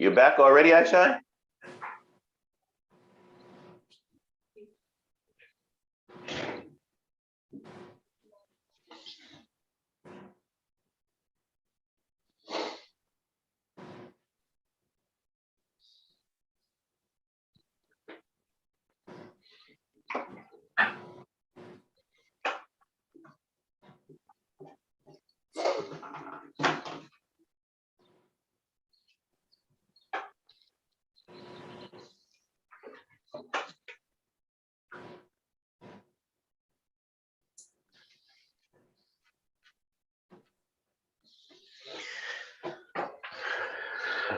You're back already, Aishai?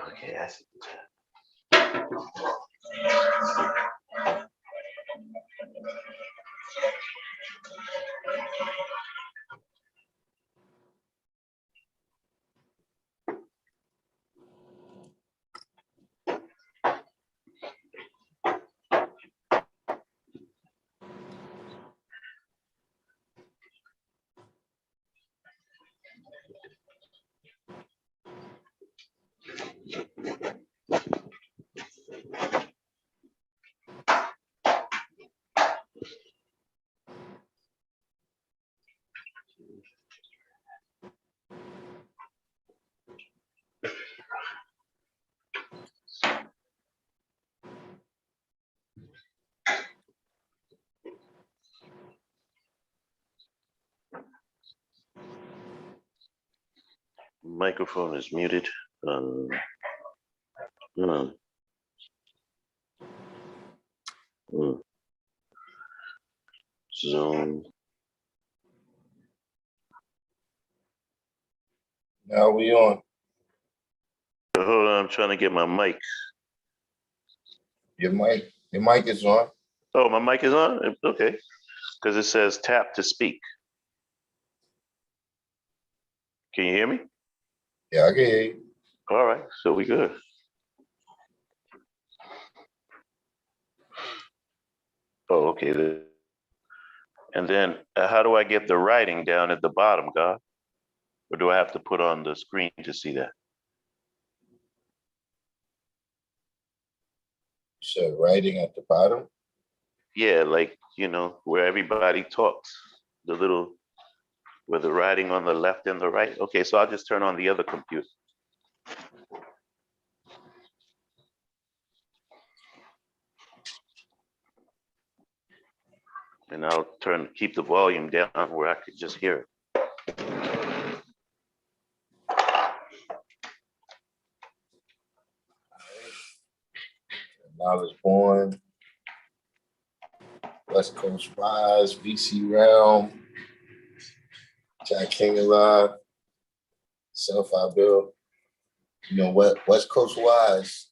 Okay, I see. Microphone is muted. Zoom. Now we on. Hold on, I'm trying to get my mic. Your mic is on. Oh, my mic is on? Okay. Because it says tap to speak. Can you hear me? Yeah, I can hear you. All right, so we good. Oh, okay. And then how do I get the writing down at the bottom, God? Or do I have to put on the screen to see that? You said writing at the bottom? Yeah, like, where everybody talks, with the writing on the left and the right. Okay, so I'll just turn on the other computer. And I'll keep the volume down where I could just hear it. Knowledge Born, West Coast Rise, VC Realm, Jack King Alive, Self-I Build. You know what? West Coast Wise.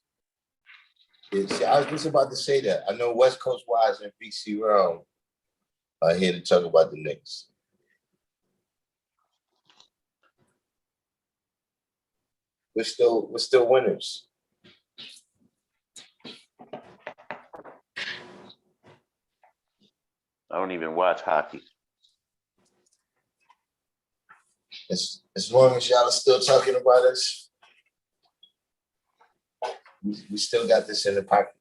I was just about to say that. I know West Coast Wise and VC Realm are here to talk about the Knicks. We're still winners. I don't even watch hockey. As long as y'all are still talking about us, we still got this in the pocket.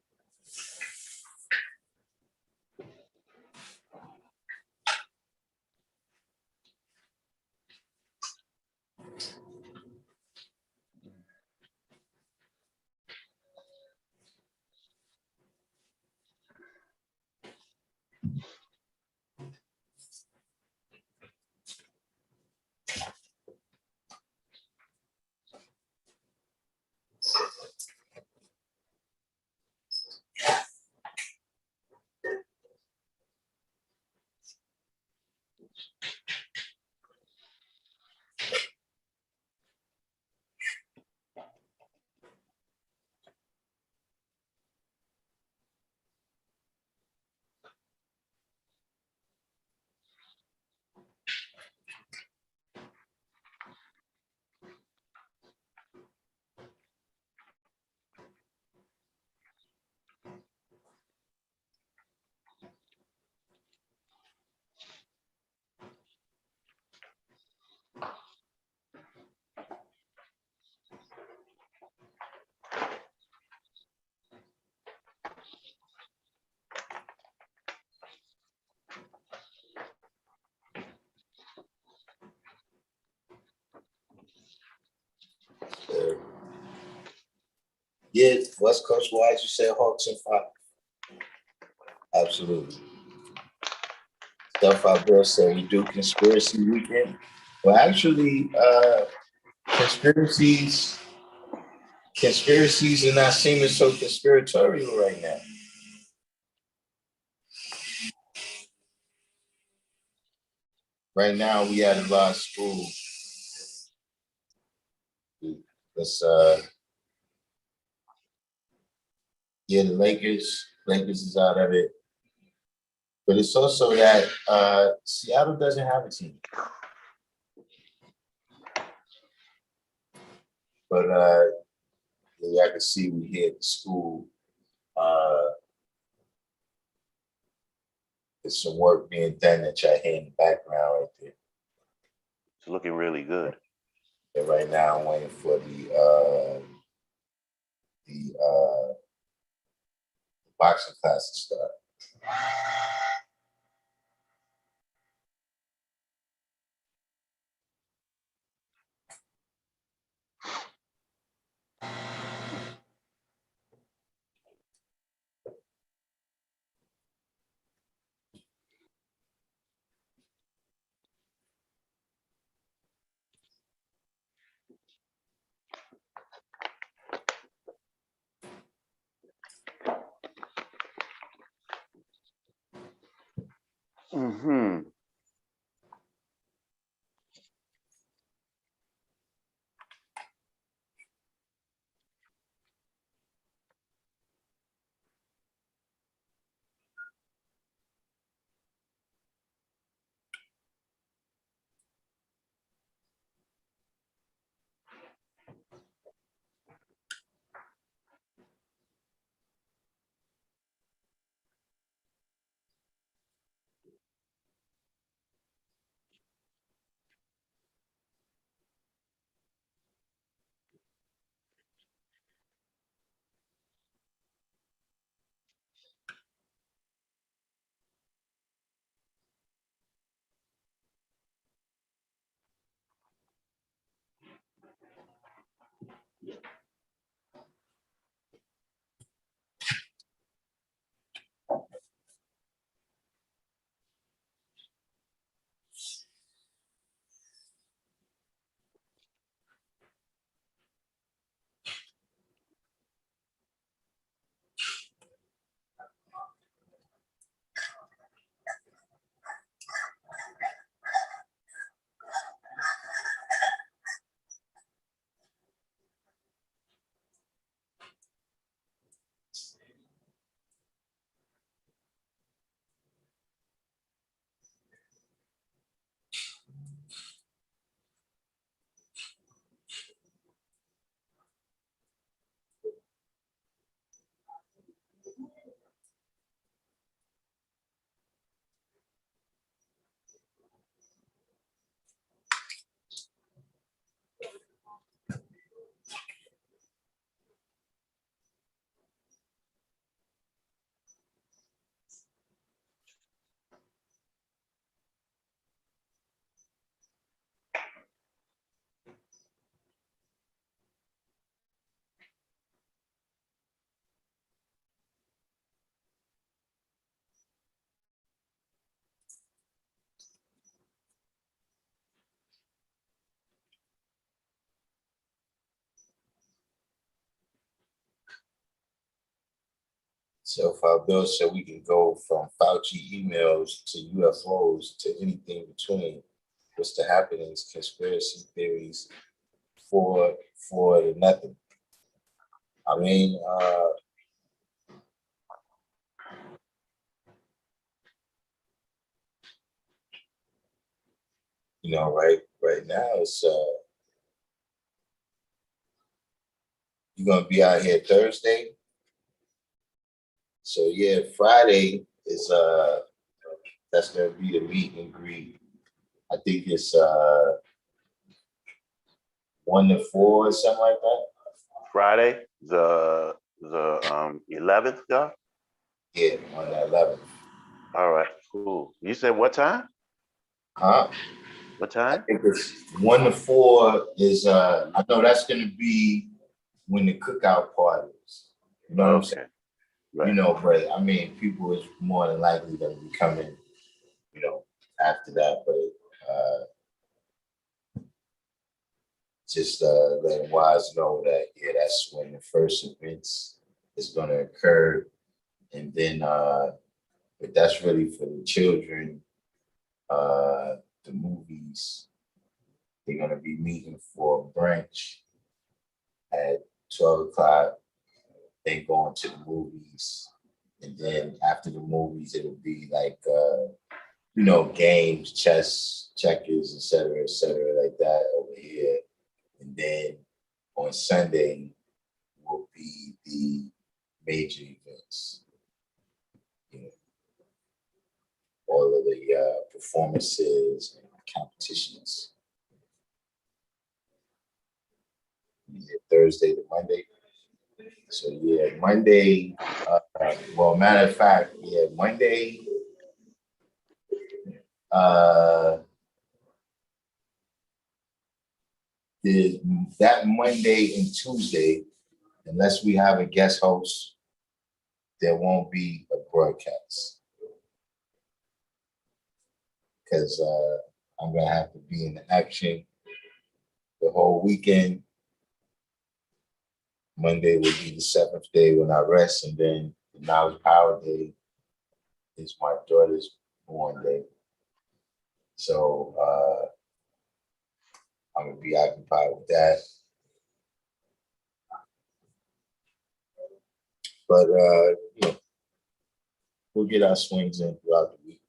Yeah, West Coast wise, you said Hawks and 5. Absolutely. Stuff out there said we do conspiracy weekend. Well, actually, conspiracies are not seeming so conspiratorial right now. Right now, we had a lot of school. Let's yeah, the Lakers is out of it. But it's also that Seattle doesn't have a team. But yeah, I can see we here at the school. There's some work being done that y'all hear in the background right there. It's looking really good. And right now I'm waiting for the boxing class to start. Mm-hmm. So if our bill said we can go from Fauci emails to UFOs to anything between, what's the happenings, conspiracy theories for the nothing. I mean, you know, right now it's you're gonna be out here Thursday. So yeah, Friday is that's gonna be the meet and greet. I think it's 1 to 4 or something like that. Friday, the 11th, God? Yeah, on the 11th. All right, cool. You said what time? Huh? What I time? think it's 1 to 4 is I know that's gonna be when the cookout part is. You know what I'm saying? Okay. Right. You know, but I mean, people is more than likely going to be coming, you know, after that. But just letting Wise know that, yeah, that's when the first events is going to occur. And then, but that's really for the children, the movies. They're going to be meeting for brunch at 12 o'clock. Then going to the movies. And then after the movies, it'll be like, you know, games, chess, checkers, et cetera, like that over here. And then on Sunday will be the major events. You know, all of the performances and competitions. Thursday to Monday. So yeah, Monday. Well, matter of fact, yeah, Monday. Is that Monday and Tuesday, unless we have a guest host, there won't be a broadcast because I'm gonna have to be in action the whole weekend. Monday will be the 7th day when I rest, and then the Knowledge Power Day is my daughter's born day. So I'm gonna be occupied with that. But you know, we'll get our swings in throughout the week.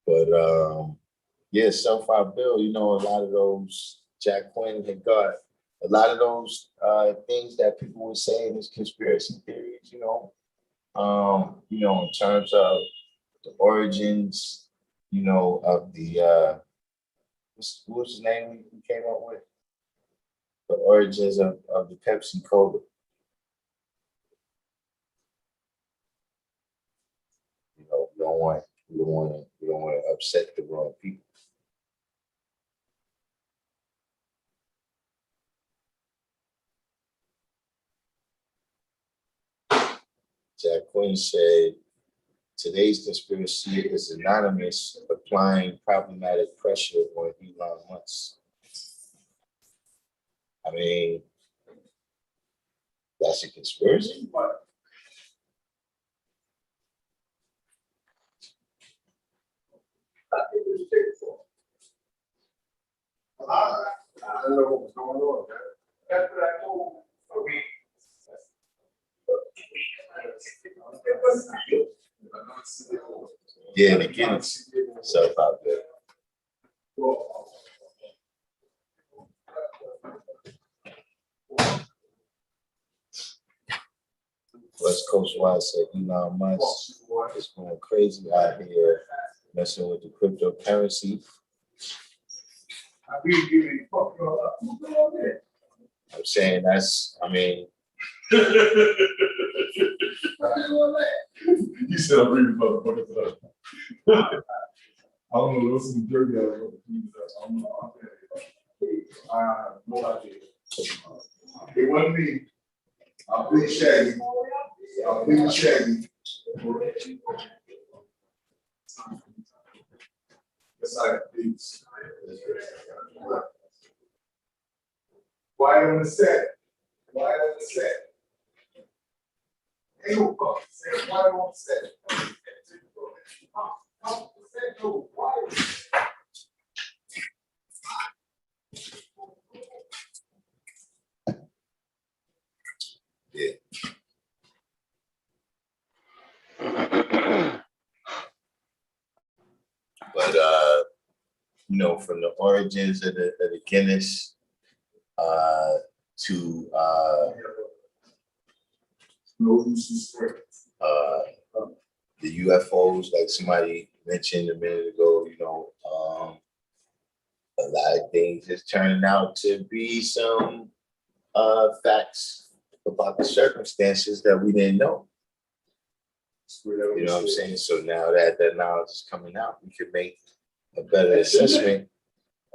But yeah, self-out bill, you know, a lot of those Jack Quinn had got a lot of those things that people were saying as conspiracy theories, you know, in terms of the origins, you know, of the what was his name we came up with? The origins of the Pepsi Cola. You know, we don't want to upset the wrong people. Jack Quinn said, today's conspiracy is anonymous, applying problematic pressure on Elon Musk. I mean, that's a conspiracy. I don't know what was going on, man. That's what I told Fareed. Yeah, the kids self out there. West Coast Wise said Elon Musk is going crazy out here messing with the cryptocurrency. I'm saying I mean. You said I'm reading motherfuckers up. I don't know, those some dirty guys. I don't know. It wasn't me. I'll plead Shaggy. I'll plead Shaggy. It's like these. Why on the set? Why on the set? Ain't no fucking set. Why on the set? Yeah. But you know, from the origins of the Guinness to the UFOs, like somebody mentioned a minute ago, you know, a lot of things is turning out to be some facts about the circumstances that we didn't know. You know what I'm saying? So now that that knowledge is coming out, we can make a better assessment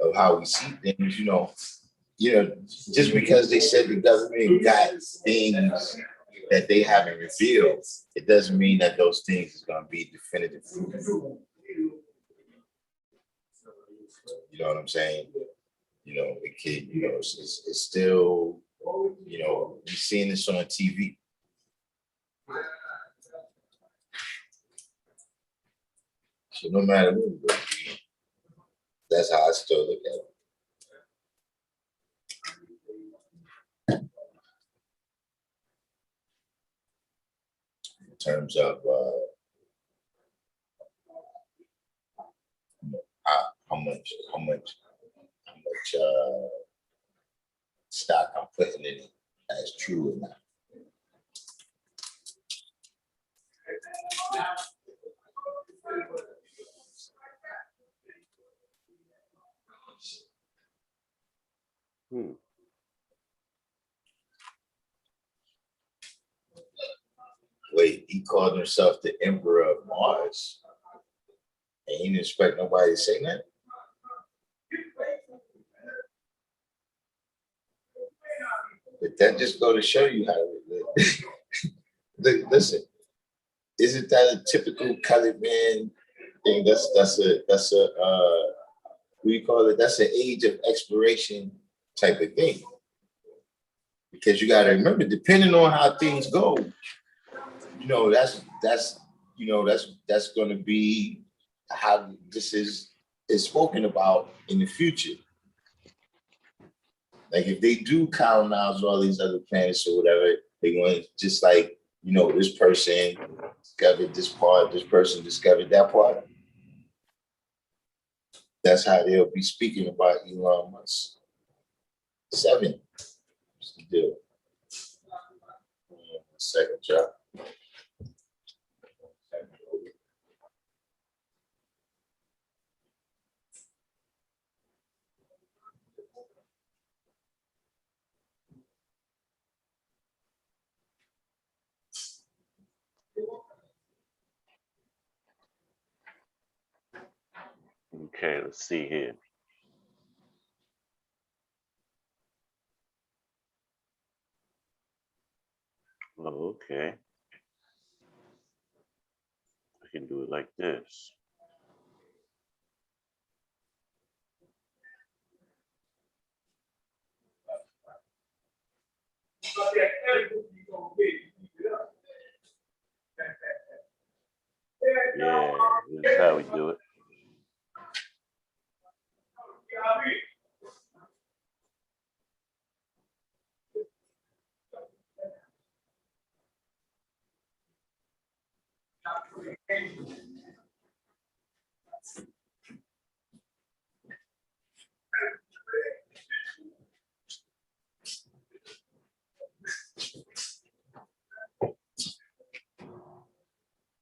of how we see things, just because they said the government got things that they haven't revealed, it doesn't mean that those things is going to be definitive. You know what I'm saying? It could, it's still, you're seeing this on TV. So no matter what, that's how I still look at it. In terms of how much stock I'm putting in it as true or not. Wait, he called himself the Emperor of Mars, and he didn't expect nobody to say that? But that just go to show you how listen, isn't that a typical colored man thing? That's a what do you call it? That's an age of exploration type of thing. Because you gotta remember, depending on how things go, that's gonna be how this is spoken about in the future. Like if they do colonize all these other planets or whatever, they want to just like, this person discovered this part, this person discovered that part. That's how they'll be speaking about Elon Musk. 7. What's the deal? Second job. Okay, let's see here. Oh, okay. I can do it like this. Yeah, this is how we do it.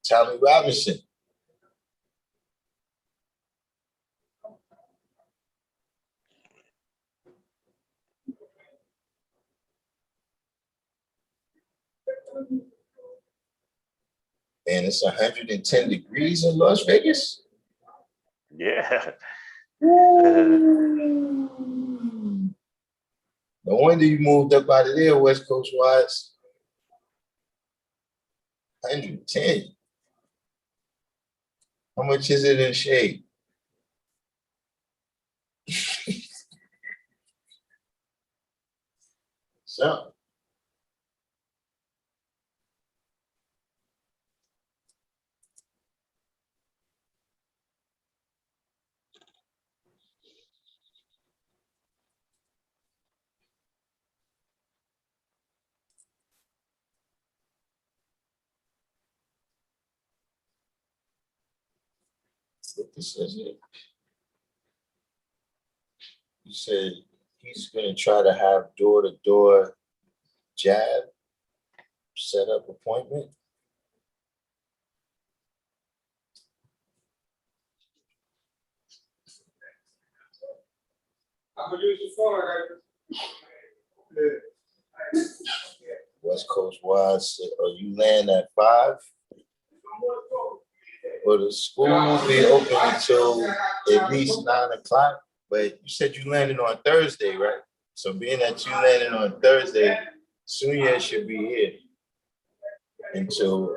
Tommy Robinson. And it's 110 degrees in Las Vegas. Yeah. No wonder you moved up out of there, West Coast wise. 110. How much is it in shade? So. What this is it? You said he's going to try to have door-to-door jab set up appointment. I'm gonna use the phone. West Coast wise, or you land at 5. Well, the school will be open until at least 9 o'clock, But you said you landed on Thursday, right? So being that you landed on Thursday, Sunya should be here until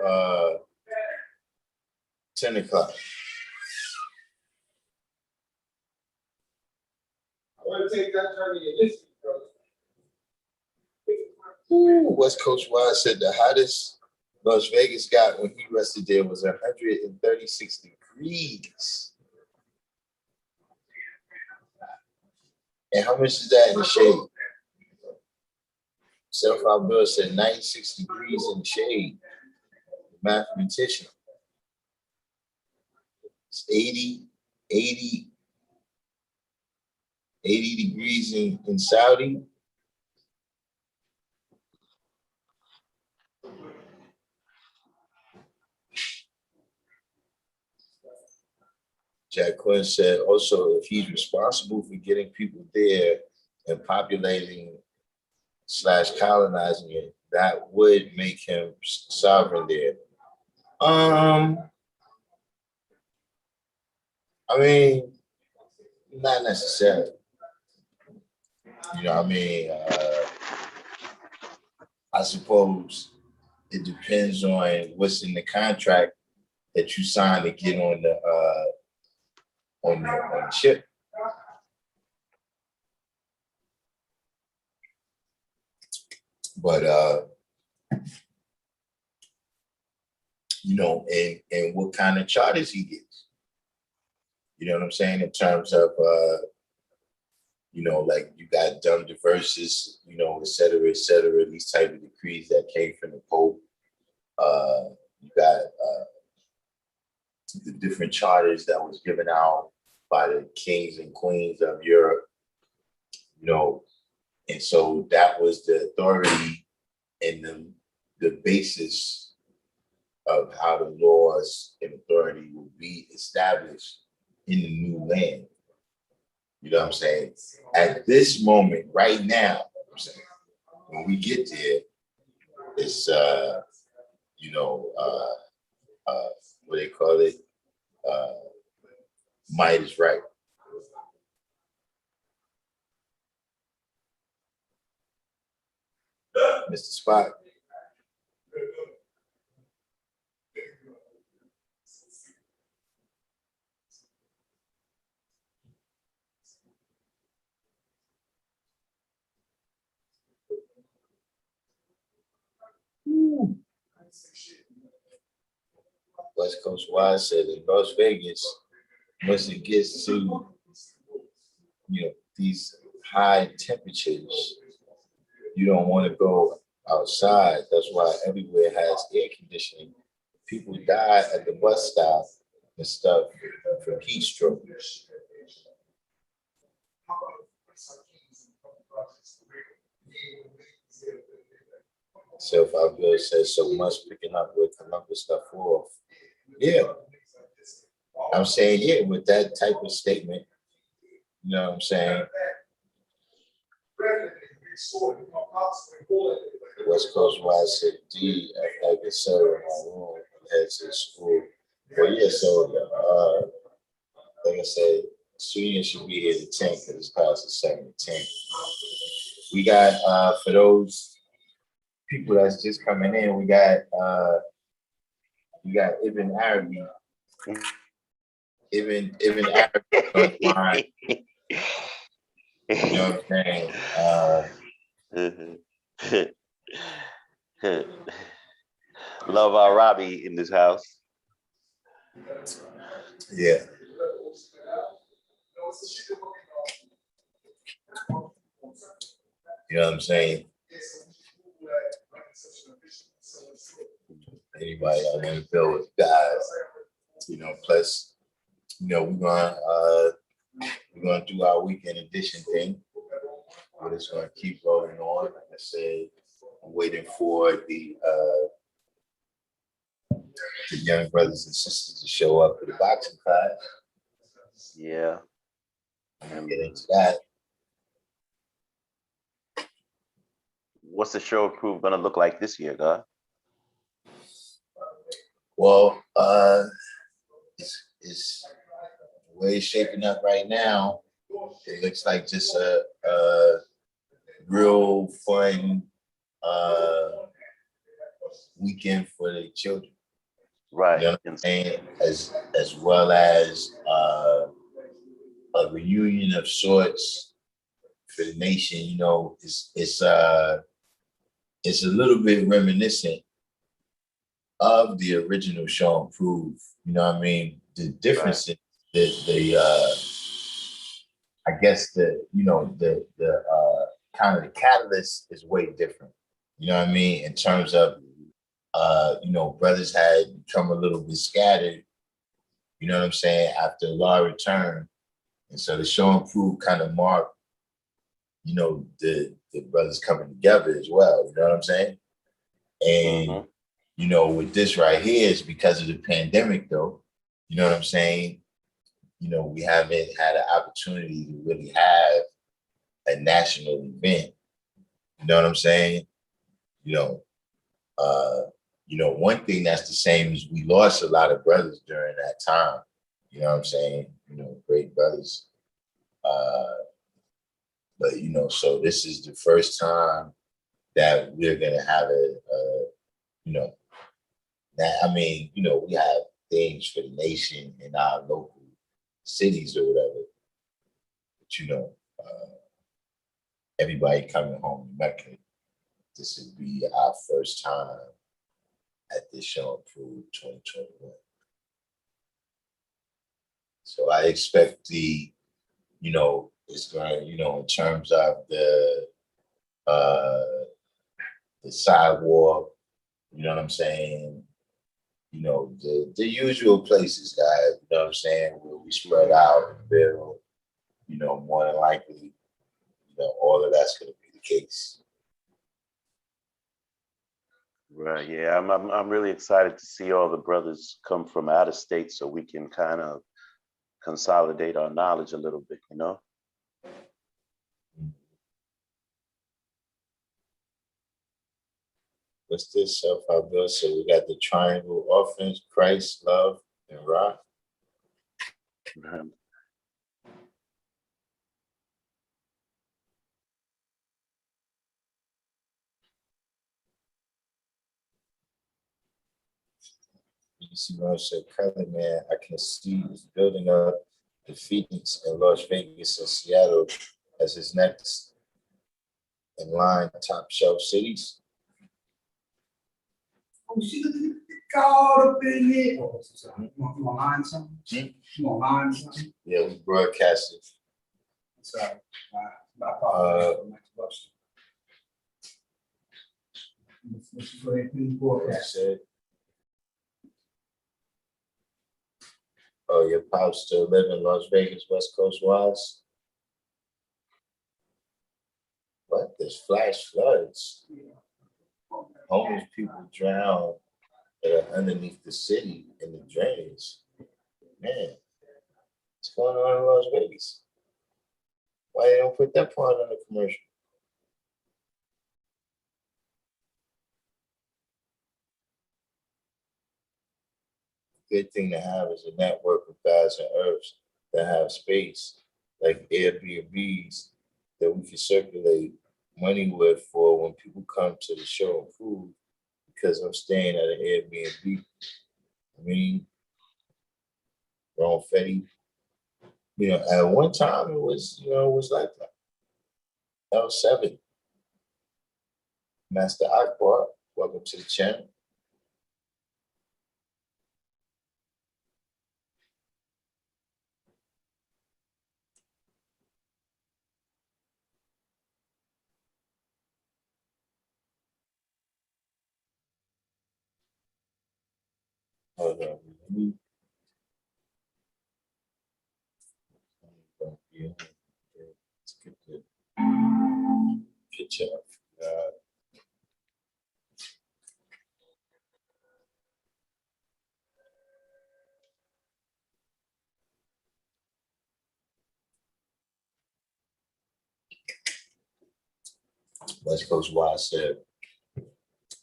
10 o'clock. I want to take that journey in this. West Coast Wise said the hottest Las Vegas got when he rested there was 136 degrees. And how much is that in the shade? Self-out Bill said 96 degrees in the shade. Mathematician. It's 80 degrees in Saudi. Jack Quinn said also, if he's responsible for getting people there and populating / colonizing it, that would make him sovereign there. I mean, not necessarily. You know what I mean? I suppose it depends on what's in the contract that you sign to get on the ship. But you know, and what kind of charters he gets. You know what I'm saying? In terms of you know, like you got dumb diverses, you know, et cetera, these type of decrees that came from the Pope. You got the different charters that was given out by the kings and queens of Europe, you know, and so that was the authority and the basis of how the laws and authority will be established in the new land. You know what I'm saying? At this moment, right now, I'm saying, when we get there, it's you know, what they call it, might is right. Mr. Spock. West Coast Wise said in Las Vegas, once it gets to, you know, these high temperatures, you don't want to go outside. That's why everywhere has air conditioning. People die at the bus stop and stuff from heat stroke. Self-out Bill says so much picking up with Columbus stuff off. Yeah. I'm saying, yeah, with that type of statement, you know what I'm saying? West Coast Wise said, D, like I said in my room, heads to school. Well, yeah, so, like I said, students should be here to 10 because it's past the 7 to 10. We got, for those people that's just coming in, we got Ibn Arabi. Ibn Arabi. You know what I'm saying? Love our Robbie in this house. Yeah. You know what I'm saying? Anybody I want to build with guys, you know, plus, you know, we're gonna do our weekend edition thing. We're just gonna keep rolling on. Like I said, I'm waiting for the young brothers and sisters to show up for the boxing class. Yeah. And get into that. What's the show proof gonna look like this year, God? Well, it's the way it's shaping up right now. It looks like just a real fun uh, weekend for the children. Right. You know what I'm saying? As well as a reunion of sorts for the nation. You know, it's a little bit reminiscent of the original Show and Prove. You know what I mean? The difference is the I guess the kind of the catalyst is way different. You know what I mean? In terms of brothers had become a little bit scattered, you know what I'm saying, after Law returned. And so the Show and Prove kind of marked, the brothers coming together as well. You know what I'm saying? And with this right here, is because of the pandemic, though. You know what I'm saying? We haven't had an opportunity to really have a national event. You know what I'm saying? You know, uh, one thing that's the same is we lost a lot of brothers during that time. You know what I'm saying? Great brothers. But so this is the first time that we're gonna have you know, we have things for the nation in our local cities or whatever. But everybody coming home to Mecca, this would be our first time at this Show and Prove 2021. So I expect it's going to, in terms of the sidewalk, you know what I'm saying? The usual places, guys, you know what I'm saying, where we spread out and build, more than likely, all of that's going to be the case. Right. Yeah. I'm really excited to see all the brothers come from out of state so we can kind of consolidate our knowledge a little bit, What's this self-help? So we got the triangle offense, Christ, love, and rock. You see what I said, currently, man, I can see he's building up the Phoenix and Las Vegas and Seattle as his next in line top shelf cities. Oh, she caught up in it. Oh, sorry. You want to line something? You want to line something? Yeah, we broadcasted. Sorry. I apologize. Let's go ahead and broadcast. Oh, your pops still live in Las Vegas, West Coast wise? What? There's flash floods. Homeless people drown that are underneath the city in the drains. Man, what's going on in Las Vegas? Why they don't put that part on the commercial? Good thing to have is a network of baths and herbs that have space, like Airbnbs, that we can circulate money with for when people come to the Show and Prove, because I'm staying at an Airbnb. I mean, Ron Fetty, at one time it was like that. L7. Master Akbar, welcome to the channel. Hold on. Let's get the picture up. West Coast Wise said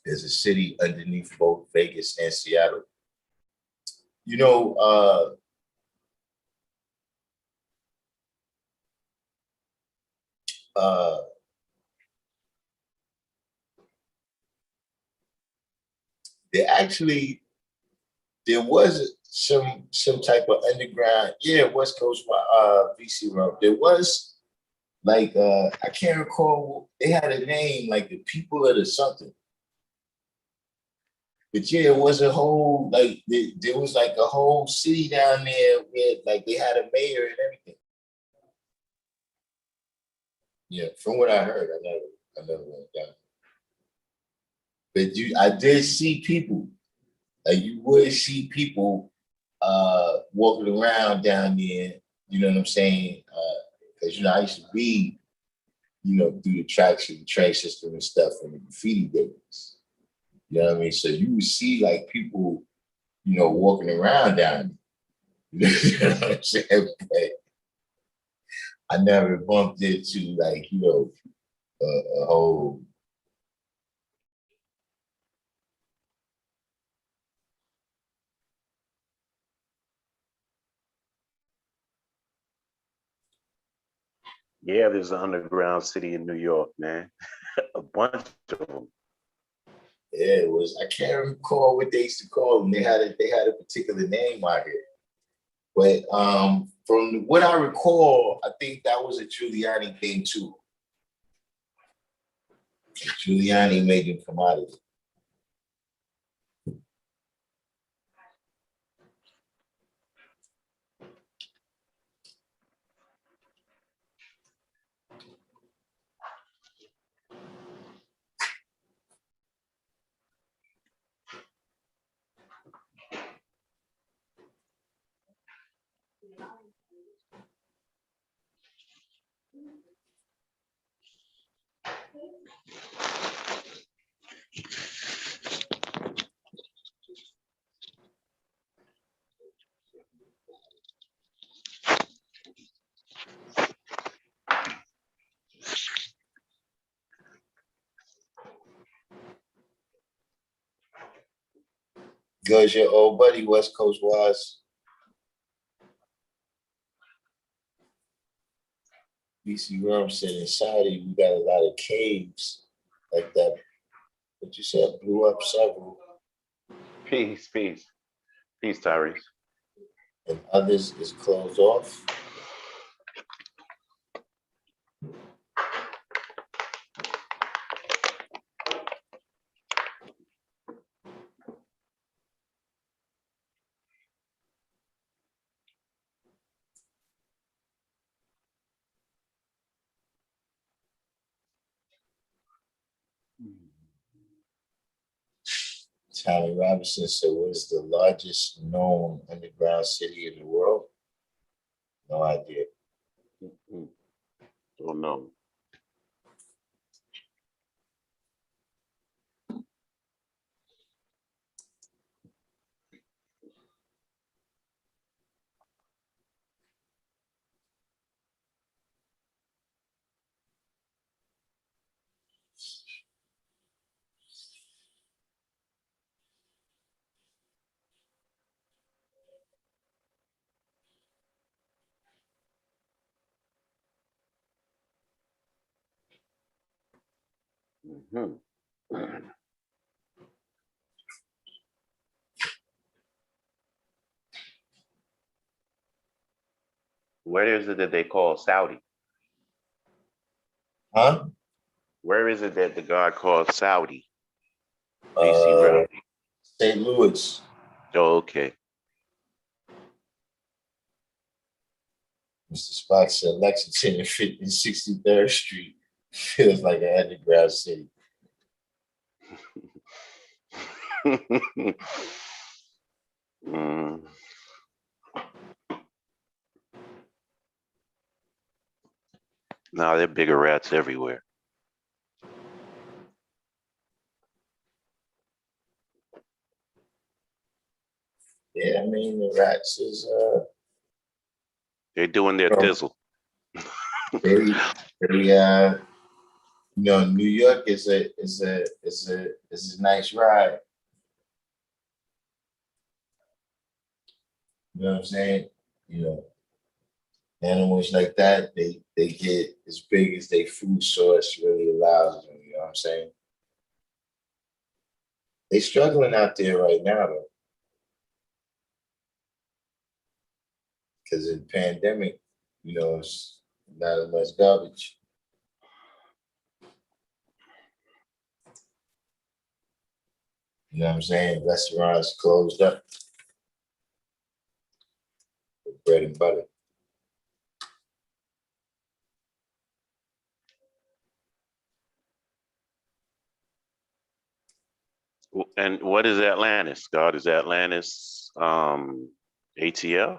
there's a city underneath both Vegas and Seattle. uh, they actually there was some type of underground, yeah, West Coast VC Road. There was like I can't recall, they had a name like the people of the something. But yeah, it was a whole like there was like a whole city down there where like they had a mayor and everything. Yeah, from what I heard, I never went down. But I did see people. Like you would see people walking around down there, you know what I'm saying? Because I used to read, through the tracks of the train system and stuff in the graffiti days. You know what I mean? So you would see like people, walking around down there. You know what I'm saying? But I never bumped into like, a whole. Yeah, there's an underground city in New York, man. A bunch of them. Yeah, it was. I can't recall what they used to call them. They had a particular name out here. But from what I recall, I think that was a Giuliani thing too. Giuliani made them come out of it. Goes your old buddy West Coast Wise. BC Rum said in Saudi we got a lot of caves like that. What you said blew up several, Peace, peace. Peace, Tyrese. and others is closed off. Tommy Robinson said, "What is the largest known underground city in the world?" No idea. Don't know. Mm-hmm. Where is it that they call Saudi? Huh? Where is it that the God called Saudi? BC Uh, Realm. St. Louis. Oh, okay. Mr. Spock said Lexington and 63rd Street feels like an underground city. Mm. No, there are bigger rats everywhere. Yeah, I mean the rats is They're doing their you know, thizzle. very New York is a nice ride. You know what I'm saying? Animals like that, they get as big as their food source really allows them. You know what I'm saying? They struggling out there right now though, because in the pandemic, it's not as much garbage. You know what I'm saying? Restaurants closed up with bread and butter. And what is Atlantis, God? Is Atlantis ATL?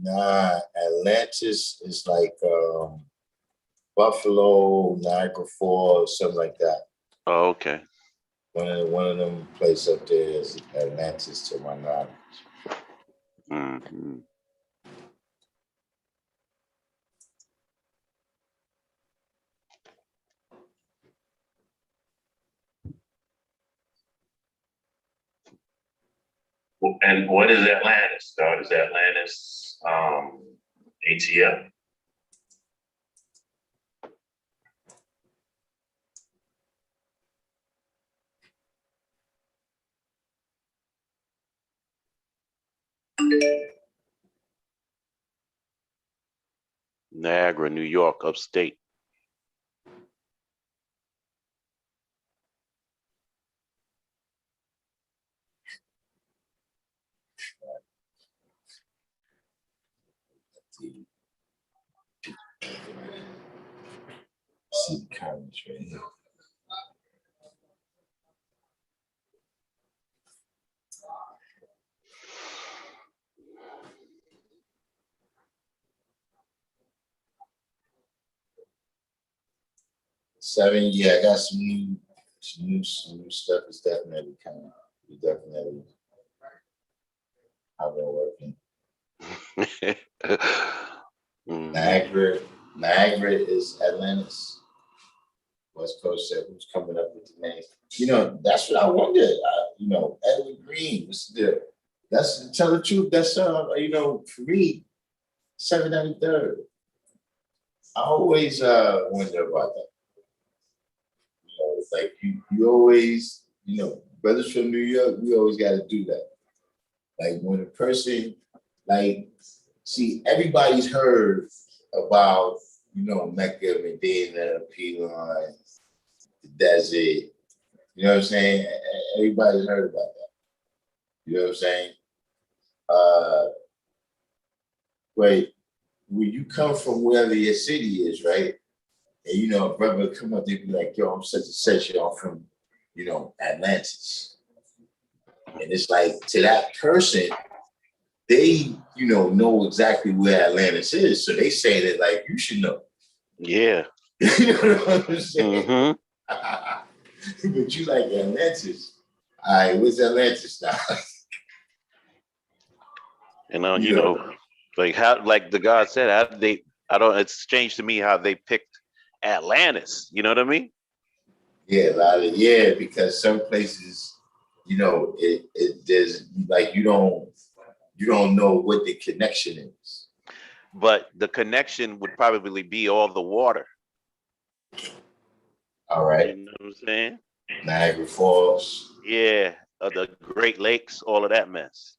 Nah, Atlantis is like Buffalo, Niagara Falls, something like that. Oh, okay. One of them places up there is Atlantis to my knowledge. Mm-hmm. And what is Atlantis, God? Is Atlantis ATL? Niagara, New York, upstate. See the comments right here. Seven, yeah, I got some new stuff is definitely coming. We definitely have been working. Niagara is Atlantis. West Coast said who's coming up with the names. That's what I wondered. Edward Green, what's the deal? That's to tell the truth. That's for me, 793rd. I always wonder about that. It's like you always, brothers from New York, we always got to do that. Like when a person, see, everybody's heard about, Mecca, Medina, Pilon, the desert. You know what I'm saying? Everybody's heard about that. You know what I'm saying? But when you come from wherever your city is, right? And a brother come up there and be like, yo, I'm such and such, I'm from, Atlantis. And it's like to that person, they, know exactly where Atlantis is. So they say that like you should know. Yeah. You know what I'm saying? Mm-hmm. But you like Atlantis. All right, where's Atlantis now? And like how, like the God said, how they, it's strange to me how they picked Atlantis. You know what I mean? Yeah, because some places, there's like you don't know what the connection is. But the connection would probably be all the water. All right. You know what I'm saying? Niagara Falls. Yeah, the Great Lakes, all of that mess.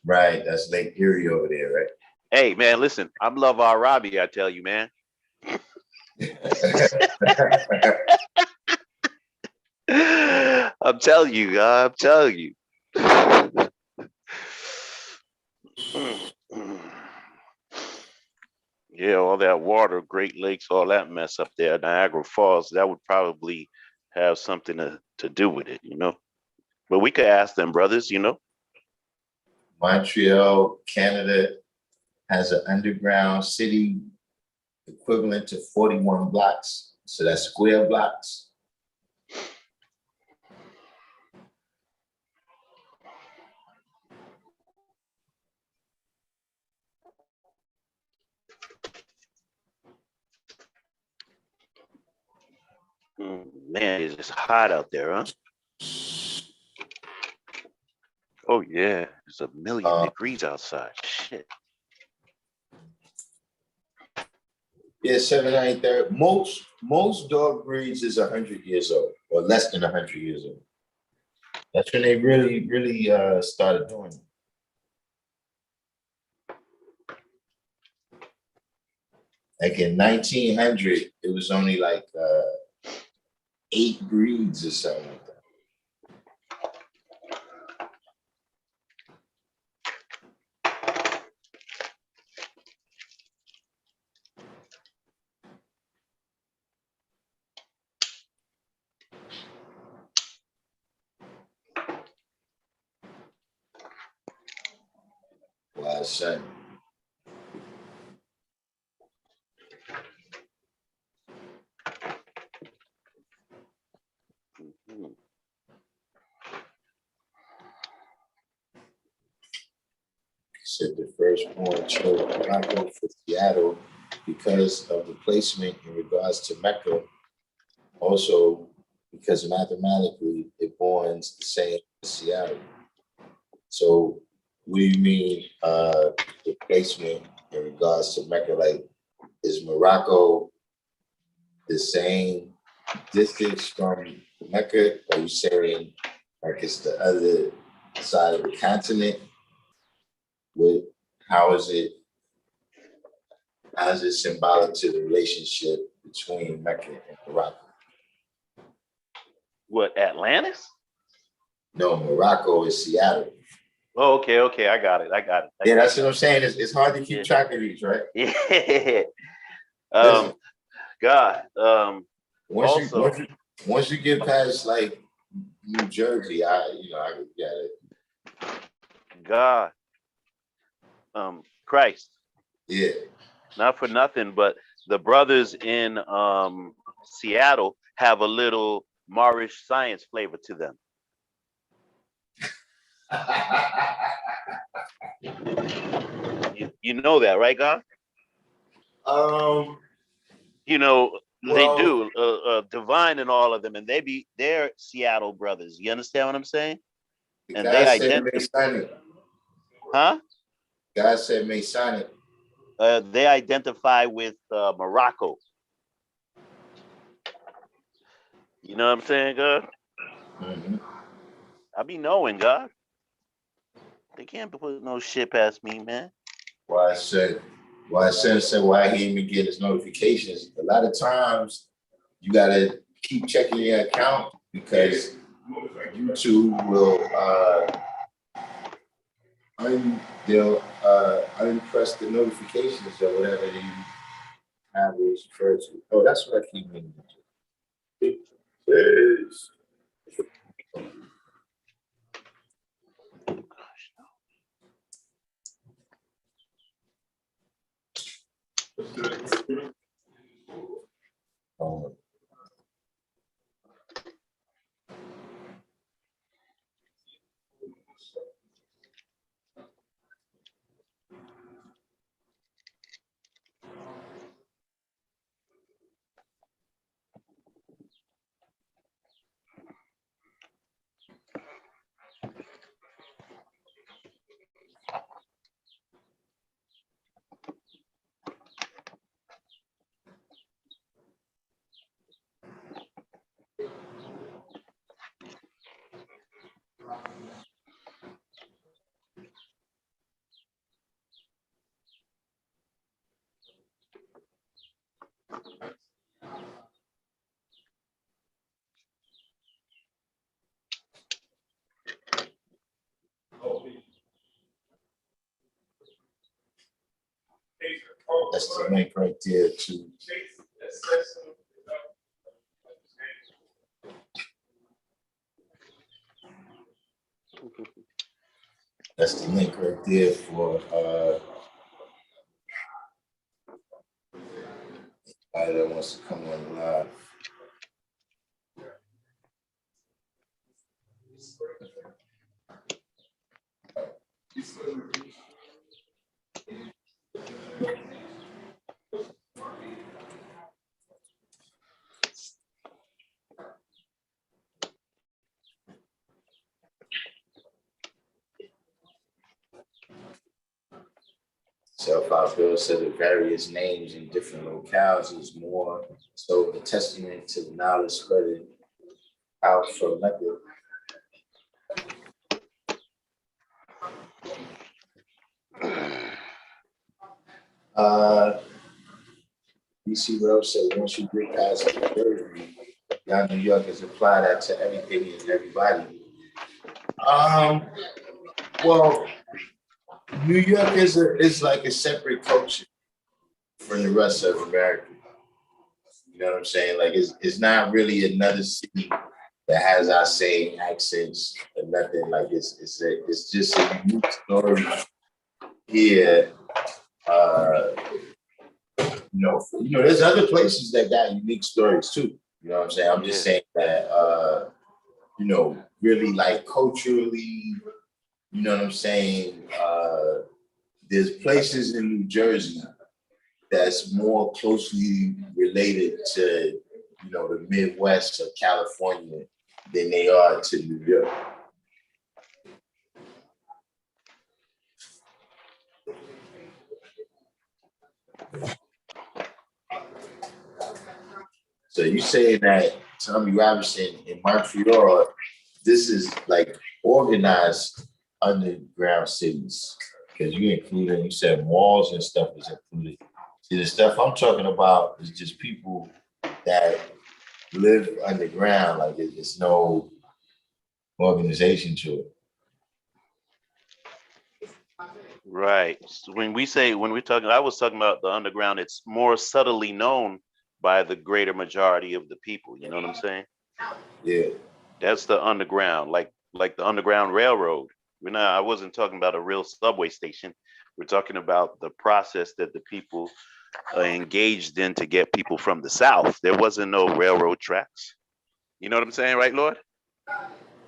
Right, that's Lake Erie over there, right? Hey, man, listen, I'm Love Arabi, I tell you, man. I'm telling you, I'm telling you. Yeah, all that water, Great Lakes, all that mess up there, Niagara Falls, that would probably have something to do with it, But we could ask them, brothers, Montreal, Canada has an underground city equivalent to 41 blocks. So that's square blocks. Man, it's just hot out there, huh? Oh yeah, it's a million Uh, degrees outside. Shit. Yeah, 793. Most dog breeds is 100 years old, or less than 100 years old. That's when they really started doing it. Like in 1900, it was only like 8 breeds or something like that. Wise son. Mhm. Said the firstborn chose Morocco for Seattle because of the placement in regards to Mecca. Also, because mathematically it borns the same as Seattle. So, what do you mean the placement in regards to Mecca? Like, is Morocco the same distance from Mecca? Are you saying like it's the other side of the continent? With how is it? How is it symbolic to the relationship between Mecca and Morocco? What, Atlantis? No, Morocco is Seattle. Oh, okay, I got it. Yeah, that's what I'm saying. It's hard to keep track of these, right? Yeah. Listen, God. once you Also, once you get past like New Jersey, I get it. God. Christ. Yeah. Not for nothing, but the brothers in Seattle have a little Moorish science flavor to them. You know that, right, God? um. You know they Well, do. Divine and all of them, and they're Seattle brothers. You understand what I'm saying? the And guy they said identify, Masonic. huh? God said Masonic. They identify with Morocco. You know what I'm saying, God? Mm-hmm. I be knowing, God. They can't put no shit past me, man. Why I said why he didn't get his notifications. A lot of times you gotta keep checking your account because YouTube will they'll unpress the notifications or whatever you have it referred to. Oh, that's what I keep meaning to. Yes. Um, that's the link right there to that's the link right there for anybody that wants to come on live. Self-Bill said the various names in different locales is more so a testament to the knowledge spreading out from Mecca. BC Rose said once you get past the Jersey, now New Yorkers apply that to everything and everybody. Well, New York is like a separate culture from the rest of America. You know what I'm saying? Like it's not really another city that has our same accents or nothing. Like it's just a unique story here. There's other places that got unique stories too. You know what I'm saying? I'm just saying that really like culturally, you know what I'm saying? There's places in New Jersey that's more closely related to, the Midwest of California than they are to New York. So you saying that Tommy Robinson in Montreal, this is like organized underground cities, because you said malls and stuff is included. See, the stuff I'm talking about is just people that live underground, like there's no organization to it. Right. So when we're talking, I was talking about the underground, it's more subtly known by the greater majority of the people. You know what I'm saying? Yeah. That's the underground, like the Underground Railroad. I wasn't talking about a real subway station. We're talking about the process that the people engaged in to get people from the South. There wasn't no railroad tracks. You know what I'm saying, right, Lord?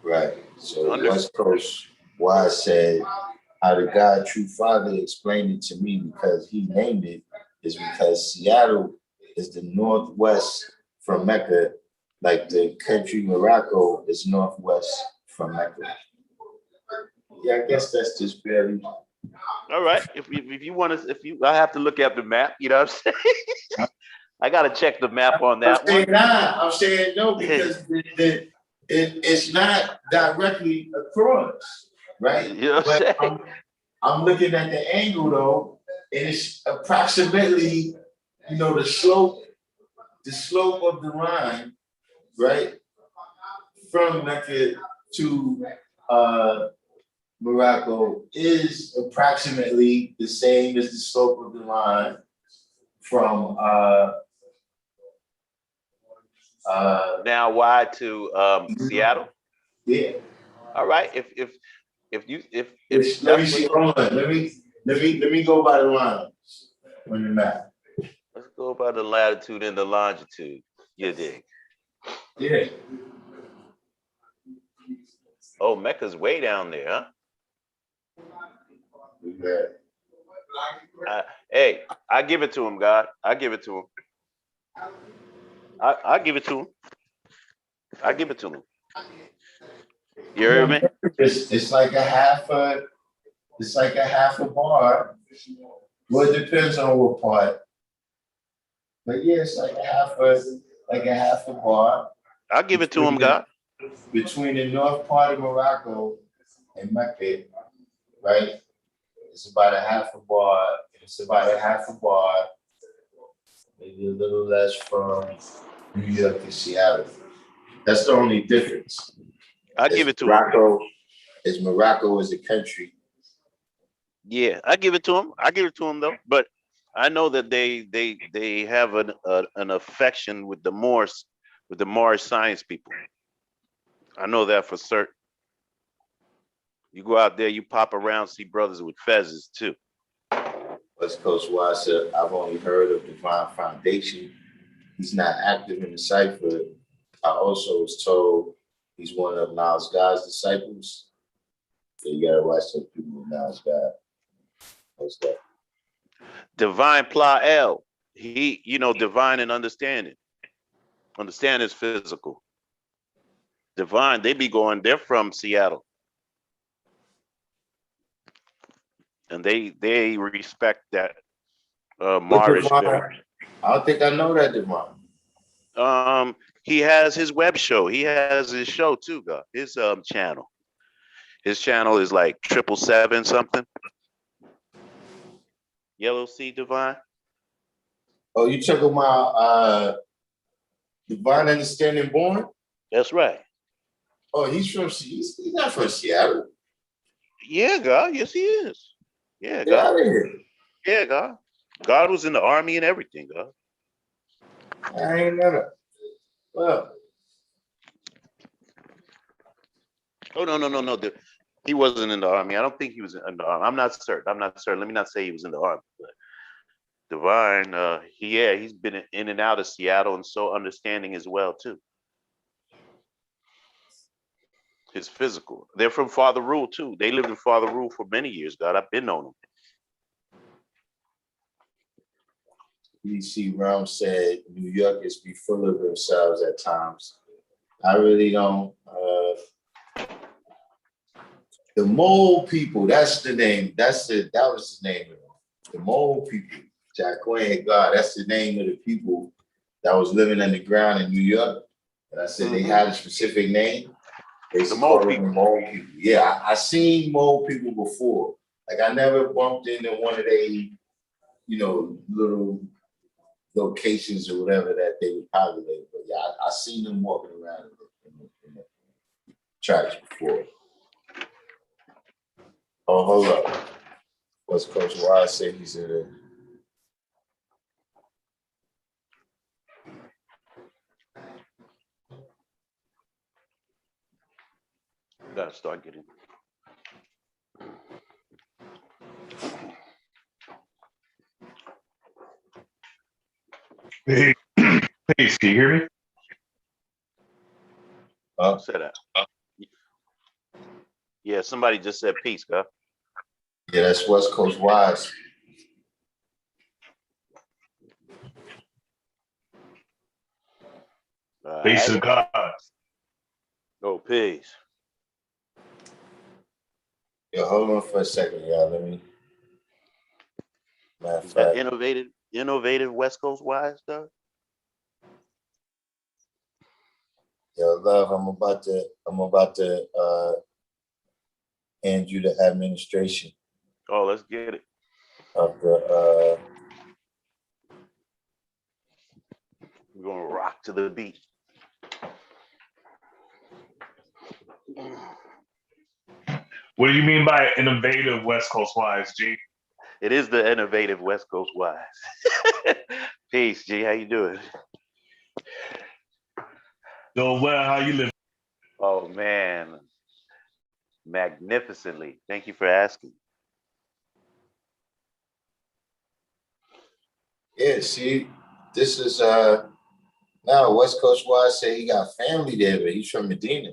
Right. So West Coast Wise said, how the God True Father explained it to me, because he named it, is because Seattle is the northwest from Mecca, like the country Morocco is northwest from Mecca. Yeah, I guess that's just barely. All right. If you want to, I have to look at the map. You know what I'm saying? I got to check the map on that one. I'm saying no, because it's not directly across, right? You know what I'm saying? I'm looking at the angle though, and it's approximately, the slope of the line, right, from Mecca to Morocco is approximately the same as the slope of the line from now why to Seattle? Yeah. All right. If Let me see. Hold on. Let me go by the line on the map. Let's go by the latitude and the longitude. You dig? Yeah. Oh, Mecca's way down there, huh? Hey, I give it to him, God. I give it to him. I give it to him. I give it to him. You heard me? It's like a half a bar. Well, it depends on what part. But yeah, it's like a half a bar. I'll give it to him, God. Between the north part of Morocco and Mecca, right? It's about a half a bar. Maybe a little less from New York to Seattle. That's the only difference. I'll give it to him. Morocco is a country. Yeah, I give it to him. I give it to him though. But I know that they have an affection with the Moorish science people. I know that for certain. You go out there, you pop around, see brothers with fezzes too. West Coast Wise said, I've only heard of Divine Foundation. He's not active in the cipher. I also was told he's one of Niles God's disciples. So you gotta watch those people with Niles God. What's that? Divine Pla'el. He, divine and understanding. Understand is physical. Divine, they're from Seattle. and they respect that What Moorish spirit. divine? I don't think I know that divine. He has his web show. He has his show too, God. His channel. His channel is like 777 something. Yellow Sea Divine. Oh, you talking about Divine Understanding Born? That's right. Oh, he's not from Seattle. Yeah, God. Yes, he is. Yeah, Get out God. of here. Yeah, God. God was in the army and everything, God. I ain't never. Well, Oh no. He wasn't in the army. I don't think he was in the army. I'm not certain. Let me not say he was in the army. But Divine, he's been in and out of Seattle and so understanding as well too. His physical. They're from Father Rule too. They lived in Father Rule for many years. God, I've been on them. DC Realm said New Yorkers be full of themselves at times. I really don't. The mole people, that's the name. That was the name of them. The mole people. Jack Quinn, God, that's the name of the people that was living underground in New York. And I said they had a specific name. They used to call them the mole people. Yeah, I seen mole people before. Like I never bumped into one of they, little locations or whatever that they would populate. But yeah, I seen them walking around in the tracks before. Oh, hold up. What's Coach Wise say he's in it? Gotta start getting. Hey, Peace, can you hear me? Say that. Yeah, somebody just said peace, God. Yeah, that's West Coast Wise. Peace of God. Oh, peace. Yo, hold on for a second, y'all. Let me. Matter of Is that fact, innovative West Coast Wise, God? yo, love, I'm about to hand you the administration Oh, let's get it. of the We're gonna rock to the beat. What do you mean by innovative West Coast Wise, G? It is the innovative West Coast Wise. Peace, G. How you doing? Doing well, how you living? Oh man, magnificently. Thank you for asking. yeah, see, this is now West Coast Wise say he got family there, but he's from Medina.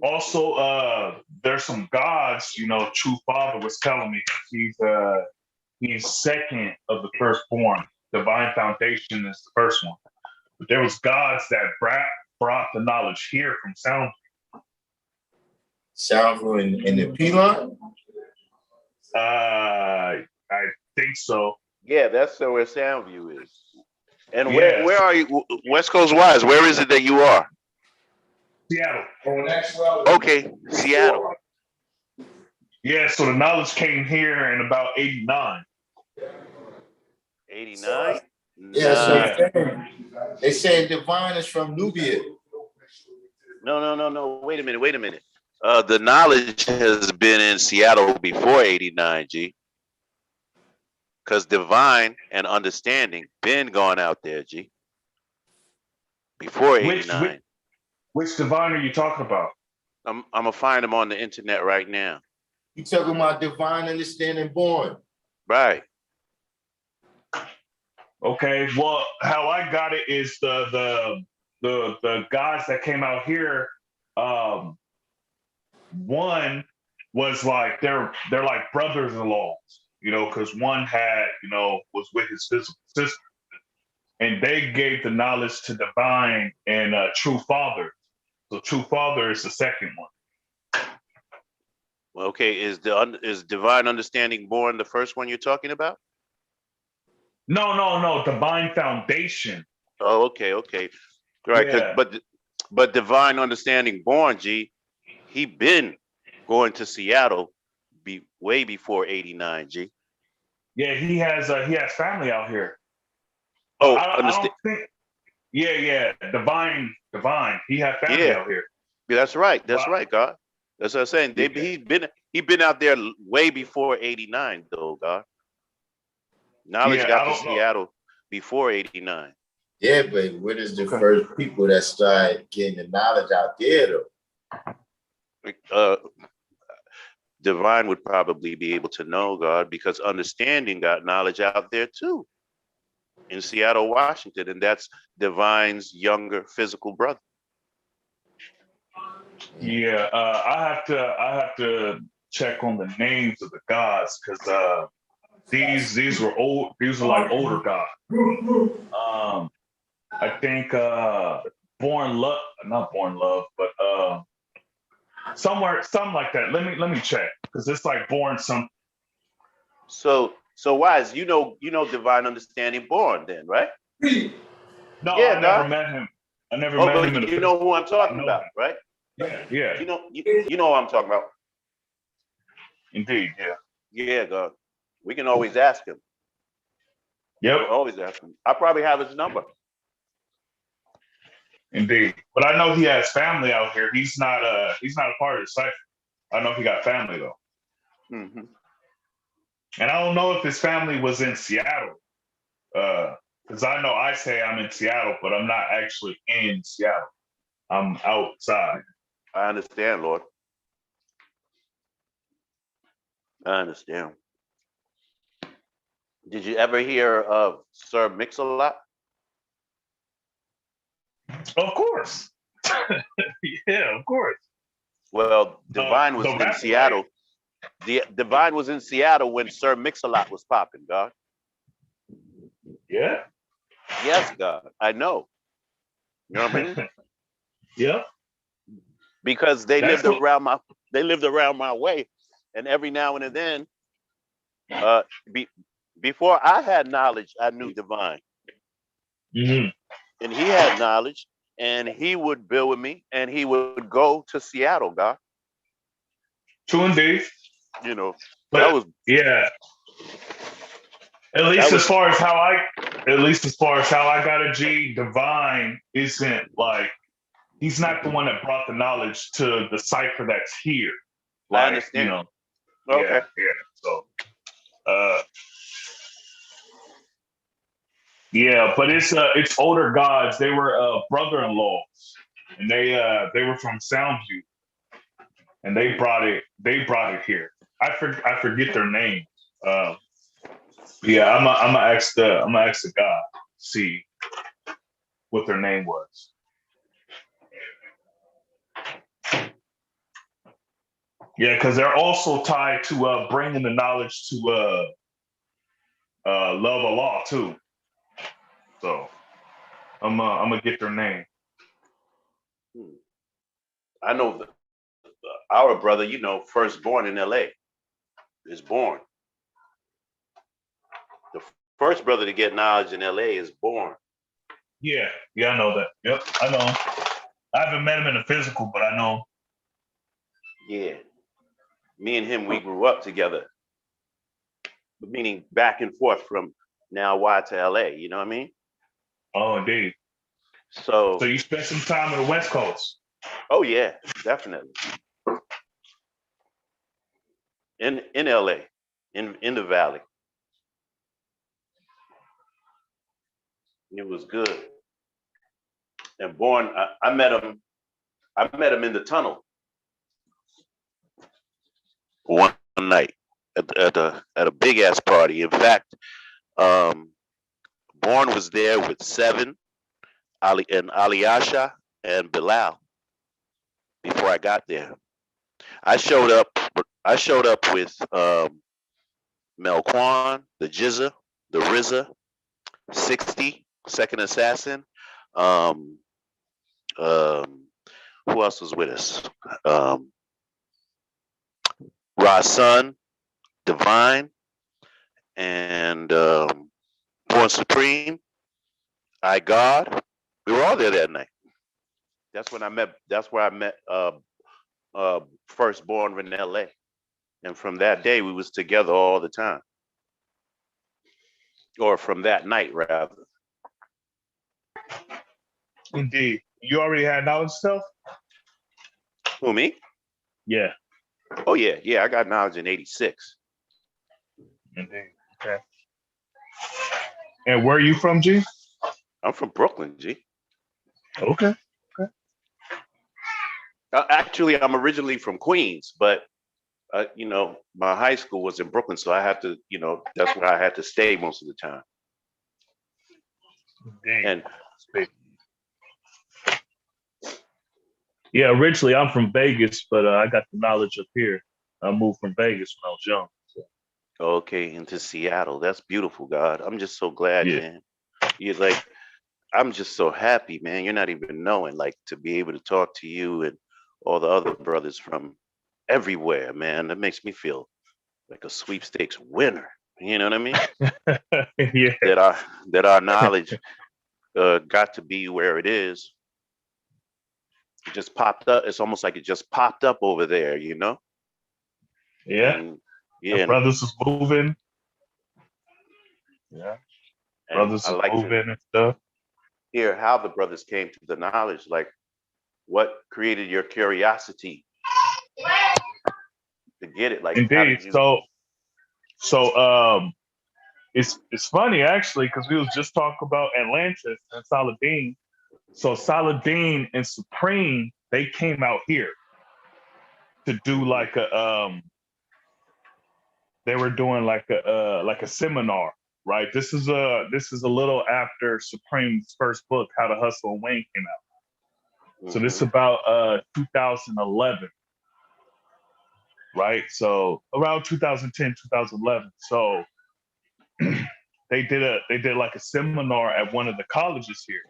Also, there's some gods, True Father was telling me. He's second of the firstborn. Divine Foundation is the first one. But there was gods that brought the knowledge here from Sound. Soundview in the P line? I think so. Yeah, that's where Soundview is. And Yes. where are you, West Coast Wise? Where is it that you are? Seattle. Okay, Seattle. Yeah, so the knowledge came here in about 89. 89? Yeah, so Yeah. they say Divine is from Nubia. No. Wait a minute. The knowledge has been in Seattle before 89, G. Because divine and understanding been gone out there, G. Before 89. Which divine are you talking about? I'm gonna find them on the internet right now. You talking about Divine Understanding Born? Right. Okay. Well, how I got it is the guys that came out here. One was like they're like brothers-in-law, because one had was with his physical sister. and they gave the knowledge to divine and true father. So true father is the second one. Okay, is divine understanding born the first one you're talking about? No, divine foundation. Oh, okay. Right, Yeah, but divine understanding born, G, he been going to Seattle way before 89, G. yeah, he has family out here. But Oh, I understand. don't think. Yeah, divine. He had family Yeah, out here. that's right. That's Wow. right, God. That's what I'm saying. Yeah. He been out there way before 89, though, God. Knowledge Yeah, I got to don't know. Seattle before 89. Yeah, but when is the Okay. first people that start getting the knowledge out there though? Divine would probably be able to know, God, because understanding got knowledge out there too in Seattle, Washington, and that's Divine's younger physical brother. Yeah, I have to check on the names of the gods because these were old. These were like older gods. I think not born love, but somewhere something like that. Let me check because it's like born some. So Wise, you know Divine understanding born then, right? No, Yeah, I never God. met him. I never Oh, met him but in the you know physical. who I'm I talking know about, him. right? Yeah, You know what I'm talking about. indeed, yeah. Yeah, God. We can always ask him. Yep, We'll always ask him. I probably have his number. indeed. But I know he has family out here. He's not a part of the cipher. I know he got family though. Hmm. And I don't know if his family was in Seattle. Because I know I say I'm in Seattle, but I'm not actually in Seattle. I'm outside. I understand, Lord. I understand. Did you ever hear of Sir Mix-a-Lot? Of course. Yeah, of course. Well, Divine The was in rapper, right? Seattle. The Divine was in Seattle when Sir Mix-a-Lot was popping, God. Yeah. Yes, God. I know. You know what I mean? Yeah. Because That's what. they lived around my way. And every now and then, uh be, before I had knowledge, I knew Divine. Mhm. And he had knowledge and he would build with me and he would go to Seattle, God. True indeed. You know, that But was yeah, that was at least as far as how I got a G, Divine isn't like he's not the one that brought the knowledge to the cipher that's here. I Like, understand. yeah, Okay. yeah. So uh yeah, but it's older gods. They were brother-in-laws, and they were from Soundview, and they brought it here. I forget their name. Uh, yeah, I'm gonna ask the god see what their name was. Yeah, because they're also tied to bringing the knowledge to love Allah too. So I'm gonna get their name. Hmm. I know our brother, firstborn in LA is born. The first brother to get knowledge in LA is born. Yeah, I know that. Yep, I know him. I haven't met him in the physical, but I know him. Yeah. Me and him, we grew up together, meaning back and forth from now Y to LA, you know what I mean? Oh, indeed. So So, you spent some time on the West Coast. oh yeah, definitely. In LA, in the valley. It was good. And born, I met him in the tunnel one night at a big ass party. In fact, um, Born was there with Seven, Ali and Aliyasha and Bilal before I got there. I showed up. I showed up with Melquan, the Jizza, the RZA, 60, second assassin. Um, who else was with us? Um, Ra's Divine, and Born Supreme. I God. We were all there that night. That's when I met. That's where I met Firstborn in L.A. And from that day, we was together all the time, or from that night rather. Indeed. You already had knowledge stuff? Who, me? Yeah. Oh yeah. I got knowledge in '86. Indeed. Okay. And where are you from, G? I'm from Brooklyn, G. Okay. Actually, I'm originally from Queens, but my high school was in Brooklyn, so I had to, that's where I had to stay most of the time. Indeed. And yeah, originally I'm from Vegas, but I got the knowledge up here. I moved from Vegas when I was young. So. okay, into Seattle. That's beautiful, God. I'm just so glad, Yeah. man. You're like, I'm just so happy, man. You're not even knowing, like, to be able to talk to you and all the other brothers from everywhere, man. That makes me feel like a sweepstakes winner. You know what I mean? Yeah. That our knowledge got to be where it is. It just popped up. It's almost like it just popped up over there, Yeah. And, yeah. The brothers was moving. Yeah. Brothers I was like moving to and stuff. hear how the brothers came to the knowledge, like what created your curiosity to get it. Like, how Indeed. did you? So it's funny actually because we was just talking about Atlantis and Saladin. So Saladin and Supreme, they came out here to do like they were doing like a seminar, right? This is a little after Supreme's first book, How to Hustle and Win, came out. So this is about 2011, right? So around 2010, 2011. So they did like a seminar at one of the colleges here.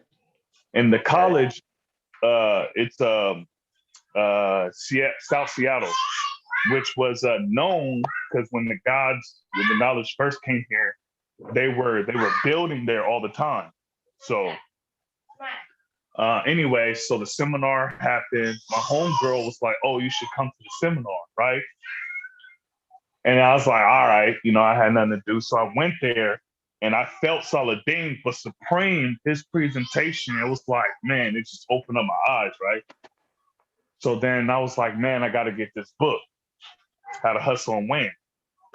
And the college, it's South Seattle, which was known because when the knowledge first came here, they were building there all the time. So anyway, so the seminar happened. My homegirl was like, "Oh, you should come to the seminar, right?" And I was like, "All right," I had nothing to do, so I went there. And I felt Saladin, but Supreme, his presentation, it was like, man, it just opened up my eyes, right? So then I was like, man, I got to get this book, How to Hustle and Win.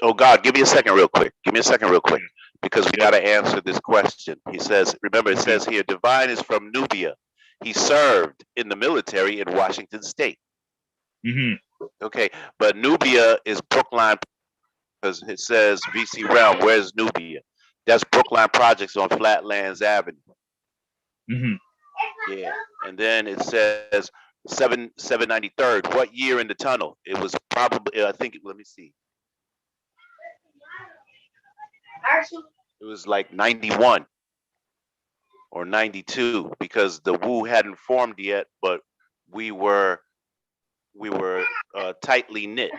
Oh God, give me a second real quick. Because we got to answer this question. He says, remember, it says here, Divine is from Nubia. He served in the military in Washington State. Mm-hmm. Okay, but Nubia is Brookline, because it says VC Realm. Where's Nubia? That's Brookline Projects on Flatlands Avenue. Mm-hmm. Yeah, and then it says 793rd. What year in the tunnel? It was probably, I think, let me see. It was like 91 or 92 because the Wu hadn't formed yet, but we were tightly knit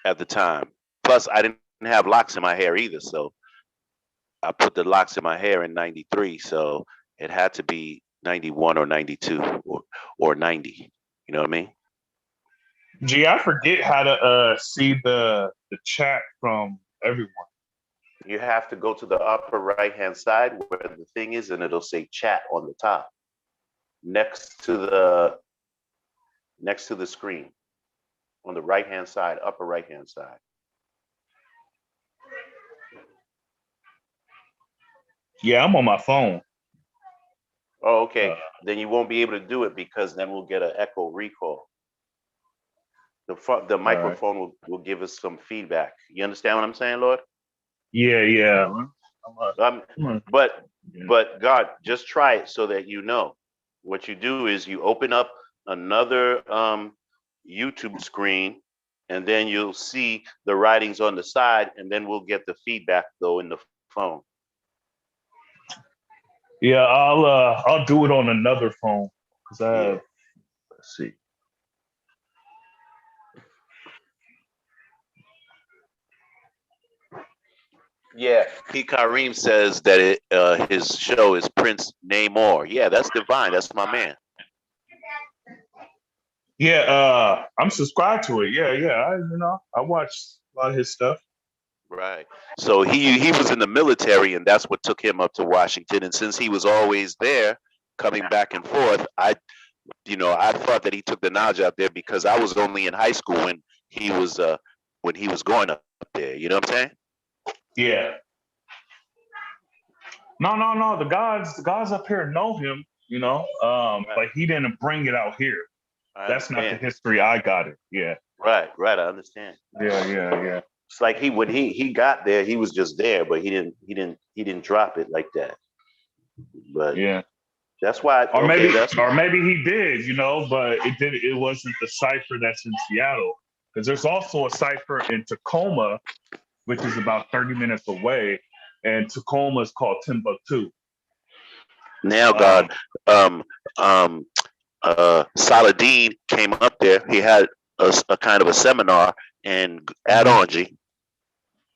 at the time. Plus, I didn't have locks in my hair either, so I put the locks in my hair in 93. So it had to be 91 or 92 or 90. You know what I mean? Gee, I forget how to see the chat from everyone. You have to go to the upper right-hand side where the thing is, and it'll say chat on the top, next to the screen, on the right-hand side, upper right-hand side. Yeah, I'm on my phone. Oh, okay. Then you won't be able to do it because then we'll get an echo recall. The microphone will give us some feedback. You understand what I'm saying, Lord? Yeah. But God, just try it so that you know. What you do is you open up another YouTube screen, and then you'll see the writings on the side, and then we'll get the feedback though in the phone. Yeah, I'll do it on another phone because I have, Yeah. let's see. Yeah, Kareem says that his show is Prince Namor. Yeah, that's divine. That's my man. Yeah, I'm subscribed to it. Yeah. I watched a lot of his stuff. Right. So he was in the military, and that's what took him up to Washington. And since he was always there, coming back and forth, I thought that he took the knowledge out there because I was only in high school when he was going up there. You know what I'm saying? Yeah. No. The guys up here know him, Right. but he didn't bring it out here. I That's not the understand. history I got it. Yeah. Right. I understand. Yeah. It's like when he got there, he was just there, but he didn't drop it like that. But Yeah. that's why. Or Okay, maybe that's or maybe he did, but it wasn't the cipher that's in Seattle. Because there's also a cipher in Tacoma, which is about 30 minutes away, and Tacoma is called Timbuktu. now Um, God. Um, um, Saladin came up there. He had a kind of a seminar and add mhm. on G.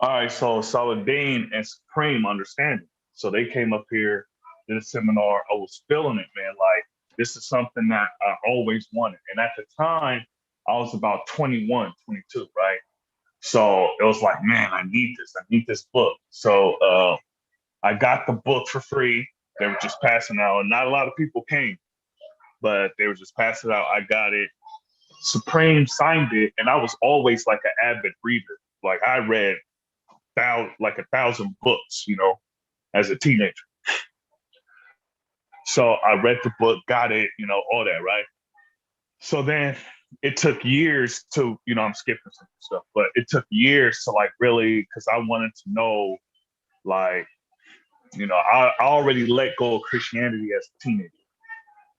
All right, so Saladin and Supreme understanding. So they came up here, did a seminar. I was feeling it, man. Like this is something that I always wanted. And at the time, I was about 21, 22, right? So it was like, man, I need this. I need this book. So I got the book for free. They were just passing out, and not a lot of people came, but they were just passing out. I got it. Supreme signed it, and I was always like an avid reader. Like I read like 1,000 books, as a teenager. So I read the book, got it, all that, right? So then it took years to, I'm skipping some stuff, but it took years to like really, because I wanted to know, like, I already let go of Christianity as a teenager,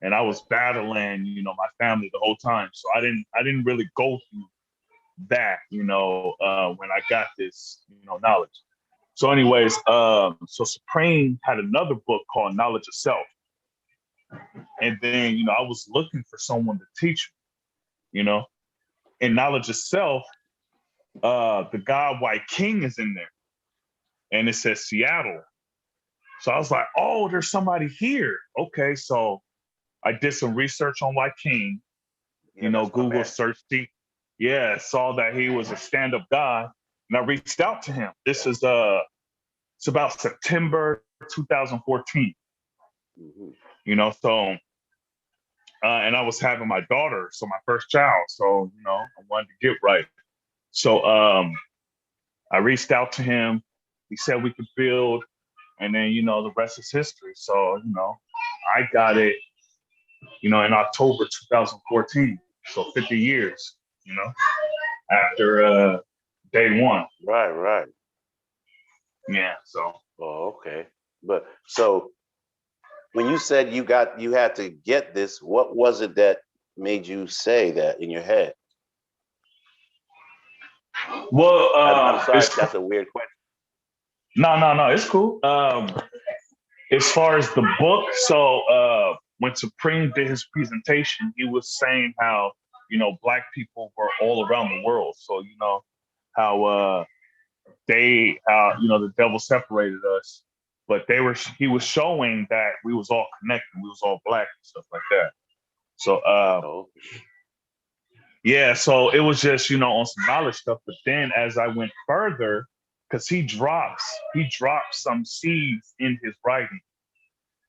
and I was battling, my family the whole time. So I didn't really go through that, when I got this, knowledge. So, anyways, so Supreme had another book called Knowledge of Self. And then, I was looking for someone to teach me, in Knowledge of Self, the God White King is in there. And it says Seattle. So I was like, oh, there's somebody here. Okay, so I did some research on White King, Yeah, that's my Google man. searched. Yeah, saw that he was a stand-up guy. And I reached out to him. This is it's about September 2014, Mm-hmm. so and I was having my daughter, so my first child. So, I wanted to get right. So I reached out to him. He said we could build, and then, the rest is history. So, I got it, in October 2014. So 50 years, after day one. Right. Yeah. So Oh, okay. But so when you said you had to get this, what was it that made you say that in your head? well, I'm sorry it's if that's a weird question. no, it's cool. As far as the book, so when Supreme did his presentation, he was saying how, Black people were all around the world. So, how the devil separated us, but he was showing that we was all connected, we was all Black and stuff like that. So, Oh, yeah, so it was just, on some knowledge stuff. But then as I went further, because he drops some seeds in his writing.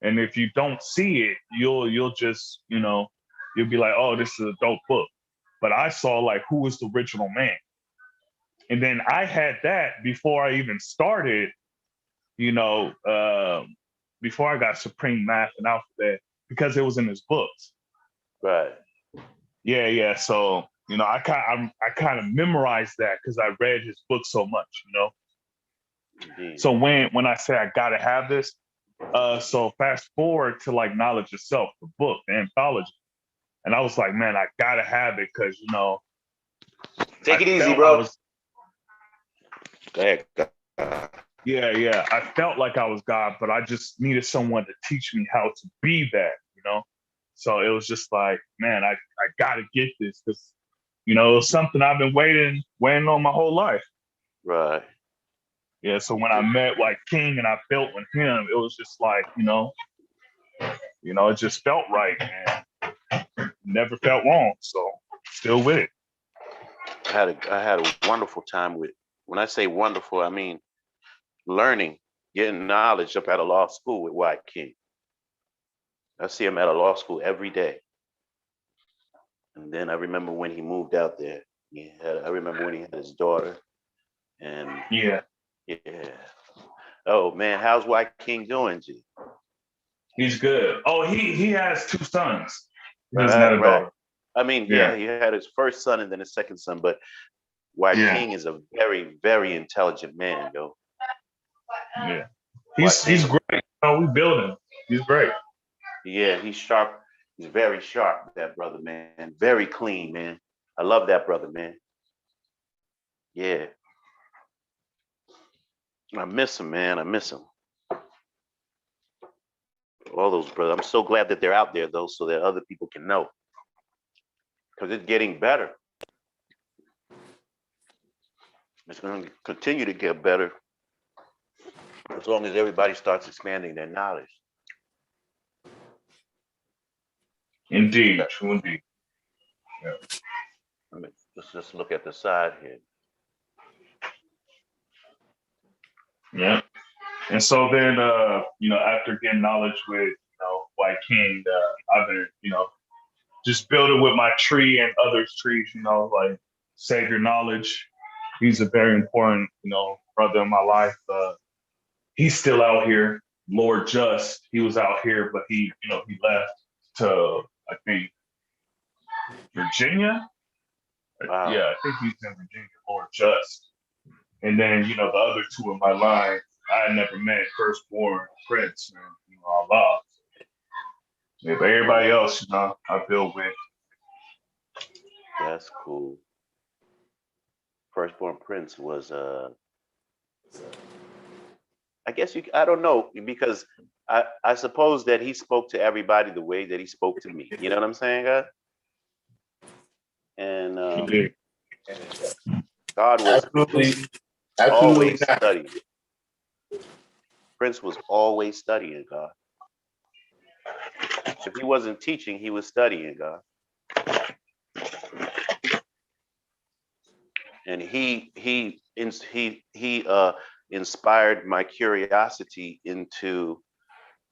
And if you don't see it, you'll just, you'll be like, oh, this is a dope book. But I saw like who was the original man. And then I had that before I even started, you know, before I got Supreme Math and Alphabet, because it was in his books. right. Yeah. So, I kind of memorized that because I read his book so much. Indeed. So when I say I gotta have this, so fast forward to like Knowledge Yourself, the book, the anthology. And I was like, man, I gotta have it because I Take it easy, felt I bro. was Go ahead. Yeah. I felt like I was God, but I just needed someone to teach me how to be that, you know? So it was just like, man, I gotta get this because, you know, it was something I've been waiting on my whole life. Right. Yeah. So when I met like King and I felt with him, it was just like, it just felt right, man. Never felt wrong. So still with it. I had a wonderful time with. When I say wonderful, I mean learning, getting knowledge up at a law school with White King. I see him at a law school every day. And then I remember when he moved out there. I remember when he had his daughter. And Yeah. yeah. Oh man, how's White King doing, G? He's good. Oh, he has two sons. He doesn't have Right, a right. daughter. I mean, yeah, Yeah. he had his first son and then his second son, but White Yeah. King is a very, very intelligent man, yo. Yeah. White He's King, great. We build him. He's great. yeah, he's sharp. He's very sharp, that brother, man. Very clean, man. I love that brother, man. Yeah. I miss him, man. I miss him. All those brothers. I'm so glad that they're out there, though, so that other people can know. Because it's getting better. It's going to continue to get better as long as everybody starts expanding their knowledge. Indeed. True indeed. Yeah. Let's just look at the side here. Yeah. And so then, after getting knowledge with, White King, I've been, just building with my tree and others' trees, like Savior knowledge. He's a very important, brother in my life. He's still out here. Lord Just, he was out here, but he left to, I think, Virginia. Wow. Yeah, I think he's in Virginia, Lord Just. And then, the other two in my line, I had never met firstborn Prince, man, Allah. Yeah, but everybody else, I build with. That's cool. Firstborn Prince was I guess I don't know, because I suppose that he spoke to everybody the way that he spoke to me. You know what I'm saying, God? And God was Absolutely, absolutely always not. studying. Prince was always studying, God. If he wasn't teaching, he was studying, God. And he inspired my curiosity into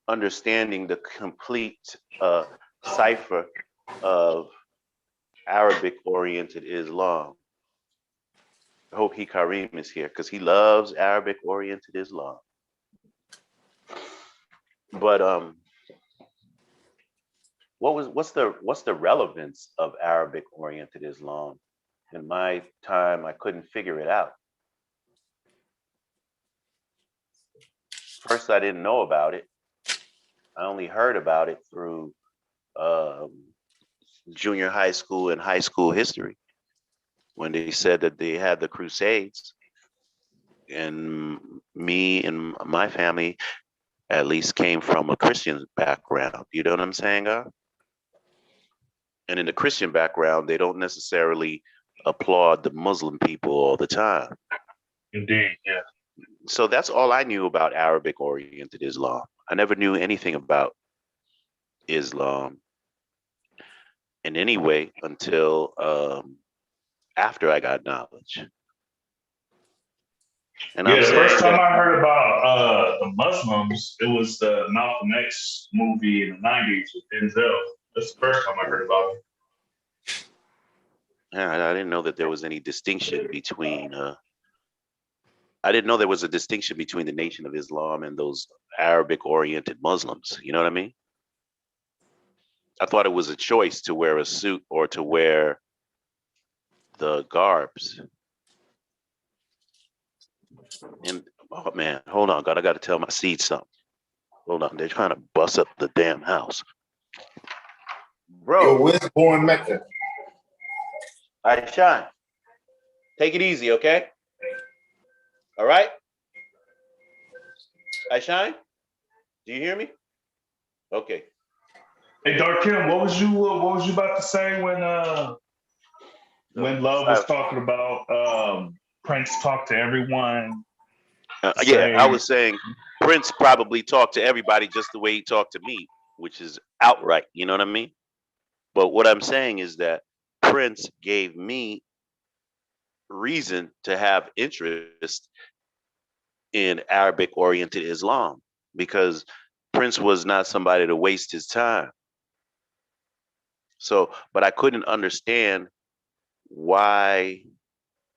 understanding the complete cipher of Arabic-oriented Islam. I hope Kareem is here because he loves Arabic-oriented Islam. But what's the relevance of Arabic-oriented Islam? In my time, I couldn't figure it out. First, I didn't know about it. I only heard about it through junior high school and high school history when they said that they had the Crusades. And me and my family at least came from a Christian background. You know what I'm saying, And in the Christian background, they don't necessarily applaud the Muslim people all the time. Indeed, yeah. So that's all I knew about Arabic-oriented Islam. I never knew anything about Islam in any way until after I got knowledge. And Yeah, I'm the saying first time that, I heard about the Muslims, it was the Malcolm X movie in the 90s with Denzel. That's the first time I heard about it. I didn't know that there was any distinction between. I didn't know there was a distinction between the Nation of Islam and those Arabic-oriented Muslims. You know what I mean? I thought it was a choice to wear a suit or to wear the garbs. And oh man, hold on, God, I got to tell my seeds something. Hold on, they're trying to bust up the damn house, bro. Yo, where's born Mecca? All right, Shine. Take it easy, okay? All right? I shine. Do you hear me? Okay. Hey, Darkim, what was you about to say when Love was talking about Prince talk to everyone? Yeah, I Say, was saying Prince probably talked to everybody just the way he talked to me, which is outright. You know what I mean? But what I'm saying is that Prince gave me reason to have interest in Arabic oriented Islam because Prince was not somebody to waste his time. So, but I couldn't understand why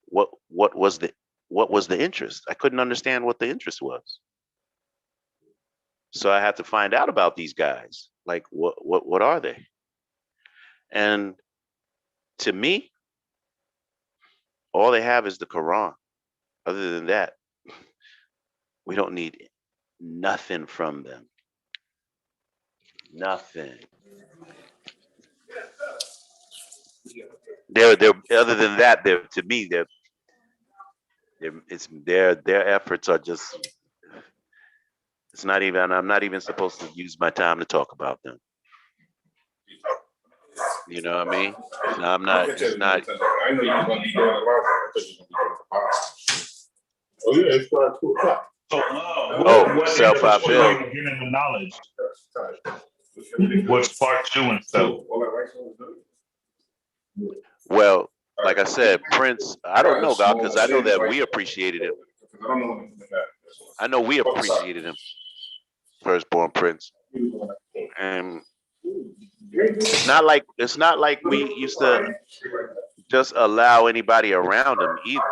what was the interest? I couldn't understand what the interest was. So I had to find out about these guys. Like what are they? And to me, all they have is the Quran. Other than that, we don't need nothing from them. Nothing. They're other than that, they're to me, it's their efforts are just it's not even I'm not even supposed to use my time to talk about them. You know what I mean? No, I'm not. It's not. I know you're gonna be doing a lot. I thought you were gonna be doing a Oh yeah, it's about 2 o'clock. so Oh, what self I interests you build. in getting the knowledge? What sparked you and stuff? Well, like I said, Prince. I don't know God because I know that we appreciated him. I know we appreciated him, firstborn Prince, and it's not like we used to just allow anybody around him either.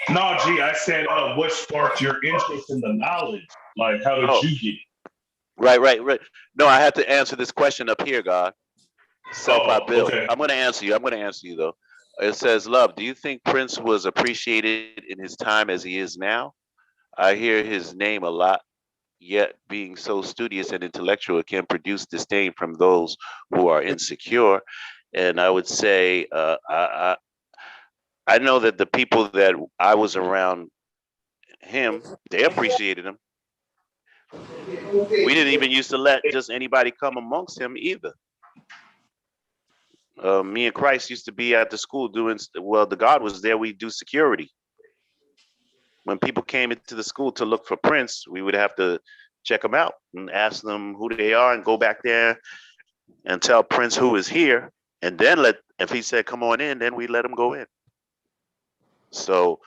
No, G, I said, what sparked your interest in the knowledge? Like, how did Oh, you get it? right. No, I had to answer this question up here, God. Self I Oh, built. okay. I'm going to answer you though. It says, "Love, do you think Prince was appreciated in his time as he is now? I hear his name a lot, yet being so studious and intellectual, it can produce disdain from those who are insecure." And I would say, I know that the people that I was around him, they appreciated him. We didn't even used to let just anybody come amongst him either. Me and Christ used to be at the school doing well. The God was there. We do security. When people came into the school to look for Prince, we would have to check them out and ask them who they are and go back there and tell Prince who is here. And then if he said, come on in, then we let him go in. So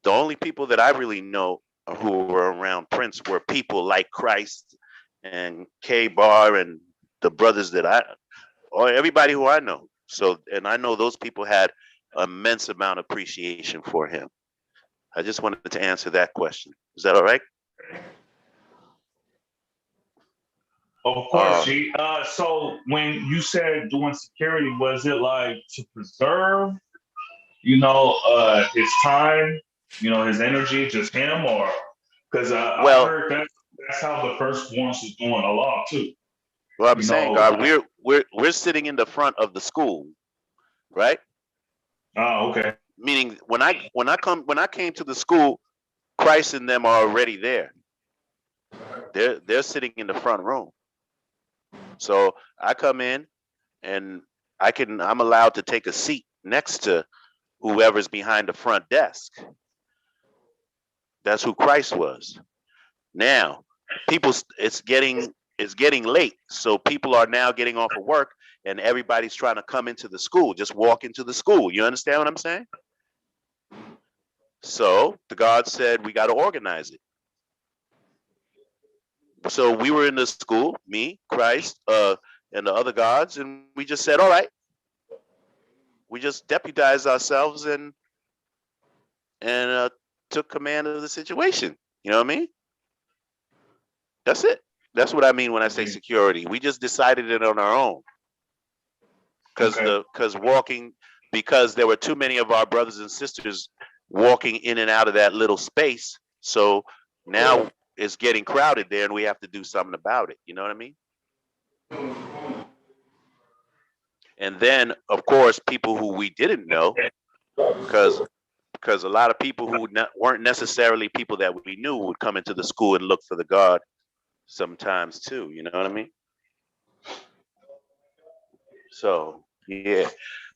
the only people that I really know who were around Prince were people like Christ and K Bar and the brothers or everybody who I know. So, and I know those people had immense amount of appreciation for him. I just wanted to answer that question. Is that all right? Of course, G. So when you said doing security, was it like to preserve, his time, his energy, just him, or because I Well, heard that's how the first ones was doing a lot too. well, I'm You saying, know. God, we're sitting in the front of the school, right? Oh, okay. Meaning when I came to the school, Christ and them are already there. They're sitting in the front room. So I come in and I'm allowed to take a seat next to whoever's behind the front desk. That's who Christ was. Now, it's getting late, so people are now getting off of work, and everybody's trying to come into the school, just walk into the school. You understand what I'm saying? So the God said we got to organize it. So we were in the school, me, Christ, and the other gods, and we just said, all right, we just deputized ourselves and took command of the situation. You know what I mean? That's it. That's what I mean when I say security. We just decided it on our own Okay. because there were too many of our brothers and sisters walking in and out of that little space. So now it's getting crowded there, and we have to do something about it. You know what I mean? And then, of course, people who we didn't know, because because a lot of people who weren't necessarily people that we knew would come into the school and look for the God sometimes too. You know what I mean? So yeah,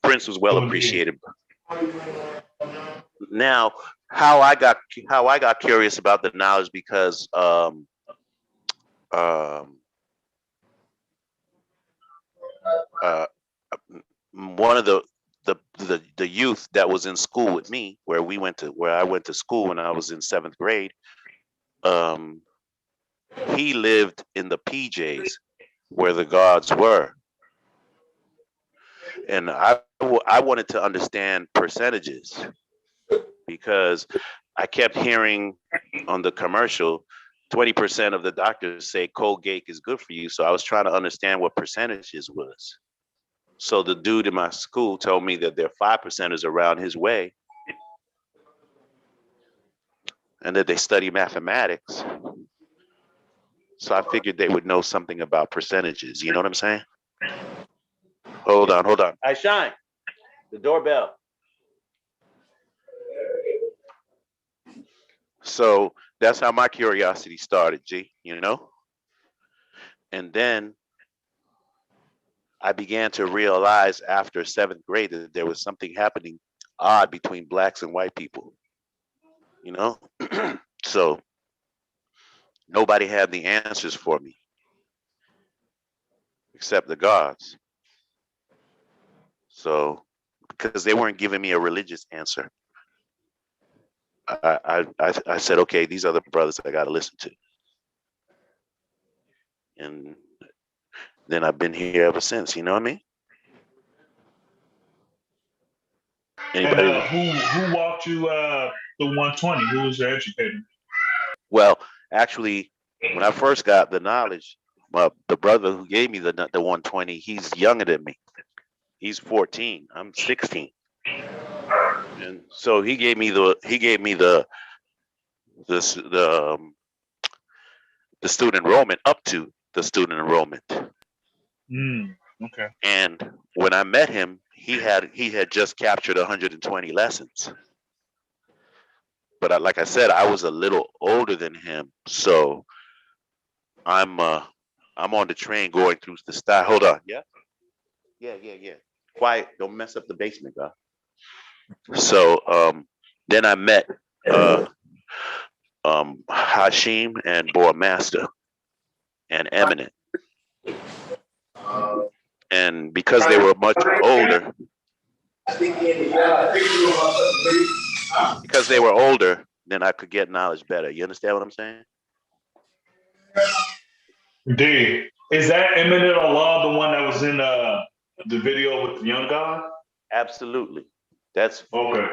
Prince was well Oh, yeah. appreciated. Now, how I got curious about the knowledge because um, uh, one of the youth that was in school with me, where I went to school when I was in 7th grade, um, he lived in the PJs where the gods were, and I wanted to understand percentages because I kept hearing on the commercial 20% of the doctors say Colgate is good for you. So I was trying to understand what percentages was. So the dude in my school told me that there are 5%ers around his way and that they study mathematics. So I figured they would know something about percentages. You know what I'm saying? Hold on, hold on. I shine. The doorbell. So that's how my curiosity started, G, you know? And then I began to realize after 7th grade that there was something happening odd between blacks and white people, you know? So nobody had the answers for me except the gods. So, because they weren't giving me a religious answer, I said, okay, these are the brothers I got to listen to. And then I've been here ever since, you know what I mean? And Anybody? who walked you the 120? Who was your educator? Well, actually, when I first got the knowledge, the brother who gave me the 120, he's younger than me. He's 14. I'm 16. And so he gave me the this the student enrollment up to the student enrollment. Okay. And when I met him, he had just captured 120 lessons. But like I said, I was a little older than him, so I'm on the train going through the style. Hold on, yeah, yeah. Quiet, don't mess up the basement, guy. So then I met Hashim and Boa Master and Eminent, and because they were much older, then I could get knowledge better. You understand what I'm saying? Indeed. Is that Eminent Allah the one that was in the video with the young guy? Absolutely. That's Okay.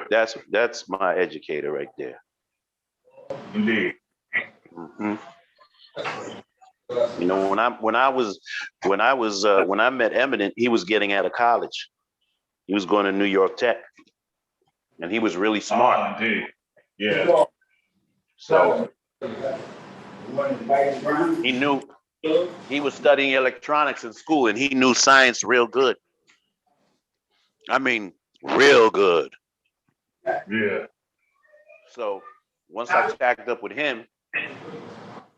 That's my educator right there. Indeed. Hmm. You know, when I met Eminent, he was getting out of college. He was going to New York Tech, and he was really smart. Indeed. Yeah. So he knew he was studying electronics in school, and he knew science real good. I mean, real good. Yeah. So once I tagged up with him,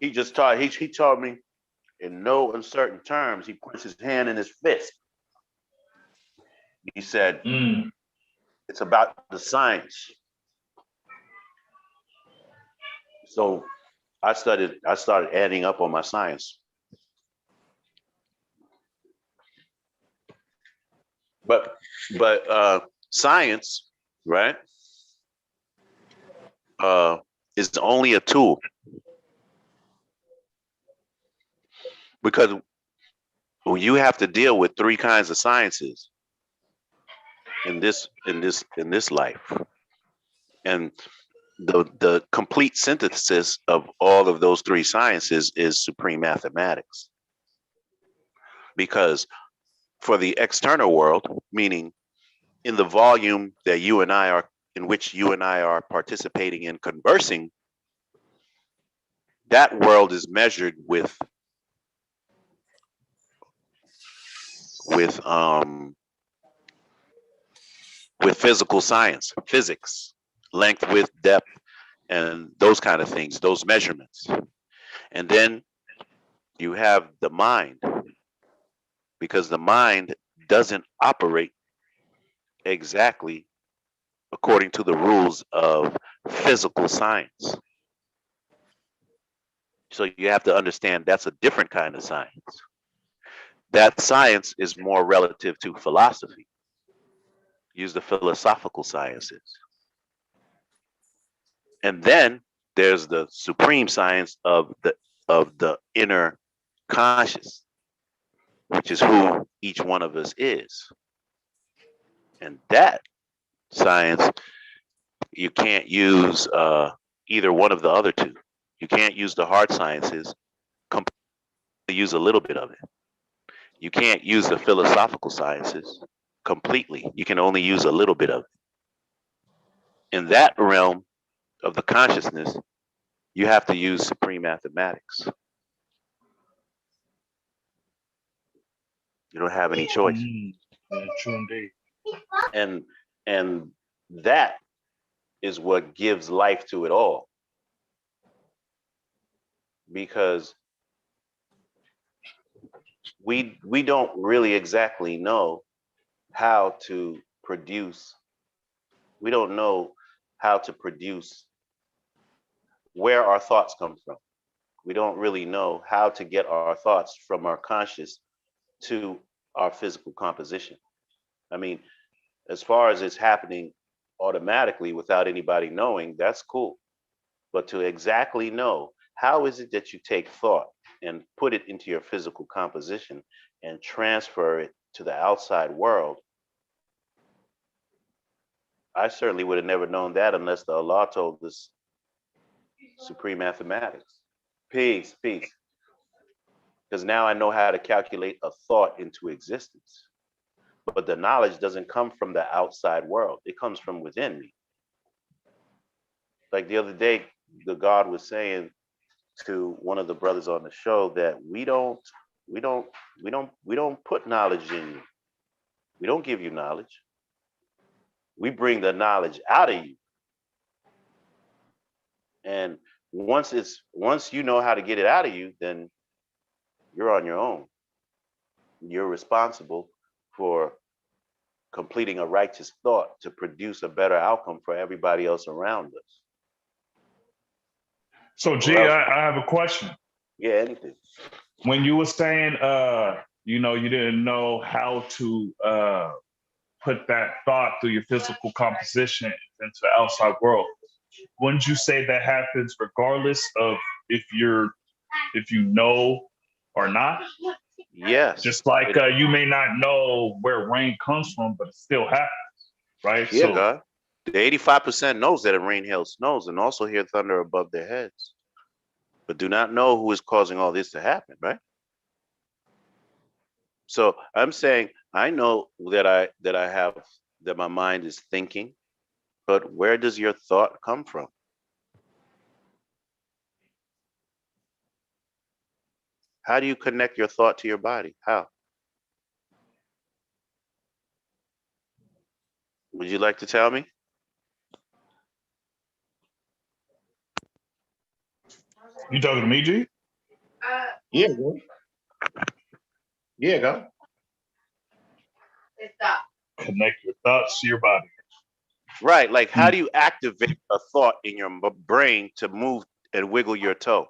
he just taught. He taught me in no uncertain terms. He puts his hand in his fist. He said, "It's about the science." So I started adding up on my science. But science, right, is only a tool, because you have to deal with three kinds of sciences in this life, and the complete synthesis of all of those three sciences is supreme mathematics. Because for the external world, meaning in the volume that you and I are, in which you and I are participating in conversing, that world is measured with physical science, physics. length, width, depth, and those kind of things, those measurements. And then you have the mind, because the mind doesn't operate exactly according to the rules of physical science. So you have to understand that's a different kind of science. That science is more relative to philosophy. Use the philosophical sciences. And then there's the supreme science of the inner conscious, which is who each one of us is. And that science, you can't use either one of the other two. You can't use the hard sciences, use a little bit of it. You can't use the philosophical sciences completely. You can only use a little bit of it. In that realm of the consciousness, you have to use supreme mathematics. You don't have any choice. True indeed. And that is what gives life to it all. Because we don't really exactly know how to produce. We don't know how to produce where our thoughts come from. We don't really know how to get our thoughts from our conscious to our physical composition. I mean, as far as it's happening automatically without anybody knowing, that's cool. But to exactly know, how is it that you take thought and put it into your physical composition and transfer it to the outside world? I certainly would have never known that unless the Allah told us supreme mathematics. Peace, peace. Because now I know how to calculate a thought into existence. But the knowledge doesn't come from the outside world. It comes from within me. Like the other day, the God was saying to one of the brothers on the show that we don't put knowledge in you. We don't give you knowledge. We bring the knowledge out of you. And once you know how to get it out of you, then you're on your own. You're responsible for completing a righteous thought to produce a better outcome for everybody else around us. So, G, I have a question. Yeah, anything. When you were saying, you didn't know how to put that thought through your physical composition into the outside world, wouldn't you say that happens regardless of if you know or not? Yes. Just like you may not know where rain comes from, but it still happens, right? Yeah, so, God. The 85% knows that it rain, hail, snows, and also hear thunder above their heads, but do not know who is causing all this to happen, right? So I'm saying I know that that my mind is thinking, but where does your thought come from? How do you connect your thought to your body? How? Would you like to tell me? You talking to me, G? Yeah, bro. Yeah, go. Connect your thoughts to your body. Right. Like, how do you activate a thought in your brain to move and wiggle your toe?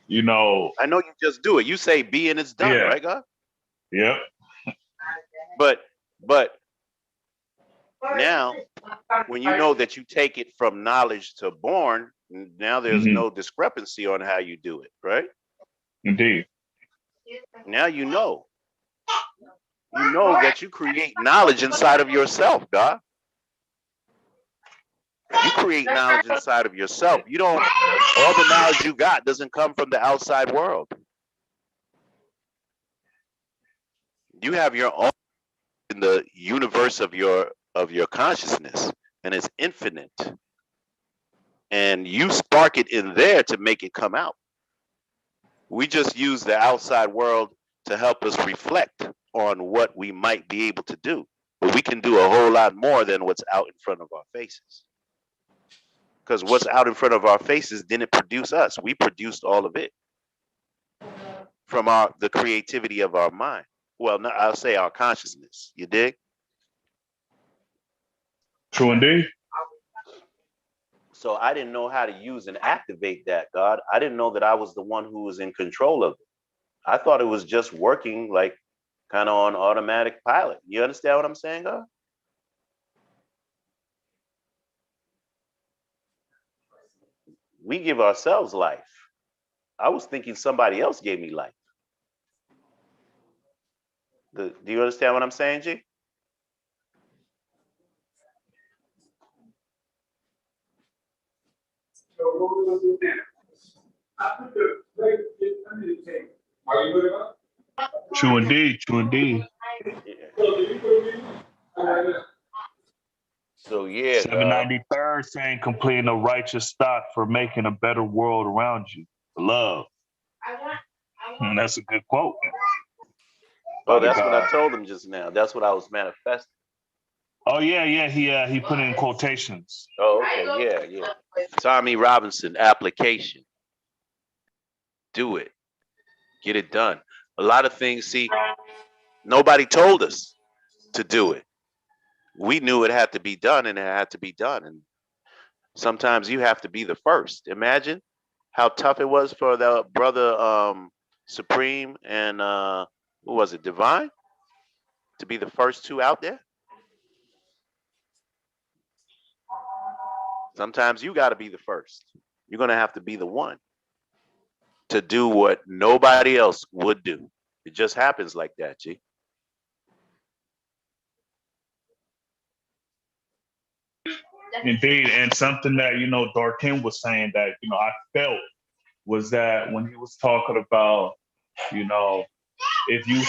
You know. I know you just do it. You say be and it's done, right, God? Yep. But now, when you know that you take it from knowledge to born, now there's no discrepancy on how you do it, right? Indeed. Now you know. You know that you create knowledge inside of yourself, God. You create knowledge inside of yourself. You don't, all the knowledge you got doesn't come from the outside world. You have your own in the universe of your consciousness, and it's infinite. And you spark it in there to make it come out. We just use the outside world to help us reflect on what we might be able to do. But we can do a whole lot more than what's out in front of our faces. Because what's out in front of our faces didn't produce us. We produced all of it from the creativity of our mind. Well, no, I'll say our consciousness. You dig? True indeed. So I didn't know how to use and activate that, God. I didn't know that I was the one who was in control of it. I thought it was just working like kind of on automatic pilot. You understand what I'm saying, God? We give ourselves life. I was thinking somebody else gave me life. Do you understand what I'm saying, G? So what we gonna do now? I put the plate under the table. Are you good enough? True indeed. True indeed. Yeah. So did you put it in? All right. So yeah, 793rd saying completing a righteous stock for making a better world around you. Love. That's a good quote. oh, that's what I told him just now. That's what I was manifesting. Oh yeah. He put it in quotations. Oh, okay, yeah. Tommy Robinson application. Do it. Get it done. A lot of things, see, nobody told us to do it. We knew it had to be done and it had to be done. And sometimes you have to be the first. Imagine how tough it was for the brother Supreme and who was it, Divine, to be the first two out there. Sometimes you got to be the first. You're going to have to be the one to do what nobody else would do. It just happens like that, G. Indeed. And something that, Darkim was saying that, I felt was that when he was talking about, if you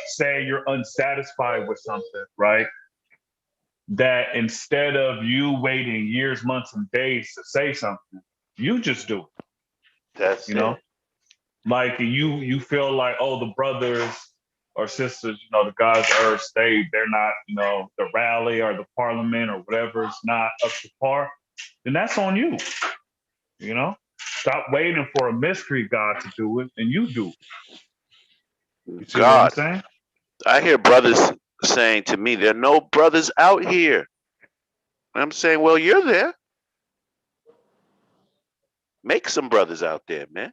say you're unsatisfied with something, right? That instead of you waiting years, months, and days to say something, you just do it. That's it. Like you feel like, oh, the brothers or sisters, the guys of earth, they're not, the rally or the parliament or whatever is not up to par, then that's on you. Stop waiting for a mystery God to do it, and you do it. You see what I'm God, saying? I hear brothers saying to me, there are no brothers out here. I'm saying, well, you're there. Make some brothers out there, man.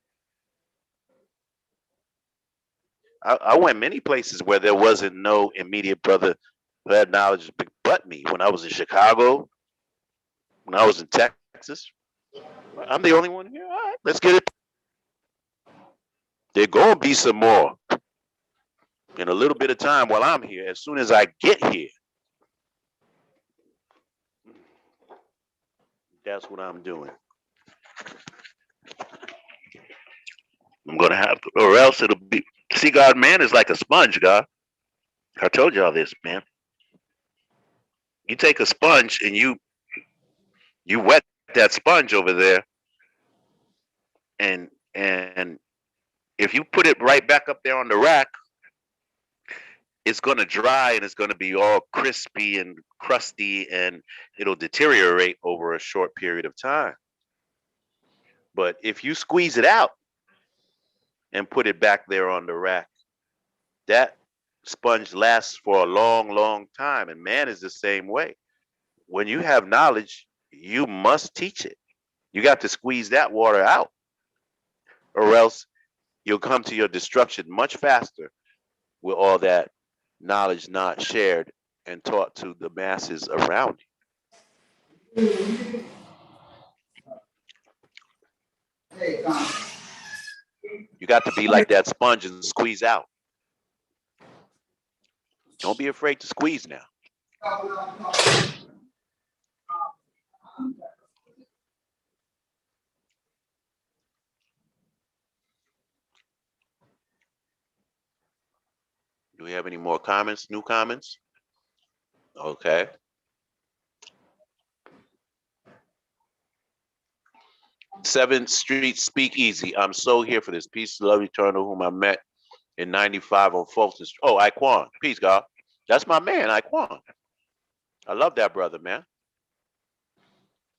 I went many places where there wasn't no immediate brother who had knowledge but me. When I was in Chicago, when I was in Texas, I'm the only one here. All right, let's get it. There's going to be some more in a little bit of time while I'm here. As soon as I get here, that's what I'm doing. I'm going to have to, or else it'll be. See, God, man is like a sponge, God. I told y'all this, man. You take a sponge and you wet that sponge over there, and if you put it right back up there on the rack, it's going to dry and it's going to be all crispy and crusty and it'll deteriorate over a short period of time. But if you squeeze it out and put it back there on the rack, that sponge lasts for a long, long time. And man is the same way. When you have knowledge, you must teach it. You got to squeeze that water out, or else you'll come to your destruction much faster with all that knowledge not shared and taught to the masses around you. You got to be like that sponge and squeeze out. Don't be afraid to squeeze now. Do we have any more comments, new comments? Okay. Seventh Street Speakeasy. I'm so here for this. Peace, love, eternal, whom I met in 95 on Fulton Street. Oh, Iquan. Peace, God. That's my man, Iquan. I love that brother, man.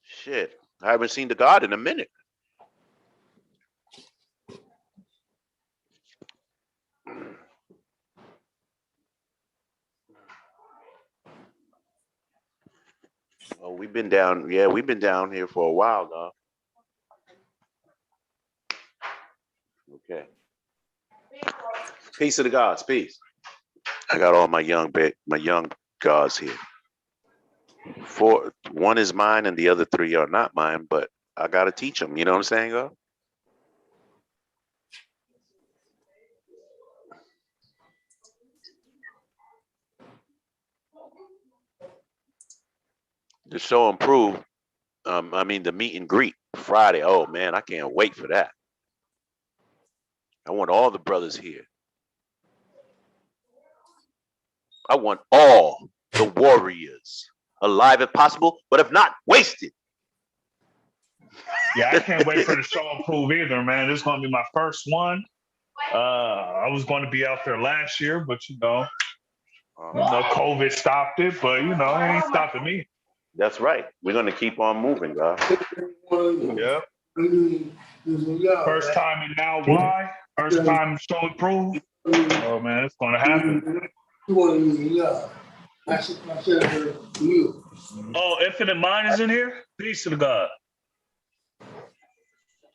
Shit, I haven't seen the God in a minute. Oh, we've been down. Yeah, we've been down here for a while, dog. Okay. Peace to the gods. Peace. I got all my young gods here. One is mine, and the other three are not mine. But I gotta teach them. You know what I'm saying, God? The show improved. I mean, the meet and greet Friday. Oh man, I can't wait for that. I want all the brothers here. I want all the warriors alive if possible, but if not, wasted. Yeah, I can't wait for the show to improve either, man. This is gonna be my first one. I was going to be out there last year, but COVID stopped it. But it ain't stopping me. That's right. We're gonna keep on moving, God. Yeah. First time in now why? First time show improve. Oh man, it's gonna happen. Oh, Infinite Mind is in here. Peace to the God.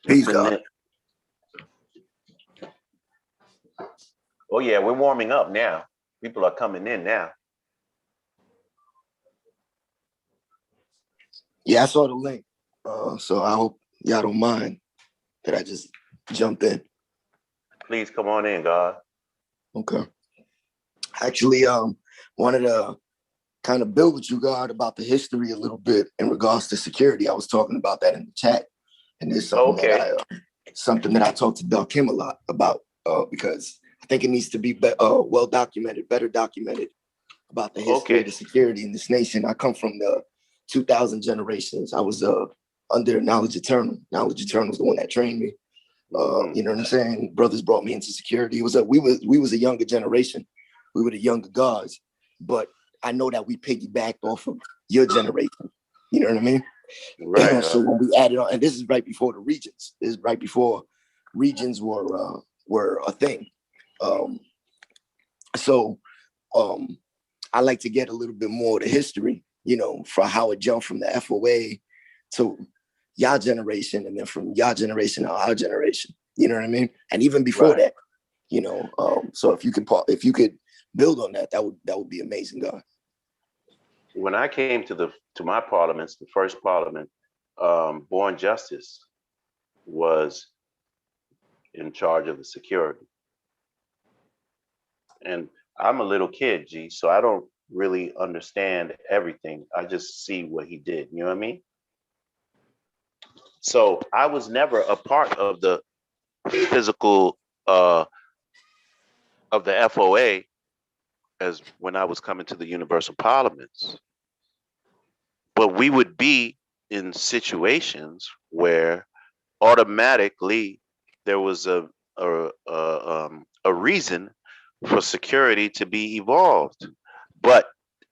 Peace, God. Oh yeah, we're warming up now. People are coming in now. Yeah, I saw the link. So I hope y'all don't mind that I just jumped in. Please come on in, God. Okay. Actually, wanted to kind of build with you, God, about the history a little bit in regards to security. I was talking about that in the chat, and there's something that I talked to Darkim a lot about because I think it needs to be well documented, better documented about the history of the security in this nation. I come from the 2000 generations. I was under Knowledge Eternal. Knowledge Eternal is the one that trained me. You know what I'm saying? Brothers brought me into security. It was we was a younger generation. We were the younger gods, but I know that we piggybacked off of your generation. You know what I mean? Right. So when we added on, and this is right before the regions. This is right before regions were a thing. So I like to get a little bit more of the history, for how it jumped from the FOA to y'all generation, and then from y'all generation to our generation. You know what I mean? And even before that, so if you could build on that, that would be amazing, God. When I came to my parliaments, the first parliament, Born Justice was in charge of the security. And I'm a little kid, G, so I don't really understand everything. I just see what he did. You know what I mean? So I was never a part of the physical of the FOA as when I was coming to the Universal Parliaments. But we would be in situations where automatically there was a reason for security to be evolved. But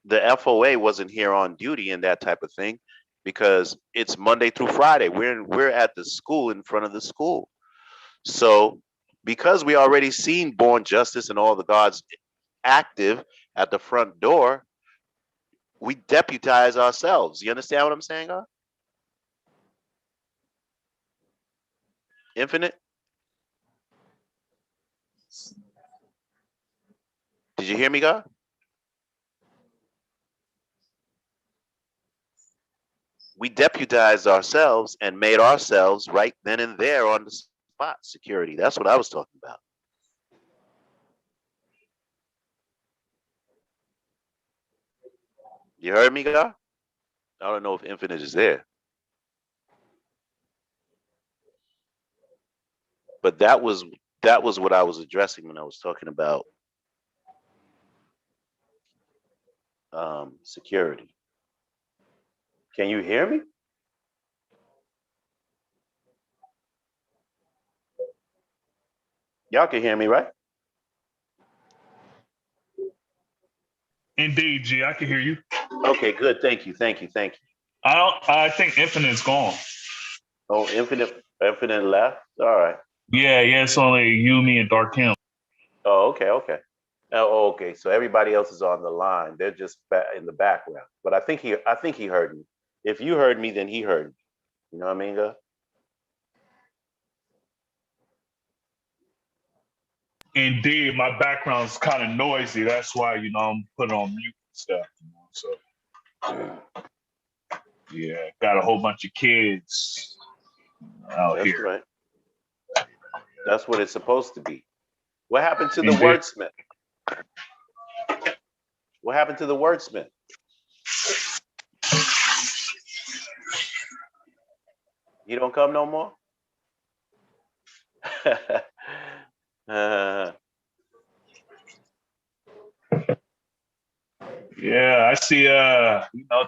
the FOA wasn't here on duty and that type of thing because it's Monday through Friday. We're at the school, in front of the school. So because we already seen Born Justice and all the gods active at the front door, we deputize ourselves. You understand what I'm saying, God? Infinite? Did you hear me, God? We deputized ourselves and made ourselves right then and there on the spot security. That's what I was talking about. You heard me, God? I don't know if Infinite is there. But that was what I was addressing when I was talking about security. Can you hear me? Y'all can hear me, right? Indeed, G, I can hear you. Okay, good. Thank you. I think Infinite's gone. Oh, Infinite left. All right. Yeah, it's only you, me, and Darkim. Oh, okay. Oh, okay. So everybody else is on the line. They're just in the background. But I think he heard me. If you heard me, then he heard me. You know what I mean, guys? Indeed, my background's kind of noisy. That's why I'm put on mute and stuff. So yeah, got a whole bunch of kids out That's here. right. That's what it's supposed to be. What happened to the Indeed. wordsmith? What happened to the wordsmith? He don't come no more? Yeah, I see.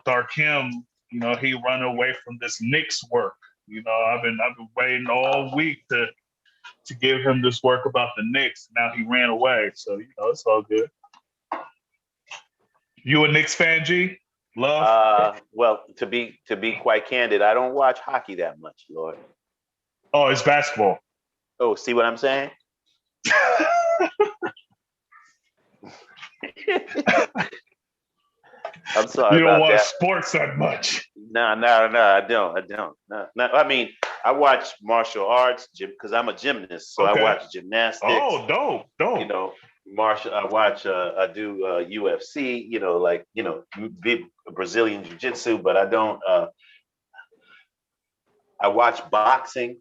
Darkim. He run away from this Knicks work. I've been waiting all week to give him this work about the Knicks. Now he ran away, so it's all good. You a Knicks fan, G? Love? Well, to be quite candid, I don't watch hockey that much, Lord. Oh, it's basketball. Oh, see what I'm saying? I'm sorry. You don't about watch that. sports that much. No, I don't. No. I mean, I watch martial arts because I'm a gymnast, so Okay. I watch gymnastics. Oh, dope. Martial. I watch. I do UFC. Big Brazilian jiu-jitsu, but I don't. I watch boxing,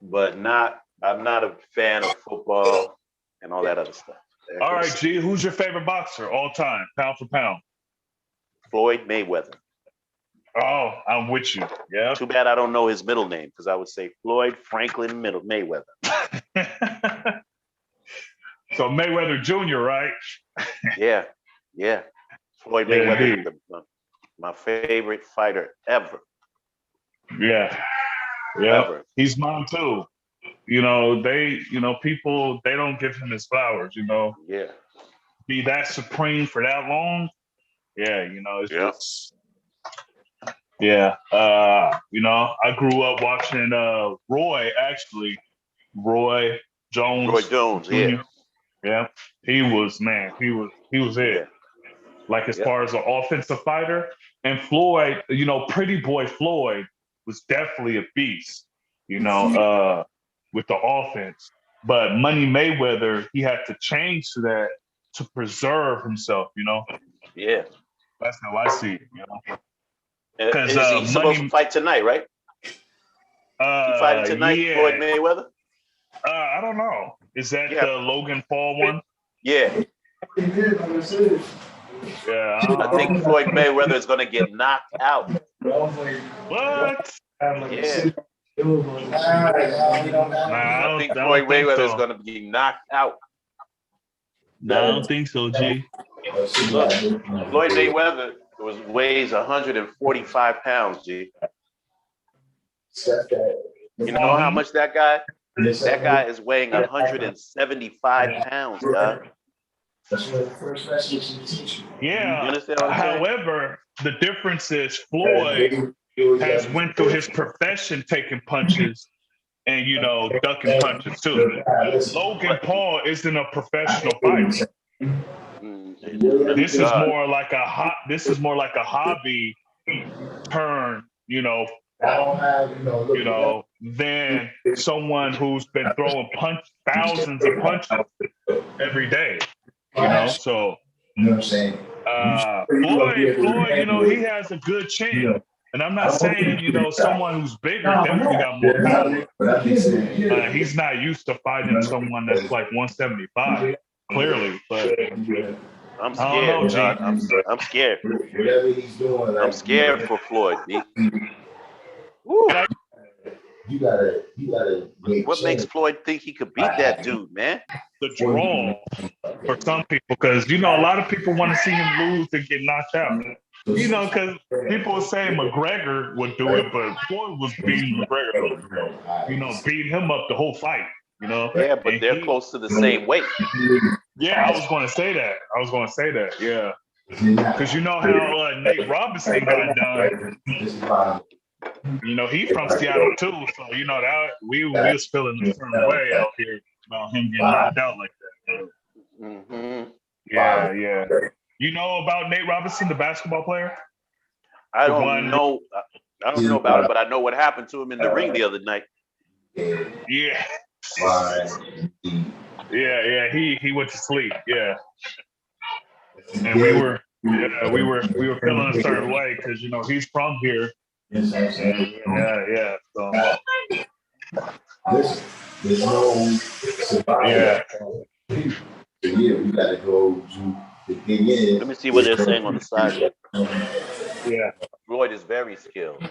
but I'm not a fan of football and all that other stuff. All right, G. Who's your favorite boxer all time, pound for pound? Floyd Mayweather. Oh, I'm with you. Yeah. Too bad I don't know his middle name because I would say Floyd Franklin Mayweather. So Mayweather Jr., right? Yeah. Floyd Mayweather, my favorite fighter ever. Yeah. Ever. He's mine too. People, they don't give him his flowers, Yeah. Be that supreme for that long. Yeah, it's just. Yeah. I grew up watching Roy Jones. Roy Jones, Jr. Yeah. He was it. Yeah. Like as far as an offensive fighter. And Floyd, pretty boy Floyd was definitely a beast, with the offense. But Money Mayweather, he had to change to that to preserve himself, Yeah. That's how I see it, Because he's supposed to fight tonight, right? He fighting tonight, yeah. Floyd Mayweather? I don't know. Is that the Logan Paul one? Yeah. Yeah. I think Floyd Mayweather is going to get knocked out. What? Yeah. I think Floyd Mayweather is going to be knocked out. No, I don't think so, G. Look, Floyd Mayweather weighs 145 pounds, G. You know how much that guy? That guy is weighing 175 pounds, guy. Yeah. You understand what I'm saying? However, the difference is Floyd has went through his profession taking punches and ducking punches too. Logan Paul isn't a professional fighter. This is more like a hobby turn, than someone who's been throwing thousands of punches every day. So Floyd, he has a good chin. And I'm not saying, someone who's bigger definitely got more power. He's not used to fighting someone that's like 175, clearly. But I'm scared, God. I'm scared. I'm scared for Floyd, B. What makes Floyd think he could beat that dude, man? The draw for some people, because a lot of people want to see him lose and get knocked out. Because people were saying McGregor would do it, but Floyd was beating McGregor, beating him up the whole fight. Yeah, but they're close to the same weight. Yeah, I was going to say that. Yeah, because you know Because how Nate Robinson got done. You know, he's from Seattle too, so you know that we was feeling a certain way out here about him getting knocked out like that. Mm-hmm. Yeah, yeah. You know about Nate Robinson, the basketball player? I The don't one, know. I don't know about it, but I know what happened to him in the ring the other night. yeah. Yeah, he went to sleep. Yeah, and we were feeling a certain way because you know he's from here. Yeah. So there's no survival. yeah, We gotta go do the thing is. Let me see what they're saying on the side here. yeah. Floyd is very skilled.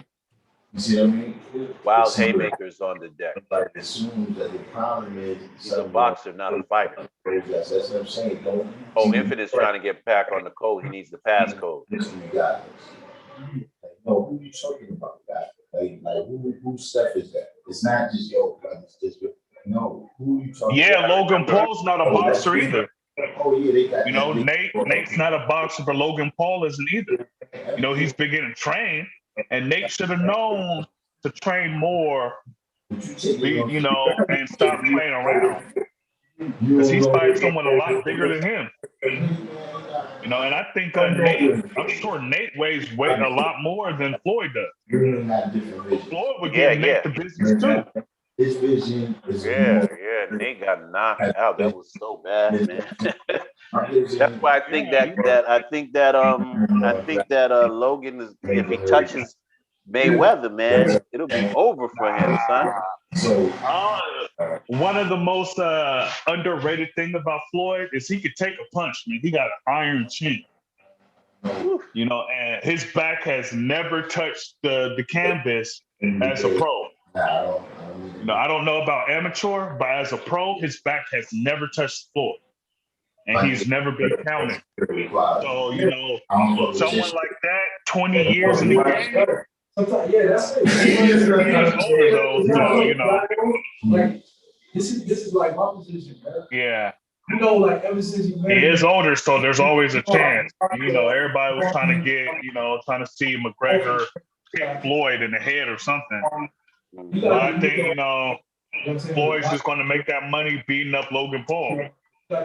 You see what I mean? Wild haymakers on the deck. Like assumes that the problem is He's a boxer, not a fighter. That's what I'm saying. Don't. Oh, Infinite's trying to get back on the code. He needs the passcode. This you got. No, who you talking about, guy? Like whose stuff is that? It's not just yo, it's just no. Who you talking Yeah, about? Logan Paul's not a boxer either. Oh yeah, they got. You know, Nate's not a boxer, but Logan Paul isn't either. You know, he's been getting trained, and Nate should have known to train more. You know, and stop playing around because he's fighting someone a lot bigger than him. You know, and I think I'm sure Nate weighs a lot more than Floyd does. Floyd would give Nate the business too. His vision is Nate got knocked out. That was so bad, man. That's why I think that Logan is, if he touches Mayweather, man, it'll be over for him, son. One of the most underrated thing about Floyd is he could take a punch, man. He got an iron chin. You know, and his back has never touched the canvas as a pro. You know, I don't know about amateur, but as a pro, his back has never touched the floor. And he's never been counted. So, you know, someone like that, 20 years in the game. Sometimes, yeah, that's it. He's older though, so you know. Like this is like my position, man. Yeah. You know, like ever since you He is older, so there's always a chance. You know, everybody was trying to see McGregor hit Floyd in the head or something. But I think, you know, Floyd's just going to make that money beating up Logan Paul. And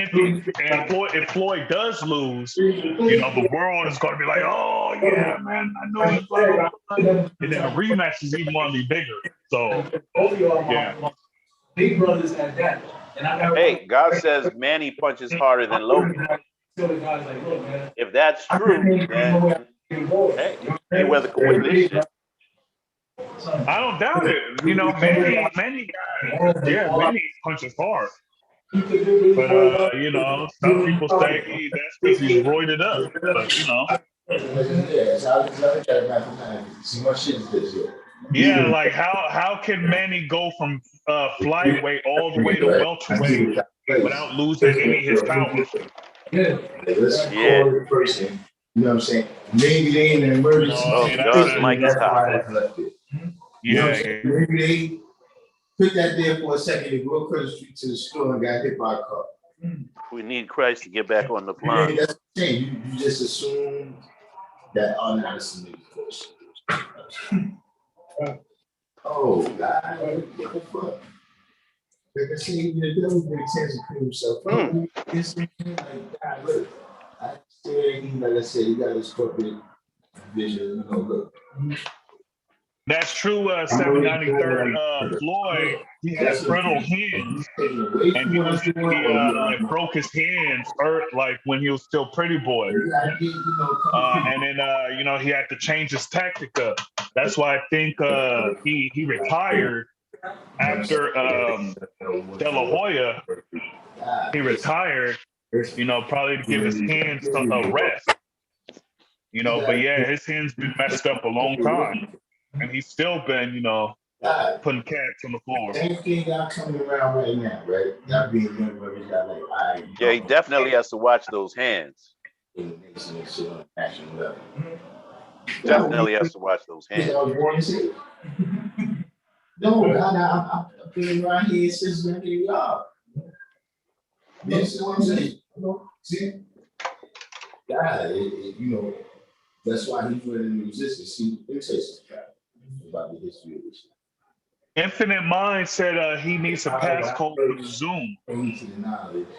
if Floyd does lose, you know, the world is going to be like, oh yeah, man, I know he's like, and then the rematch is even going to be bigger. So yeah. Big brothers at that. Hey, God says Manny punches harder than Logan. If that's true, then hey, Mayweather could win this shit. I don't doubt it. You know, Manny punches hard. But you know, some people say that's because he's roided up. But you know. Yeah, like how can Manny go from flyweight all the way to welterweight without losing any of his powers? Yeah. You know what I'm saying? Maybe they in an emergency. That's Mikey's top. Yeah. Maybe they put that there for a second to go across the street to the store and got hit by a car. We need Christ to get back on the line. That's the thing. You just assume that honestly, of course. Oh God, what the fuck? Like I said, the devil been attention to himself. It's like God, look. I said, like I said, he got his corporate vision. You know, look. That's true. 793rd Floyd, he had brittle hands, and he broke his hands like when he was still Pretty Boy. And then you know, he had to change his tactic up. That's why I think he retired after De La Hoya. He retired, you know, probably to give his hands a rest. You know, but yeah, his hands been messed up a long time. And he's still been, you know, putting cats on the floor. Same thing y'all coming around right now, right? Y'all being young brothers, y'all like, all right. Yeah, he definitely has to watch those hands. Definitely has to watch those hands. No, I've been around here since y'all. You see what I'm saying? See? God, you know, that's why he put it in existence. See, it says about the history of this. Infinite Mind said he needs a passcode for the Zoom.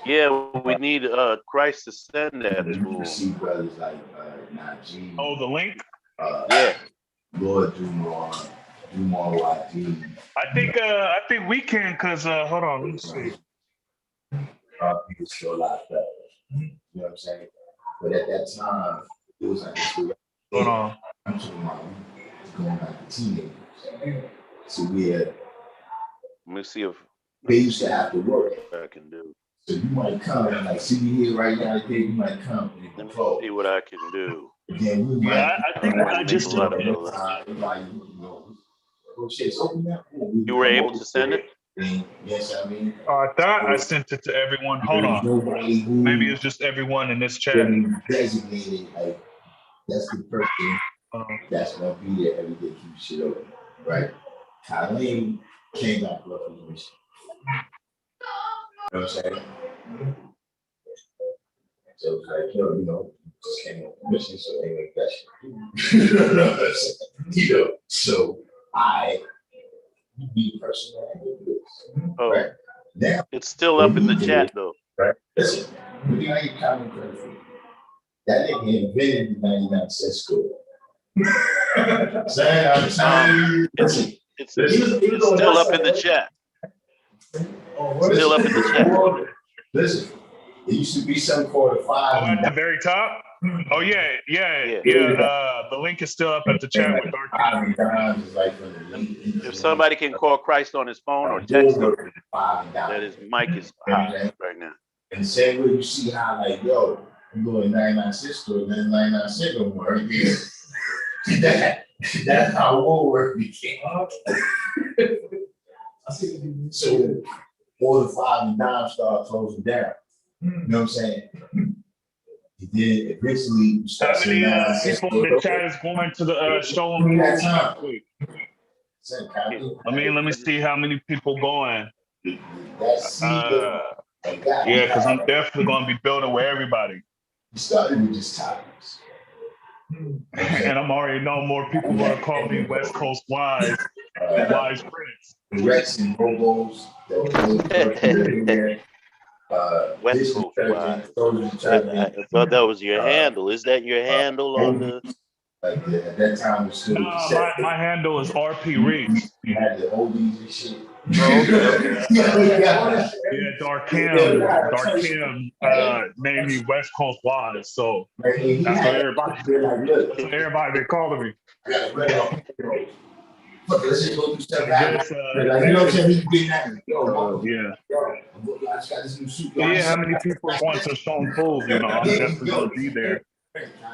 Yeah, we need Christ to send that to You him. see brothers like Najee. Oh, the link? Yeah. Lord Dumar YD. I think we can, because hold on, let me see. People still locked up. You know what I'm saying? But at that time, it was like this. Hold on. I'm talking about going back to teenagers. So we had. Let me see if They used to have to work. I can do. So you might come and like see me here right now. You might come and Let me control. see what I can do. Again, we Yeah, might. I think I just a lot of You were able to send it? Yes, I mean. I thought I sent it to everyone. Hold on. Maybe it's just everyone in this chat. Designated, like, that's the person that's gonna be there every day, keep shit open, right? Colleen came back with a mission. You know what I'm saying? So it's like, yo, you know, just came on a mission, so they make that shit. You know what I'm saying? You know, so I be the person that I do this. Oh, right? Now, it's still up in the chat though. right? Listen, what do you get common credit for? That nigga invented the 99-cent store. It's still up in the chat. Still up in the chat. Listen, it used to be something called a Oh, 5. at the very top? Oh, yeah. The link is still up at the chat with Darkim. If somebody can call Christ on his phone or text him, that his mic is hot right now. And the same way you see how, like, yo, you go to 99-cent store, then 99-cent don't work. That's how Woolworth became. So all the 5 and dime started closing down. You know what I'm saying? And then eventually you start How many people in the chat is going to the show and prove next week? Let me see how many people going. Yeah, because I'm definitely going to be building with everybody. You started with just topics. And I'm already know more people going to call me West Coast Wise Prince. Rex and Bobos. West Coast Wise. I thought that was your handle. Is that your handle on the? Like at that time, was still my handle is RP Reeks. You had the oldies and shit. Yeah, Darkim named me West Coast Wise, so that's what everybody been calling me. Let's just go through stuff. You know what I'm saying? He's getting at me. Yeah, how many people want to show and prove? You know, I'm definitely gonna be there.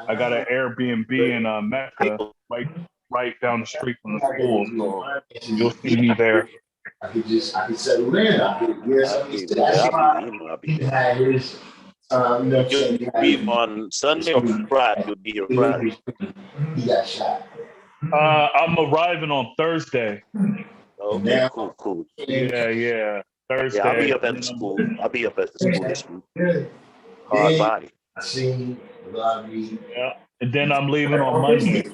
I got an Airbnb in Mecca, right down the street from the school, so you'll see me there. I could settle in. I'll be there. You'll be on Sunday or Friday. You'll be here Friday. He got shot. I'm arriving on Thursday. Okay, cool. Yeah. Thursday. Yeah, I'll be up at the school. I'll be up at the school this week. Hard body. I seen the lobby. Yeah, and then I'm leaving on Monday. You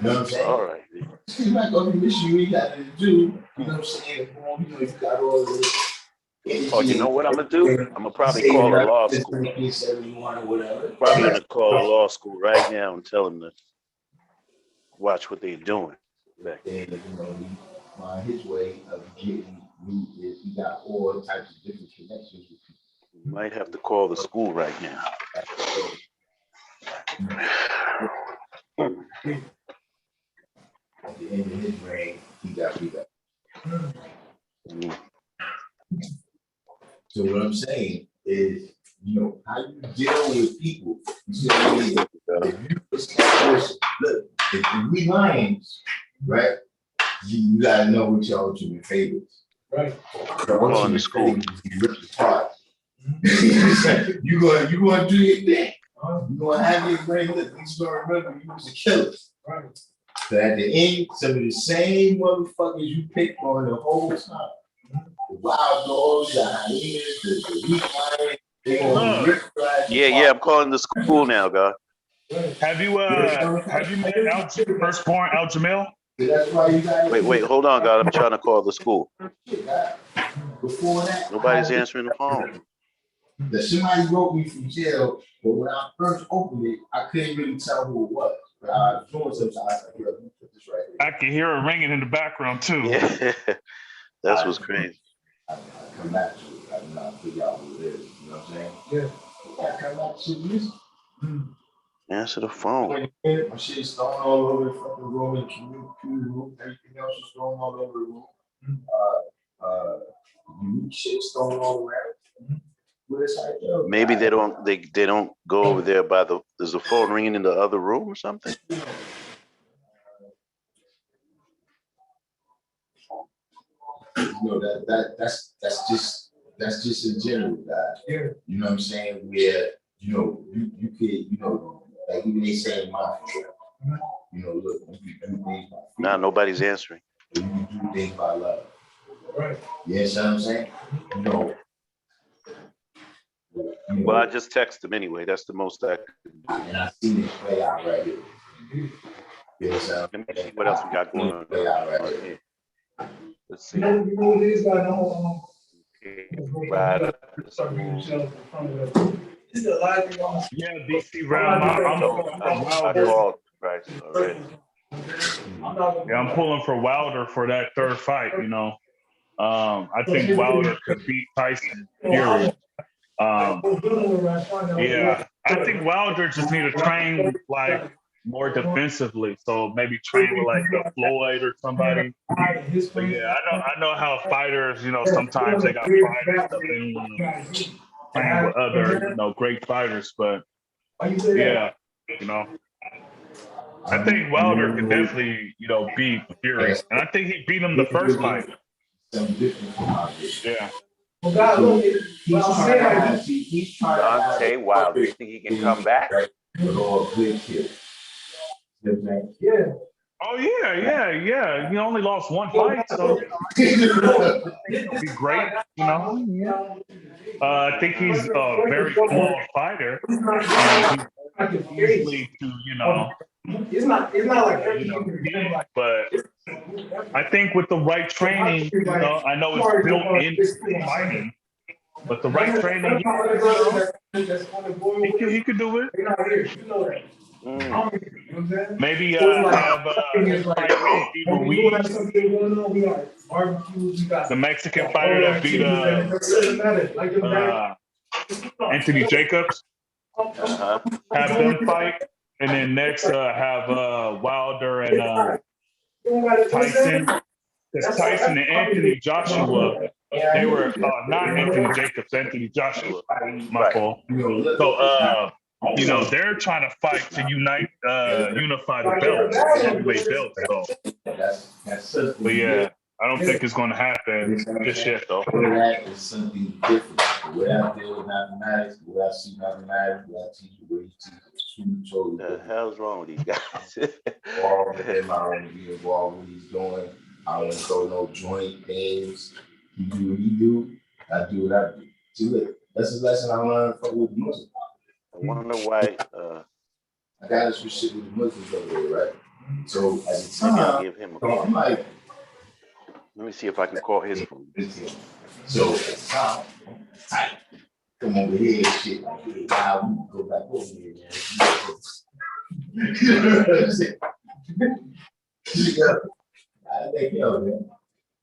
know what I'm saying? All right. You're not going to miss you. You got to do. You know what I'm saying? You know, you got all this. Oh, you know what I'm gonna do? I'm gonna probably call a law school. Probably gonna call a law school right now and tell them to watch what they're doing. And you know, his way of getting me is he got all types of different connections with people. You might have to call the school right now. At the end of his reign, he got beat up. So what I'm saying is, you know, how you deal with people. You see what I mean? If you establish, look, if we Lions, right? You gotta know what your ultimate favorites. Right. So on the school. You rip the part. You gonna do your thing. You gonna have your brain. Look, you gonna remember you was a killer. Right. So at the end, some of the same motherfuckers you picked on the whole time wild dogs, the hyenas, the wheat lion, they gonna Look, rip flash. Yeah, I'm calling the school now, God. have you met firstborn Al Jamil? That's why you got Wait, hold on, God. I'm trying to call the school. Before that, Nobody's answering the phone. that somebody wrote me from jail, but when I first opened it, I couldn't really tell who it was. But I was doing sometimes, I was like, yo, let me put this right I here. can hear it ringing in the background too. Yeah, that's what's crazy. I come back to it. I do not figure out who it is. You know what I'm saying? Yeah. I come back to this. Answer the phone. My shit's thrown all over the fucking room and community room. Everything else is thrown all over the room. Unique shit's thrown all around. Where's I go? Maybe they don't go over there by there's a phone ringing in the other room or something. You know that's just in general, guys. Yeah. You know what I'm saying? Where you could like even they say in my look, you do things by Nah, nobody's answering. you do things by love. Right. Yes, you know what I'm saying? Well, I just text him anyway. That's the most I could do. And I seen it play out right here. Yes, Let me see what else we got going on. Play out right here. Let's see. You know what it is, I know. Okay, right. Yeah, DC Realm. I'm pulling for I Wilder. called Bryce already. Yeah, I'm pulling for Wilder for that third fight. I think Wilder could beat Tyson. Period. Yeah, I think Wilder just need to train like more defensively. So maybe train with like a Floyd or somebody. But yeah, I know how fighters, sometimes they got pride and stuff. They don't want to train with other, great fighters. But yeah, I think Wilder could definitely, beat Fury, and I think he beat him the first fight. Yeah. Deontay Wilder. You think he can come back? Yeah. Oh yeah. He only lost one fight, so it'll be great. I think he's a very flawed fighter. He's easily to It's not like but I think with the right training, I know it's built into fighting, but the right training, he could do it. Maybe have fight Steve Ruiz, the Mexican fighter that beat Anthony Jacobs. Have them fight, and then next have Wilder and Tyson. Because Tyson and Anthony Joshua, they were not Anthony Jacobs, Anthony Joshua. My fault. So they're trying to fight to unify the belts, the heavyweight belts. So, but yeah, I don't think it's going to happen just yet, though. That is something different. The way I deal with mathematics, the way I see mathematics, the way I teach it, the way you teach it, it's totally The different. hell's wrong with these guys? All of them, I want to be involved with what he's doing. I don't want to throw no joint things. You do what you do, I do what I do. See, look, that's a lesson I learned from with the Muslims. I wonder why. I got this shit with the Muslims over there, right? So at the Maybe I'll time, give him a so call. I'm like, Let me see if I can call his phone. so at the time, tight. Come over here and shit. Now we go back over here, man. You know what I'm saying? Yeah. I think, yo, man,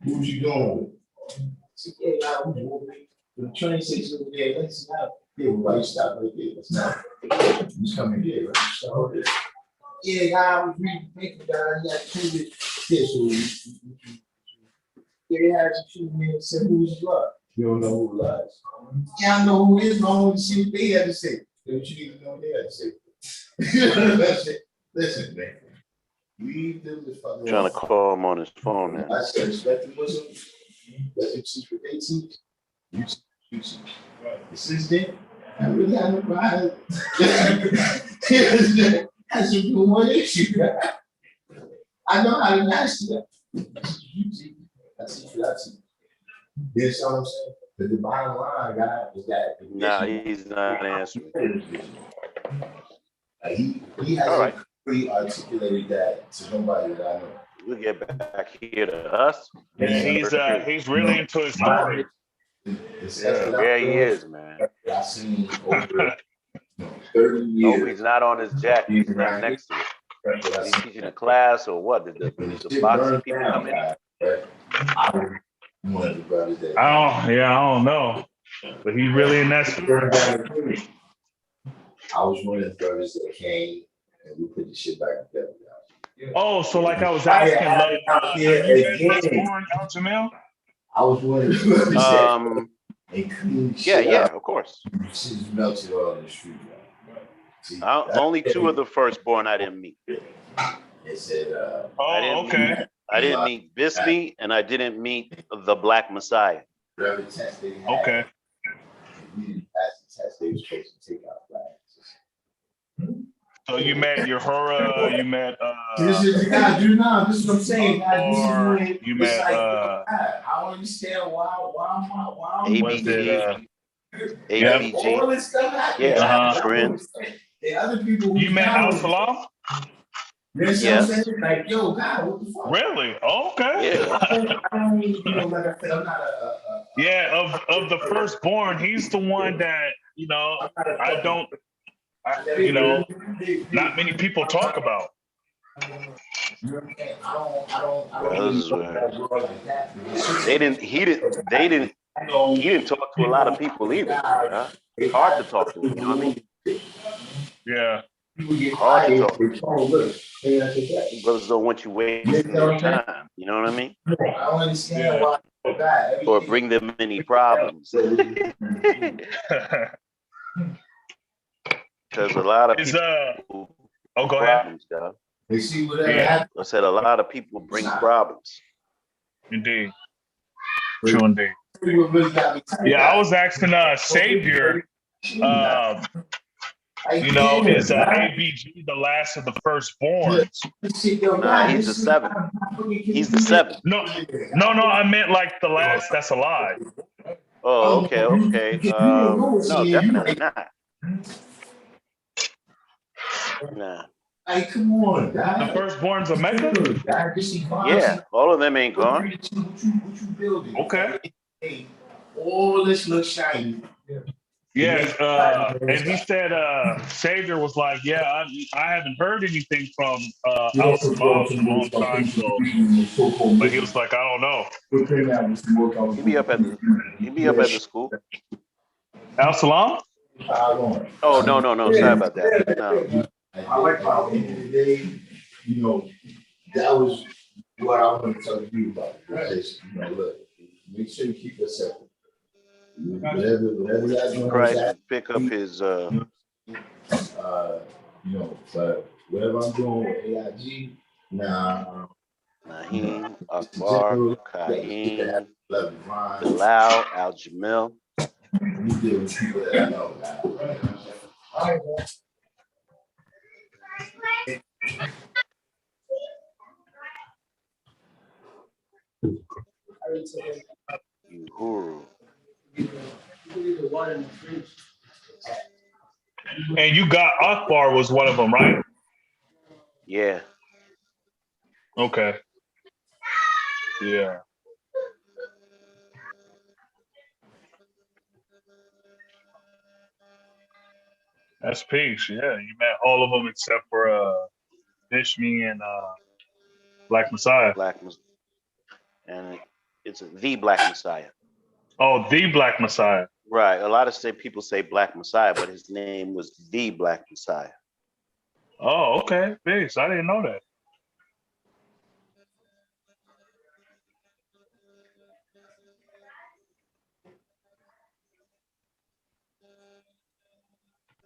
what was you doing with it? I said, yeah, nah, we moving. The train station over there, let's not. Yeah, why you stop right there? Let's not. You come in here, right? So, yeah, I was reading the paper down here. Yeah, so they had to shoot me and said, who's blood? You don't know who lies. Yeah, I know who is wrong with the shit they had to say. That's what you need to know they had to say. That's it. Listen, man. We do the fucking. Trying to call him on his phone now. I said, respect the Muslims. Let them teach what they teach. You teach. Right. Since then, I really had no problem. That's a one issue. I know how to master that. You teach. I teach what I teach. You know what I'm saying? But the bottom line, guy, is that Nah, he's not answering. he All right, hasn't really articulated that to nobody that I know. we'll get back here to us. Yeah, Verse he's really into his 3. story. The Yeah. session Yeah, he is, man. I've seen over 30 Hope years. he's not on his jacket. He's not next to it. Is he teaching a class or what? Did the boxing people come in? I was one of the brothers that I don't know. But he's really in that story. I was one of the brothers that came and we put the shit back together. Oh, so like I was asking, love, out are there you the again. firstborn, Al Jamil? I was one of the brothers that and cleaned Yeah, shit yeah, out. of course. Shit melted all in the street. See, Only two of the firstborn I didn't meet. They said, Okay. I didn't meet Bismi, and I didn't meet the Black Messiah. whatever test they had, Okay. we didn't pass the test they were supposed to take out flags. So you met Uhura, you met This is guys, do now. This is what I'm saying, guys. This is or when you it's met like, I don't understand why was it ABG. all this stuff happened. Yeah, friends. And other people you met Al Salam? You know what I'm Yes. saying? Like, yo, God, what the fuck? Really? Okay. Yeah. I don't, you know, like I said, I'm not Yeah, of the firstborn, he's the one that, not many people talk about. Because they didn't. He didn't. They didn't. He didn't talk to a lot of people either. Huh? It's hard to talk to him. You know what I mean? Yeah. Hard to talk. Brothers don't want you wasting their time. You know what I mean? I don't understand why. Or bring them any problems. Because a lot of people. Go ahead. Problems, dog. They see whatever I said a lot of people bring problems. Indeed. True indeed. Yeah, I was asking Savior, is ABG the last of the firstborns? Nah, he's the seventh. He's the seventh. No, I meant like the last that's alive. Oh, okay. No, definitely not. Nah. Hey, come on, guys. The firstborns of Mecca? Yeah, all of them ain't gone. What you building? Okay. Hey, all this looks shiny. Yes, and he said Savior was like, I haven't heard anything from Al Salam in a long time, so but he was like, I don't know. He be up at the school. Al Salam? Oh no, sorry about that. No. I like how at the end of the day, you know, that was what I want to tell you about. Because, you know, look, make sure you keep us separate. Whatever y'all doing, Christ would pick up his you know, but whatever I'm doing with AIG, Naheem, Akbar, Kaim, Bilal, Bilal, Al Jamil. you deal with people that I know. Uhuru. And you got Akbar was one of them, right? Yeah. Okay. Yeah. That's peace. Yeah, you met all of them except for Bishmi and Black Messiah. And it's the Black Messiah. Oh, the Black Messiah. Right. A lot of people say Black Messiah, but his name was the Black Messiah. Oh, okay. Peace. I didn't know that.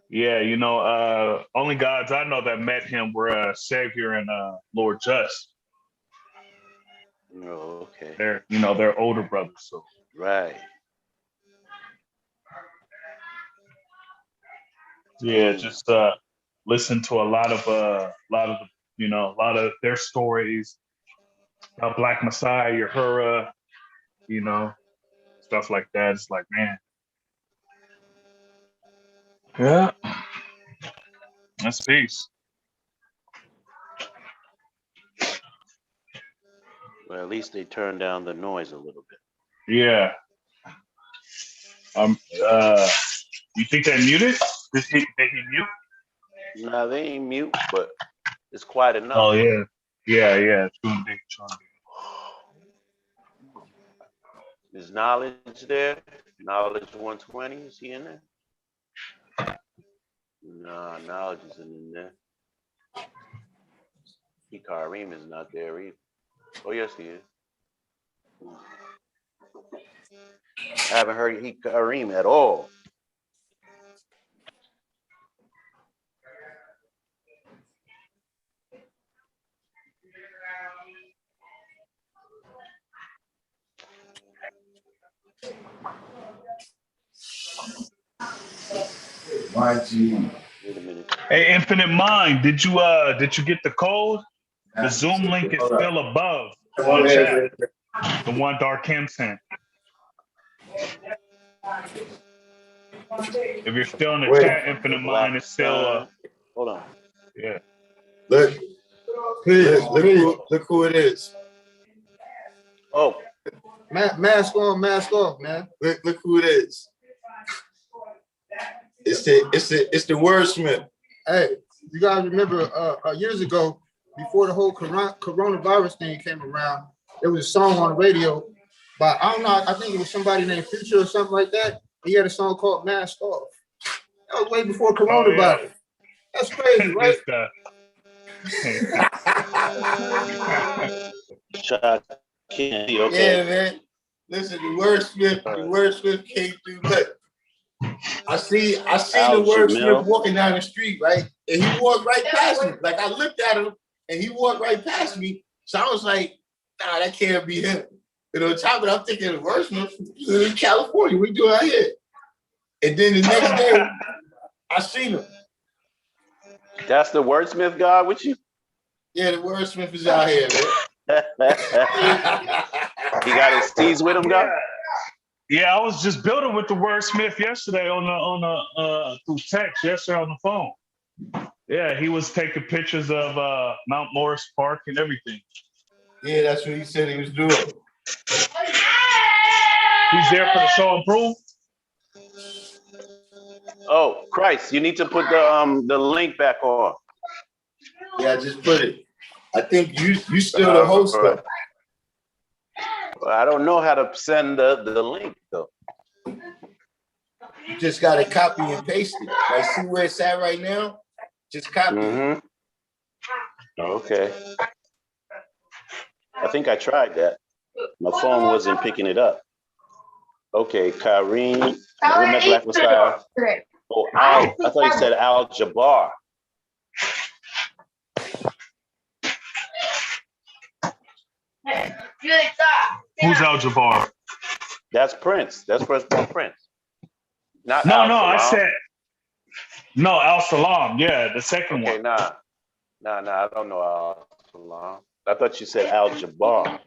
Yeah, only gods I know that met him were Savior and Lord Just. Oh, okay. They're older brothers. So right. Yeah, just listen to a lot of their stories. Black Messiah, Uhura, stuff like that. It's like, man. Yeah. That's peace. Well, at least they turned down the noise a little bit. Yeah. You think they muted? Did he mute? Nah, they ain't mute, but it's quiet enough. Oh yeah. Yeah. True indeed. Is Knowledge there? Knowledge 120, is he in there? Nah, Knowledge isn't in there. Kareem is not there either. Oh, yes, he is. I haven't heard Kareem at all. YG. Wait a minute. Hey, Infinite Mind, did you get the code? The Zoom link is still above on the chat. The one Darkim sent. If you're still in the chat, Infinite Mind is still Hold on. Yeah. Look who it is. Oh, Mask on, mask off, man. Look who it is. It's the wordsmith. Hey, you guys remember years ago, before the whole coronavirus thing came around, there was a song on the radio by, I don't know, I think it was somebody named Future or something like that. He had a song called Mask Off. That was way before coronavirus. Yeah. That's crazy, right? okay. Yeah, man. Listen, the wordsmith came through. Look, I see the wordsmith walking down the street, right? And he walked right past me. Like, I looked at him and he walked right past me. So I was like, nah, that can't be him. You know, top of it, I'm thinking the wordsmith in California. We doing out here. And then the next day, I seen him. That's the wordsmith guy with you? Yeah, the wordsmith is out here, man. He got his C's with him, guy? Yeah, I was just building with the wordsmith yesterday on the through text yesterday on the phone. Yeah, he was taking pictures of Mount Morris Park and everything. Yeah, that's what he said he was doing. He's there for the show and prove. Oh, Christ, you need to put the link back on. Yeah, I just put it. I think you still the host though. Well, I don't know how to send the link though. You just gotta copy and paste it. Like, see where it's at right now? Just copy it. Okay. I think I tried that. My phone wasn't picking it up. Okay, Kareem. Black Messiah. Oh, I thought you said Al Jabbar. Who's Al Jabbar? That's Prince. That's firstborn Prince. Not no, Al no, Salam. I said no, Al Salam. Yeah, the second one. Nah, I don't know Al Salam. I thought you said Al Jabbar.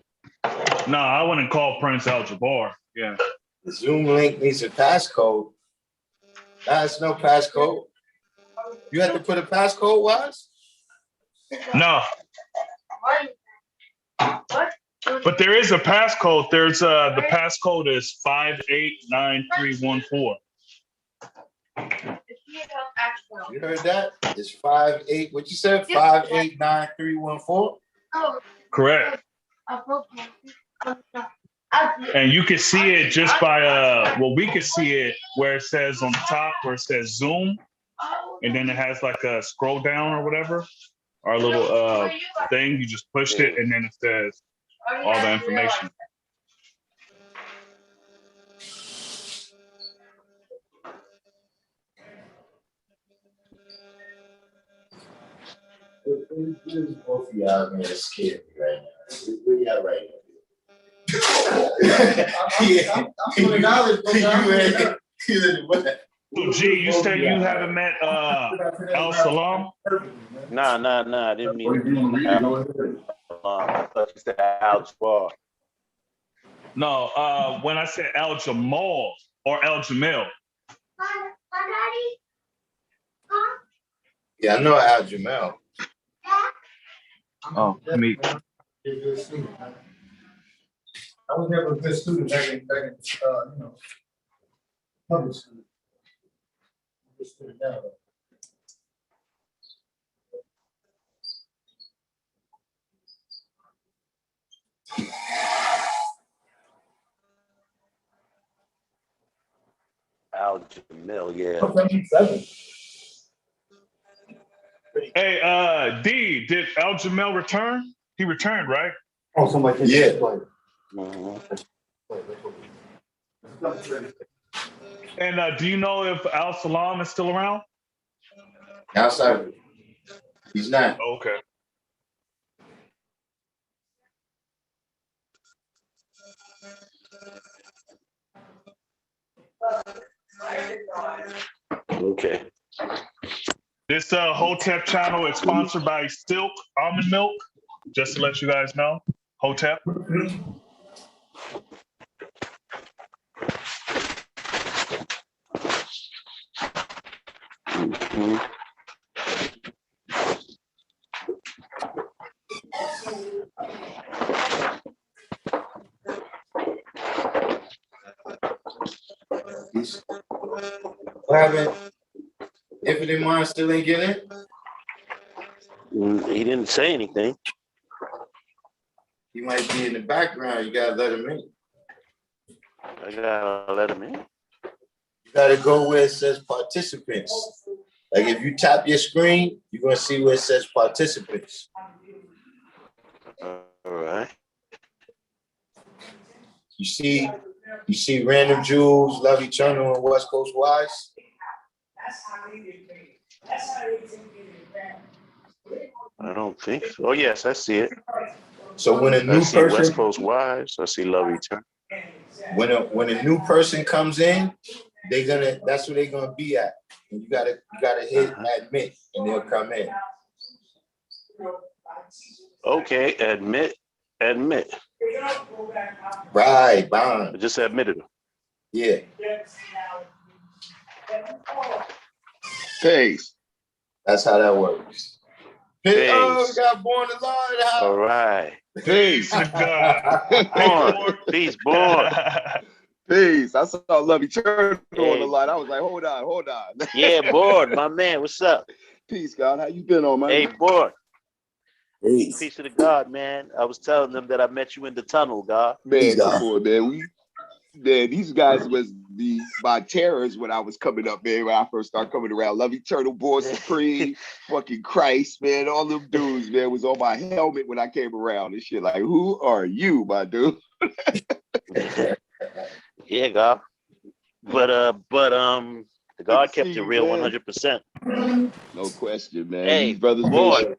No, I wouldn't call Prince Al Jabbar. Yeah. The Zoom link needs a passcode. That's no passcode. You have to put a passcode, Wise? No. But there is a passcode. There's the passcode is 589314. You heard that? It's 58. What you said? 589314. Correct. And you can see it just by well, we can see it where it says on the top where it says Zoom, and then it has like a scroll down or whatever, or a little thing. You just pushed it, and then it says all the information. Both of y'all, man, scared me right now. Where y'all right now? So, G, you said you haven't met Al Salam? Nah, I didn't mean Al Salam. I thought you said Al Jabbar. No, when I said Al Jamal or Al Jamil. Yeah, I know Al Jamel. Oh, I mean, I was never a good student back in public school. Good student now, though. Al Jamil, yeah. 77. hey, D, did Al Jamil return? He returned, right? Oh, somebody. Yeah. Mhm. And do you know if Al Salam is still around? Outside. He's not. Okay. Okay. This Hotep channel is sponsored by Silk Almond Milk. Just to let you guys know, Hotep. Mhm. What happened? Infinite Mind still ain't get in? He didn't say anything. He might be in the background. You gotta let him in. I gotta let him in. You gotta go where it says participants. Like if you tap your screen, you're gonna see where it says participants. All right. You see Random Jewels, Love Eternal, and West Coast Wise. I don't think so. Oh yes, I see it. So when a I new see West person, Coast Wives. I see Love Return. when a new person comes in, that's where they're gonna be at. And you gotta hit admit, and they'll come in. Okay, admit. Right, I bond. just admitted him. Yeah. Peace. That's how that works. Peace. Oh, we got Born to Lord in the house. All right. Peace. To God. Born. Peace, born. Peace. I saw Love Eternal on the Hey. line. I was like, hold on. Yeah, born, my man. What's up? Peace, God. How you been on, man? Hey, born. Peace. Peace to the God, man. I was telling them that I met you in the tunnel, God. Man, God. come on, man. These guys was my terrors when I was coming up, man. When I first started coming around, Love Eternal, Boy Supreme, fucking Christ, man. All them dudes, man, was on my helmet when I came around and shit. Like, who are you, my dude? Yeah, God. But the God kept it you, real man. 100%. No question, man. Hey, These brothers boy,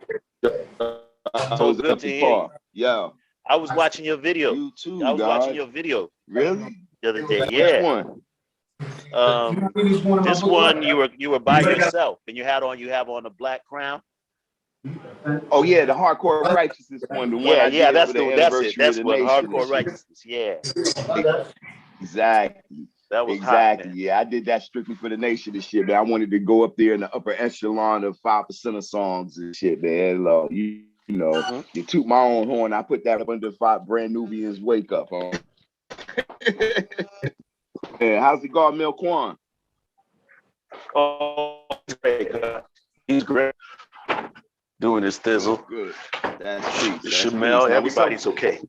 I so was good up to to hear you. par. Yeah. I was watching your video. You too, I was watching God. your video Really? the other day. Which Yeah. one? This one you were by yourself and you have on a black crown. Oh yeah, the hardcore righteousness one, the one I did That's for the it. anniversary of That's the what nation. hardcore righteousness. Yeah, Exactly. that was hot, Exactly. man. Yeah, I did that strictly for the nation and shit, man. I wanted to go up there in the upper echelon of 5% of songs and shit, man. You know, Mm-hmm. you toot my own horn. I put that up under 5 Brand Nubians Wake Up on. Yeah, how's it going, Milquan? Oh, he's great. He's great. Doing his thizzle. Good. That's peace. That's Shamel, peace. Now, everybody's okay.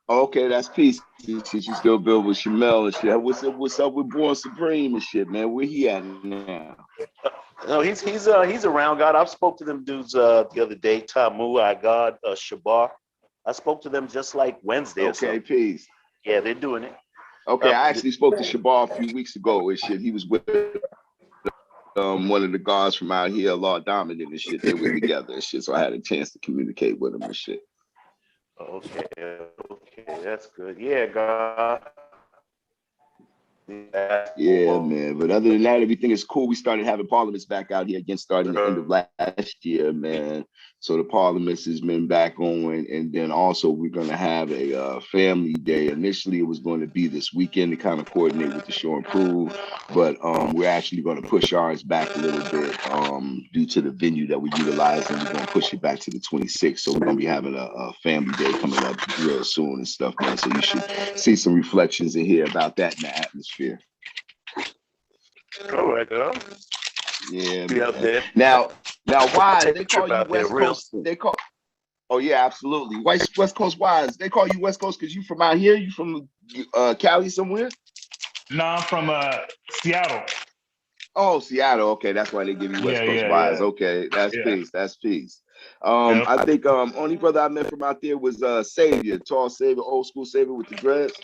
Okay, that's peace. Since you still build with Shamel and shit. What's up with Born Supreme and shit, man? Where he at now? No, he's around, God. I spoke to them dudes the other day. Tamu, God, Shabar. I spoke to them just like Wednesday or Okay, something. peace. Yeah, they're doing it. Okay, I actually spoke to Shabar a few weeks ago and shit. He was with one of the guards from out here, Law Dominant and shit. They were together and shit. So I had a chance to communicate with him and shit. Okay, that's good. Yeah, God. Yeah, man. But other than that, everything is cool. We started having parliaments back out here again starting the end of last year, man. So the parliaments has been back on. And then also we're going to have a family day. Initially, it was going to be this weekend to kind of coordinate with the show and prove. But we're actually going to push ours back a little bit due to the venue that we utilize. And we're going to push it back to the 26th. So we're going to be having a family day coming up real soon and stuff, man. So you should see some reflections in here about that in the atmosphere. All right, girl. Yeah, Be up man. there. Now, why Take they a call trip you out there West real Coast? soon. They call. Oh yeah, absolutely. West Coast wise. They call you West Coast because you from out here. You from Cali somewhere? No, I'm from Seattle. Oh, Seattle. Okay, that's why they give you West Coast wise. Yeah. Okay, that's Yeah. peace. That's peace. Yep. I think only brother I met from out there was Savior, tall Savior, old school Savior with the dreads.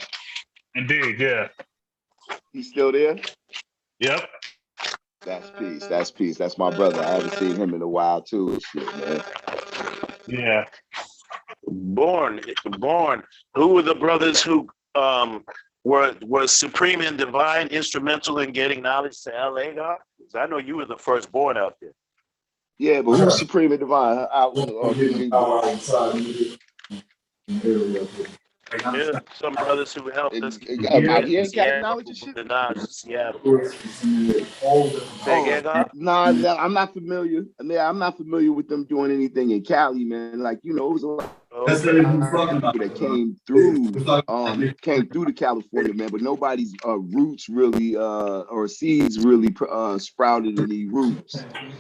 Indeed, yeah. He's still there. Yep. That's peace. That's peace. That's my brother. I haven't seen him in a while too and shit, man. Yeah. Born. Who were the brothers who were supreme and divine, instrumental in getting knowledge to LA, God? Because I know you were the firstborn out there. Yeah, but who's supreme and divine? There's some brothers who helped us out here in Cali Seattle, knowledge and shit. the knowledge of Seattle. Oh, nah, I'm not familiar. I mean, I'm not familiar with them doing anything in Cali, man. Like, you know, it was a lot of people that came through to California, man, but nobody's roots really or seeds really sprouted any roots.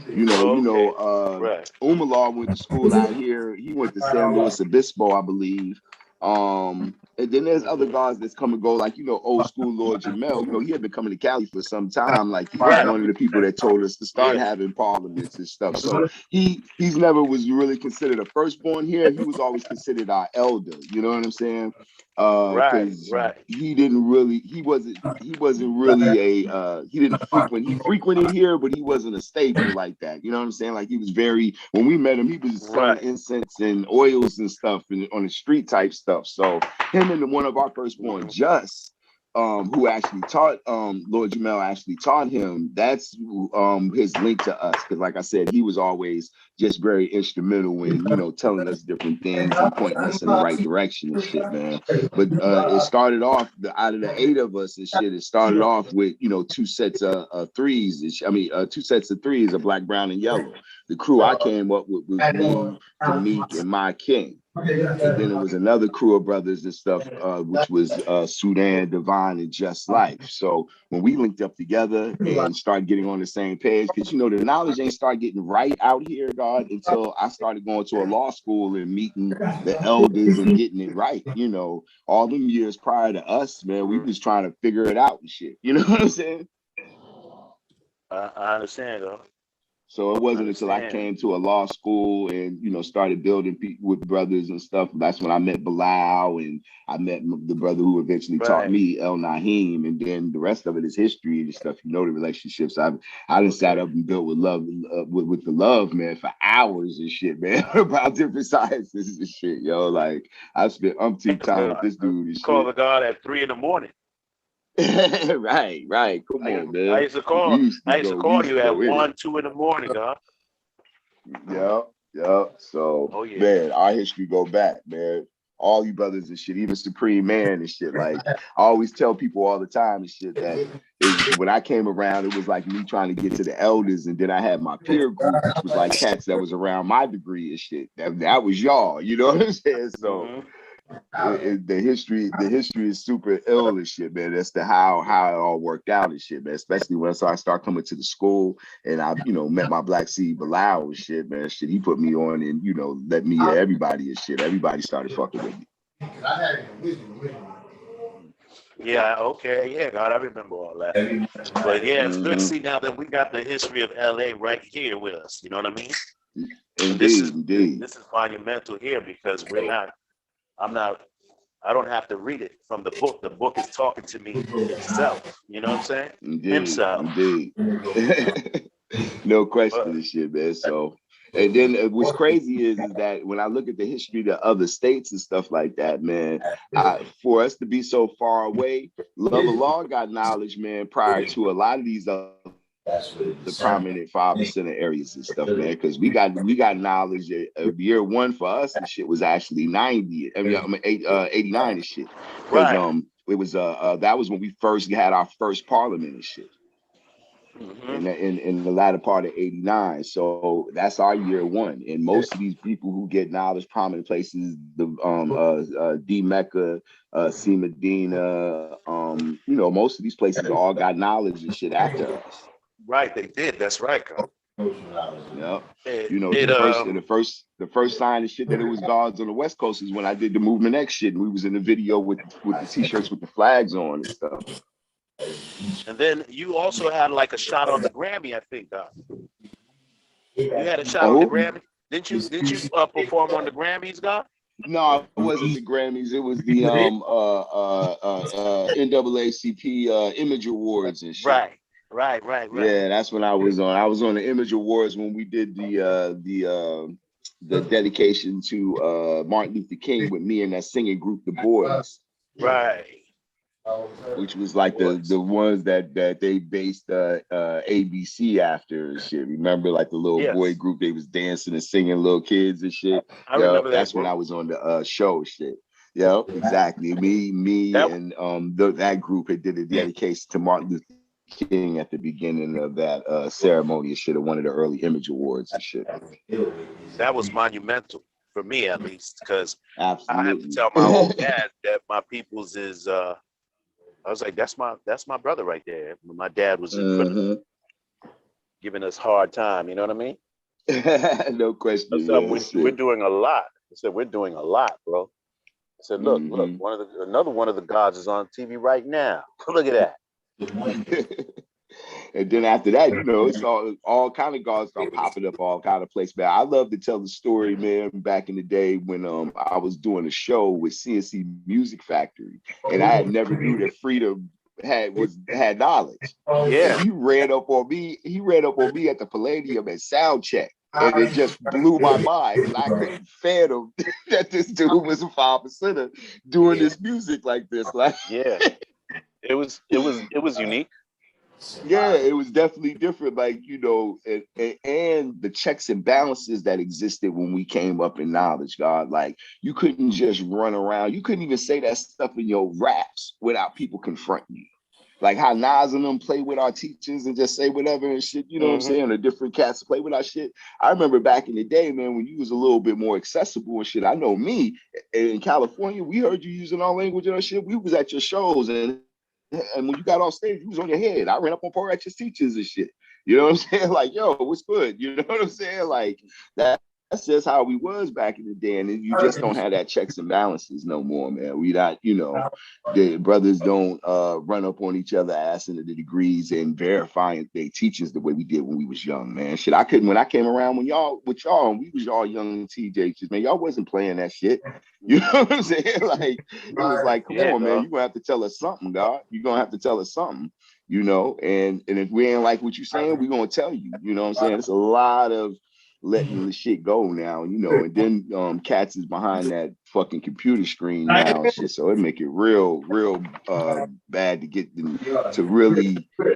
Right. Umar went to school out here. He went to San Luis Obispo, I believe. And then there's other guys that's come and go, like, old school Lord Jamel. He had been coming to Cali for some time. Like, he was one of the people that told us to start having parliaments and stuff. So he's never was really considered a firstborn here. He was always considered our elder. You know what I'm saying? Because he wasn't really he didn't frequent. He frequented here, but he wasn't a staple like that. You know what I'm saying? Like, he was when we met him, he was selling incense and oils and stuff on the street type stuff. So him and one of our firstborn, Just, who actually taught Lord Jamel actually taught him. That's his link to us, because like I said, he was always just very instrumental in telling us different things and pointing us in the right direction and shit, man. But it started off out of the 8 of us and shit. It started off with 2 sets of threes. 2 sets of threes of black, brown, and yellow. The crew I came up with was me, Tamik, and my king. And then there was another crew of brothers and stuff, which was Sudan, Divine, and Just Life. So when we linked up together and started getting on the same page, because the knowledge ain't start getting right out here, God, until I started going to a law school and meeting the elders and getting it right. All them years prior to us, man, we was trying to figure it out and shit. You know what I'm saying? I understand, though. So it wasn't until I came to a law school and, started building with brothers and stuff. That's when I met Bilal, and I met the brother who eventually taught me, El Nahim. And then the rest of it is history and stuff. The relationships. I done sat up and built with love, with the love, man, for hours and shit, man, about different sciences and shit, yo. Like, I spent umpteen time with this dude and shit. Call the God at 3 in the morning. right. Come on, man. I used to call you at 1, 2 in the morning, God. Yeah. So, man, our history go back, man. All you brothers and shit, even Supreme Man and shit. Like, I always tell people all the time and shit that when I came around, it was like me trying to get to the elders, and then I had my peer group, which was like cats that was around my degree and shit. That was y'all, you know what I'm saying? So. The history is super ill and shit, man. That's how it all worked out and shit, man. Especially when I started coming to the school and I, met my Black Seed Bilal and shit, man. Shit, he put me on and let me hear everybody and shit. Everybody started fucking with me. Yeah, okay, yeah, God, I remember all that. But yeah, it's good to see now that we got the history of LA right here with us. You know what I mean? Indeed. This is monumental here because I don't have to read it from the book. The book is talking to me itself. You know what I'm saying? Indeed. Himself. No question of this shit, man. So And then what's crazy is that when I look at the history of the other states and stuff like that, man, for us to be so far away, Love of Law got knowledge, man, prior to a lot of these the prominent 5% of areas and stuff, man, because we got knowledge of year one for us and shit was actually 90, 89 and shit. Because it was that was when we first had our first parliament and shit. In the latter part of 89. So that's our year one. And most of these people who get knowledge, prominent places, the D Mecca, C Medina, most of these places all got knowledge and shit after us. Right, they did. That's right, Carl. Yeah. The first sign of shit that it was gods on the West Coast is when I did the Movement X shit, and we was in the video with the t-shirts with the flags on and stuff. And then you also had like a shot on the Grammy, I think. You had a shot on the Grammy. Didn't you perform on the Grammys, God? No, it wasn't the Grammys. It was the NAACP Image Awards and shit. Right. Yeah, that's when I was on. I was on the Image Awards when we did the dedication to Martin Luther King with me and that singing group, The Boys. Right. Which was like the ones that they based ABC after and shit. Remember, like the little boy group, they was dancing and singing, little kids and shit. I remember that's when I was on the show shit. Yeah, exactly. Me and that group had did a dedication to Martin Luther King at the beginning of that ceremony and shit at one of the early Image Awards and shit. That was monumental for me, at least, because I had to Absolutely. tell my old dad that my people's is I was like, that's my brother right there. My dad was in front of me, giving us hard time, you know what I mean? No question. We're doing a lot. I said, we're doing a lot, bro. I said, look, another one of the gods is on TV right now. Look at that. And then after that, it's all kind of gods start popping up all kind of places. Man, I love to tell the story, man, back in the day when I was doing a show with CNC Music Factory, and I had never knew that Freedom had knowledge. Yeah. And he ran up on me at the Palladium at sound check. And it just blew my mind because I couldn't fathom that this dude was a 5%er doing this music like this. Like, yeah. It was unique. Yeah, it was definitely different, like, and the checks and balances that existed when we came up in knowledge, God. Like, you couldn't just run around. You couldn't even say that stuff in your raps without people confronting you. Like how Nas and them play with our teachers and just say whatever and shit, you know what I'm saying? The different cats play with our shit. I remember back in the day, man, when you was a little bit more accessible and shit. I know me, in California, we heard you using our language and our shit. We was at your shows and when you got off stage, you was on your head. I ran up on poor at your teachers and shit. You know what I'm saying? Like, yo, what's good? You know what I'm saying? Like, that's just how we was back in the day. And you just don't have that checks and balances no more, man. We not, the brothers don't run up on each other asking the degrees and verifying their teachers the way we did when we was young, man. Shit, when I came around with y'all, and we was all young TJs, man, y'all wasn't playing that shit. You know what I'm saying? Like, it was like, come on, man, you're gonna have to tell us something, God. You're gonna have to tell us something, and if we ain't like what you're saying, we're gonna tell you, you know what I'm saying? It's a lot of letting the shit go now, and then cats is behind that fucking computer screen now and shit, so it make it real bad to get them to really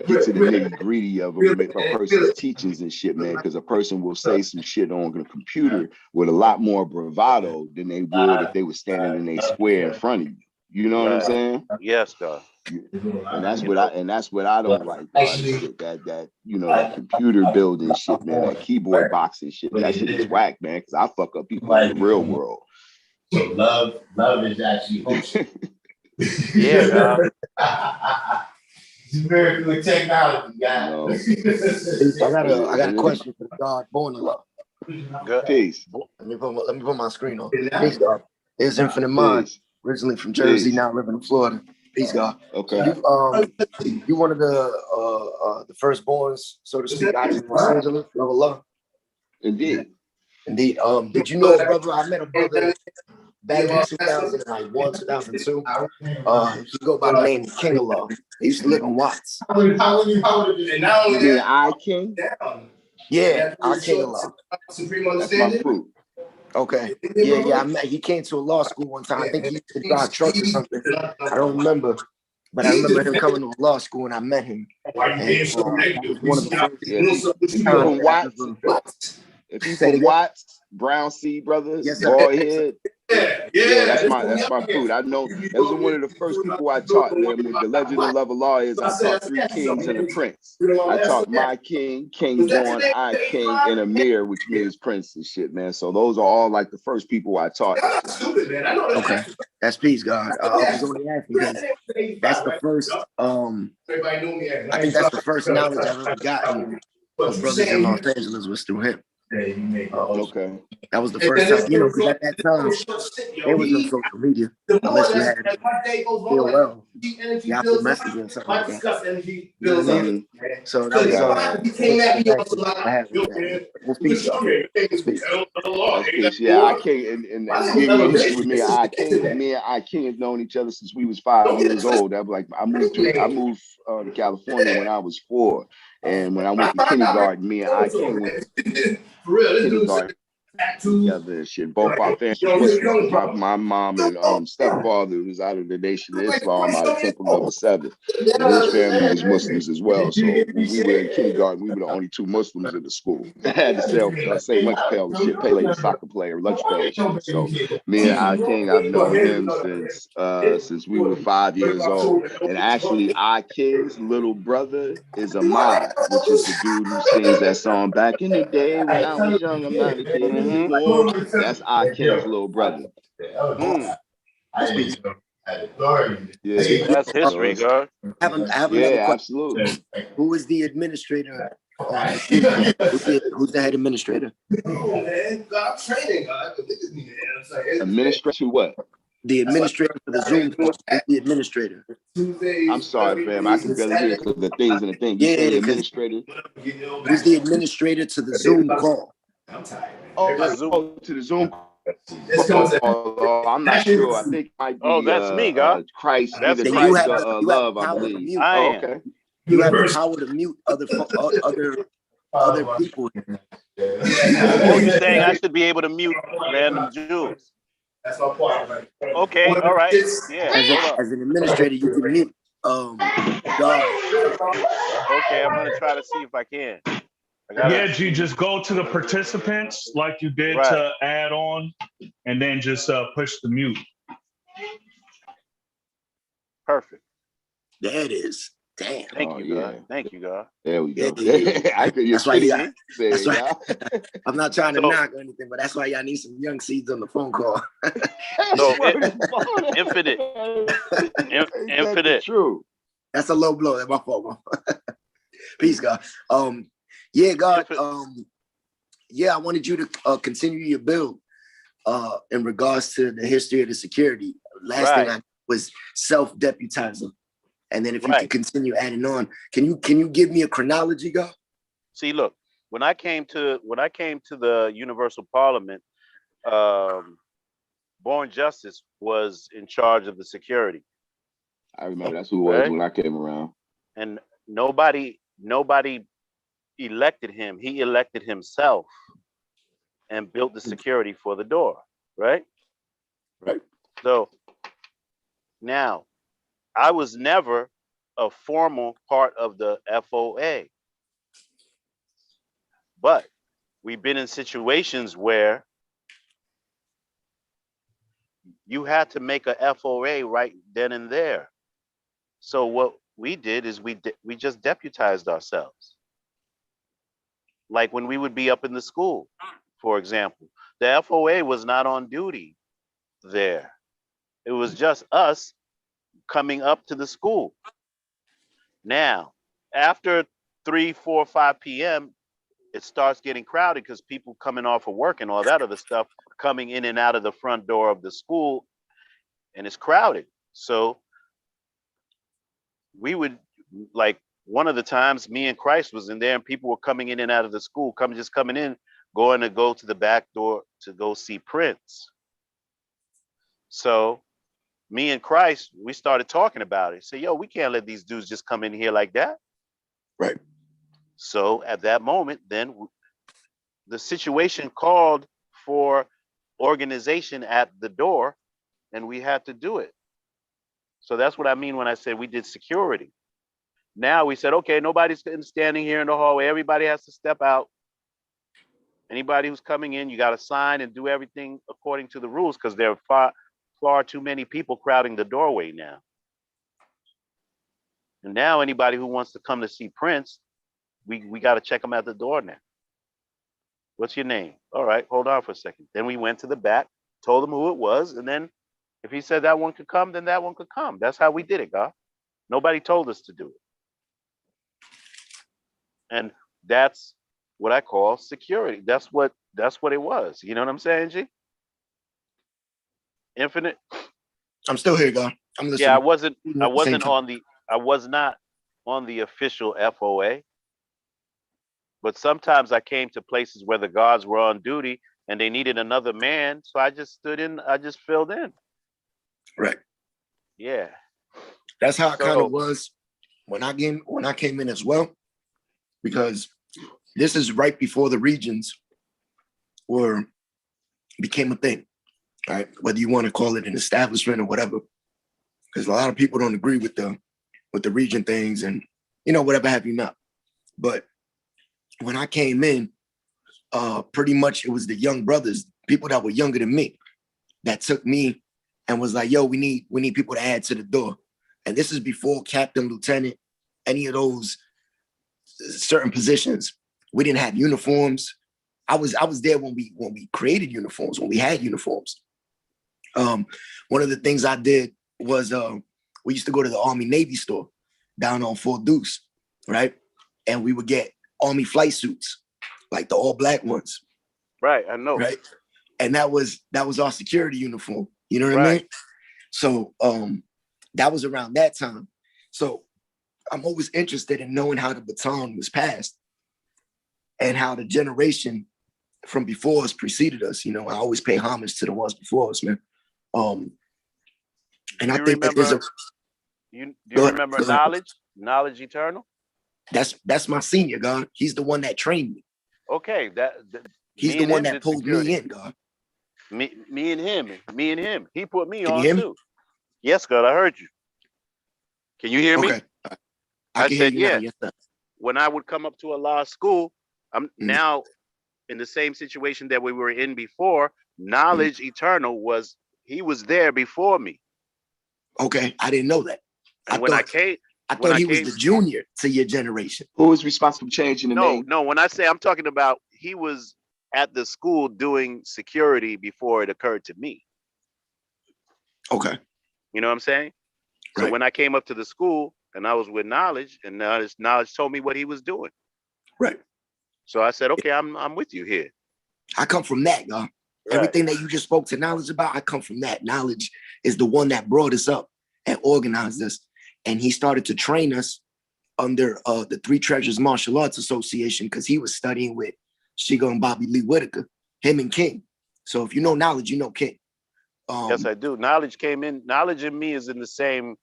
get to the nitty-gritty of a person's teachings and shit, man, because a person will say some shit on the computer with a lot more bravado than they would if they were standing in a square in front of you. You know what I'm saying? Yes, God. And that's what I don't like about shit. That computer building shit, man. That keyboard boxing shit. That shit is whack, man. Because I fuck up people in the real world. So love is actually hosting. Yeah, It's very good technology, guys. I got a question for the God born in love. Good. Peace. Let me put my screen on. Peace, God. It's Infinite Mind. Originally from Jersey, now living in Florida. Peace, God. Okay. You one of the firstborns, so to speak, out in Los Angeles. Love of love. Indeed. Did you know a brother? I met a brother back in 2001, 2002. He go by the name of King of Love. He used to live in Watts. You mean I King? Yeah, I King Allah. That's my fruit. Okay. Yeah. He came to a law school one time. I think he used to drive trucks or something. I don't remember. But I remember him coming to law school and I met him. And that was one of the first Yeah, if he from Watts, if he from Watts, Brown C brothers, bald head. Yeah, that's my fruit. I know those are one of the first people I taught them with the legend of love of law is I taught three kings and a prince. I taught my king, King Born, I King, and Amir, which means prince and shit, man. So those are all like the first people I taught. Okay. That's peace, God. I was only asking because that's the first I think that's the first knowledge I've ever gotten of brothers in Los Angeles was through him. Okay. That was the first time, because at that time there was no social media unless you had AOL, Yahoo Messenger, and something like that. You know what I mean? So that was I had with that. Well, peace, y'all. That's peace. Yeah, I King and your history with me, I King. Me and I King have known each other since we was 5 years old. That was like I moved to California when I was 4, and when I went to kindergarten, me and I King went to kindergarten together and shit. Both our families Muslims. My mom and stepfather was out of the Nation of Islam, out of Temple Number 7. And his family was Muslims as well. So when we were in kindergarten, we were the only 2 Muslims in the school. I had to say lunch pail and shit, pay like a soccer player, lunch pail and shit. So me and I King, I've known him since we were 5 years old. And actually, I King's little brother is Ahmad, which is the dude who sings that song back in the day when I was young. I'm not a kid anymore. That's I King's little brother. Yeah, That's history, God. I have another question. Absolutely. Who is the administrator? Who's the head administrator? Administrator to what? The administrator for the Zoom call. Who's the administrator? I'm sorry, fam. I can barely hear because the things and the thing. You say the administrator? Who's the administrator to the Zoom call? To the Zoom call. I'm not sure. I think it might be that's me, God. Christ. That's Either me. Christ or love, I believe. Okay. You have the power to mute other people. Oh, you're saying I should be able to mute random Jews? That's my point. Okay, all right. Yeah. As an administrator, you can mute God. Okay, I'm gonna try to see if I can. G, just go to the participants like you did to add on, and then just push the mute. Perfect. There it is. Damn. Thank you, God. Thank you, God. There we go. I could that's why I'm not trying to knock or anything, but that's why y'all need some young seeds on the phone call. So infinite. True. That's a low blow. That's my fault. Peace, God. Yeah, God. I wanted you to continue your build in regards to the history of the security. Last thing I was self-deputizing. And then if you could continue adding on, can you give me a chronology, God? See, look, when I came to the Universal Parliament, Born Justice was in charge of the security. I remember that's who it was when I came around. And nobody elected him. He elected himself and built the security for the door, right? Right. So now, I was never a formal part of the FOA, but we've been in situations where you had to make a FOA right then and there. So what we did is we just deputized ourselves. Like when we would be up in the school, for example, the FOA was not on duty there. It was just us coming up to the school. Now, after 3, 4, 5 p.m., it starts getting crowded because people coming off of work and all that other stuff coming in and out of the front door of the school, and it's crowded. So we would, like, one of the times me and Christ was in there and people were coming in and out of the school, coming in, going to go to the back door to go see Prince. So me and Christ, we started talking about it. Say, yo, we can't let these dudes just come in here like that. Right. So at that moment, then the situation called for organization at the door, and we had to do it. So that's what I mean when I said we did security. Now we said, okay, nobody's standing here in the hallway. Everybody has to step out. Anybody who's coming in, you got to sign and do everything according to the rules, because there are far too many people crowding the doorway now. And now anybody who wants to come to see Prince, we got to check them at the door now. What's your name? All right, hold on for a second. Then we went to the back, told them who it was, and then if he said that one could come, then that one could come. That's how we did it, God. Nobody told us to do it. And that's what I call security. That's what it was. You know what I'm saying, G? Infinite. I'm still here, God. I'm listening. Yeah, I was not on the official FOA, but sometimes I came to places where the guards were on duty and they needed another man, so I just stood in. I just filled in. Right. Yeah. That's how it kind of was when I came in as well, because this is right before the regions became a thing, right? Whether you want to call it an establishment or whatever, because a lot of people don't agree with the region things and whatever have you not. But when I came in, pretty much it was the young brothers, people that were younger than me, that took me and was like, yo, we need people to add to the door. And this is before captain, lieutenant, any of those certain positions. We didn't have uniforms. I was there when we created uniforms, when we had uniforms. One of the things I did was we used to go to the Army Navy store down on Fort Deuce, right? And we would get Army flight suits, like the all black ones. Right, I know. Right. And that was our security uniform. You know what I mean? So that was around that time. So I'm always interested in knowing how the baton was passed and how the generation from before us preceded us. I always pay homage to the ones before us, man. And I think that there's you remember Knowledge Eternal? That's my senior, God. He's the one that trained me. Okay, he's the one that pulled me in, God. Me and him. He put me Can on you hear me? too. Yes, God, I heard you. Can you hear me? Okay. I can said, hear you yeah. now. Yes, sir. When I would come up to a law school, I'm now in the same situation that we were in before. Knowledge Eternal was there before me. Okay, I didn't know that. And I thought he was the junior to your generation. Who was responsible for changing the name? No, when I say I'm talking about, he was at the school doing security before it occurred to me. Okay. You know what I'm saying? So when I came up to the school and I was with Knowledge, and Knowledge told me what he was doing. Right. So I said, okay, I'm with you here. I come from that, y'all. Right. Everything that you just spoke to Knowledge about, I come from that. Knowledge is the one that brought us up and organized us. And he started to train us under the Three Treasures Martial Arts Association, because he was studying with Shigo and Bobby Lee Whitaker, him and King. So if you know Knowledge, you know King. Yes, I do. Knowledge came in. Knowledge and me is in the same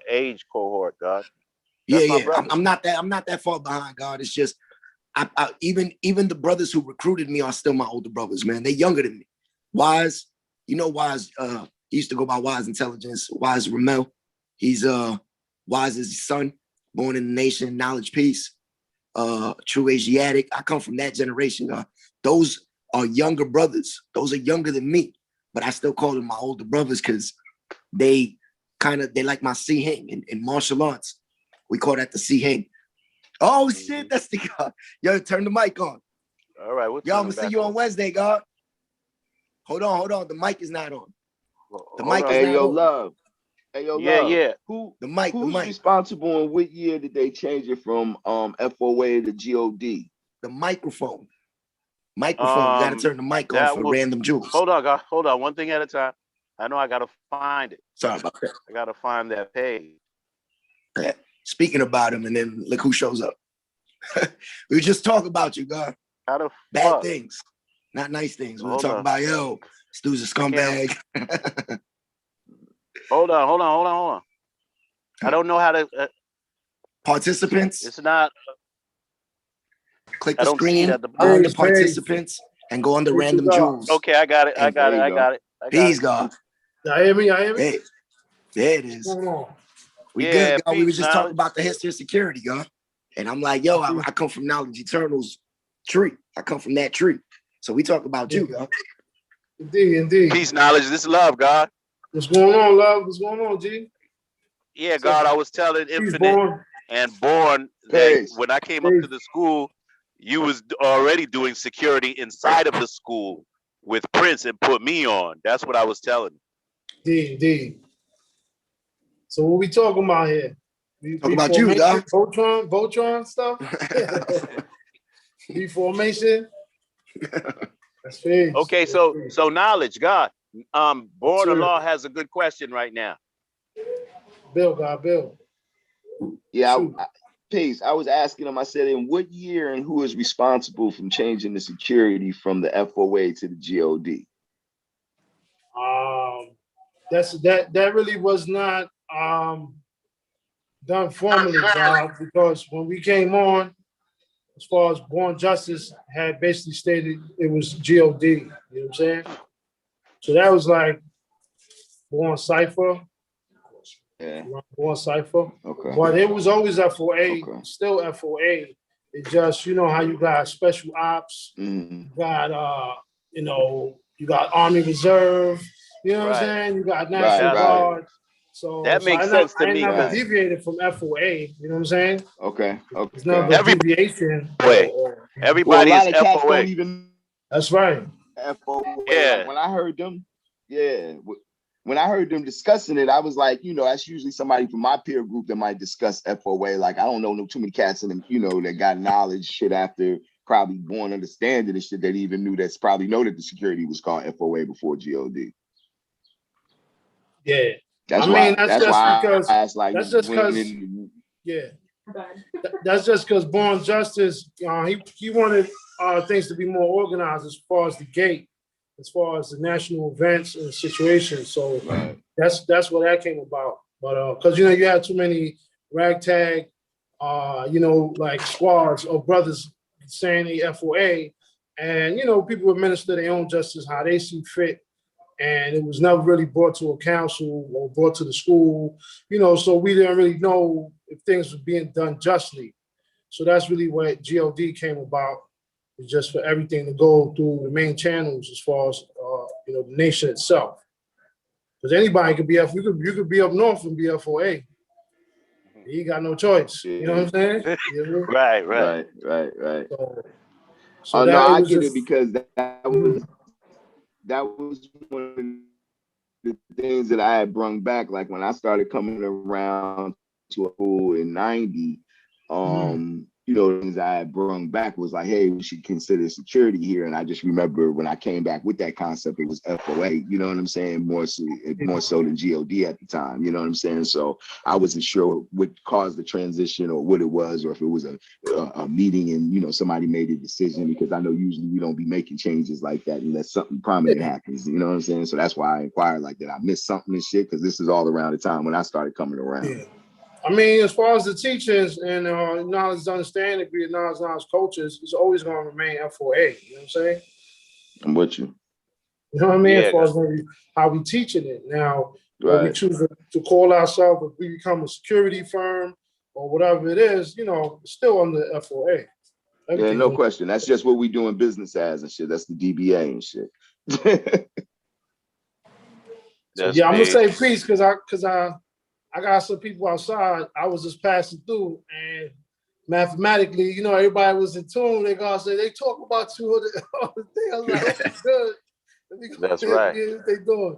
age cohort, God. That's I'm not that far behind, God. It's just even the brothers who recruited me are still my older brothers, man. They're younger than me. Wise, Wise, he used to go by Wise Intelligence, Wise Ramel. He's Wise is his son, born in the nation, knowledge, peace, true Asiatic. I come from that generation, God. Those are younger brothers. Those are younger than me, but I still call them my older brothers because they like my C hang in martial arts. We call that the C hang. Oh shit, that's the guy. Yo, turn the mic on. All right, yo, I'm gonna see you on Wednesday, God. Hold on. The mic is not on. The mic is not on. Love. Hey, yo, yeah, Love. yeah. Who's responsible and what year did they change it from FOA to GOD? The microphone. You gotta turn the mic on for random jewels. Hold on, God. Hold on. One thing at a time. I know I gotta find it. Sorry about that. I gotta find that page. Yeah. Speaking about him, and then look who shows up. We just talk about you, God. Bad things, not nice things. We'll talk about, yo, this dude's a scumbag. Hold on. I don't know how to. Participants? It's not. Click I the don't see it screen at the bottom. under Peace, participants and go under Peace random to God. jewels. Okay, I got it. I And got there it. you I go. got it. I got peace, it. God. Y'all hear me? Y'all hear me? Hey, there it What's is. going on? We Yeah, good, God. We was peace, just talking knowledge. about the history of security, God. And I'm like, yo, I come from Knowledge Eternal's tree. I come from that tree. So we talk about you, God. Indeed, indeed. Peace, knowledge. This is love, God. What's going on, love? What's going on, G? Yeah, God. I was telling Peace, Infinite born. and Born that Peace. when I came up to the school, you was already doing security inside of the school with Prince and put me on. That's what I was telling. Indeed, indeed. So what we talking about here? Talk about you, God. Voltron stuff? Reformation? That's fair. Okay, so knowledge, God. Born Sure. Allah has a good question right now. Bill, God, Bill. Yeah, Shoot. Peace. I was asking him, I said, in what year and who is responsible from changing the security from the FOA to the GOD? That really was not done formally, God, because when we came on, as far as Born Justice had basically stated it was GOD. You know what I'm saying? So that was like Born Cipher. Yeah. Born Cipher. Okay. But it was always FOA, Okay. still FOA. It just, you know how you got special ops, Mhm. you got you got Army Reserve, you know what I'm Right. saying? You got National Right. Guard. So That makes sense to I me never because deviated from FOA, you know what I'm saying? Okay. It's never Okay. a Every deviation. way, or- Well, a everybody lot is of cats FOA. don't even That's right. FOA. Yeah. Like when I heard them, yeah. When I heard them discussing it, I was like, that's usually somebody from my peer group that might discuss FOA. Like, I don't know too many cats in them, that got knowledge shit after probably born understanding and shit that even knew that's probably know that the security was called FOA before GOD. Yeah. That's that's just why because I asked, like, that's just when because yeah. That's just because Born Justice, he wanted things to be more organized as far as the gate, as far as the national events and situations. So right. that's what that came about. But because you had too many ragtag, like squads or brothers saying the FOA, and people administer their own justice how they see fit. And it was never really brought to a council or brought to the school, so we didn't really know if things were being done justly. So that's really what GOD came about. It's just for everything to go through the main channels as far as the nation itself. Because anybody could be you could be up north and be FOA. You got no choice. You know what I'm saying? You know what I mean? Right. So No, that it I was get just, it because that was one of the things that I had brung back. Like when I started coming around to a school in 90, things I had brung back was like, hey, we should consider security here. And I just remember when I came back with that concept, it was FOA, you know what I'm saying? More so than GOD at the time, you know what I'm saying? So I wasn't sure what caused the transition or what it was, or if it was a meeting and, somebody made a decision, because I know usually we don't be making changes like that unless something prominent happens, you know what I'm saying? So that's why I inquired like that. I missed something and shit, because this is all around the time when I started coming around. yeah. I mean, as far as the teachings and knowledge, understanding, be knowledge cultures, it's always going to remain FOA. You know what I'm saying? I'm with you. You know what I mean? Yeah, as far as how we teaching it now, Right. we choose to call ourselves, if we become a security firm or whatever it is, it's still under FOA. Yeah, no question. That's just what we doing business as and shit. That's the DBA and shit. So, yeah, I'm gonna say peace because I got some people outside. I was just passing through, and mathematically, everybody was in tune. They gonna say they talk about 200 all the thing. I was like, okay, good. That's right. Yeah, they doing.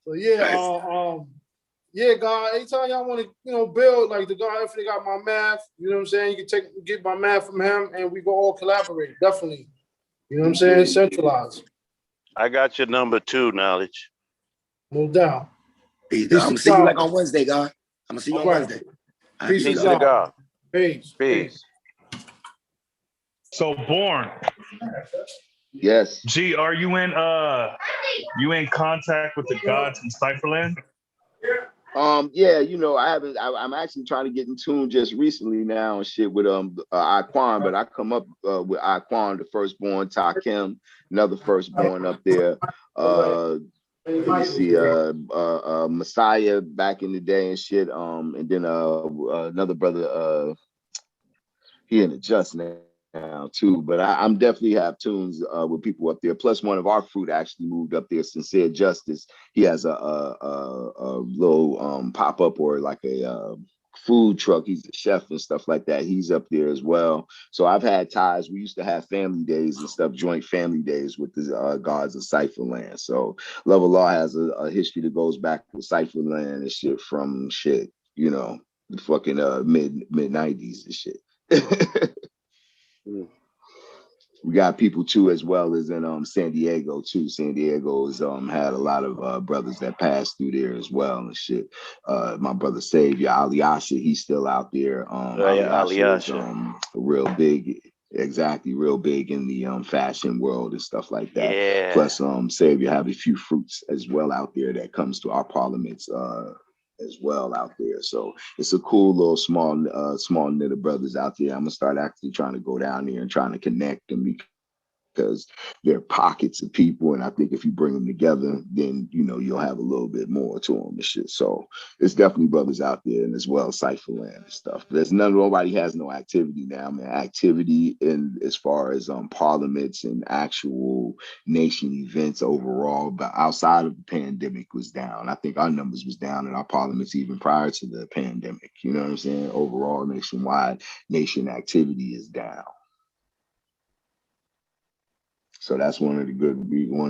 So yeah, God. Anytime y'all want to, build like the God, if they got my math, you know what I'm saying. You can get my math from him, and we go all collaborate. Definitely, you know what I'm saying. Centralize. I got your number 2, knowledge. No doubt. I'm gonna see you like on Wednesday, God. I'm gonna see you on Wednesday. Peace to God. Peace. So Born. Yes. G, are you in contact with the gods in Cypherland? Yeah, you know, I'm actually trying to get in tune just recently now and shit with Iquan, but I come up with Iquan, the firstborn, Takim, another firstborn up there. Let me see, Messiah back in the day and shit. And then another brother, he in the just now too. But I'm definitely have tunes with people up there. Plus, one of our fruit actually moved up there. Sincere Justice. He has a little pop up or like a food truck. He's a chef and stuff like that. He's up there as well. So I've had ties. We used to have family days and stuff, joint family days with the gods of Cypherland. So Love of Law has a history that goes back to Cypherland and shit from shit, you know, the fucking mid 90s and shit. We got people too, as well as in San Diego too. San Diego's had a lot of brothers that passed through there as well and shit. My brother Savior Aliyasha, he's still out there. Yeah, Aliyasha is Aliyasha. real big, exactly, real big in the fashion world and stuff like that. Yeah. Plus, Savior have a few fruits as well out there that comes to our parliaments as well out there. So it's a cool little small knit of brothers out there. I'm gonna start actually trying to go down there and trying to connect them because they're pockets of people, and I think if you bring them together, then you know you'll have a little bit more to them and shit. So it's definitely brothers out there, and as well Cypherland and stuff. But there's nobody has no activity now, man. Activity in as far as parliaments and actual nation events overall, but outside of the pandemic was down. I think our numbers was down in our parliaments even prior to the pandemic. You know what I'm saying? Overall, nationwide nation activity is down. So that's one of the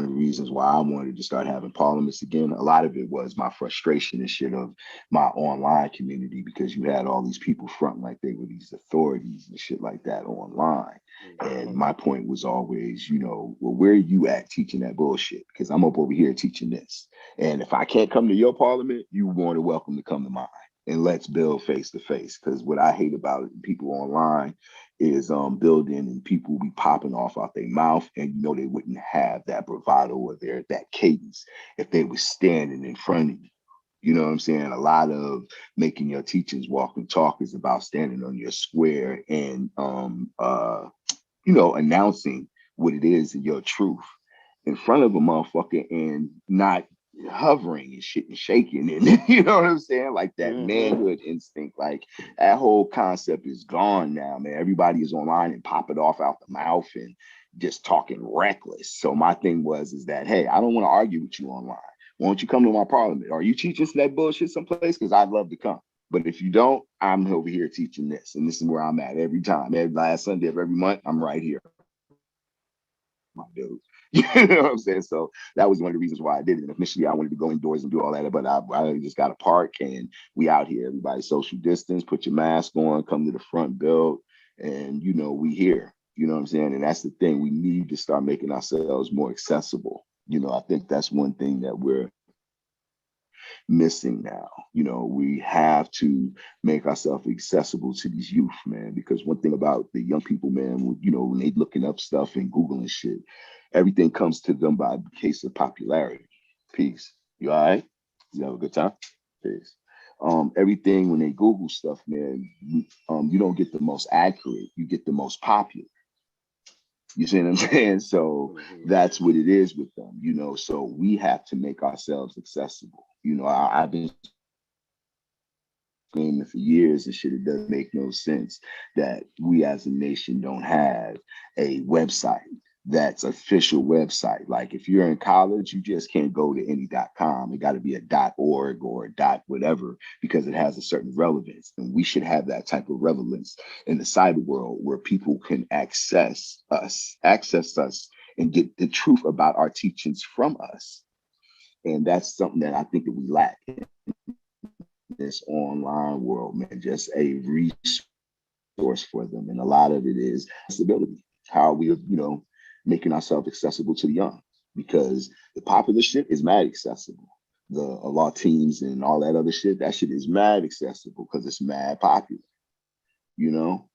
reasons why I wanted to start having parliaments again. A lot of it was my frustration and shit of my online community, because you had all these people fronting like they were these authorities and shit like that online. And my point was always, you know, well, where are you at teaching that bullshit? Because I'm up over here teaching this. And if I can't come to your parliament, you're more than welcome to come to mine. And let's build face to face. Because what I hate about people online is building and people be popping off out their mouth, and you know they wouldn't have that bravado or that cadence if they were standing in front of you. You know what I'm saying? A lot of making your teachings walk and talk is about standing on your square and you know, announcing what it is and your truth in front of a motherfucker and not hovering and shit and shaking and you know what I'm saying? Like that manhood instinct, like that whole concept is gone now, man. Everybody is online and pop it off out the mouth and just talking reckless. So my thing is that, hey, I don't want to argue with you online. Why don't you come to my parliament? Are you teaching that bullshit someplace? Because I'd love to come. But if you don't, I'm over here teaching this. And this is where I'm at every time. Every last Sunday of every month, I'm right here. My dude. You know what I'm saying? So that was one of the reasons why I did it. And initially, I wanted to go indoors and do all that, but I just got a park and we out here. Everybody social distance, put your mask on, come to the front, build, and you know, we here. You know what I'm saying? And that's the thing. We need to start making ourselves more accessible. You know, I think that's one thing that we're missing now. You know, we have to make ourselves accessible to these youth, man, because one thing about the young people, man, you know, when they looking up stuff and Googling shit, everything comes to them by case of popularity. Peace. You all right? You have a good time? Peace. Everything when they Google stuff, man, you don't get the most accurate, you get the most popular. You see what I'm saying? So that's what it is with them, you know. So we have to make ourselves accessible. You know, I've been screaming for years and shit. It doesn't make no sense that we as a nation don't have a website that's official website. Like if you're in college, you just can't go to any .com. It got to be a .org or a whatever because it has a certain relevance. And we should have that type of relevance in the cyber world where people can access us and get the truth about our teachings from us. And that's something that I think that we lack in this online world, man. Just a resource for them. And a lot of it is accessibility, how we, you know, making ourselves accessible to the young, because the popular shit is mad accessible. The Allah teams and all that other shit, that shit is mad accessible because it's mad popular, you know?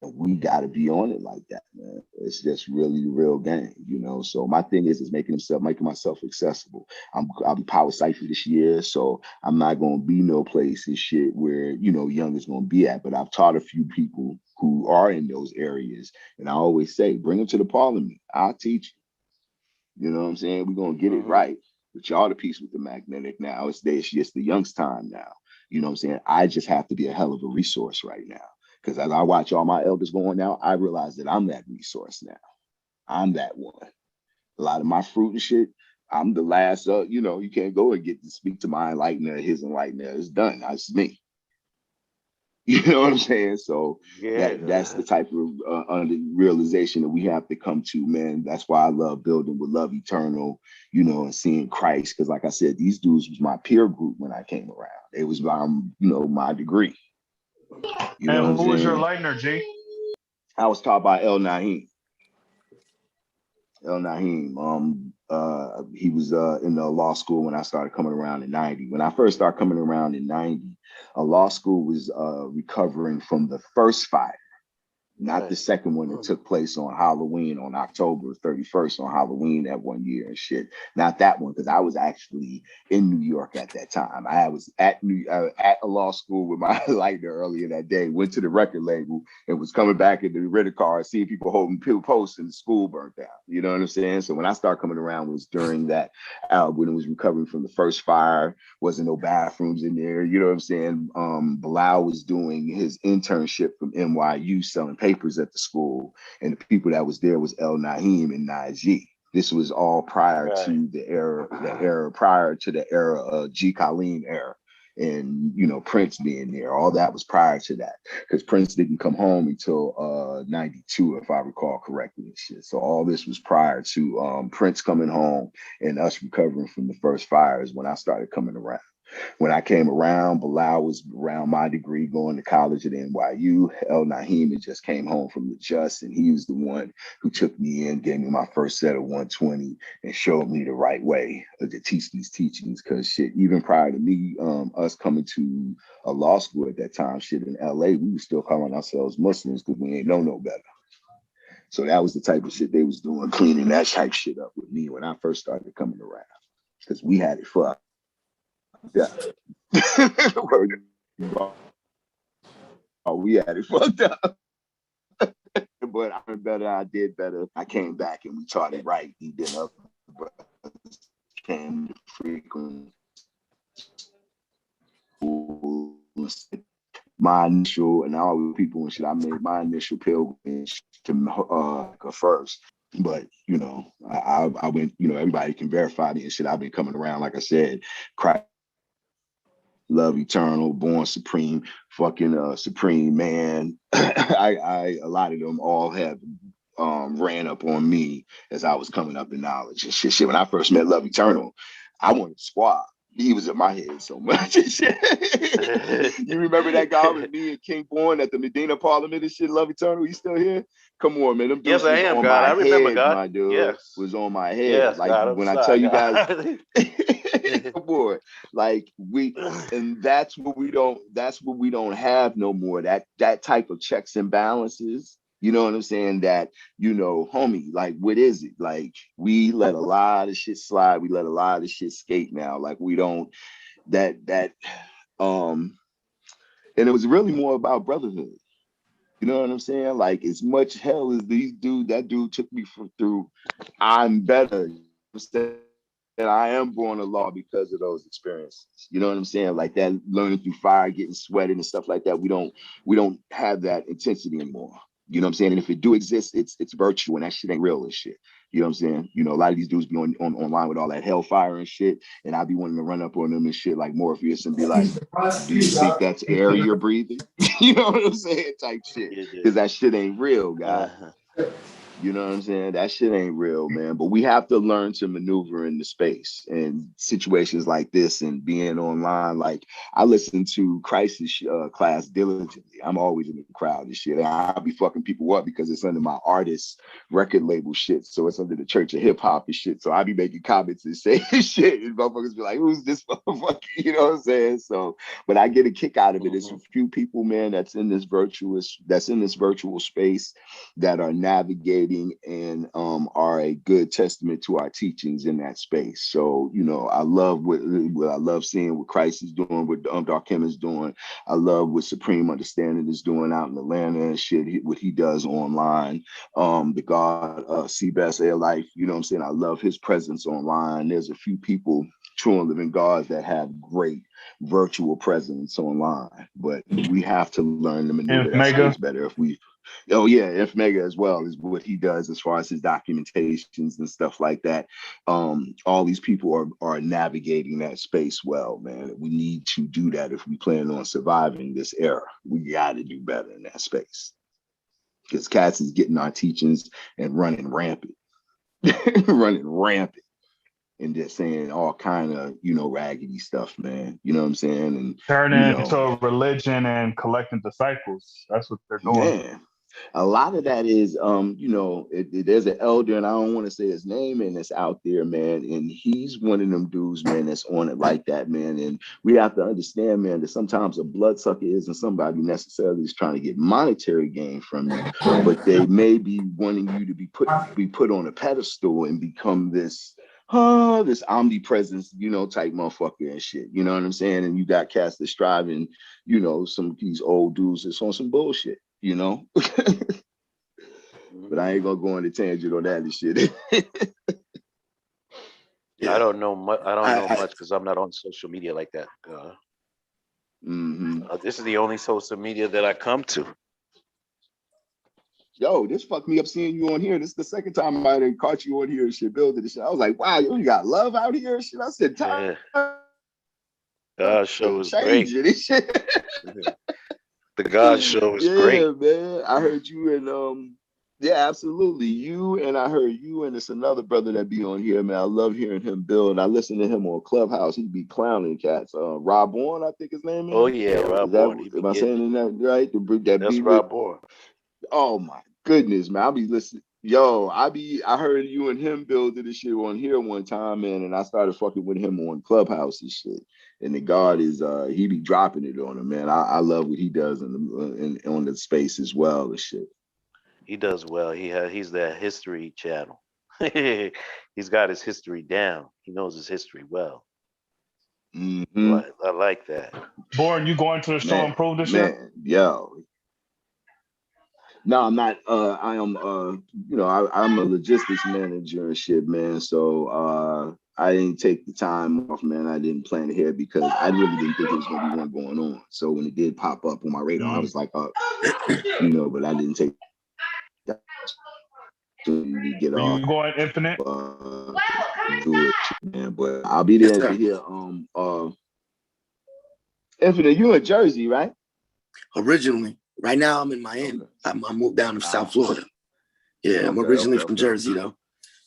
We got to be on it like that, man. It's just really the real game, you know. So my thing is making myself accessible. I'll be power cipher this year, so I'm not gonna be no place and shit where young is gonna be at. But I've taught a few people who are in those areas, and I always say, bring them to the parliament. I'll teach you. You know what I'm saying? We're gonna get it right. But y'all the piece with the magnetic now. It's just the young's time now. You know what I'm saying? I just have to be a hell of a resource right now. Because as I watch all my elders going now, I realize that I'm that resource now. I'm that one. A lot of my fruit and shit, I'm the last, you can't go and get to speak to my enlightener, his enlightener. It's done. That's me. You know what I'm saying? So that's the type of realization that we have to come to, man. That's why I love building with Love Eternal, and seeing Christ. Because like I said, these dudes was my peer group when I came around. It was my degree. You know and what who was I'm your saying? lightener, G? I was taught by El Naheem. El Naheem. He was in the law school when I started coming around in 90. When I first started coming around in 90, a law school was recovering from the first fire, not the second one that took place on Halloween on October 31st on Halloween that one year and shit. Not that one, because I was actually in New York at that time. I was at a law school with my lighter earlier that day, went to the record label and was coming back in the rental car, seeing people holding posts and the school burnt down. You know what I'm saying? So when I started coming around was during that, when it was recovering from the first fire, wasn't no bathrooms in there. You know what I'm saying? Bilal was doing his internship from NYU selling papers at the school, and the people that was there was El Naheem and Najee. This was all prior to the era prior to the era of G. Colleen era, and Prince being there. All that was prior to that, because Prince didn't come home until 92, if I recall correctly. And shit. So all this was prior to Prince coming home and us recovering from the first fires when I started coming around. When I came around, Bilal was around my degree going to college at NYU. El Naheem had just came home from the Just, and he was the one who took me in, gave me my first set of 120, and showed me the right way to teach these teachings. Because shit, even prior to me, us coming to a law school at that time, shit in LA, we were still calling ourselves Muslims because we ain't know no better. So that was the type of shit they was doing, cleaning that type shit up with me when I first started coming around. Because we had it fucked. Yeah. Oh, we had it fucked up. But I heard better, I did better. I came back and we taught it right. He did up. Came frequent. My initial, and all the people and shit, I made my initial pilgrimage to first. But I went, everybody can verify me and shit. I've been coming around, like I said, Christ, Love Eternal, Born Supreme, fucking Supreme Man. A lot of them all have ran up on me as I was coming up in knowledge and shit. When I first met Love Eternal, I wanted to squad. He was in my head so much. You remember that guy with me and King Born at the Medina Parliament and shit, Love Eternal? He's still here? Come on, man. Them dudes Yes, I am, on God. my I remember, head, God. my dude. Yes. Was on my head. Yes, like God, when sorry, I tell you guys, God. come on. Like and that's what we don't have no more. That type of checks and balances. You know what I'm saying? That, homie, like, what is it? Like, we let a lot of shit slide. We let a lot of shit skate now. Like, we don't, and it was really more about brotherhood. You know what I'm saying? Like, as much hell as that dude took me through, I'm better. And I am born a law because of those experiences. You know what I'm saying? Like that learning through fire, getting sweated and stuff like that. We don't have that intensity anymore. You know what I'm saying? And if it do exist, it's virtue, and that shit ain't real and shit. You know what I'm saying? A lot of these dudes be online with all that hellfire and shit, and I be wanting to run up on them and shit like Morpheus and be like, "Do you think that's air you're breathing?" You know what I'm saying? Type shit, because that shit ain't real, guy. You know what I'm saying? That shit ain't real, man. But we have to learn to maneuver in the space and situations like this and being online. Like I listen to Crisis class diligently. I'm always in the crowd and shit. And I'll be fucking people up because it's under my artist record label shit. So it's under the Church of Hip Hop and shit. So I be making comments and saying shit. And motherfuckers be like, who's this motherfucker? You know what I'm saying? So, but I get a kick out of it. It's a few people, man, that's in this virtual space that are navigating and are a good testament to our teachings in that space. So, you know, I love what I love seeing what Christ is doing, what Darkim is doing. I love what Supreme Understanding is doing out in Atlanta and shit, what he does online. The God, Seabass Air Life, you know what I'm saying? I love his presence online. There's a few people, true and living gods, that have great virtual presence online, but we have to learn to maneuver that space better. Oh yeah, F Mega as well is what he does as far as his documentations and stuff like that. All these people are navigating that space well, man. We need to do that if we plan on surviving this era. We got to do better in that space because Cats is getting our teachings and running rampant, running rampant. And just saying all kind of, you know, raggedy stuff, man. You know what I'm saying? And turning into a religion and collecting disciples. That's what they're doing. Man, a lot of that is, you know, there's an elder, and I don't want to say his name, and it's out there, man. And he's one of them dudes, man, that's on it like that, man. And we have to understand, man, that sometimes a bloodsucker isn't somebody necessarily is trying to get monetary gain from you, but they may be wanting you to be put on a pedestal and become this omnipresence, you know, type motherfucker and shit. You know what I'm saying? And you got cats that striving, you know, some of these old dudes that's on some bullshit, you know. But I ain't gonna go on a tangent on that and shit. I don't know much. I don't know much because I'm not on social media like that. This is the only social media that I come to. Yo, this fucked me up seeing you on here. This is the second time I done caught you on here and shit, building this shit. I was like, wow, you got love out here and shit. I said, Yeah. God show was great. The God show was great. Yeah, man. I heard you and yeah, absolutely. You and I heard you and it's another brother that be on here, man. I love hearing him build. I listen to him on Clubhouse. He be clowning cats. Rob Bourne, I think his name is. Oh yeah, Rob Bourne. Am I saying that right? That's Rob Bourne. Oh my goodness, man. I'll be listening. Yo, I heard you and him building this shit on here one time, man, and I started fucking with him on Clubhouse and shit. And the God is he be dropping it on him, man. I love what he does on the space as well and shit. He does well. He's the history channel. He's got his history down. He knows his history well. Mm-hmm. I like that. Bourne, you going to the show and prove this year? Yo. No, I'm not. I am. You know, I'm a logistics manager and shit, man. So I didn't take the time off, man. I didn't plan ahead because I really didn't think it was gonna be one going on. So when it did pop up on my radar, I was like, you know, but I didn't take that to get off. You going Infinite? Do it, man. But I'll be there to hear. Infinite, you in Jersey, right? Originally. Right now, I'm in Miami. I moved down to South Florida. Yeah, I'm originally from Jersey, though.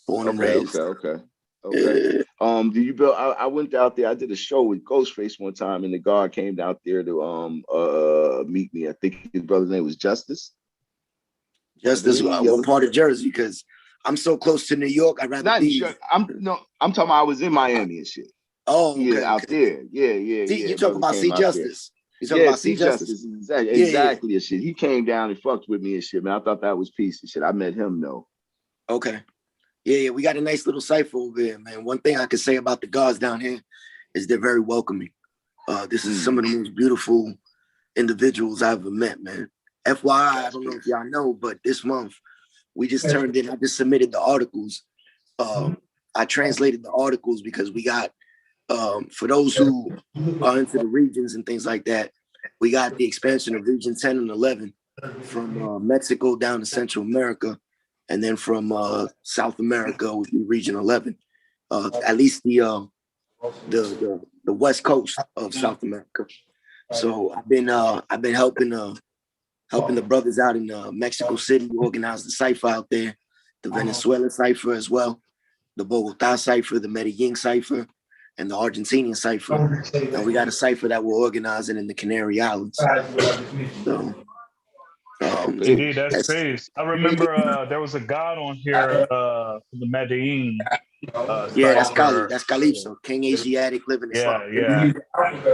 Born and raised. Okay. Do you build? I went out there. I did a show with Ghostface one time, and the guard came out there to meet me. I think his brother's name was Justice. Justice, what part of Jersey? Because I'm so close to New York. I'd rather be. I'm talking about I was in Miami and shit. Oh, okay, yeah, out there. Yeah. See, you talking about C Justice? You talking about C Justice? Exactly. And shit. He came down and fucked with me and shit, man. I thought that was peace and shit. I met him though. Okay. Yeah, we got a nice little cipher over here, man. One thing I could say about the guards down here is they're very welcoming. This is some of the most beautiful individuals I've ever met, man. FYI, I don't know if y'all know, but this month we just turned in, I just submitted the articles. I translated the articles because we got, for those who are into the regions and things like that, we got the expansion of Region 10 and 11 from Mexico down to Central America, and then from South America would be Region 11. At least the west coast of South America. So I've been helping the brothers out in Mexico City, organize the cipher out there. the Venezuelan cipher as well, the Bogota cipher, the Medellin cipher, and the Argentinian cipher. And we got a cipher that we're organizing in the Canary Islands. So, Indeed, that's peace. I remember there was a god on here for the Medellin yeah, that's Cali, cipher. that's Calypso, King Asiatic living Yeah, Islam. yeah.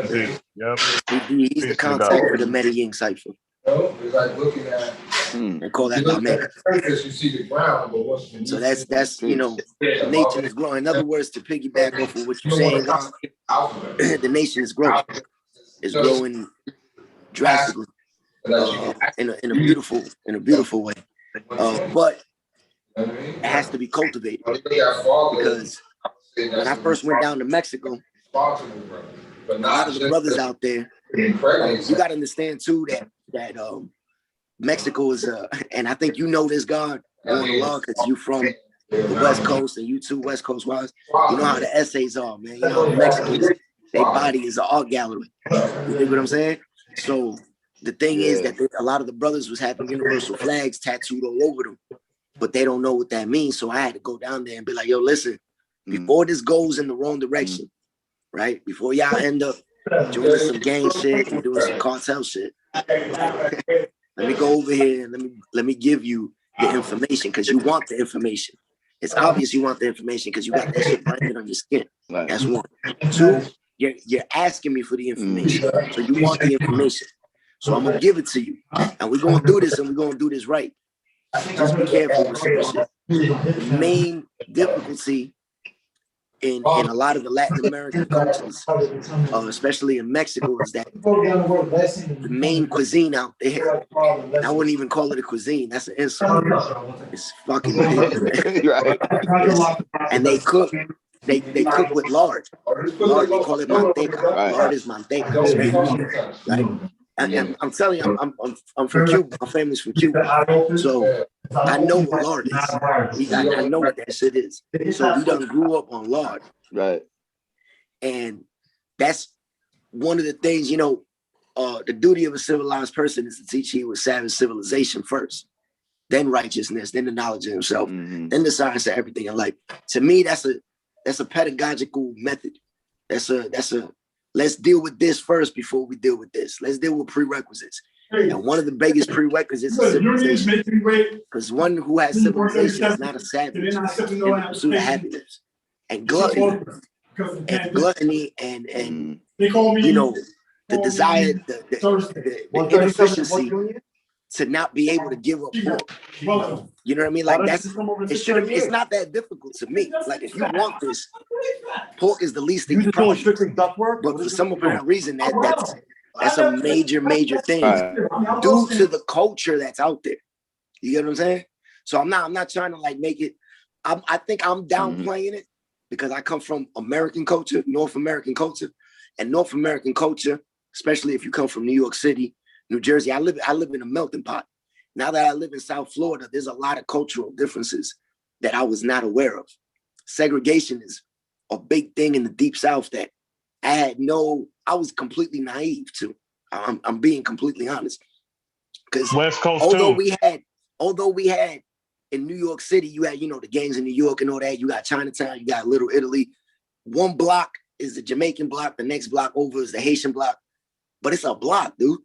Indeed. Yep. He's Peace the to contact God. for the Medellin cipher. It's like looking at. They call that You look at Lamec. the surface, you see the ground, but what's beneath So that's you know, it? the nation is growing. In other words, to piggyback off of what you're saying, God, the nation is growing. It's growing drastically in a beautiful way. But it has to be cultivated, because when I first went down to Mexico, a lot of the brothers out there, you got to understand too that Mexico is and I think you know this, God, going along, because you from the West Coast and you too West Coast wise. You know how the essays are, man. You know how the Mexicans, their body is an art gallery. You dig what I'm saying? So the thing is that a lot of the brothers was having universal flags tattooed all over them, but they don't know what that means. So I had to go down there and be like, yo, listen, before this goes in the wrong direction, right? Before y'all end up doing some gang shit and doing some cartel shit, let me go over here and let me give you the information, because you want the information. It's obvious you want the information because you got that shit branded on your skin. That's one. Two, you're asking me for the information. So you want the information. So I'm gonna give it to you. And we're gonna do this, and we're gonna do this right. Just be careful with some shit. The main difficulty in a lot of the Latin American cultures, especially in Mexico, is that the main cuisine out there, I wouldn't even call it a cuisine. That's an insult. It's fucking pig. Right. And they cook with lard. Lard, they call it manteca. Right. Lard is manteca in Spanish, right? And I'm telling you, I'm from Cuba. My family's from Cuba, so I know what lard is. I know what that shit is. So we done grew up on lard, Right. and that's one of the things, you know. The duty of a civilized person is to teach he with savage civilization first, then righteousness, then the knowledge of himself, then the science of everything in life. To me, that's a pedagogical method. That's a let's deal with this first before we deal with this. Let's deal with prerequisites. And one of the biggest prerequisites is civilization. Because one who has civilization is not a savage in the pursuit of happiness. And gluttony and you know, the desire, the inefficiency to not be able to give up pork. You know what I mean? Like it's not that difficult to me. Like if you want this, pork is the least of your problem. But for some apparent reason, that's a major thing due to the culture that's out there. You get what I'm saying? So I'm not trying to like make it. I think I'm downplaying it because I come from American culture, North American culture, and North American culture, especially if you come from New York City, New Jersey. I live in a melting pot. Now that I live in South Florida, there's a lot of cultural differences that I was not aware of. Segregation is a big thing in the Deep South that I was completely naive to. I'm being completely honest. Because West Coast although too. we had in New York City, you had, you know, the gangs in New York and all that. You got Chinatown, you got Little Italy. One block is the Jamaican block, the next block over is the Haitian block. But it's a block, dude.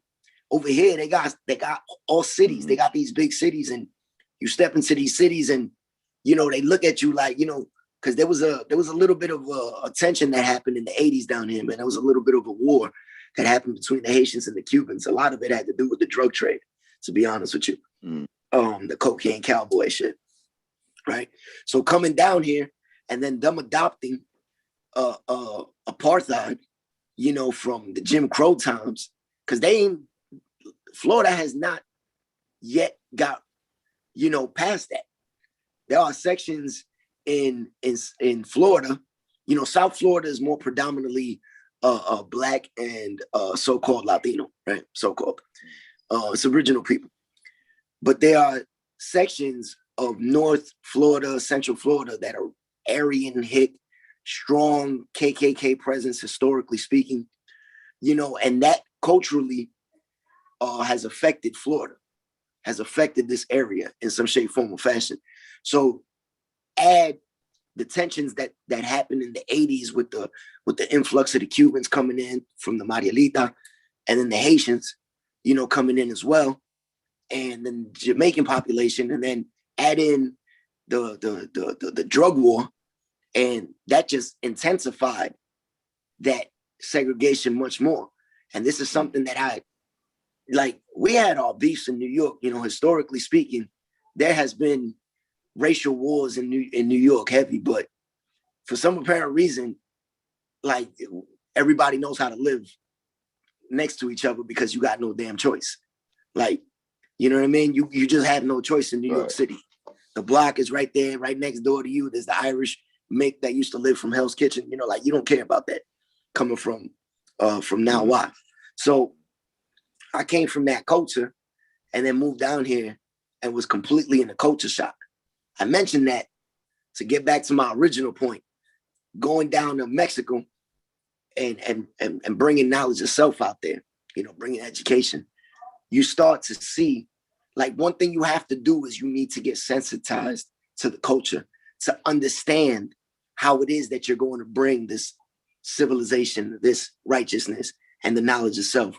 Over here, they got all cities. They got these big cities, and you step into these cities, and you know they look at you like, you know, because there was a little bit of a tension that happened in the 80s down here, man. There was a little bit of a war that happened between the Haitians and the Cubans. A lot of it had to do with the drug trade, to be honest with you. The cocaine cowboy shit, right? So coming down here and then them adopting apartheid, you know, from the Jim Crow times, because Florida has not yet got, you know, past that. There are sections in Florida, you know, South Florida is more predominantly Black and so-called Latino, right? So-called. It's original people. But there are sections of North Florida, Central Florida that are Aryan hit, strong KKK presence, historically speaking, you know, and that culturally has affected Florida, has affected this area in some shape, form, or fashion. So add the tensions that happened in the 80s with the influx of the Cubans coming in from the Marielita, and then the Haitians, coming in as well, and then the Jamaican population, and then add in the drug war, and that just intensified that segregation much more. And this is something that we had our beefs in New York, historically speaking. There has been racial wars in New York heavy, but for some apparent reason, like, everybody knows how to live next to each other because you got no damn choice. Like, you know what I mean? You just have no choice in New York City. The block is right there, right next door to you. There's the Irish make that used to live from Hell's Kitchen. You don't care about that coming from now on. So I came from that culture and then moved down here and was completely in a culture shock. I mentioned that to get back to my original point, going down to Mexico and bringing knowledge of self out there, bringing education. You start to see, like, one thing you have to do is you need to get sensitized to the culture to understand how it is that you're going to bring this civilization, this righteousness, and the knowledge of self,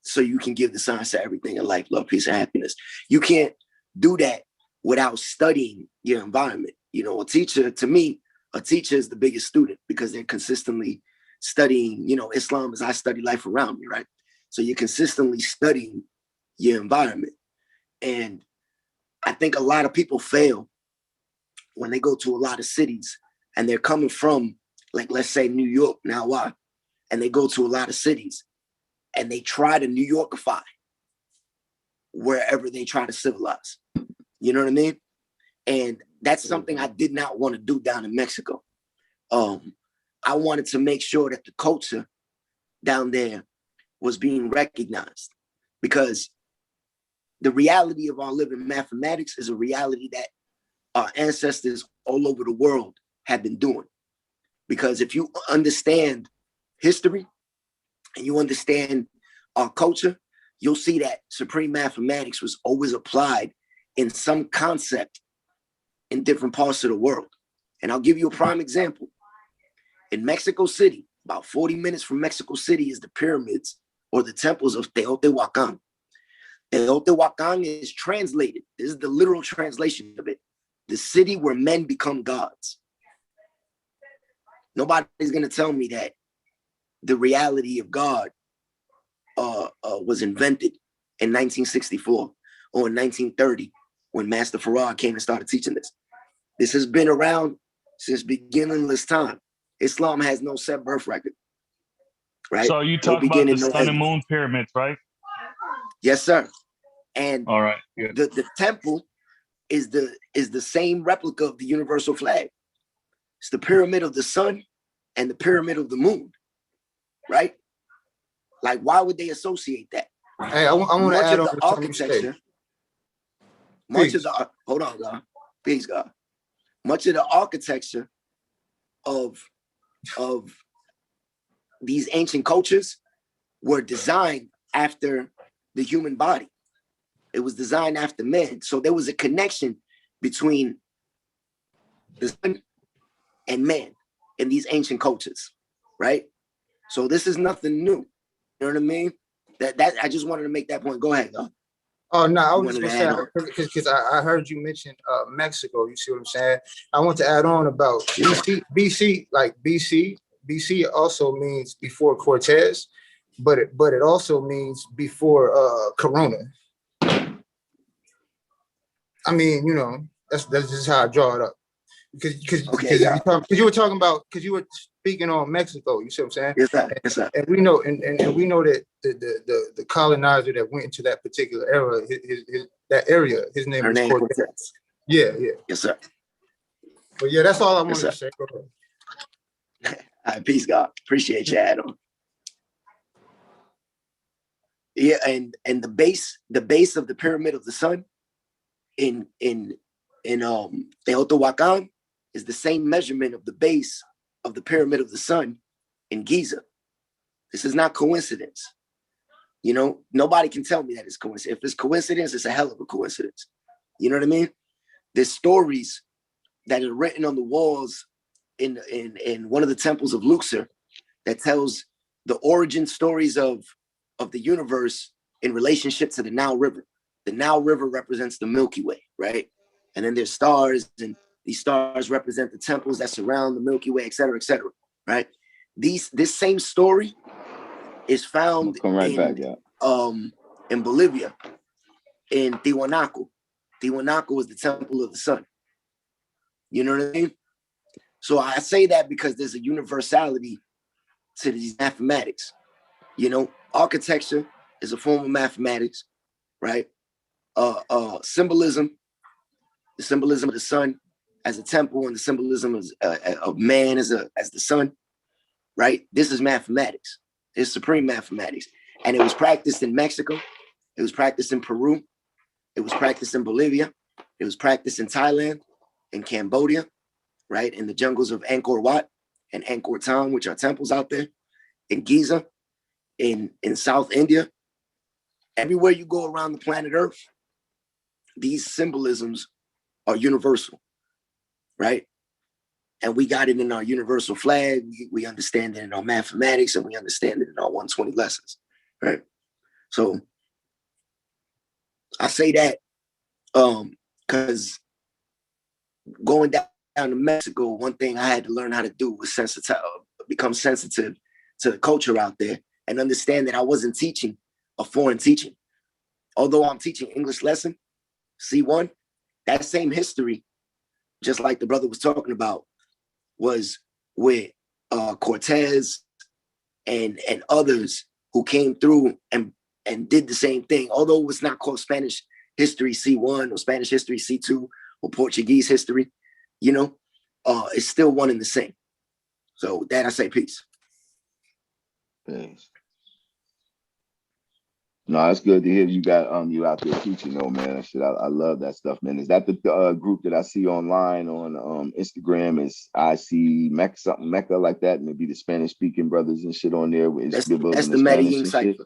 so you can give the science to everything in life, love, peace, and happiness. You can't do that without studying your environment. A teacher, to me, a teacher is the biggest student because they're consistently studying, Islam as I study life around me, right? So you're consistently studying your environment. And I think a lot of people fail when they go to a lot of cities and they're coming from, like, let's say New York, now why? And they go to a lot of cities and they try to New Yorkify wherever they try to civilize. You know what I mean? And that's something I did not want to do down in Mexico. I wanted to make sure that the culture down there was being recognized, because the reality of our living mathematics is a reality that our ancestors all over the world have been doing. Because if you understand history and you understand our culture, you'll see that supreme mathematics was always applied in some concept in different parts of the world. And I'll give you a prime example. In Mexico City, about 40 minutes from Mexico City, is the pyramids or the temples of Teotihuacan. Teotihuacan is translated. This is the literal translation of it: the city where men become gods. Nobody's going to tell me that the reality of God was invented in 1964 or in 1930 when Master Farad came and started teaching this. This has been around since beginningless time. Islam has no set birth record, right? So you talk about the sun and end. moon pyramids, right? Yes, sir. And all right, the temple is the same replica of the universal flag. It's the pyramid of the sun and the pyramid of the moon, right? Like, why would they associate that? Hey, I want to add on the to architecture. Much of the hold on, God. Peace, God. Much of the architecture of these ancient cultures were designed after the human body. It was designed after man. So there was a connection between the sun and man in these ancient cultures, right? So this is nothing new. You know what I mean? That I just wanted to make that point. Go ahead, though. Oh no, I was just gonna say, because I heard you mention Mexico. You see what I'm saying? I want to add on about BC. Like BC also means before Cortez, but it also means before Corona. I mean, that's just how I draw it up. Because you were talking about, because you were speaking on Mexico, you see what I'm saying? Yes, sir. Yes, sir. And we know, and we know that the colonizer that went into that particular era, that area, his name was Cortez. Yeah. Yes, sir. But yeah, that's all I wanted to say. Go ahead. All right, peace, God. Appreciate you, Adam. Yeah, and the base of the pyramid of the sun in Teotihuacan is the same measurement of the base of the pyramid of the sun in Giza. This is not coincidence. Nobody can tell me that it's coincidence. If it's coincidence, it's a hell of a coincidence. You know what I mean? there's stories that are written on the walls in one of the temples of Luxor that tells the origin stories of the universe in relationship to the Nile River. The Nile River represents the Milky Way, right? And then there's stars, and these stars represent the temples that surround the Milky Way, et cetera, right? This same story is found in Bolivia, in Tiwanaku. Tiwanaku is the temple of the sun. You know what I mean? So I say that because there's a universality to these mathematics. You know, architecture is a form of mathematics, right? Symbolism, the symbolism of the sun as a temple, and the symbolism of man as the sun, right? This is mathematics. It's supreme mathematics. And it was practiced in Mexico. It was practiced in Peru. It was practiced in Bolivia. It was practiced in Thailand, in Cambodia, right? In the jungles of Angkor Wat and Angkor Thom, which are temples out there, in Giza, in South India. Everywhere you go around the planet Earth, these symbolisms are universal, right? And we got it in our universal flag. We understand it in our mathematics, and we understand it in our 120 lessons, right? So I say that because going down to Mexico, one thing I had to learn how to do was become sensitive to the culture out there and understand that I wasn't teaching a foreign teaching. Although I'm teaching English lesson, C1, that same history, just like the brother was talking about, was with Cortez and others who came through and did the same thing. Although it's not called Spanish history C1 or Spanish history C2 or Portuguese history, you know, it's still one and the same. So that I say peace. Thanks. No, it's good to hear you got you out there teaching though, man. Shit, I love that stuff, man. Is that the group that I see online on Instagram? Is I see Mecca, something Mecca like that? Maybe the Spanish speaking brothers and shit on there. That's the Medellin cipher.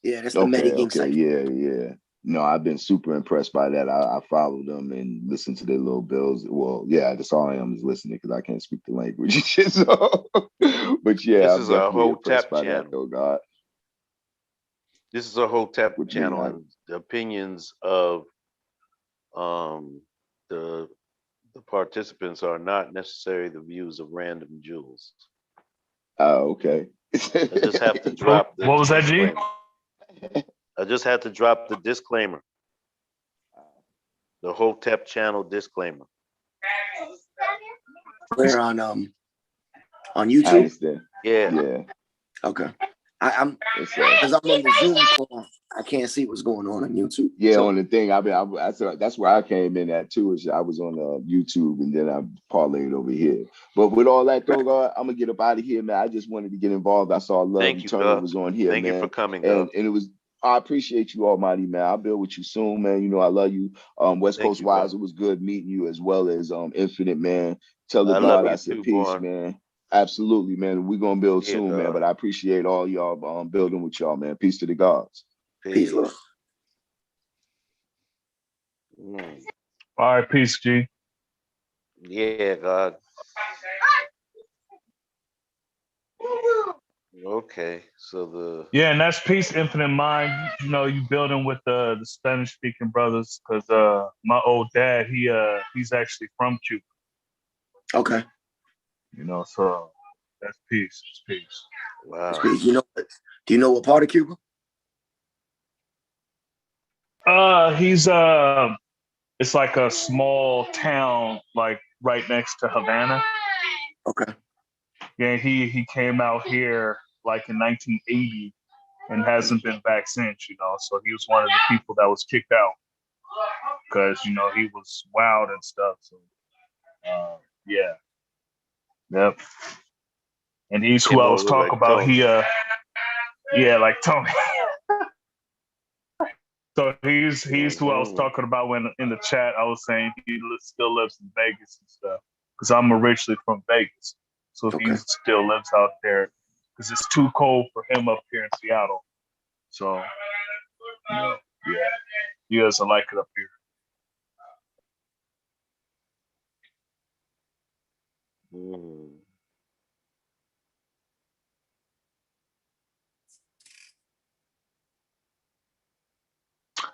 Yeah, that's the Medellin cipher. Yeah. No, I've been super impressed by that. I follow them and listen to their little bills. Well, yeah, that's all I am is listening because I can't speak the language and shit. So, but yeah, this I'm is definitely a whole impressed tap by channel. that, though, God. This is a whole tap What channel, mean, and the opinions of the participants are not necessarily the views of random Jews. Oh, okay. I just have to drop the What was that, G? disclaimer. I just had to drop the disclaimer. The whole tap channel disclaimer. We're on I YouTube. understand. Yeah. Yeah. Okay. I'm because I'm on the Zoom call. I can't see what's going on YouTube. Yeah, So, on the thing, that's where I came in at too. Is I was on YouTube and then I parlayed over here. But with all that though, God, I'm gonna get up out of here, man. I just wanted to get involved. I saw Love Thank you, Eternal God. was on here, Thank man. you for coming, and God. it was. I appreciate you, Almighty, man. I'll build with you soon, man. You know I love you. West Thank Coast you, wise, God. it was good meeting you as well as Infinite, man. Tell the I love God I you said too, peace, Born. man. Absolutely, man. We're gonna build Yeah, soon, man. God. But I appreciate all y'all building with y'all, man. Peace to the gods. peace, Peace. love. All right, peace, G. Yeah, God. Okay, so Yeah, and that's peace, infinite mind. You know, you building with the Spanish speaking brothers because my old dad he's actually from Cuba. Okay. You know, so that's peace. It's peace. wow. Peace. Do you know what part of Cuba? He's it's like a small town, like right next to Havana. Okay. Yeah, he came out here like in 1980 and hasn't been back since. You know, so he was one of the people that was kicked out because he was wild and stuff. So yeah, yep. And he's who Came I over was talking like about. Tony. Yeah, like Tony. So he's who I was talking about when in the chat I was saying he still lives in Vegas and stuff because I'm originally from Vegas, so Okay. he still lives out there because it's too cold for him up here in Seattle. So yeah, he doesn't like it up here.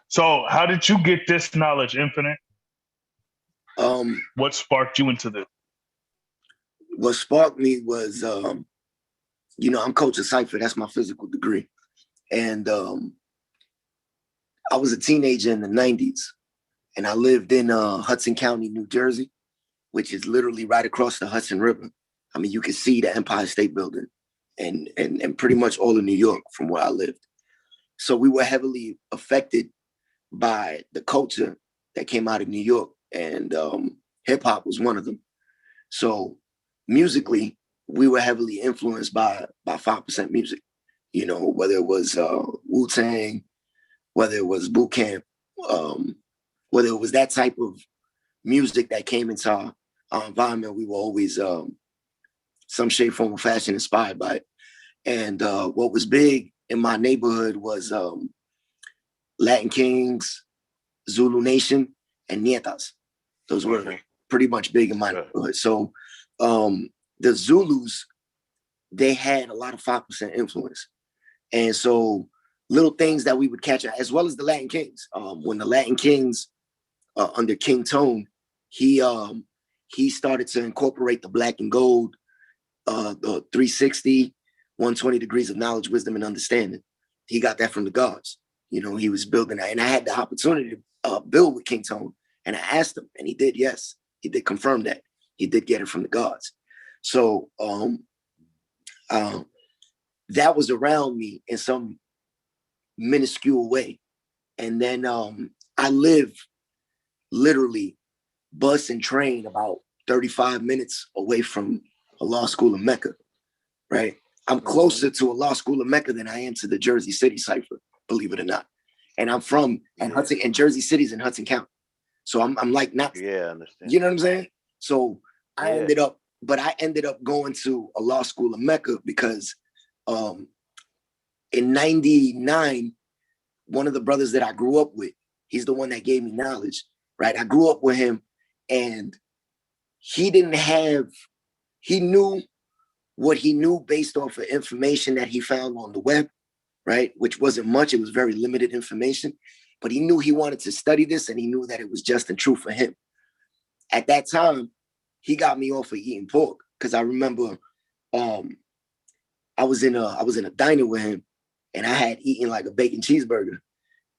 So how did you get this knowledge, Infinite? What sparked you into this? What sparked me was, I'm coaching Cypher. That's my physical degree. And I was a teenager in the 90s. And I lived in Hudson County, New Jersey, which is literally right across the Hudson River. I mean, you can see the Empire State Building and pretty much all of New York from where I lived. So we were heavily affected by the culture that came out of New York, and hip hop was one of them. So musically, we were heavily influenced by 5% music, whether it was Wu-Tang, whether it was boot camp, whether it was that type of music that came into our environment, we were always some shape, form, or fashion inspired by it. And what was big in my neighborhood was Latin Kings, Zulu Nation, and Nietas. Those were pretty much big in my neighborhood. So the Zulus, they had a lot of 5% influence. And so little things that we would catch, as well as the Latin Kings. When the Latin Kings, under King Tone, he started to incorporate the black and gold, the 360, 120 degrees of knowledge, wisdom, and understanding. He got that from the gods. He was building that. And I had the opportunity to build with King Tone. And I asked him, and he did, yes. He did confirm that. He did get it from the gods. So that was around me in some minuscule way. And then I live literally bus and train about 35 minutes away from a law school in Mecca, right? I'm closer to a law school in Mecca than I am to the Jersey City Cypher, believe it or not. And I'm from Hudson, and Jersey City's in Hudson County. So I'm like not, I understand. You know what I'm saying? So I ended up going to a law school in Mecca because in 99, one of the brothers that I grew up with, he's the one that gave me knowledge, right? I grew up with him, and he knew what he knew based off of information that he found on the web, right? Which wasn't much. It was very limited information, but he knew he wanted to study this, and he knew that it was just and true for him. At that time, he got me off of eating pork because I remember I was in a diner with him, and I had eaten like a bacon cheeseburger.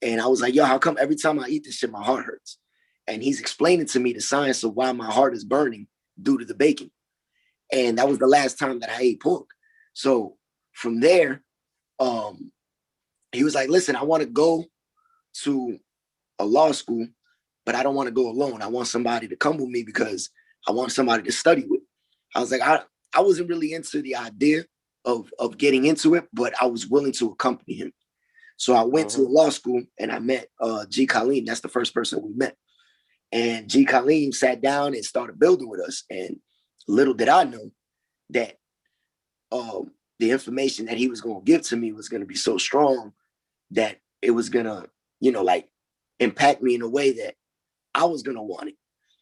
And I was like, yo, how come every time I eat this shit, my heart hurts? And he's explaining to me the science of why my heart is burning due to the bacon. And that was the last time that I ate pork. So from there, he was like, listen, I want to go to a law school, but I don't want to go alone. I want somebody to come with me because I want somebody to study with. I was like, I wasn't really into the idea of getting into it, but I was willing to accompany him. So I went to a law school, and I met G. Kaleem. That's the first person we met. And G. Kaleem sat down and started building with us. And little did I know that the information that he was going to give to me was going to be so strong that it was going to, impact me in a way that I was going to want it.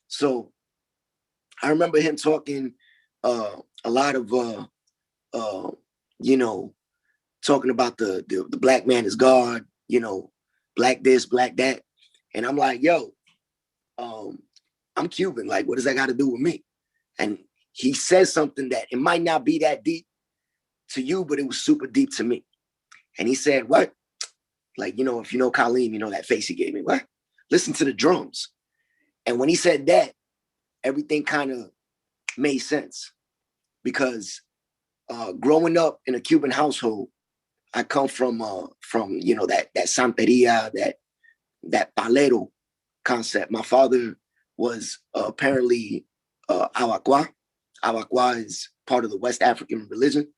So I remember him talking a lot of, talking about the black man is God, black this, black that. And I'm like, yo, I'm Cuban. Like, what does that got to do with me? And he says something that it might not be that deep to you, but it was super deep to me. And he said, what? Like, if you know Kaleem, that face he gave me. What? Listen to the drums. And when he said that, everything kind of made sense. Because growing up in a Cuban household, I come from that santeria, that palero concept. My father was apparently Awakwa. Awakwa is part of the West African religion,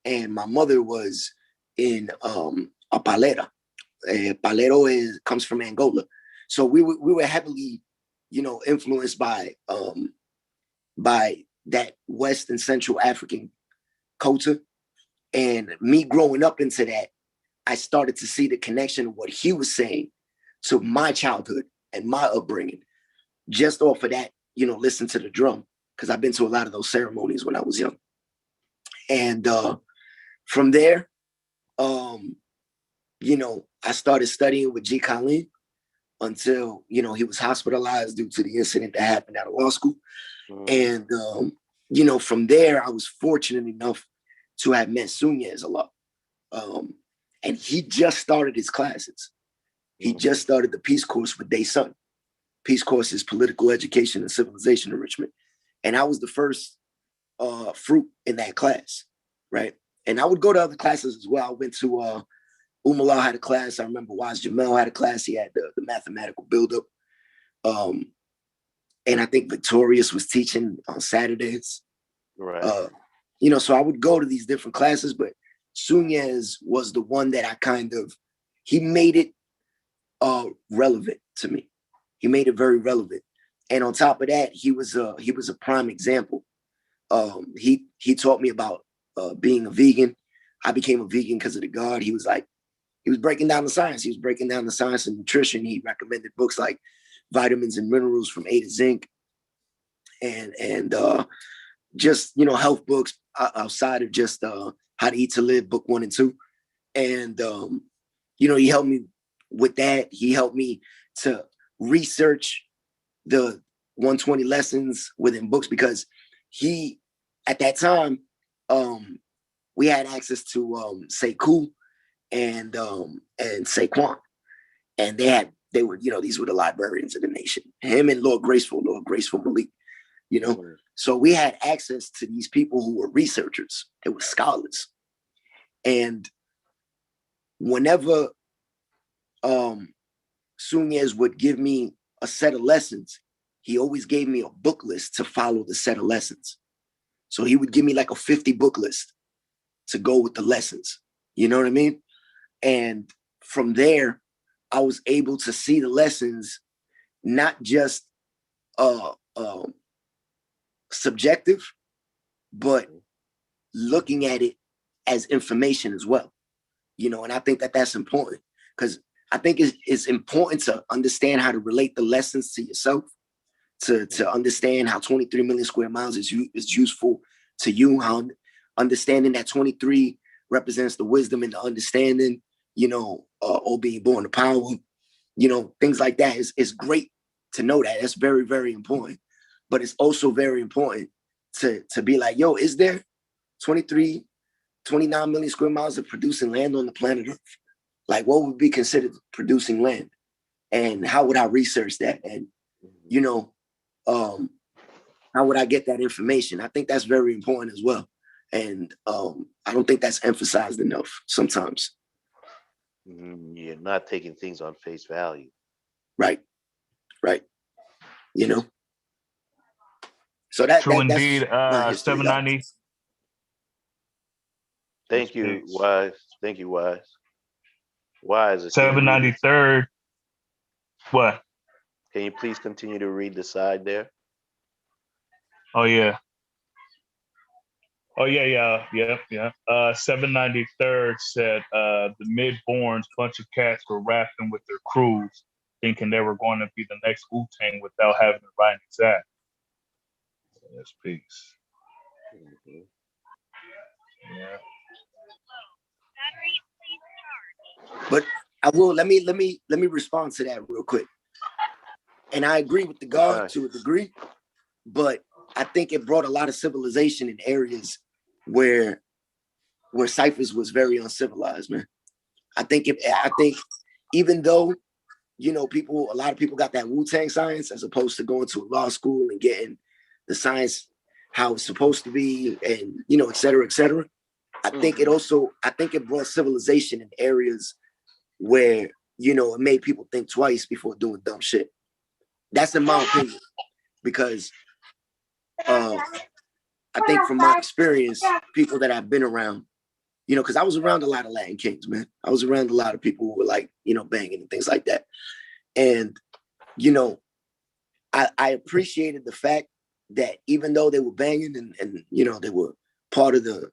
and my mother was in a palera. Palero comes from Angola, so we were heavily, influenced by that West and Central African culture. And me growing up into that, I started to see the connection of what he was saying to my childhood and my upbringing. Just off of that, listen to the drum, because I've been to a lot of those ceremonies when I was young. And from there, I started studying with G. Kaleem. until, you know, he was hospitalized due to the incident that happened out of law school. And, you know, from there, I was fortunate enough to have met Sunez a lot. And he just started his classes. He just started the Peace Course with Day Son. Peace Course is Political Education and Civilization Enrichment. And I was the first fruit in that class, right? And I would go to other classes as well. I went to Umala had a class. I remember Waz Jamel had a class. He had the mathematical buildup. And I think Victorious was teaching on Saturdays. Right. You know, so I would go to these different classes, but Sunez was the one that he made it relevant to me. He made it very relevant. And on top of that, he was a prime example. He taught me about being a vegan. I became a vegan because of the God. He was breaking down the science. He was breaking down the science of nutrition. He recommended books like Vitamins and Minerals from A to Zinc, and just, you know, health books outside of just How to Eat to Live, book 1 and 2. And you know, he helped me with that. He helped me to research the 120 lessons within books, because he, at that time, we had access to Sekou and Saquon, and they were, you know, these were the librarians of the nation. Him and Lord Graceful Malik, you know. So we had access to these people who were researchers. They were scholars, and whenever Sunez would give me a set of lessons, he always gave me a book list to follow the set of lessons. So he would give me like a 50 book list to go with the lessons. You know what I mean? And from there, I was able to see the lessons, not just subjective, but looking at it as information as well. You know, and I think that that's important, because I think it's important to understand how to relate the lessons to yourself, to understand how 23 million square miles is useful to you, how understanding that 23 represents the wisdom and the understanding, you know, or being born to power, you know, things like that is great to know that. That's very, very important. But it's also very important to be like, yo, is there 29 million square miles of producing land on the planet Earth? Like, what would be considered producing land? And how would I research that? And, you know, how would I get that information? I think that's very important as well. And I don't think that's emphasized enough sometimes. You're not taking things on face value. Right. You know? So that's indeed. 790. Thank you, Wise. Thank you, Wise. Wise. 793rd. What? Can you please continue to read the side there? Oh yeah. 793rd said the mid-borns, bunch of cats were rafting with their crews, thinking they were going to be the next Wu-Tang without having to write an exact. Yes, peace. Yeah. But I will let me respond to that real quick. And I agree with the God to a degree, but I think it brought a lot of civilization in areas where Cyphers was very uncivilized, man. I think even though, you know, a lot of people got that Wu-Tang science as opposed to going to a law school and getting the science how it's supposed to be, and, you know, et cetera, et cetera. I think it brought civilization in areas where, you know, it made people think twice before doing dumb shit. That's in my opinion, because I think from my experience, people that I've been around, you know, because I was around a lot of Latin kings, man. I was around a lot of people who were like, you know, banging and things like that. And, you know, I appreciated the fact that even though they were banging and you know, they were part of the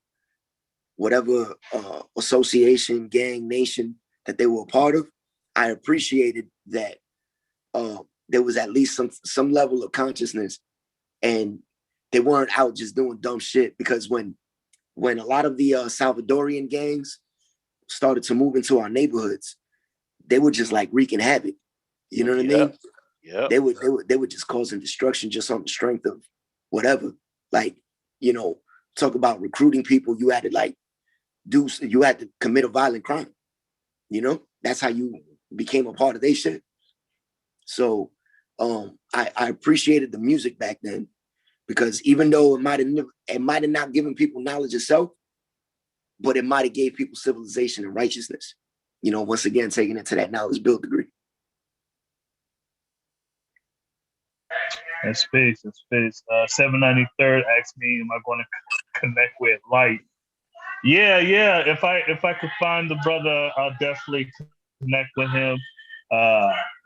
whatever association, gang, nation that they were a part of, I appreciated that there was at least some level of consciousness, and they weren't out just doing dumb shit. Because when a lot of the Salvadorian gangs started to move into our neighborhoods, they were just like wreaking havoc. You know what I Yep. mean? Yep. They were just causing destruction just on the strength of whatever. Like, you know, talk about recruiting people. You had to you had to commit a violent crime. You know, that's how you became a part of their shit. So I appreciated the music back then, because even though it might have not given people knowledge of self, but it might have gave people civilization and righteousness. You know, once again, taking it to that knowledge build degree. And space. 793rd asked me, am I going to connect with Light? Yeah. If I could find the brother, I'll definitely connect with him.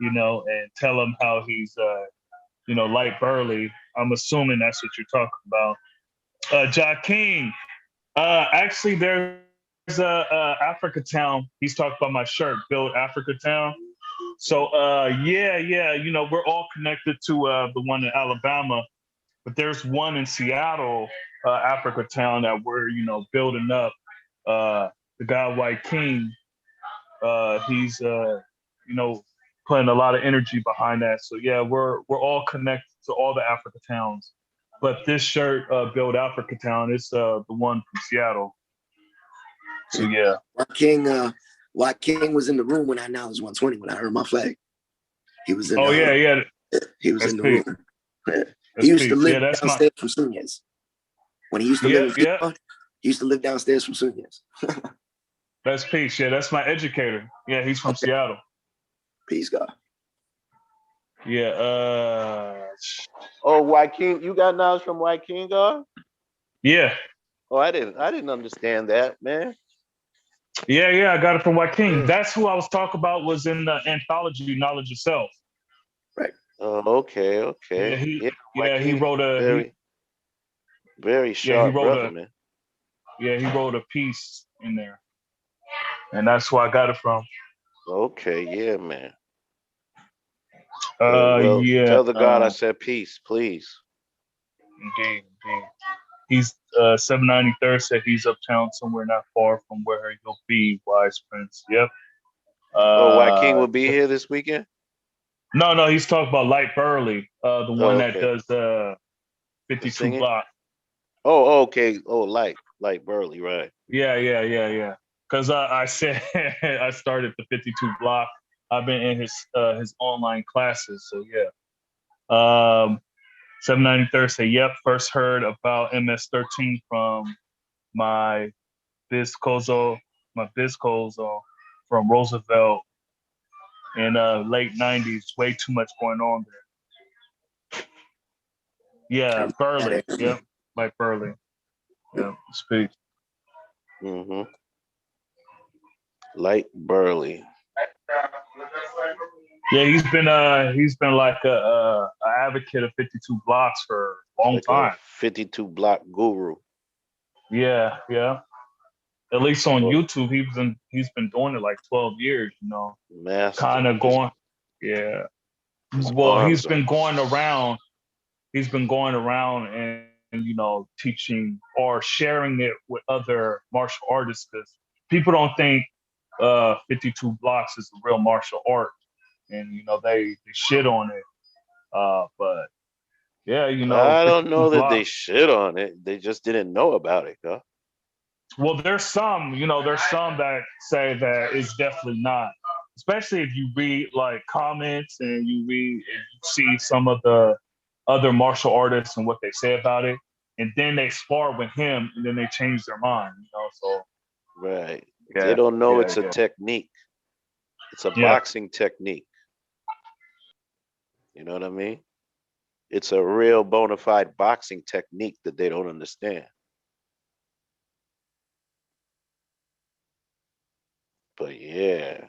You know, and tell him how he's you know, Light Burley. I'm assuming that's what you're talking about. Darkim. Actually, there's a Africa Town. He's talked about my shirt, Build Africa Town. So yeah, you know, we're all connected to the one in Alabama, but there's one in Seattle, Africa Town, that we're, you know, building up. The guy White King, he's you know, putting a lot of energy behind that. So yeah, we're all connected to all the Africa towns. But this shirt, Build Africa Town, is the one from Seattle. So yeah. White King was in the room when I announced 120 when I heard my flag. He was in. Oh yeah. He was That's in the peak. room. That's He used to peak. live Yeah, that's downstairs from Sunyas. When he used to live in Piedmont, he used to live downstairs from Sunyas. That's peace. Yeah, that's my educator. Yeah, he's from Seattle. Peace, God. Yeah. Oh, White King, you got knowledge from White King, God? Yeah. Oh, I didn't understand that, man. Yeah. I got it from White King. That's who I was talking about. Was in the anthology Knowledge of Self. Right. Oh, okay. Yeah, he wrote a very sharp brother, man. Yeah, he wrote a piece in there, and that's where I got it from. Okay, yeah, man. Well, Yeah. tell the God I said peace, please. Indeed. He's 793rd said he's uptown somewhere not far from where he'll be. Wise Prince. Yep. White King will be here this weekend? No, he's talking about Light Burley, the one that Okay. does 52 block. Oh, okay. Oh, Light Burley, right. Yeah. Because I said I started the 52 block. I've been in his online classes, so yeah. 793rd say, yep, first heard about MS-13 from my Bizcozo from Roosevelt in late 90s. Way too much going on there. Yeah, Burley. Yep, like Burley. Yeah, speak. Mm-hmm. Light Burley. Yeah, he's been like a advocate of 52 blocks for a long time. 52 block guru. Yeah. At least on YouTube, he's been doing it like 12 years. You know, kind of going. Yeah. Well, he's been going around. He's been going around and you know, teaching or sharing it with other martial artists, because people don't think 52 blocks is the real martial art, and you know they shit on it. But yeah, you know, I don't know that they blocks, shit on it. They just didn't know about it, huh? well, there's some that say that it's definitely not. Especially if you read like comments and you see some of the other martial artists and what they say about it, and then they spar with him, and then they change their mind. You know, so right. Yeah, they don't know it's a technique. It's a boxing technique. You know what I mean? It's a real bona fide boxing technique that they don't understand. But yeah.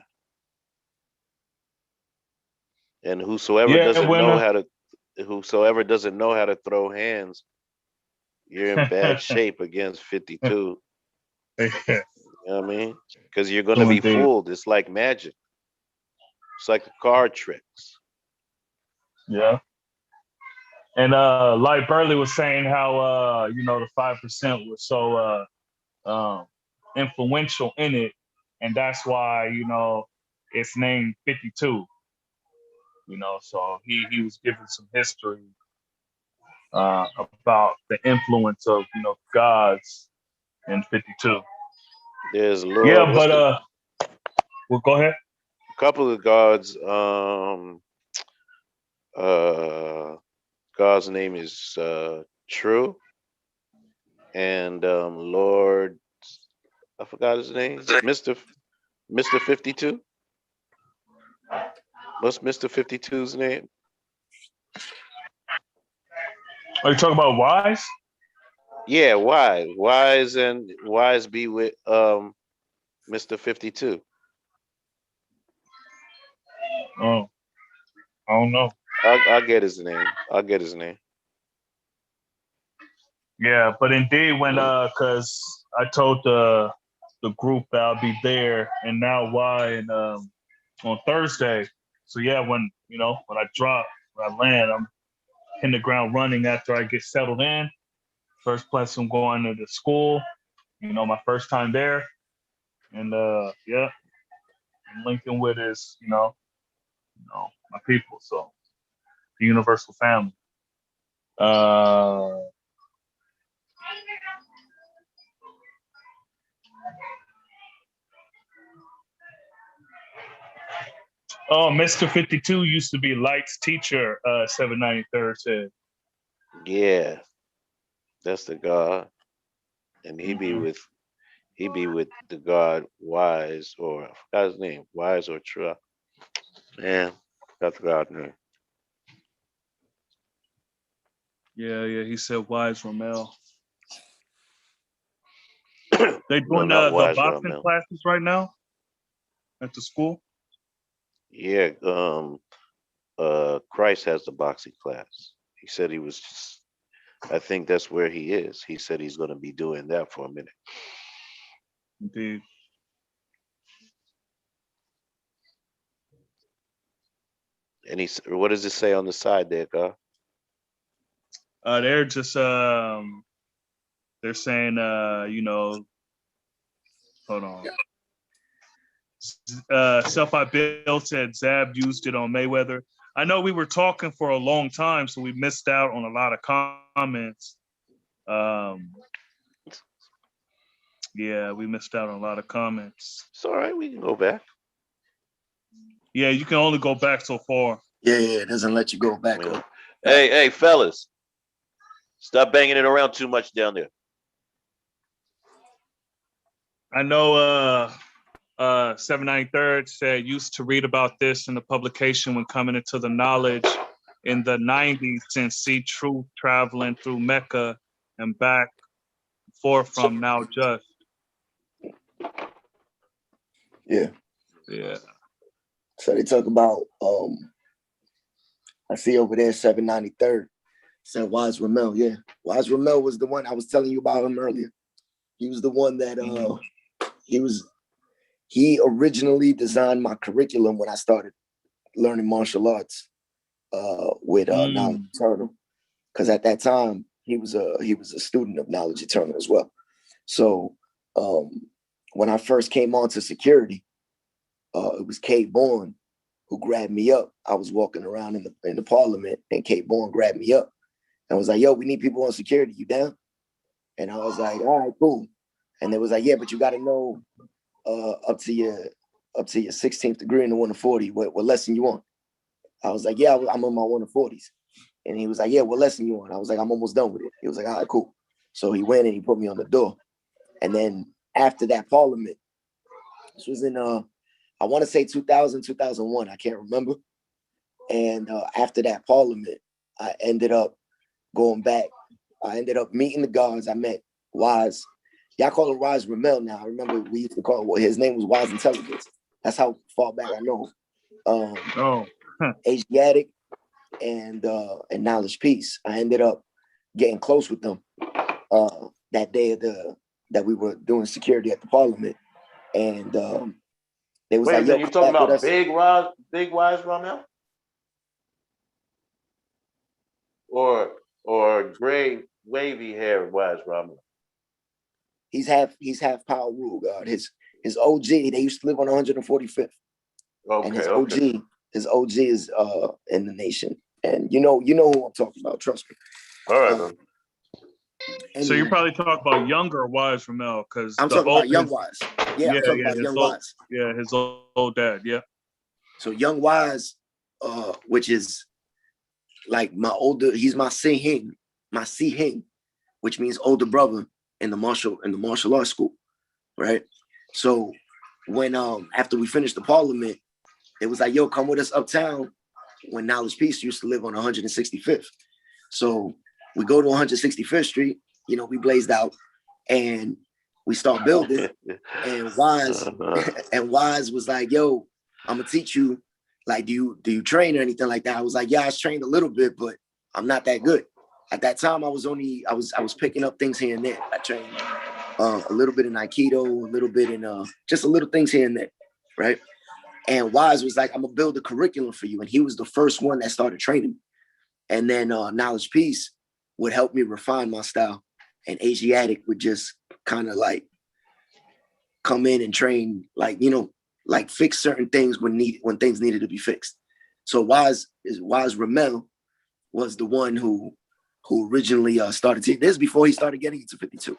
And whosoever doesn't know how to throw hands, you're in bad shape against 52. You know what I mean? Because you're gonna be fooled. It's like magic. It's like the card tricks. Yeah. And like Burley was saying how you know, the 5% was so influential in it, and that's why, you know, it's named 52. You know, so he was giving some history about the influence of gods in 52. There's Lord. Yeah, What's but the well, go ahead. couple of gods? God's name is True, and Lord, I forgot his name. Mister 52. What's Mister 52's name? Are you talking about wise? Yeah, Wise be with Mister 52. Oh, I don't know. I'll get his name. I'll get his name. Yeah, but indeed, when cause I told the group that I'll be there and now why and on Thursday. So yeah, when when I land, I'm hitting the ground running after I get settled in. First place I'm going to the school, my first time there. And yeah, I'm linking with is, my people. So the universal family. Uh Oh, Mr. 52 used to be Light's teacher, 793rd said. Yeah, that's the God, and Mm-hmm. he be with the God Wise, or I forgot his name, Wise or True. Yeah, that's God's name. Yeah, he said Wise Romel. They No, doing not the Wise boxing Ramel. classes right now at the school. Yeah, Christ has the boxing class. He said he was. I think that's where he is. He said he's going to be doing that for a minute. Indeed. And what does it say on the side there, God? They're just they're saying hold on. Self I Built said Zab used it on Mayweather. I know we were talking for a long time, so we missed out on a lot of comments. Um, yeah, we missed out on a lot of comments. It's all right. We can go back. Yeah, you can only go back so far. Yeah, it doesn't let you go back Yeah. up. Hey, fellas, stop banging it around too much down there. I know 793rd said used to read about this in the publication when coming into the knowledge in the 90s and see truth traveling through Mecca and back forth from now just. Yeah. Yeah. So they talk about I see over there 793rd. Said Wise Ramel. Yeah. Wise Ramel was the one I was telling you about him earlier. He was the one that he originally designed my curriculum when I started learning martial arts with Knowledge Eternal. Because at that time he was a student of Knowledge Eternal as well. So when I first came on to security, it was Kate Bourne who grabbed me up. I was walking around in the parliament and Kate Bourne grabbed me up and was like, yo, we need people on security. You down? And I was like, all right, cool. And they was like, yeah, but you got to know up to your 16th degree in the 140, what lesson you on? I was like, yeah, I'm on my 140s. And he was like, yeah, what lesson you on? I was like, I'm almost done with it. He was like, all right, cool. So he went and he put me on the door. And then after that parliament, this was in I want to say 2000, 2001. I can't remember. And after that parliament, I ended up going back. I ended up meeting the guards. I met Wise. Y'all call him Wise Ramel now. I remember we used to call him, his name was Wise Intelligence. That's how far back I know him. Asiatic and Knowledge Peace. I ended up getting close with them that day that we were doing security at the parliament. And they was Wait a like, yo, minute, you're come talking back with about us. Big Wise Ramel? Or gray wavy hair Wise Ramel? He's half Power Rule, God. His OG, they used to live on 145th. And Okay, his okay. his OG is in the nation, and you know who I'm talking about. Trust me. All right, man. So you're probably talking about younger Wise Ramel, because I'm talking about Young Wise. Yeah, I'm talking about Young Wise. Yeah, his old dad. Yeah. So Young Wise, which is like he's my Sihing, which means older brother in the martial arts school, right? So when after we finished the parliament, it was like, yo, come with us uptown. When Knowledge Peace used to live on 165th. So we go to 165th Street, we blazed out and we start building. And Wise was like, yo, I'm gonna teach you. Like, do you train or anything like that? I was like, yeah, I trained a little bit, but I'm not that good. At that time, I was picking up things here and there. I trained a little bit in Aikido, a little bit in just a little things here and there, right? And Wise was like, I'm gonna build a curriculum for you. And he was the first one that started training me. And then Knowledge Peace would help me refine my style. And Asiatic would just kind of like come in and train, like, fix certain things when things needed to be fixed. So Wise Ramel was the one who originally started teaching. This before he started getting into 52.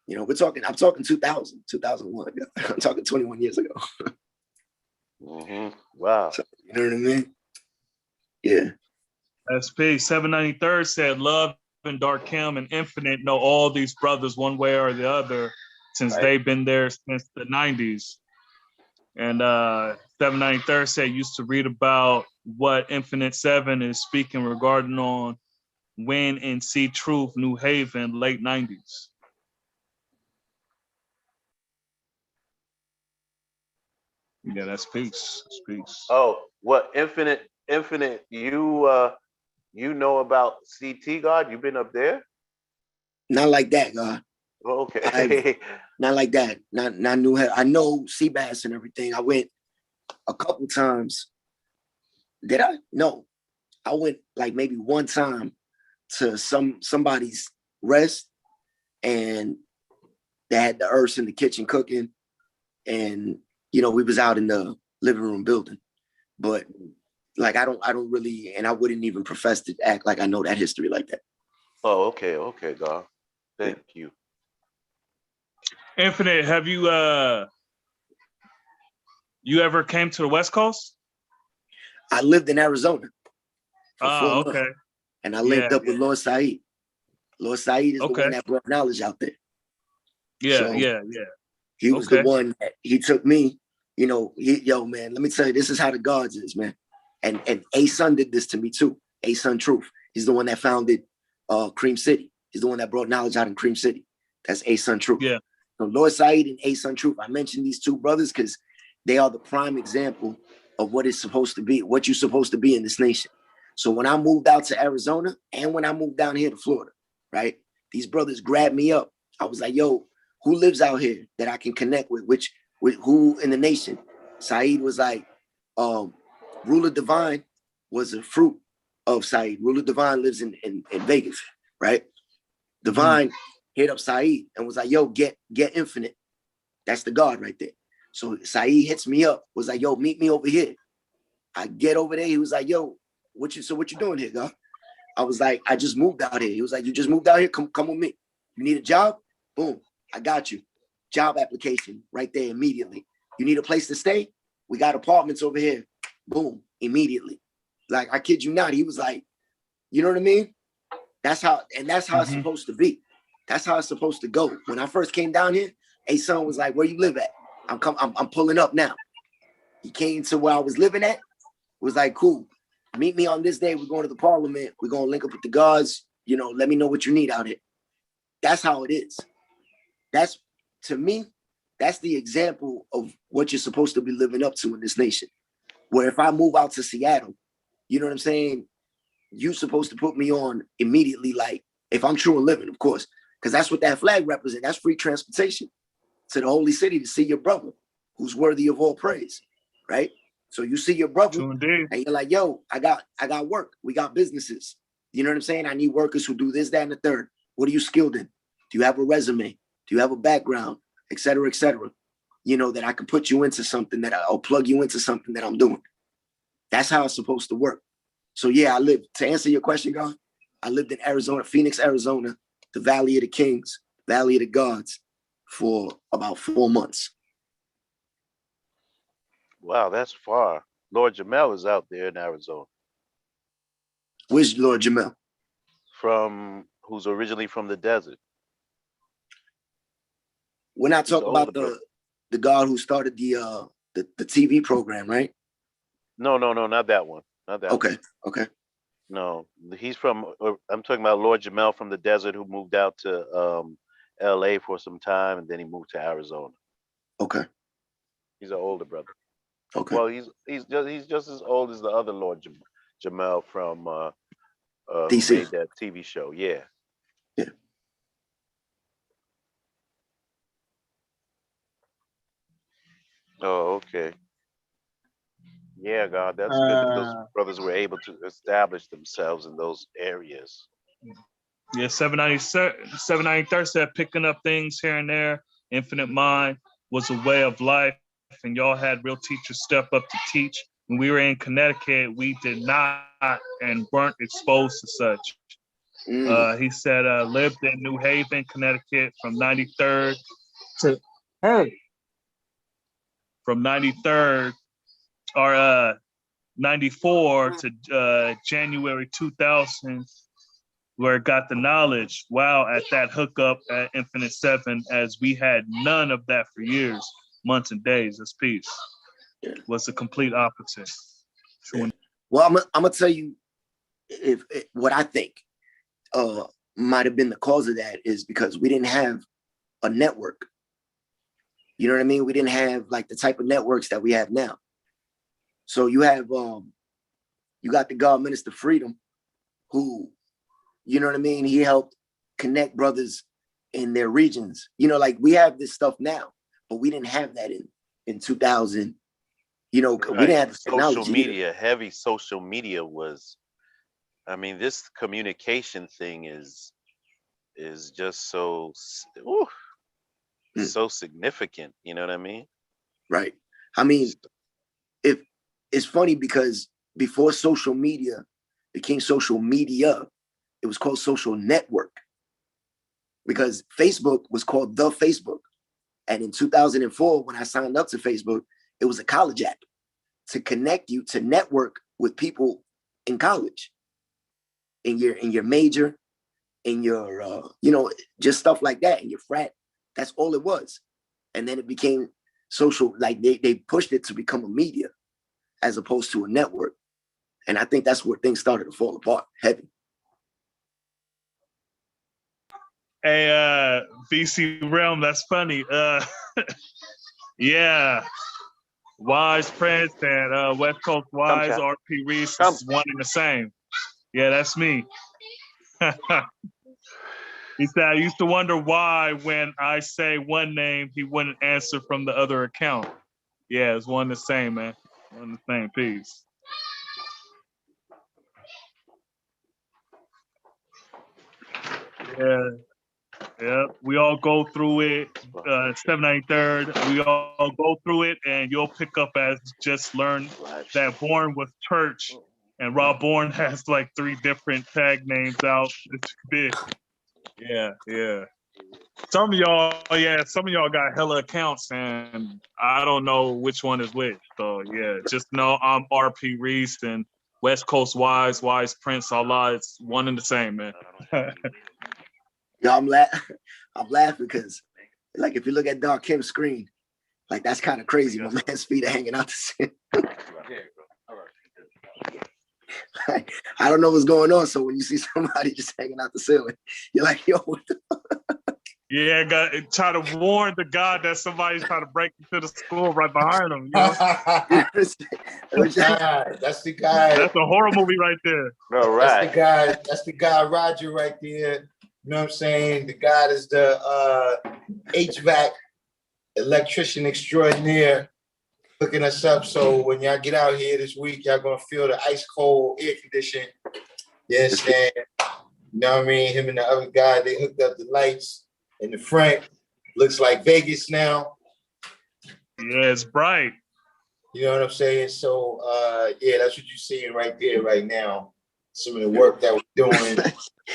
I'm talking 2000, 2001. I'm talking 21 years ago. Mm-hmm. Wow. So, you know what I mean? Yeah. SP 793rd said, Love and Darkim and Infinite know all these brothers one way or the other since they've been there since the 90s. And 793rd said used to read about what Infinite 7 is speaking regarding on Win and See Truth, New Haven, late 90s. Yeah, that's peace. That's peace. Oh, what Infinite? You know about CT God? You've been up there? Not like that, God. Okay. Not like that. Not New Haven. I know Seabass and everything. I went a couple times. Did I? No. I went like maybe one time to somebody's rest, and they had the earths in the kitchen cooking, and we was out in the living room building. But like I don't really, and I wouldn't even profess to act like I know that history like that. Oh, okay, God. Thank you. Infinite, have you ever came to the West Coast? I lived in Arizona for 4 months, okay. And I linked up with Lord Said. Lord Said is the one that brought knowledge out there. Yeah. He was the one that he took me, man, let me tell you, this is how the gods is, man. And A-Sun did this to me too. A-Sun Truth. He's the one that founded Cream City. He's the one that brought knowledge out in Cream City. That's A-Sun Truth. Yeah. So Lord Said and A-Sun Truth, I mentioned these two brothers because they are the prime example of what it's supposed to be, what you're supposed to be in this nation. So when I moved out to Arizona and when I moved down here to Florida, right, these brothers grabbed me up. I was like, yo, who lives out here that I can connect with? With who in the nation? Said was like, Ruler Divine was a fruit of Said. Ruler Divine lives in Vegas, right? Divine hit up Said and was like, yo, get Infinite. That's the God right there. So Said hits me up, was like, yo, meet me over here. I get over there. He was like, yo, what you doing here, God? I was like, I just moved out here. He was like, you just moved out here? Come with me. You need a job? Boom, I got you. Job application right there immediately. You need a place to stay? We got apartments over here. Boom, immediately. Like, I kid you not. He was like, you know what I mean? That's how it's supposed to be. That's how it's supposed to go. When I first came down here, A-Sun was like, where you live at? I'm pulling up now. He came to where I was living at. Was like, cool. Meet me on this day. We're going to the parliament. We're going to link up with the guards. Let me know what you need out here. That's how it is. That's, to me, that's the example of what you're supposed to be living up to in this nation. Where if I move out to Seattle, you know what I'm saying? You're supposed to put me on immediately, like, if I'm true and living, of course, because that's what that flag represents. That's free transportation to the holy city to see your brother who's worthy of all praise, right? So you see your brother and you're like, yo, I got work. We got businesses. You know what I'm saying? I need workers who do this, that, and the third. What are you skilled in? Do you have a resume? Do you have a background, et cetera, that I can put you into something I'll plug you into something that I'm doing. That's how it's supposed to work. So yeah, to answer your question, God, I lived in Arizona, Phoenix, Arizona, the Valley of the Kings, Valley of the Gods, for about 4 months. Wow, that's far. Lord Jamel is out there in Arizona. Where's Lord Jamel? Who's originally from the desert. We're not He's talking the about older the God who started the TV program, right? No, not that one. Not that one. Okay. No, I'm talking about Lord Jamel from the desert who moved out to LA for some time and then he moved to Arizona. Okay. He's an older brother. Okay. Well, he's just as old as the other Lord Jamel from who DC. made that TV show. Yeah. Yeah. Oh, okay. Yeah, God, that's good that those brothers were able to establish themselves in those areas. Yeah, 793 said picking up things here and there. Infinite Mind was a way of life, and y'all had real teachers step up to teach. When we were in Connecticut, we did not and weren't exposed to such. He said lived in New Haven, Connecticut from 93rd to from 93rd or 94 to January 2000, where it got the knowledge. Wow, at that hookup at Infinite Seven, as we had none of that for years, months and days. This piece was the complete opposite. Yeah. Well, I'm gonna tell you what I think might have been the cause of that is because we didn't have a network. You know what I mean? We didn't have like the type of networks that we have now. So you have you got the God Minister Freedom, who, you know what I mean? He helped connect brothers in their regions. You know, like we have this stuff now, but we didn't have that in 2000. You know, Right. we didn't have the technology. Social media, heavy social media was, I mean, this communication thing is just so so significant. You know what I mean? Right. I mean, if it's funny because before social media became social media, it was called social network, because Facebook was called the Facebook. And in 2004, when I signed up to Facebook, it was a college app to connect you, to network with people in college, in your major, in your you know, just stuff like that, in your frat. That's all it was. And then it became social, like they pushed it to become a media as opposed to a network. And I think that's where things started to fall apart heavy. Hey, VC Realm, that's funny. Yeah. Wise Prince and West Coast Wise, RP Reese is one and the same. Yeah, that's me. He said, I used to wonder why when I say one name, he wouldn't answer from the other account. Yeah, it's one and the same, man. One and the same piece. Yeah, we all go through it. 793rd, we all go through it, and you'll pick up as just learn that Bourne was church, and Rob Bourne has like 3 different tag names out. It's big. Yeah. Some of y'all got hella accounts, and I don't know which one is which. So yeah, just know I'm RP Reese and West Coast Wise Prince Allah. It's one and the same, man. Yo, I'm laughing because, like, if you look at Darkim's screen, like that's kind of crazy. My man's feet are hanging out the ceiling. I don't know what's going on. So when you see somebody just hanging out the ceiling, you're like, yo, what the fuck? Yeah, try to warn the God that somebody's trying to break into the school right behind him. You know? That's the guy. That's a horror movie right there. All right. That's the guy Roger right there. You know what I'm saying? The guy is the HVAC electrician extraordinaire hooking us up. So when y'all get out here this week, y'all gonna feel the ice cold air conditioning. You understand? You know what I mean? Him and the other guy, they hooked up the lights in the front. Looks like Vegas now. Yeah, it's bright. You know what I'm saying? So yeah, that's what you're seeing right there, right now. Some of the work that we're doing.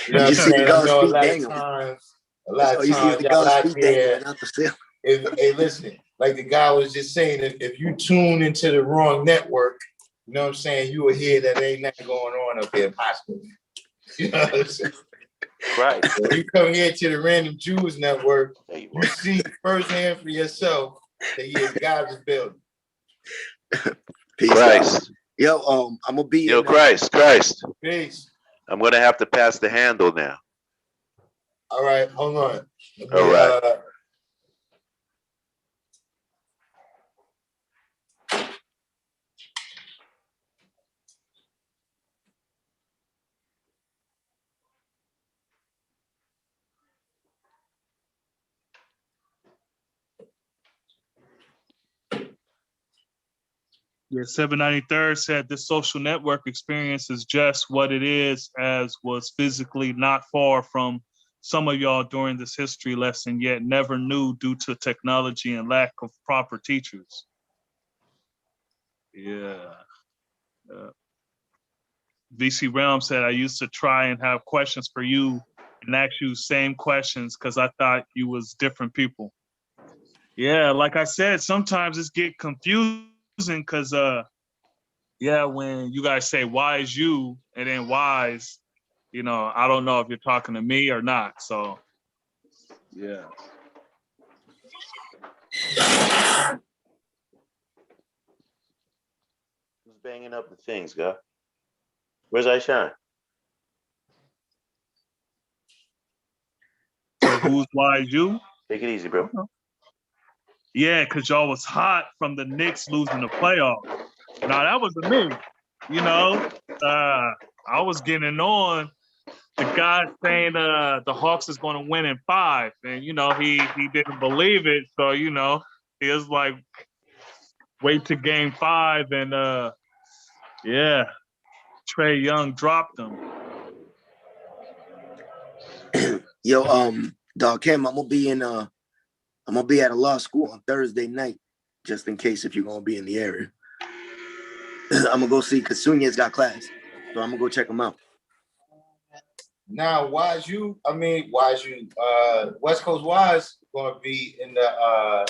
You know what I'm see the saying? I God's know feet dangling. a lot So of you see times the y'all God's out feet there. dangling out the ceiling. Hey, listen, like the guy was just saying, if you tune into the wrong network, you know what I'm saying, you will hear that ain't nothing going on up there possible. You know what I'm saying? Right. When you come here to the Random Jews Network, There you you are. see firsthand for yourself that yeah, God is building. Peace, God. Christ. Yo, I'm gonna be Yo, in Christ. Peace. I'm gonna have to pass the handle now. All right, hold on. All right. Yeah, 793rd said this social network experience is just what it is, as was physically not far from some of y'all during this history lesson, yet never knew due to technology and lack of proper teachers. Yeah. VC Realm said, I used to try and have questions for you and ask you same questions because I thought you was different people. Yeah, like I said, sometimes it's get confusing because yeah, when you guys say wise you and then wise, you know, I don't know if you're talking to me or not. So yeah. Who's banging up the things, God? Where's Aishan? Say who's wise you? Take it easy, bro. Yeah, because y'all was hot from the Knicks losing the playoff. Now that wasn't me. You know, I was getting on the guy saying the Hawks is going to win in 5, and you know he didn't believe it. So you know he was like, wait to game 5, and yeah, Trey Young dropped him. Yo, Darkim, I'm gonna be at a law school on Thursday night, just in case if you're gonna be in the area. I'm gonna go see because Sunya's got class, so I'm gonna go check him out. Now, Wise you, West Coast Wise gonna be in the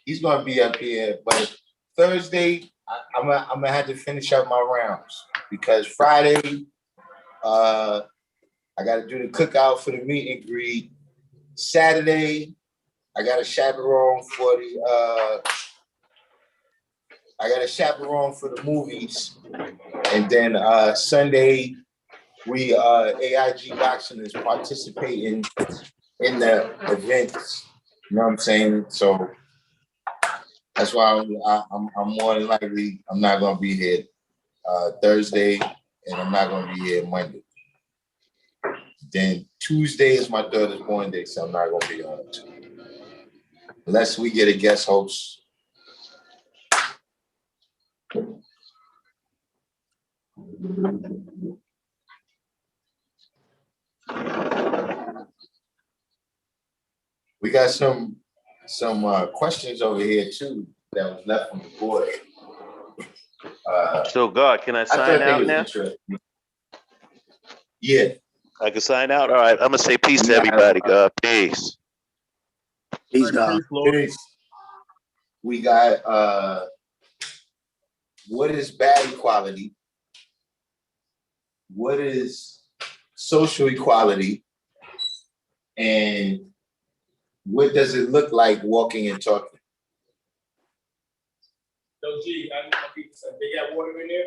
he's gonna be up here, but Thursday I'm gonna have to finish up my rounds because Friday I gotta do the cookout for the meet and greet. Saturday, I got a chaperone for the movies. And then Sunday, we AIG Boxing is participating in the events. You know what I'm saying? So that's why I'm more than likely I'm not gonna be here Thursday, and I'm not gonna be here Monday. Then Tuesday is my daughter's born day, so I'm not gonna be on it. Unless we get a guest host. We got some questions over here too that was left on the board. So, God, can I sign out now? Yeah. I can sign out? All right. I'm going to say peace to everybody. God, peace. Peace, God. Peace. We got what is bad equality? What is social equality? And what does it look like walking and talking? So, G, they got water in there?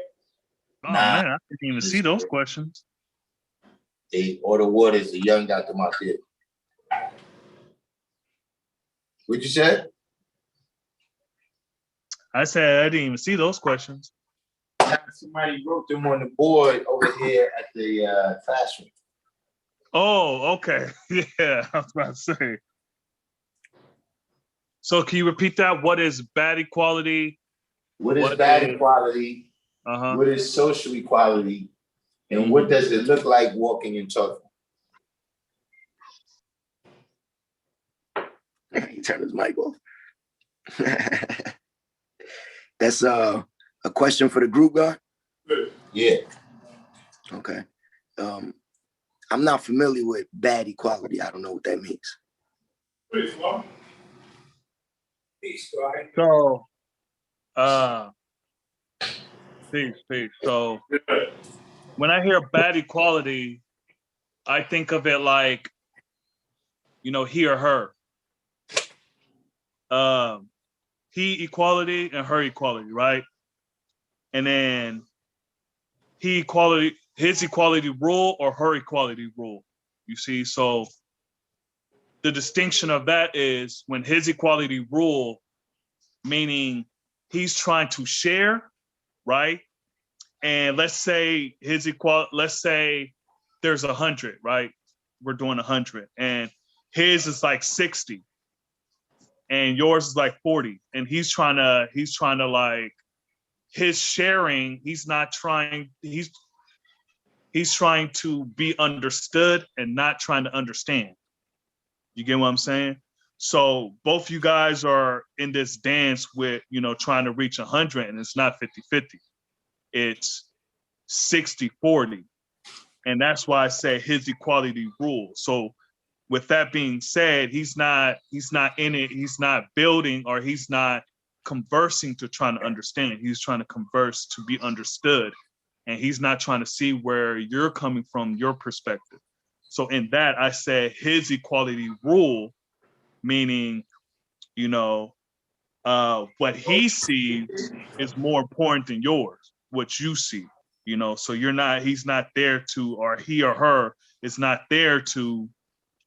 Oh man, I didn't even see those questions. They order waters, the young got them out there. What'd you say? I said I didn't even see those questions. Somebody wrote them on the board over here at the classroom. Oh, okay. Yeah, I was about to say. So can you repeat that? What is bad equality? What is bad equality? Uh-huh. What is social equality? And what does it look like walking and talking? He turned his mic off. That's a question for the group, God? Yeah. Okay. I'm not familiar with bad equality. I don't know what that means. So, peace. So, when I hear bad equality, I think of it like, you know, he or her. He equality and her equality, right? And then his equality rule or her equality rule. You see, so the distinction of that is when his equality rule, meaning he's trying to share, right? And let's say let's say there's 100, right? We're doing 100 and his is like 60 and yours is like 40. And he's trying to like his sharing, he's trying to be understood and not trying to understand. You get what I'm saying? So both you guys are in this dance with, you know, trying to reach 100 and it's not 50-50. It's 60-40. And that's why I say his equality rule. So with that being said, he's not in it, he's not building, or he's not conversing to trying to understand. He's trying to converse to be understood. And he's not trying to see where you're coming from, your perspective. So in that, I said his equality rule, meaning, you know, what he sees is more important than yours, what you see, you know, so he's not there to, or he or her is not there to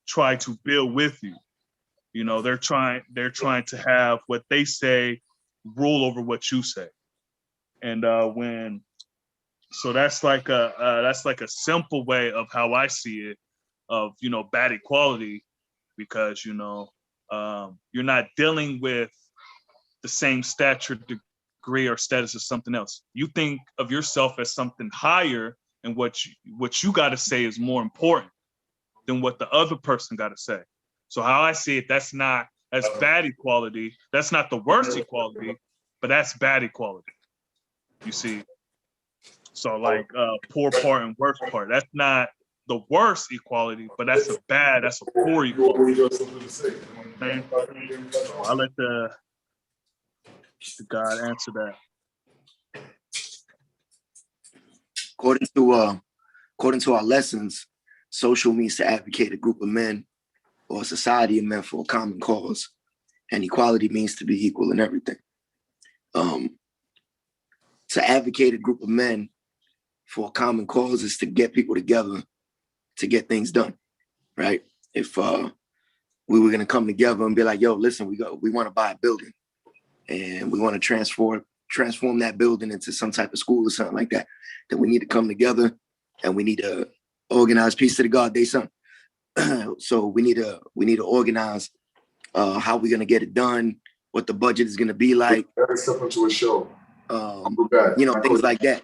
try to build with you. You know, they're trying to have what they say rule over what you say. And so that's like a simple way of how I see it, of, you know, bad equality, because, you know, you're not dealing with the same stature, degree, or status as something else. You think of yourself as something higher, and what you got to say is more important than what the other person got to say. So how I see it, that's bad equality. That's not the worst equality, but that's bad equality. You see? So like poor part and worst part, that's not the worst equality, but that's a poor equality. So I'll let the God answer that. According to our lessons, social means to advocate a group of men or a society of men for a common cause, and equality means to be equal in everything. To advocate a group of men for a common cause is to get people together to get things done, right? If we were going to come together and be like, yo, listen, we want to buy a building and we want to transform that building into some type of school or something like that, then we need to come together and we need to organize. Peace to the God, they son. So we need to organize how we're going to get it done, what the budget is going to be like. That's something to a show. You know, things like that.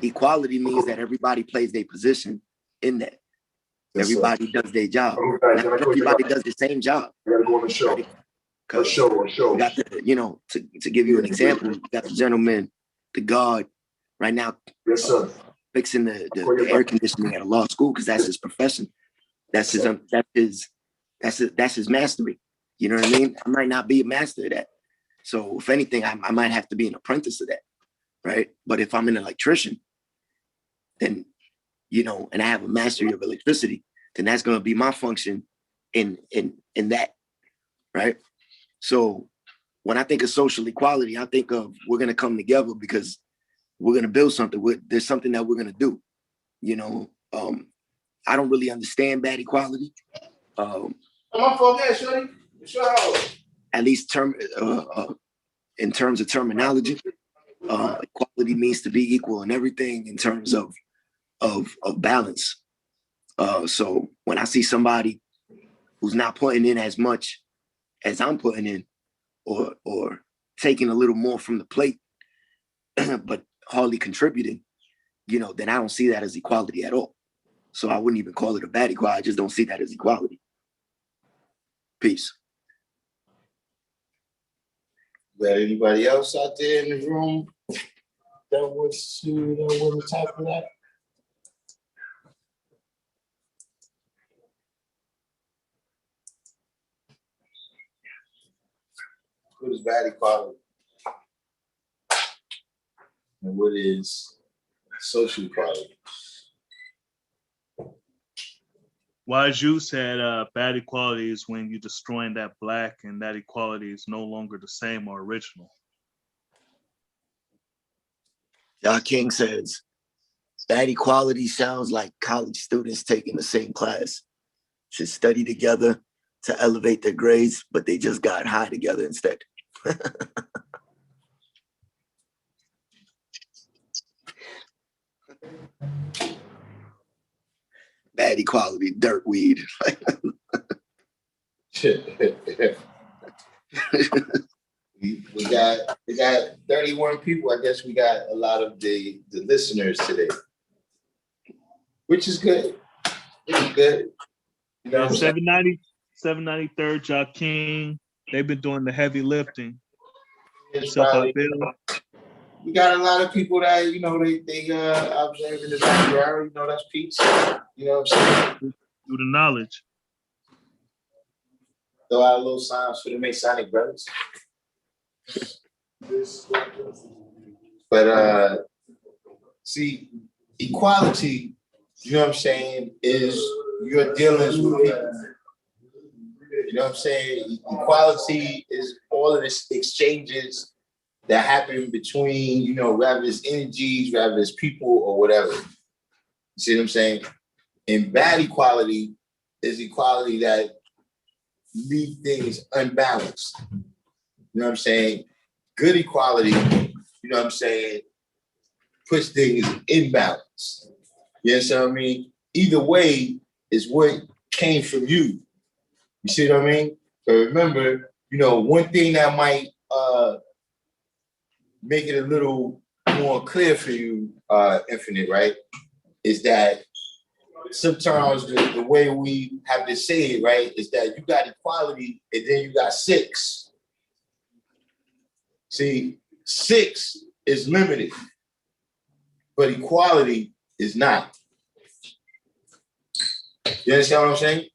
Equality means that everybody plays their position in that. Yes, everybody does their job. Not everybody does the same job. I gotta go on the show. Right? A show. We got you know, to give you an example, we got the gentleman, the guard, right now, yes, sir. Fixing the air conditioning at a law school, because that's his profession. That's his mastery. You know what I mean? I might not be a master of that. So if anything, I might have to be an apprentice of that, right? But if I'm an electrician, then, you know, and I have a mastery of electricity, then that's going to be my function in that, right? So when I think of social equality, I think of we're going to come together because we're going to build something. There's something that we're going to do. You know, I don't really understand bad equality. At least in terms of terminology, equality means to be equal in everything in terms of balance. So when I see somebody who's not putting in as much as I'm putting in, or taking a little more from the plate, but hardly contributing, you know, then I don't see that as equality at all. So I wouldn't even call it a bad equality. I just don't see that as equality. Peace. Got anybody else out there in the room that was to tackle that? What is bad equality? And what is social equality? Wise you said bad equality is when you're destroying that black and that equality is no longer the same or original. King says, bad equality sounds like college students taking the same class. Should study together to elevate their grades, but they just got high together instead. Bad equality, dirt weed. we got 31 people. I guess we got a lot of the listeners today, which is good. It's good. You know, 793rd Darkim, they've been doing the heavy lifting. We got a lot of people that they observe in the background. That's peace. You know what I'm saying? Through the knowledge. Throw out a little signs for the Masonic brothers. But see, equality, you know what I'm saying, is your dealings with people. You know what I'm saying? Equality is all of this exchanges that happen between, whether it's energies, whether it's people or whatever. You see what I'm saying? And bad equality is equality that leave things unbalanced. You know what I'm saying? Good equality, you know what I'm saying, puts things in balance. You understand what I mean? Either way is what came from you. You see what I mean? So remember, one thing that might make it a little more clear for you, Infinite, right, is that sometimes the way we have to say it, right, is that you got equality and then you got 6. See, 6 is limited, but equality is not. You understand what I'm saying?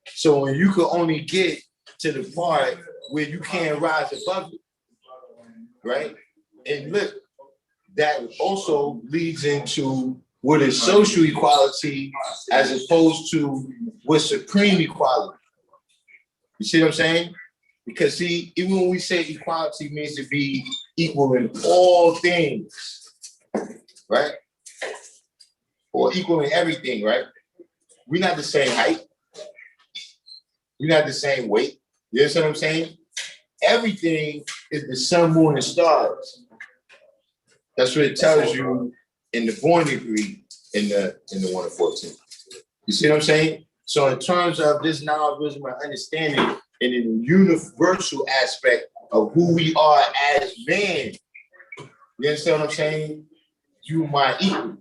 So when you could only get to the part where you can't rise above it, right? And look, that also leads into what is social equality as opposed to what's supreme equality. You see what I'm saying? Because see, even when we say equality means to be equal in all things, right? Or equal in everything, right? We're not the same height. We're not the same weight. You understand what I'm saying? Everything is the sun, moon, and stars. That's what it tells you in the born degree in the 1 and 14. You see what I'm saying? So in terms of this knowledge, wisdom, and understanding, in a universal aspect of who we are as man, you understand what I'm saying? You my equal.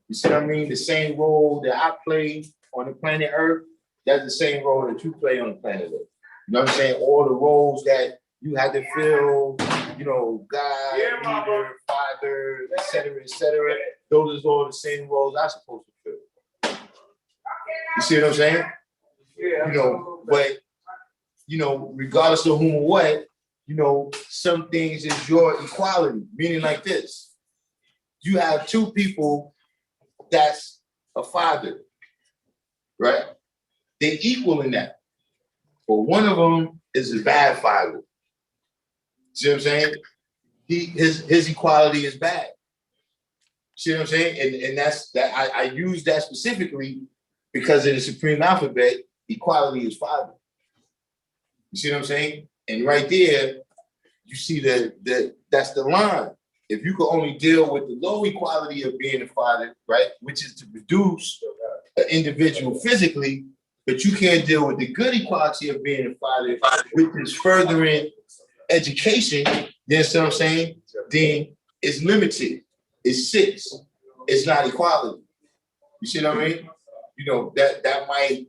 You see what I mean? The same role that I play on the planet Earth, that's the same role that you play on the planet Earth. You know what I'm saying? All the roles that you had to fill, God, leader, father, et cetera, those are all the same roles I'm supposed to fill. You see what I'm saying? But, regardless of whom or what, some things is your equality, meaning like this. You have 2 people that's a father, right? They're equal in that. But one of them is a bad father. See what I'm saying? His equality is bad. See what I'm saying? And that's that I use that specifically because in the supreme alphabet, equality is father. You see what I'm saying? And right there, you see that's the line. If you could only deal with the low equality of being a father, right, which is to produce an individual physically, but you can't deal with the good equality of being a father, which is furthering education, you understand what I'm saying? Then it's limited. It's 6. It's not equality. You see what I mean? That might,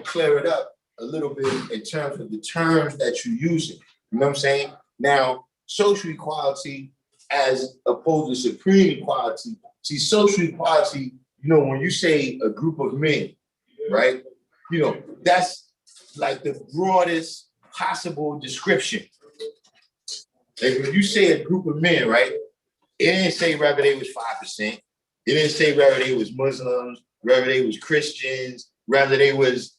clear it up a little bit in terms of the terms that you're using. You know what I'm saying? Now, social equality as opposed to supreme equality. See, social equality, when you say a group of men, right? That's like the broadest possible description. Like when you say a group of men, right? It didn't say whether they was 5%. It didn't say whether they was Muslims, whether they was Christians, whether they was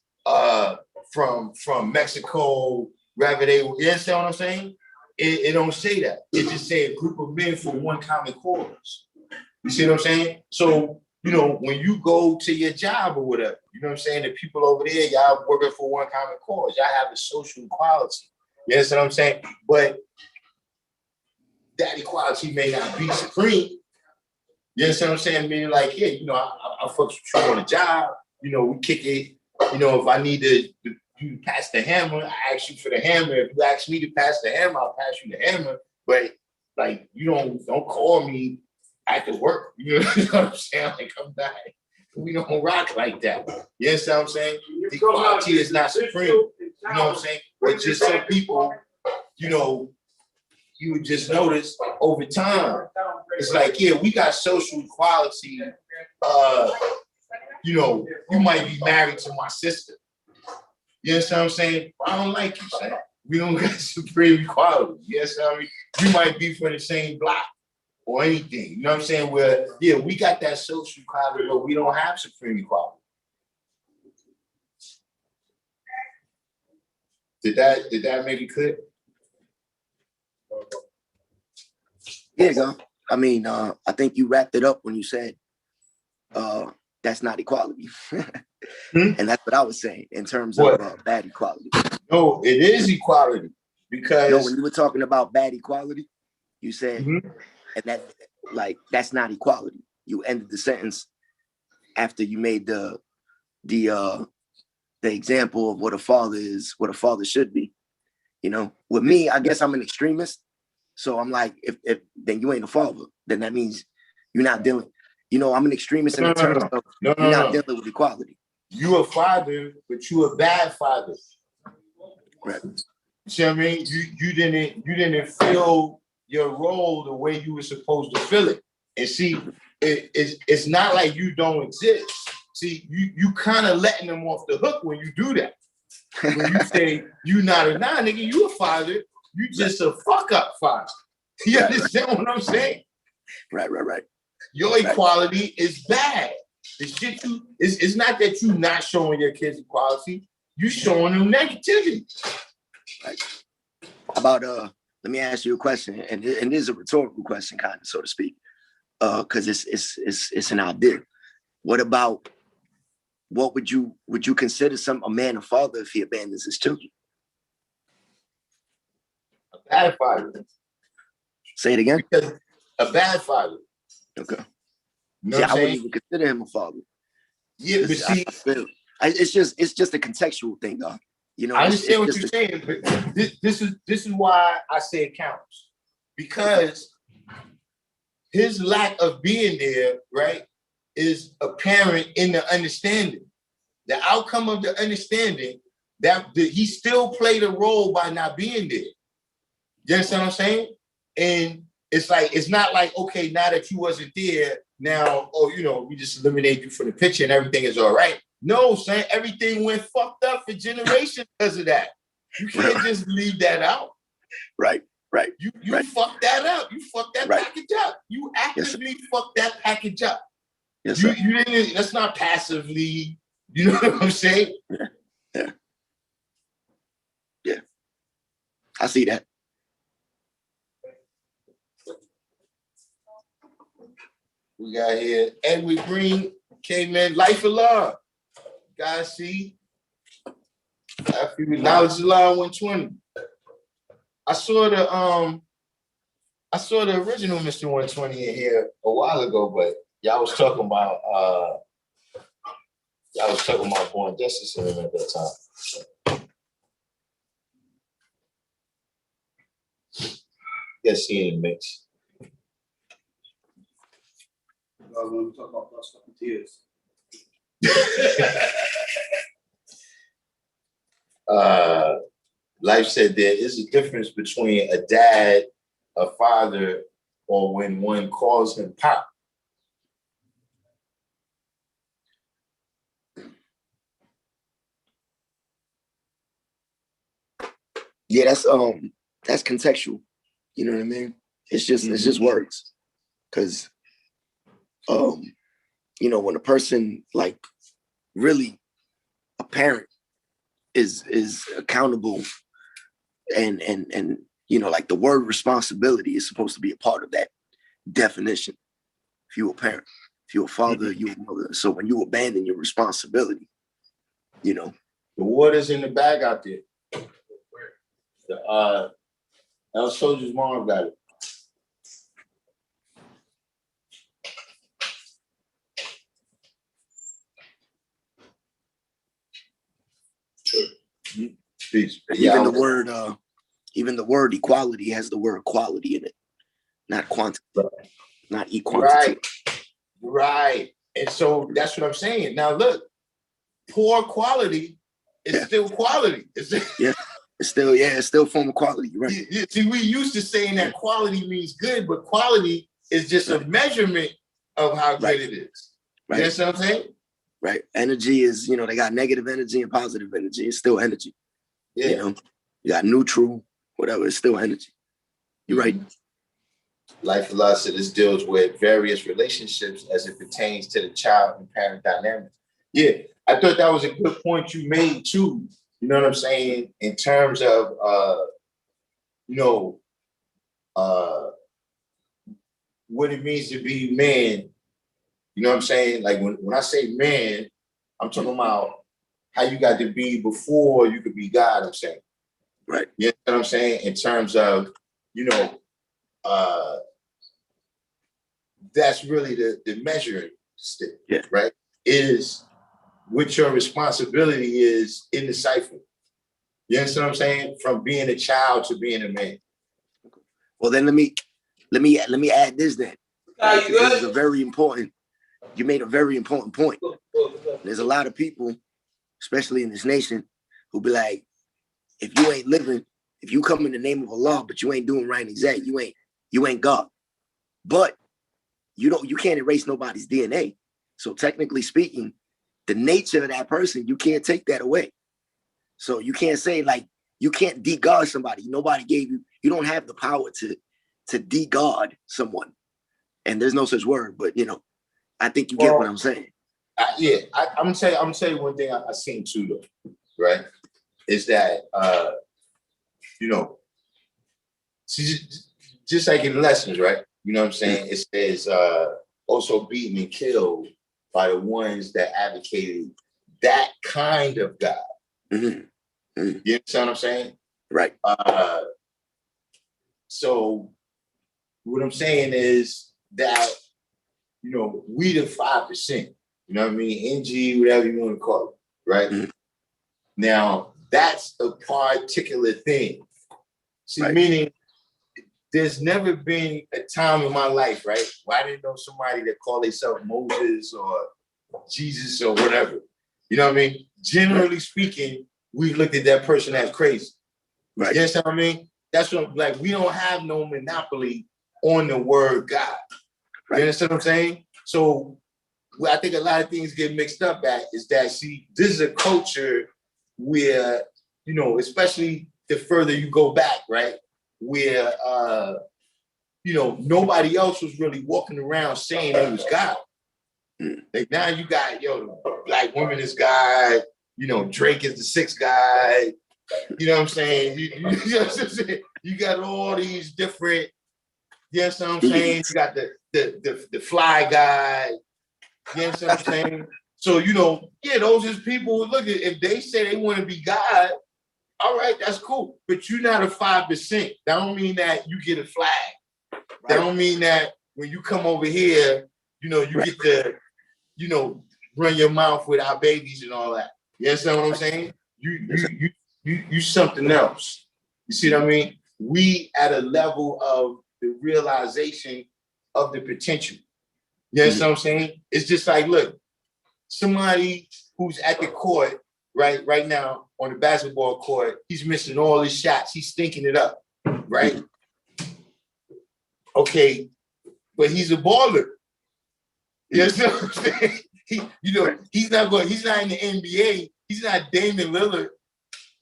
from Mexico, whether they were, you understand what I'm saying? It don't say that. It just say a group of men for one common cause. You see what I'm saying? So, when you go to your job or whatever, you know what I'm saying? The people over there, y'all working for one common cause. Y'all have a social equality. You understand what I'm saying? But that equality may not be supreme. You understand what I'm saying? Meaning like, yeah, I fuck with you on the job. We kick it. If I need you pass the hammer, I ask you for the hammer. If you ask me to pass the hammer, I'll pass you the hammer. But like, you don't call me after work. You know what I'm saying? Like, I'm not. We don't rock like that. You understand what I'm saying? Equality is not supreme. You know what I'm saying? But just some people, you would just notice over time, it's like, yeah, we got social equality. You might be married to my sister. You understand what I'm saying? I don't like you, son. We don't got supreme equality. You understand what I mean? You might be from the same block or anything. You know what I'm saying? Where, yeah, we got that social equality, but we don't have supreme equality. Did that make it clear? There you go. I mean, I think you wrapped it up when you said that's not equality. And that's what I was saying in terms of bad equality. No, it is equality because no, when you were talking about bad equality, you said and that's not equality. You ended the sentence after you made the example of what a father is, what a father should be. With me, I guess I'm an extremist. So I'm like, if then you ain't a father, then that means you're not dealing. I'm an extremist in terms of you're not dealing with equality. You a father, but you a bad father. Right. You see what I mean? You didn't feel your role the way you were supposed to feel it. And see, it's not like you don't exist. See, you kind of letting them off the hook when you do that. When you say you not a nigga, you a father. You just a fuck up father. You understand what I'm saying? Right. Your equality is bad. The shit it's not that you not showing your kids equality, you showing them negativity. Right. How about let me ask you a question, and it is a rhetorical question, kind of, so to speak, because it's an idea. What would you consider a man a father if he abandons his children? A bad father. Say it again. Because a bad father. Okay. See, I wouldn't even consider him a father. Yeah, but see, it's just a contextual thing, though. I understand what you're saying, but this is why I say it counts. Because his lack of being there, right, is apparent in the understanding. The outcome of the understanding that he still played a role by not being there. You understand what I'm saying? And it's like, it's not like, okay, now that you wasn't there, now, we just eliminate you from the picture and everything is all right. No, son, everything went fucked up for generations because of that. You can't just leave that out. Right. You fucked that up. You fucked that package up. You actively fucked that package up. Yes, sir. You didn't, that's not passively, you know what I'm saying? Yeah. I see that. We got here Edward Green came in, life of love. Guys, see, after we acknowledge July 120. I saw the original Mr. 120 in here a while ago, but y'all was talking about Born Justice in him at that time. Yes, he in the mix. When we talk about lost fucking tears. Life said there is a difference between a dad, a father, or when one calls him pop. Yeah, that's contextual. You know what I mean? It's just words. Cause you know, when a person like really a parent is accountable and you know, like the word responsibility is supposed to be a part of that definition. If you're a parent, if you're a father, you're a mother. So when you abandon your responsibility, you know. The water's in the bag out there. The El Soldier's mom got it. Peace. Even the word equality has the word quality in it, not quantity, not equantity. Right. And so that's what I'm saying. Now look, poor quality is still quality. It's still form of quality, right? See, we used to saying that quality means good, but quality is just a measurement of how good it is. Right. You know what I'm saying? Right. Energy is, you know, they got negative energy and positive energy. It's still energy. Yeah. You know, you got neutral, whatever, it's still energy. You're right. Life philosophy, this deals with various relationships as it pertains to the child and parent dynamics. Yeah, I thought that was a good point you made too. You know what I'm saying? In terms of what it means to be man. You know what I'm saying? Like when I say man, I'm talking about how you got to be before you could be God, I'm saying. Right. You know what I'm saying? In terms of, you know, that's really the measuring stick, right? Is what your responsibility is in the cipher. You understand what I'm saying? From being a child to being a man. Well, then let me add this then. Right? This is a very important. You made a very important point. There's a lot of people, especially in this nation, who be like, if you ain't living, if you come in the name of Allah, but you ain't doing right and exact, you ain't God. But you can't erase nobody's DNA. So technically speaking, the nature of that person, you can't take that away. So you can't say like, you can't de-God somebody. Nobody gave you, you don't have the power to de-God someone. And there's no such word, but you know, I think you get what I'm saying. I'm gonna tell you one thing I seen too though, right? Is that you know, just like in lessons, right? You know what I'm saying? It says also beaten and killed by the ones that advocated that kind of God. You understand what I'm saying? Right. So what I'm saying is that, you know, we the 5%, you know what I mean? NG, whatever you want to call it, right? Now, that's a particular thing. See, meaning there's never been a time in my life, right, where I didn't know somebody that called themselves Moses or Jesus or whatever. You know what I mean? Generally speaking, we looked at that person as crazy. Right. You understand what I mean? That's what, like, we don't have no monopoly on the word God. You understand what I'm saying? So where I think a lot of things get mixed up at is that, see, this is a culture where, you know, especially the further you go back, right, where, you know, nobody else was really walking around saying it was God. Like now you got, Black woman is God, you know, Drake is the sixth guy. You know what I'm saying? You know what I'm saying? You got all these different, you know what I'm saying? You got the fly guy. You know what I'm saying? So, you know, yeah, those is people, look, if they say they want to be God, all right, that's cool. But you're not a 5%. That don't mean that you get a flag. That don't mean that when you come over here, you know, you get to, you know, run your mouth with our babies and all that. You understand what I'm saying? You something else. You see what I mean? We at a level of the realization of the potential. You understand what I'm saying? It's just like, look, somebody who's at the court right now on the basketball court, he's missing all his shots. He's stinking it up, right? Okay, but he's a baller. You know what I'm saying? He's not in the NBA. He's not Damian Lillard.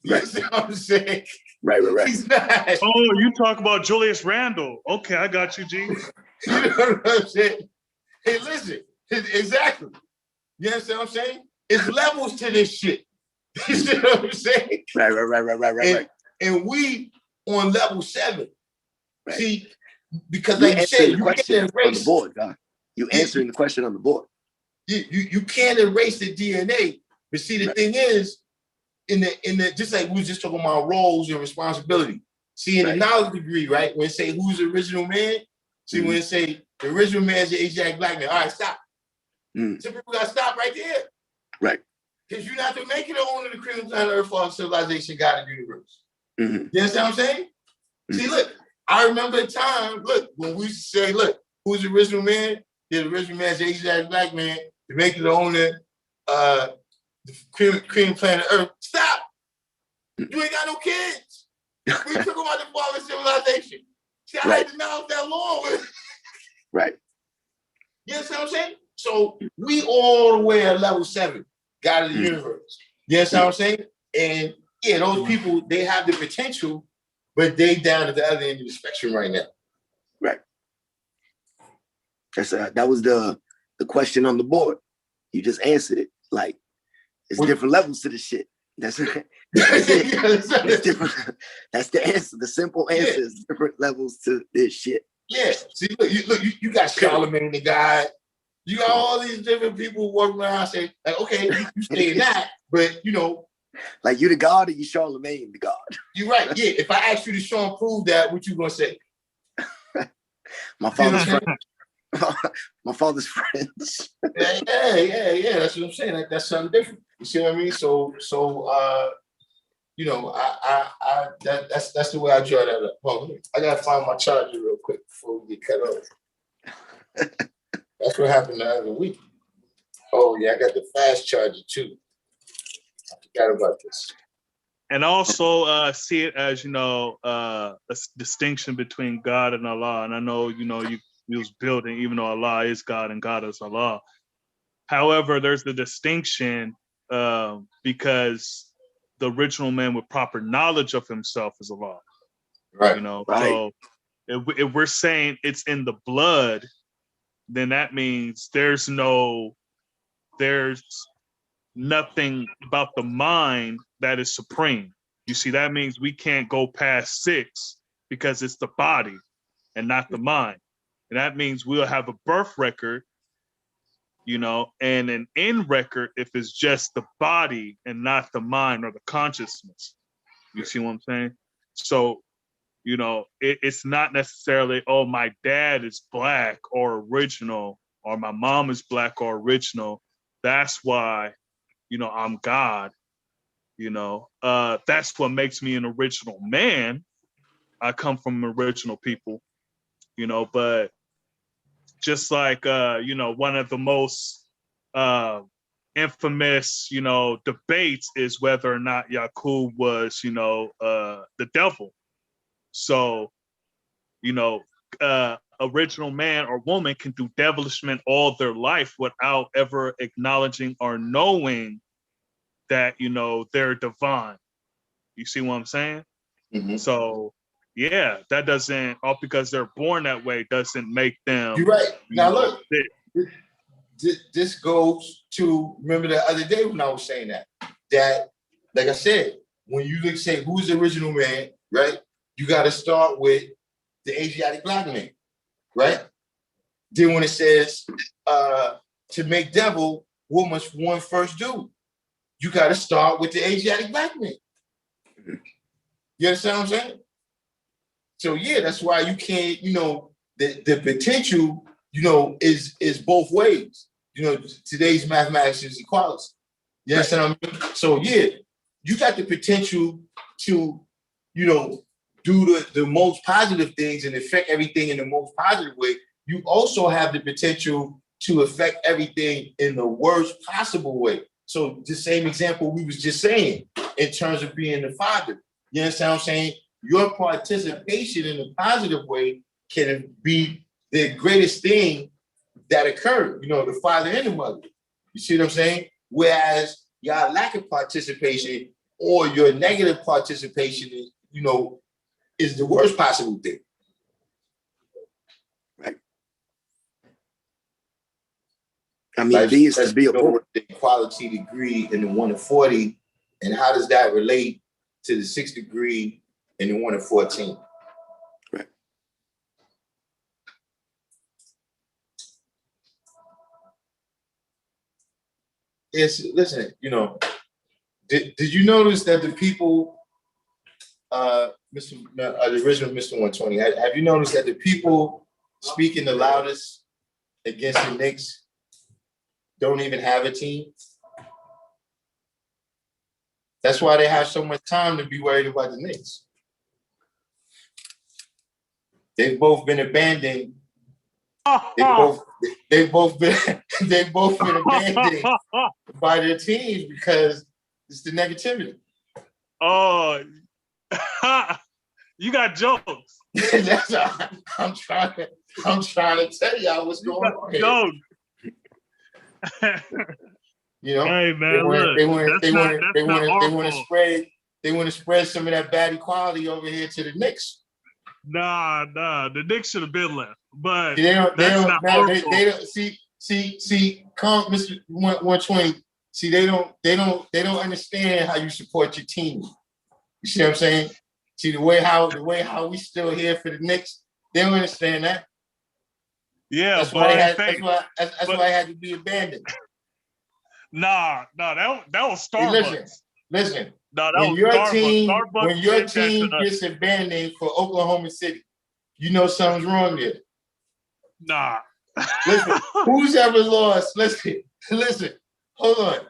You know what I'm saying? Right. He's not. Oh, you talk about Julius Randle. Okay, I got you, G. You know what I'm saying? Hey, listen, exactly. You understand what I'm saying? It's levels to this shit. You see what I'm saying? Right. And we on level 7. Right. See, because you like you said, you question can't erase on the board, God. You answering the question on the board. You can't erase the DNA. But see, the thing is, in the just like we was just talking about roles and responsibility. See, in the knowledge degree, right? When it say who's the original man, see when it say the original man is the Asiatic black man. All right, stop. Some people gotta stop right there. Right. Because you're not to make it the owner of the cream of planet Earth for civilization, God, and universe. You understand what I'm saying? See, look, I remember a time, look, when we used to say, look, who's the original man? Yeah, the original man is the Asiatic black man to make it the owner the cream planet Earth. Stop! You ain't got no kids. We took them out the fall of civilization. See, I had to know that long. Right. You understand what I'm saying? So we all the way at level 7, God of the universe. You understand what I'm saying? And yeah, those people, they have the potential, but they down at the other end of the spectrum right now. Right. That was the question on the board. You just answered it. Like, it's different levels to the shit. That's it. It's different. That's the answer. The simple answer is different levels to this shit. Yeah. See, look, you got Charlemagne the God. You got all these different people walking around saying, like, okay, you say that, but you know. Like, you the God or you Charlemagne the God? You're right. Yeah. If I ask you to show and prove that, what you gonna say? My father's friend. My father's friends. Yeah. That's what I'm saying. That's something different. You see what I mean? So, you know, that's the way I draw that up. Hold on, I gotta find my charger real quick before we get cut off. That's what happened the other week. Oh yeah, I got the fast charger too. I forgot about this. And also see it as, you know, a distinction between God and Allah. And I know, you know, you was building, even though Allah is God and God is Allah. However, there's the distinction because the original man with proper knowledge of himself is Allah. Right. You know, so if we're saying it's in the blood, then that means there's nothing about the mind that is supreme. You see, that means we can't go past 6 because it's the body and not the mind. And that means we'll have a birth record, you know, and an end record if it's just the body and not the mind or the consciousness. You see what I'm saying? So, you know, it's not necessarily, oh, my dad is black or original, or my mom is black or original. That's why, you know, I'm God. You know, that's what makes me an original man. I come from original people, you know, but just like, you know, one of the most infamous, you know, debates is whether or not Yaqub was, you know, the devil. So, you know, original man or woman can do devilishment all their life without ever acknowledging or knowing that, you know, they're divine. You see what I'm saying? Mm-hmm. So, yeah, that doesn't, all because they're born that way, doesn't make them. You're right. Now, know, look, this goes to, remember the other day when I was saying that, like I said, when you look, say, who's the original man, right? You got to start with the Asiatic black man, right? Then when it says to make devil, what must one first do? You got to start with the Asiatic black man. You understand what I'm saying? So yeah, that's why you can't, you know, the potential, you know, is both ways. You know, today's mathematics is equality. You understand what I mean? So yeah, you got the potential to, you know, do the most positive things and affect everything in the most positive way. You also have the potential to affect everything in the worst possible way. So the same example we was just saying in terms of being the father. You understand what I'm saying? Your participation in a positive way can be the greatest thing that occurred, the father and the mother. You see what I'm saying? Whereas your lack of participation or your negative participation, is the worst possible thing. Right. I mean, B is to be a boy. The equality degree in the 1 to 40, and how does that relate to the 6th degree in the 1 to 14? Right. Yes, listen, did you notice that the people, the original Mr. 120, have you noticed that the people speaking the loudest against the Knicks don't even have a team? That's why they have so much time to be worried about the Knicks. They've both been abandoned. They've both been abandoned by their teams because it's the negativity. Oh, you got jokes. That's I'm trying to tell y'all what's going on here. Hey man, they want to spread some of that bad equality over here to the Knicks. Nah, the Knicks should have been left, but they don't see, come Mr. 120. See, they don't understand how you support your team. You see what I'm saying? See the way how we still here for the Knicks. They don't understand that. Yeah, that's why I had to be abandoned. Nah, that was Starbucks. Hey, listen. No, when your team gets abandoned for Oklahoma City, something's wrong there. Nah. Listen, who's ever lost? Listen. Hold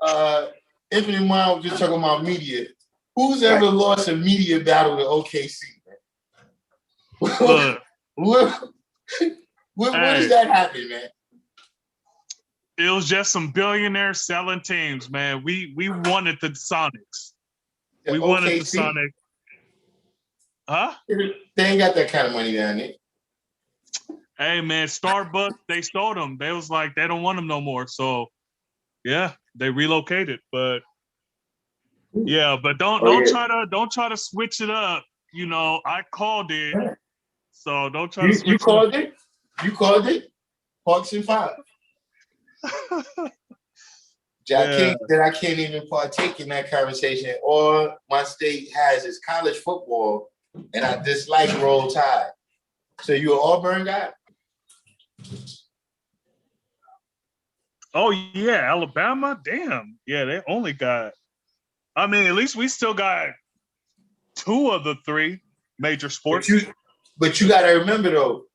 on. Infinite Mind was just talking about media. Who's ever lost a media battle to OKC? What does that happen, man? It was just some billionaires selling teams, man. We wanted the Sonics. We wanted the Sonics. Huh? They ain't got that kind of money down there. Hey man, Starbucks, they sold them. They was like, they don't want them no more. So yeah, they relocated. But yeah, but don't try to switch it up. I called it. So don't try to switch you called it. You called it. Hawks and 5. I can't even partake in that conversation. All my state has is college football, and I dislike Roll Tide. So you an Auburn guy? Oh yeah, Alabama. Damn. Yeah, they only got. I mean, at least we still got 2 of the 3 major sports. But you got to remember though,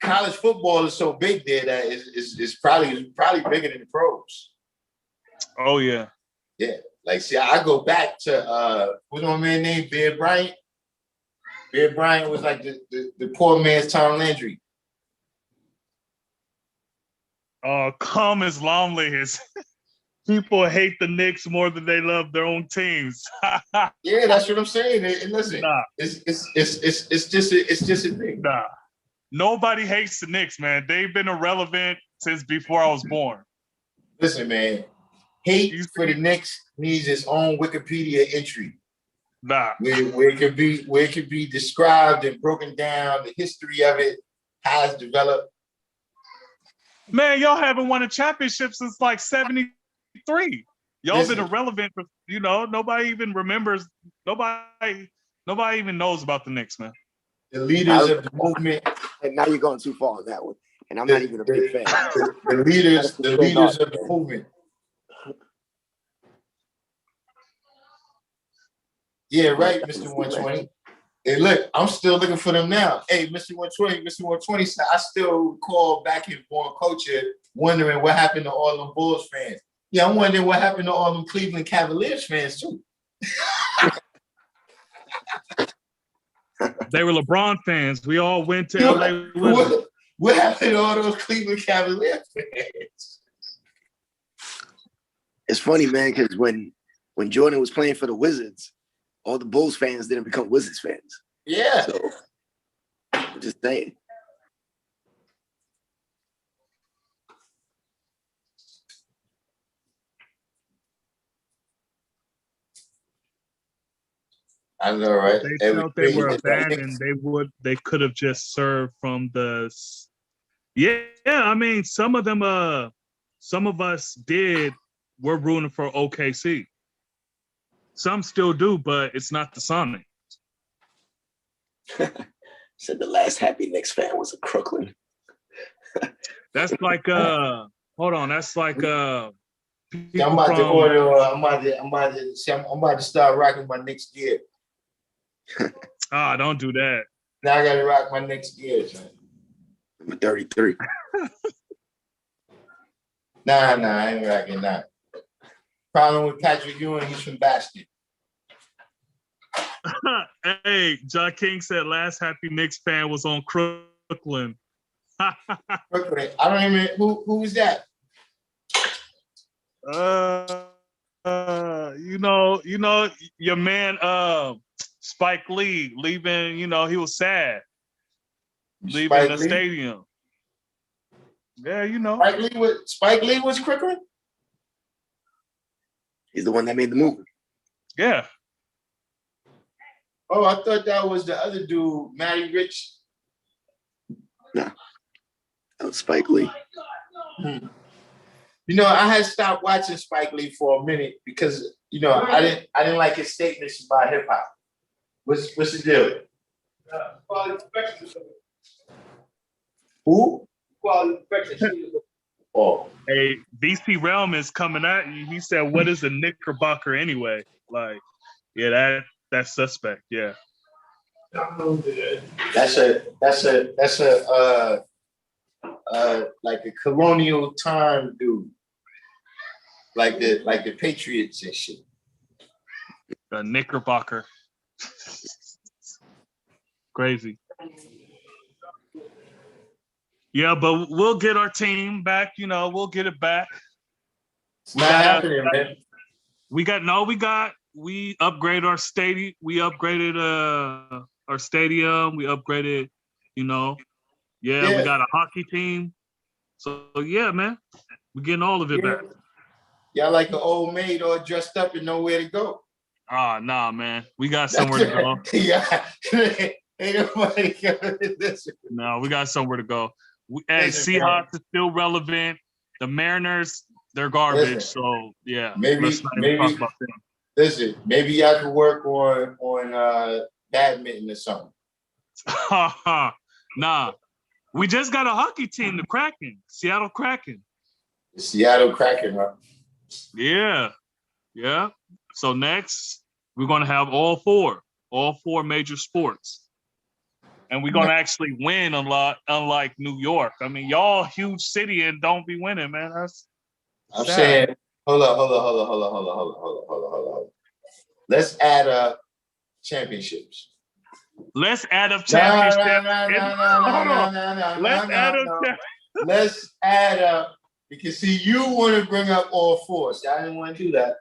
college football is so big there that it's probably bigger than the pros. Oh yeah. Yeah. Like, see, I go back to what's my man named Bear Bryant. Bear Bryant was like the poor man's Tom Landry. Come as lonely as people hate the Knicks more than they love their own teams. Yeah, that's what I'm saying. And listen, it's just a thing. Nah. Nobody hates the Knicks, man. They've been irrelevant since before I was born. Listen, man. Hate for the Knicks needs its own Wikipedia entry. Nah. Where it could be described and broken down, the history of it, how it's developed. Man, y'all haven't won a championship since like 73. Y'all been irrelevant for, nobody even remembers, nobody even knows about the Knicks, man. The leaders of the movement. And now you're going too far on that one. And I'm not even a big fan. The leaders of the movement. Yeah, right, Mr. 120. Hey, look, I'm still looking for them now. Hey, Mr. 120 said, I still recall back in Born Culture wondering what happened to all them Bulls fans. Yeah, I'm wondering what happened to all them Cleveland Cavaliers fans, too. They were LeBron fans. We all went to LA. What happened to all those Cleveland Cavaliers fans? It's funny, man, because when Jordan was playing for the Wizards, all the Bulls fans didn't become Wizards fans. Yeah. So I'm just saying. I know, right? They felt they were abandoned. They could have just served from the. Yeah, I mean, some of us did. We're rooting for OKC. Some still do, but it's not the Sonics. Said the last happy Knicks fan was a Crooklyn. That's like hold on, that's like I'm about to order. I'm about to start rocking my Knicks gear. don't do that. Now I gotta rock my Knicks gear, man. I'm 33. Nah, I ain't rocking that. Problem with Patrick Ewing, he's from Boston. Hey, John King said last happy Knicks fan was on Crooklyn. Brooklyn. I don't even who was that? You know, your man Spike Lee leaving, he was sad. Leaving Spike the Lee? stadium. Yeah, Spike Lee was Crooklyn? He's the one that made the movie. Yeah. Oh, I thought that was the other dude, Matty Rich. No. That was Spike Lee. I had stopped watching Spike Lee for a minute because I didn't like his statements about hip hop. What's the deal? Quality perfection. Who? Quality perfection. Oh. Hey, VC Realm is coming at you. He said, "What is a Knickerbocker anyway?" Like, yeah, that's suspect. Yeah. That's a like a colonial time dude. Like the Patriots and shit. A Knickerbocker. Crazy. Yeah, but we'll get our team back. We'll get it back. It's not happening, man. We upgraded our stadium. We upgraded our stadium. We upgraded, we got a hockey team. So yeah, man, we're getting all of it back. Y'all like an old maid all dressed up and nowhere to go. Nah, man. We got somewhere to go. Yeah. Ain't nobody going to listen. No, we got somewhere to go. Seahawks is still relevant. The Mariners, they're garbage. Listen, so yeah, maybe let's not even talk about them. Listen, maybe y'all could work on badminton or something. Nah. We just got a hockey team, the Kraken, Seattle Kraken. The Seattle Kraken, huh? Yeah. So next, we're going to have all four major sports. And we're going to actually win a lot, unlike New York. I mean, y'all huge city and don't be winning, man. I'm saying, hold on. Let's add up championships. Let's add up championships. Let's add up because see, you want to bring up all four. See, I didn't want to do that.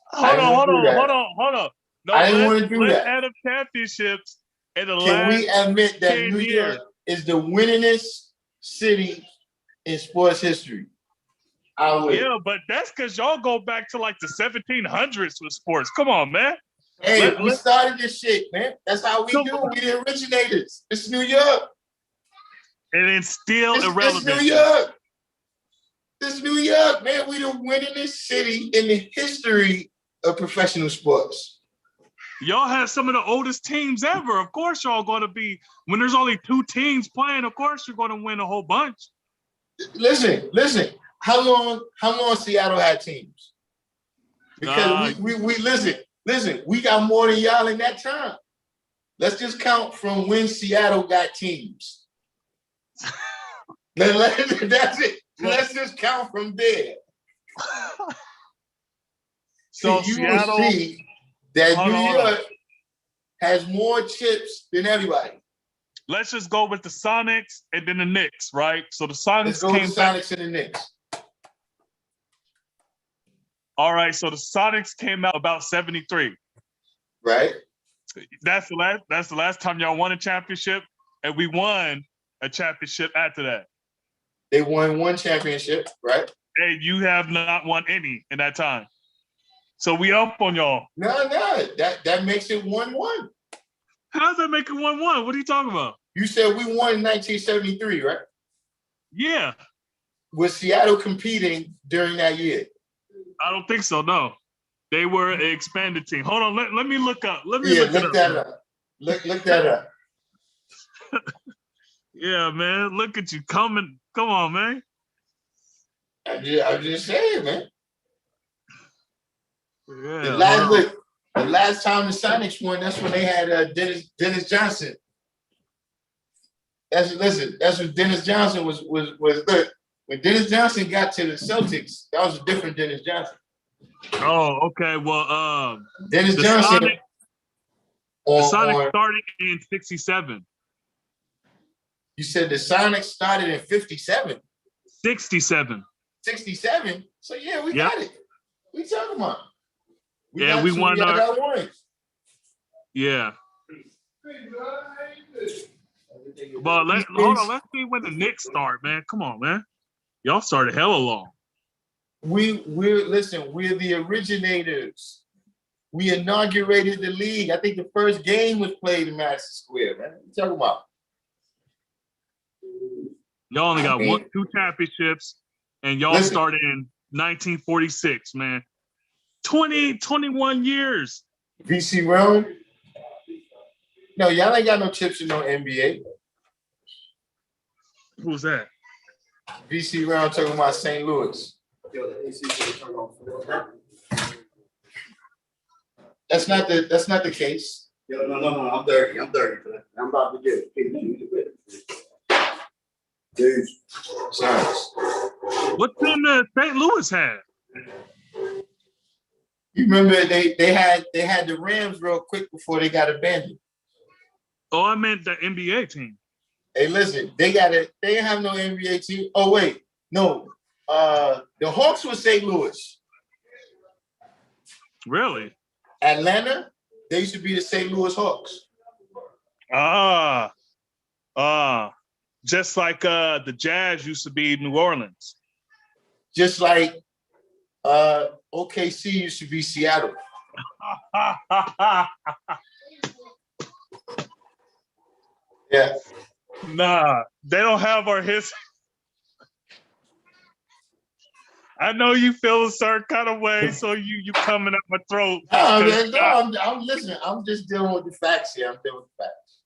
Hold on. No, I didn't want to do that. Let's add up championships in the Can we admit that 10 New years. York is the winningest city in sports history? Yeah, but that's because y'all go back to like the 1700s with sports. Come on, man. Hey, we started this shit, man. That's how we do. We the originators. It's New York. And it's still irrelevant. It's New York. It's New York, man. We the winningest city in the history of professional sports. Y'all have some of the oldest teams ever. Of course, y'all going to be, when there's only 2 teams playing, of course you're going to win a whole bunch. Listen. How long Seattle had teams? Because we listen, we got more than y'all in that time. Let's just count from when Seattle got teams. That's it. Let's just count from there. So you Seattle, will see that New York has more chips than everybody. Let's just go with the Sonics and then the Knicks, right? So the Sonics Let's go with the Sonics and the Knicks. All right, so the Sonics came out about 73. Right? That's the last time y'all won a championship, and we won a championship after that. They won one championship, right? And you have not won any in that time. So we up on y'all. No, that makes it 1-1. How does that make it 1-1? What are you talking about? You said we won in 1973, right? Yeah. Was Seattle competing during that year? I don't think so, no. They were an expanded team. Hold on, let me look up. Look that up. Look that up. Yeah, man. Look at you coming. Come on, man. I'm just saying, man. Yeah. The last time the Sonics won, that's when they had Dennis Johnson. That's when Dennis Johnson was good. When Dennis Johnson got to the Celtics, that was a different Dennis Johnson. Oh, okay. Well, Dennis Johnson. The Sonics started in 67. You said the Sonics started in 57. 67. 67. So yeah, we got it. We talking about. We won our ones. Yeah. But hold on, let's see when the Knicks start, man. Come on, man. Y'all started hella long. We're the originators. We inaugurated the league. I think the first game was played in Madison Square, man. What you talking about? Y'all only got 2 championships, and y'all started in 1946, man. 21 years. VC Realm? No, y'all ain't got no chips in no NBA. Who's that? VC Realm talking about St. Louis. That's not the case. Yo, no, I'm dirty for that. I'm about to get it. Dude. What team St. Louis had? You remember they had the Rams real quick before they got abandoned. Oh, I meant the NBA team. Hey, listen, they didn't have no NBA team. Oh, wait, no. The Hawks were St. Louis. Really? Atlanta, they used to be the St. Louis Hawks. Just like the Jazz used to be New Orleans. Just like OKC used to be Seattle. Yeah. Nah, they don't have our history. I know you feel a certain kind of way, so you coming at my throat. I'm listening. I'm just dealing with the facts here. I'm dealing with the facts.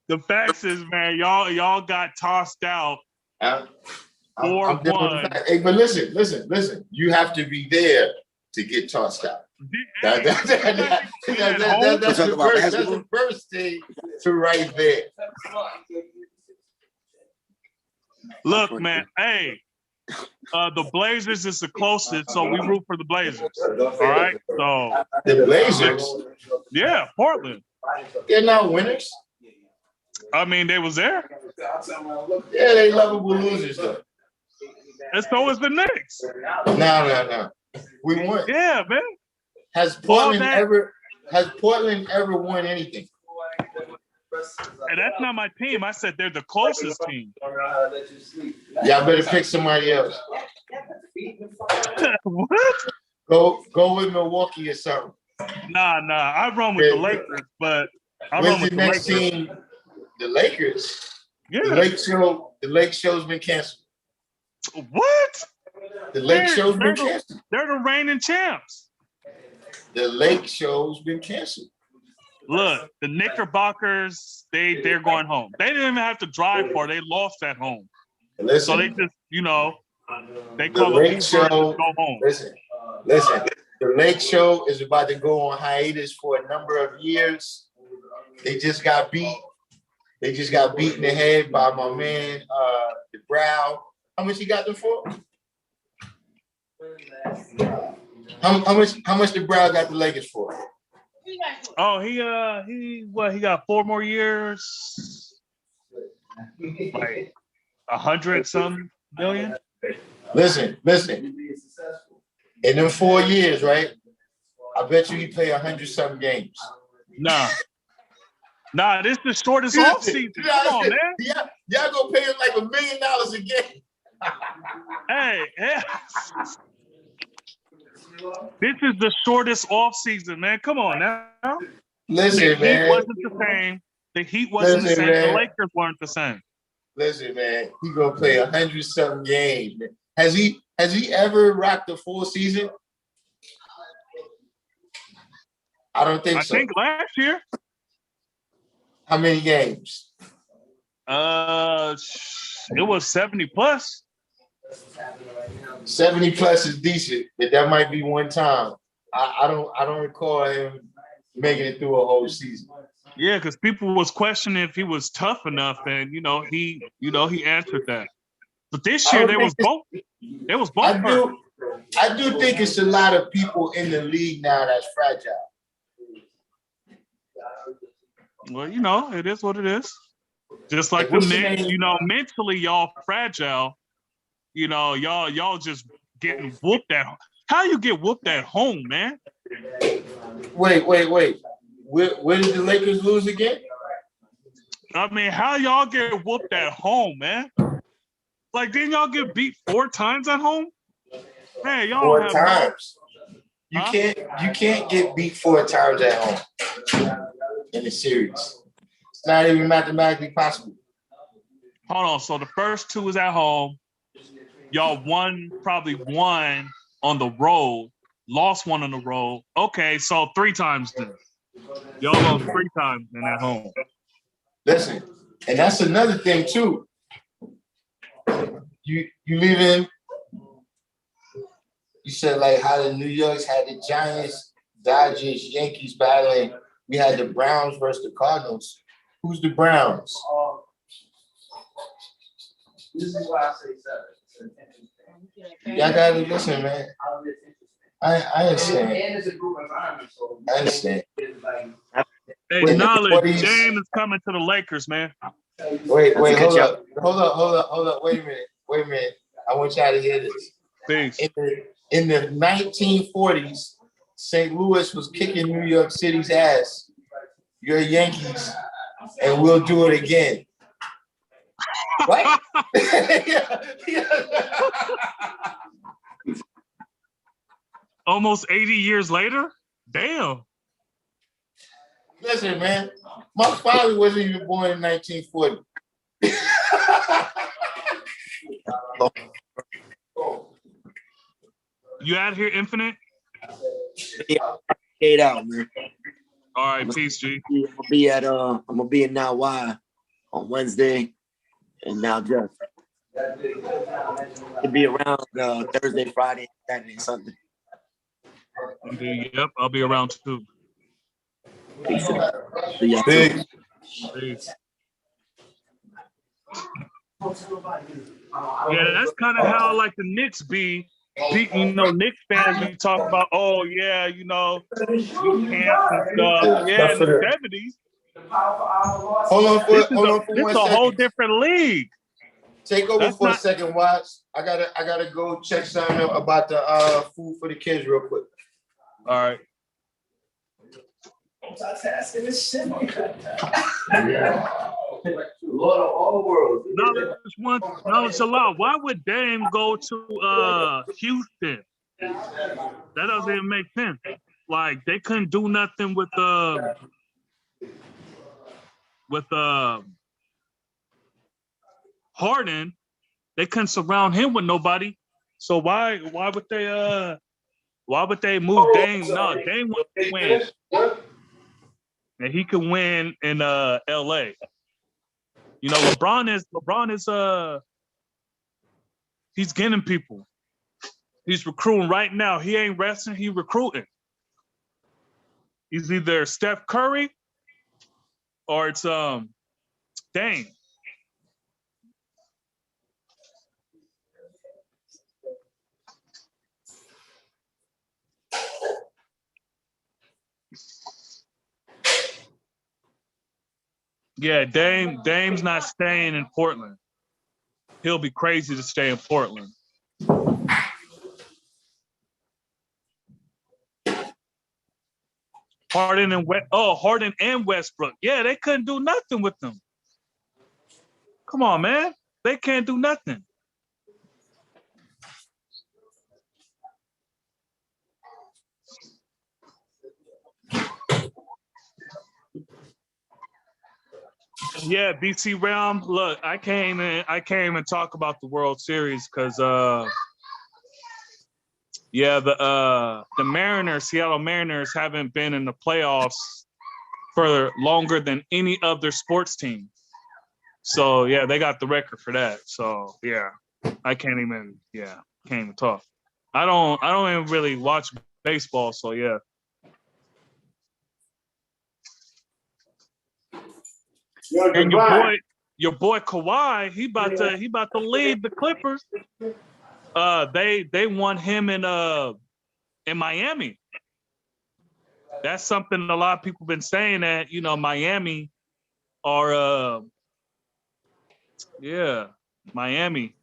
The facts is, man, y'all got tossed out. 4-1. Hey, but listen. You have to be there to get tossed out. That's the first thing to right there. Look, man, hey, the Blazers is the closest, so we root for the Blazers. All right, so the Blazers, yeah, Portland. They're not winners. I mean, they was there. Yeah, they lovable losers though. And so is the Knicks. No. We won. Yeah, man. Has Portland ever won anything? And that's not my team. I said they're the closest team. Y'all better pick somebody else. What? Go with Milwaukee or something. Nah. I run with the Lakers, but I run with the next Lakers. team? The Lakers. Yeah. The Lake Show's been canceled. What? The Lake Show's been canceled. They're the reigning champs. The Lake Show's been canceled. Look, the Knickerbockers, they're going home. They didn't even have to drive far. They lost at home. Listen, so they just, they the call Lake it Show. go home. Listen. The Lake Show is about to go on hiatus for a number of years. They just got beat. They just got beat in the head by my man, the Brow. How much he got them for? How much the Brow got the Lakers for? Oh, he got 4 more years, like 100 some million. Listen. In them 4 years, right? I bet you he play 100-something games. Nah, this is the shortest off season. Come on, man. Y'all gonna pay him like $1 million a game. Hey, this is the shortest off season, man. Come on now. Listen, the man. Heat wasn't the same. The Heat wasn't the same. Man. The Lakers weren't the same. Listen, man. He gonna play 100-something games. Man. Has he ever rocked a full season? I don't think so. I think last year. How many games? It was 70 plus. 70 plus is decent, but that might be one time. I don't recall him making it through a whole season. Yeah, because people was questioning if he was tough enough, and he answered that. But this year there was both. There was both. I do think it's a lot of people in the league now that's fragile. Well, it is what it is. Just like the Knicks, mentally y'all fragile. Y'all just getting whooped at home. How you get whooped at home, man? Wait. Where did the Lakers lose again? I mean, how y'all get whooped at home, man? Like, didn't y'all get beat 4 times at home? Hey, y'all 4 have times. You can't get beat 4 times at home in a series. It's not even mathematically possible. Hold on. So the first 2 was at home. Y'all probably won on the road, lost 1 on the road. Okay, so 3 times then. Y'all lost 3 times in at home. Listen, and that's another thing too. You leaving. You said like how the New York's had the Giants, Dodgers, Yankees battling. We had the Browns versus the Cardinals. Who's the Browns? This is why I say 7. Y'all gotta listen, man. I understand. And it's a group environment, so I understand. Hey, Knowledge, James is coming to the Lakers, man. Wait, hold up. Wait a minute. I want y'all to hear this. Peace. In the 1940s, St. Louis was kicking New York City's ass. You're Yankees, and we'll do it again. What? Almost 80 years later? Damn. Listen, man, my father wasn't even born in 1940. You out here, Infinite? Get out, man. All right, peace, G. I'm gonna be in Now Why on Wednesday, and now just to be around Thursday, Friday, Saturday, Sunday. Yep, I'll be around too. Peace. Big. Peace. Yeah, that's kind of how like the Knicks be. Knicks fans be talking about, oh yeah, we camp and stuff. Yeah, in the 70s. Hold on for 1 This is a whole different league. Take over for a second, Watts. I gotta go check something out about the food for the kids real quick. All right. Lord of all worlds. Knowledge Allah. Why would Dame go to Houston? That doesn't even make sense. Like they couldn't do nothing with Harden. They couldn't surround him with nobody. So why would they move Dame? No, Dame wants to win. And he can win in LA. LeBron is he's getting people. He's recruiting right now. He ain't resting, he recruiting. He's either Steph Curry or it's Dame. Yeah, Dame's not staying in Portland. He'll be crazy to stay in Portland. Harden and Westbrook. Yeah, they couldn't do nothing with them. Come on, man. They can't do nothing. Yeah, BC Realm. Look, I came and talk about the World Series because the Mariners, Seattle Mariners, haven't been in the playoffs for longer than any other sports team. So yeah, they got the record for that. So yeah, I can't even talk. I don't even really watch baseball. So yeah. And your boy Kawhi, he about to lead the Clippers. They won him in Miami. That's something a lot of people been saying that, Miami are Miami.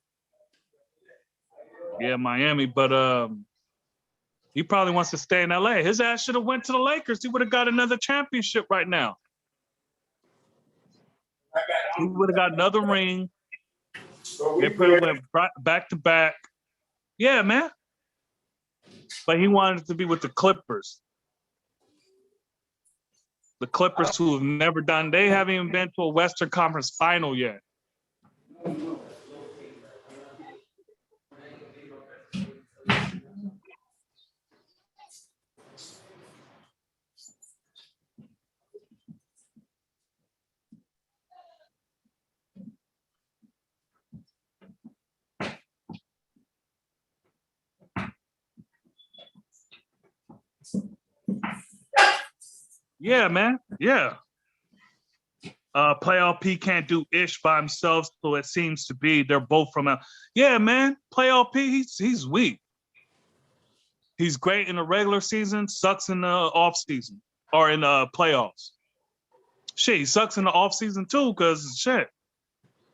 Yeah, Miami, but he probably wants to stay in LA. His ass should have went to the Lakers. He would have got another championship right now. He would have got another ring. They probably went back to back. Yeah, man. But he wanted to be with the Clippers. The Clippers who have never done, they haven't even been to a Western Conference final yet. Yeah, man. Yeah. Playoff P can't do ish by himself, so it seems to be they're both from out. Yeah, man. Playoff P, he's weak. He's great in the regular season, sucks in the off season or in the playoffs. Shit, he sucks in the off season too, because shit,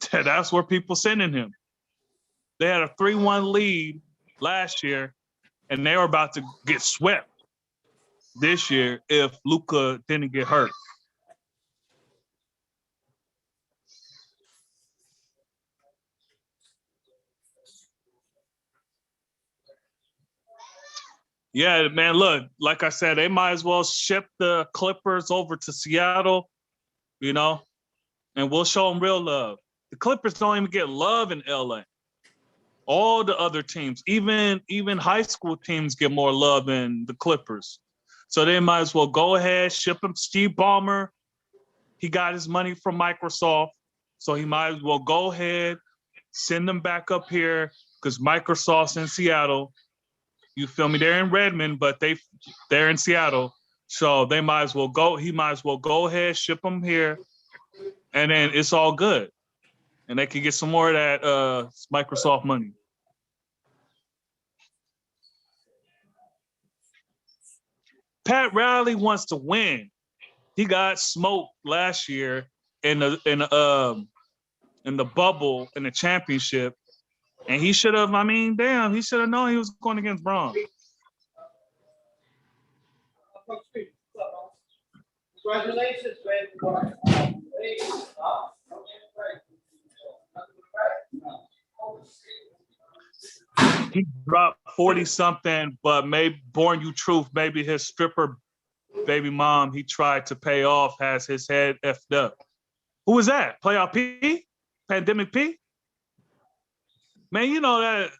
that's where people sending him. They had a 3-1 lead last year, and they were about to get swept this year if Luka didn't get hurt. Yeah, man, look, like I said, they might as well ship the Clippers over to Seattle, and we'll show them real love. The Clippers don't even get love in LA. All the other teams, even high school teams, get more love than the Clippers. So they might as well go ahead, ship him Steve Ballmer. He got his money from Microsoft, so he might as well go ahead, send them back up here because Microsoft's in Seattle. You feel me? They're in Redmond, but they're in Seattle. So they might as well go. He might as well go ahead, ship them here, and then it's all good. And they can get some more of that Microsoft money. Pat Riley wants to win. He got smoked last year in the bubble in the championship, and he should have. He should have known he was going against Braun. Congratulations, man. He dropped 40-something, but maybe Born You Truth, maybe his stripper baby mom he tried to pay off has his head effed up. Who was that? Playoff P? Pandemic P? Man, you know that,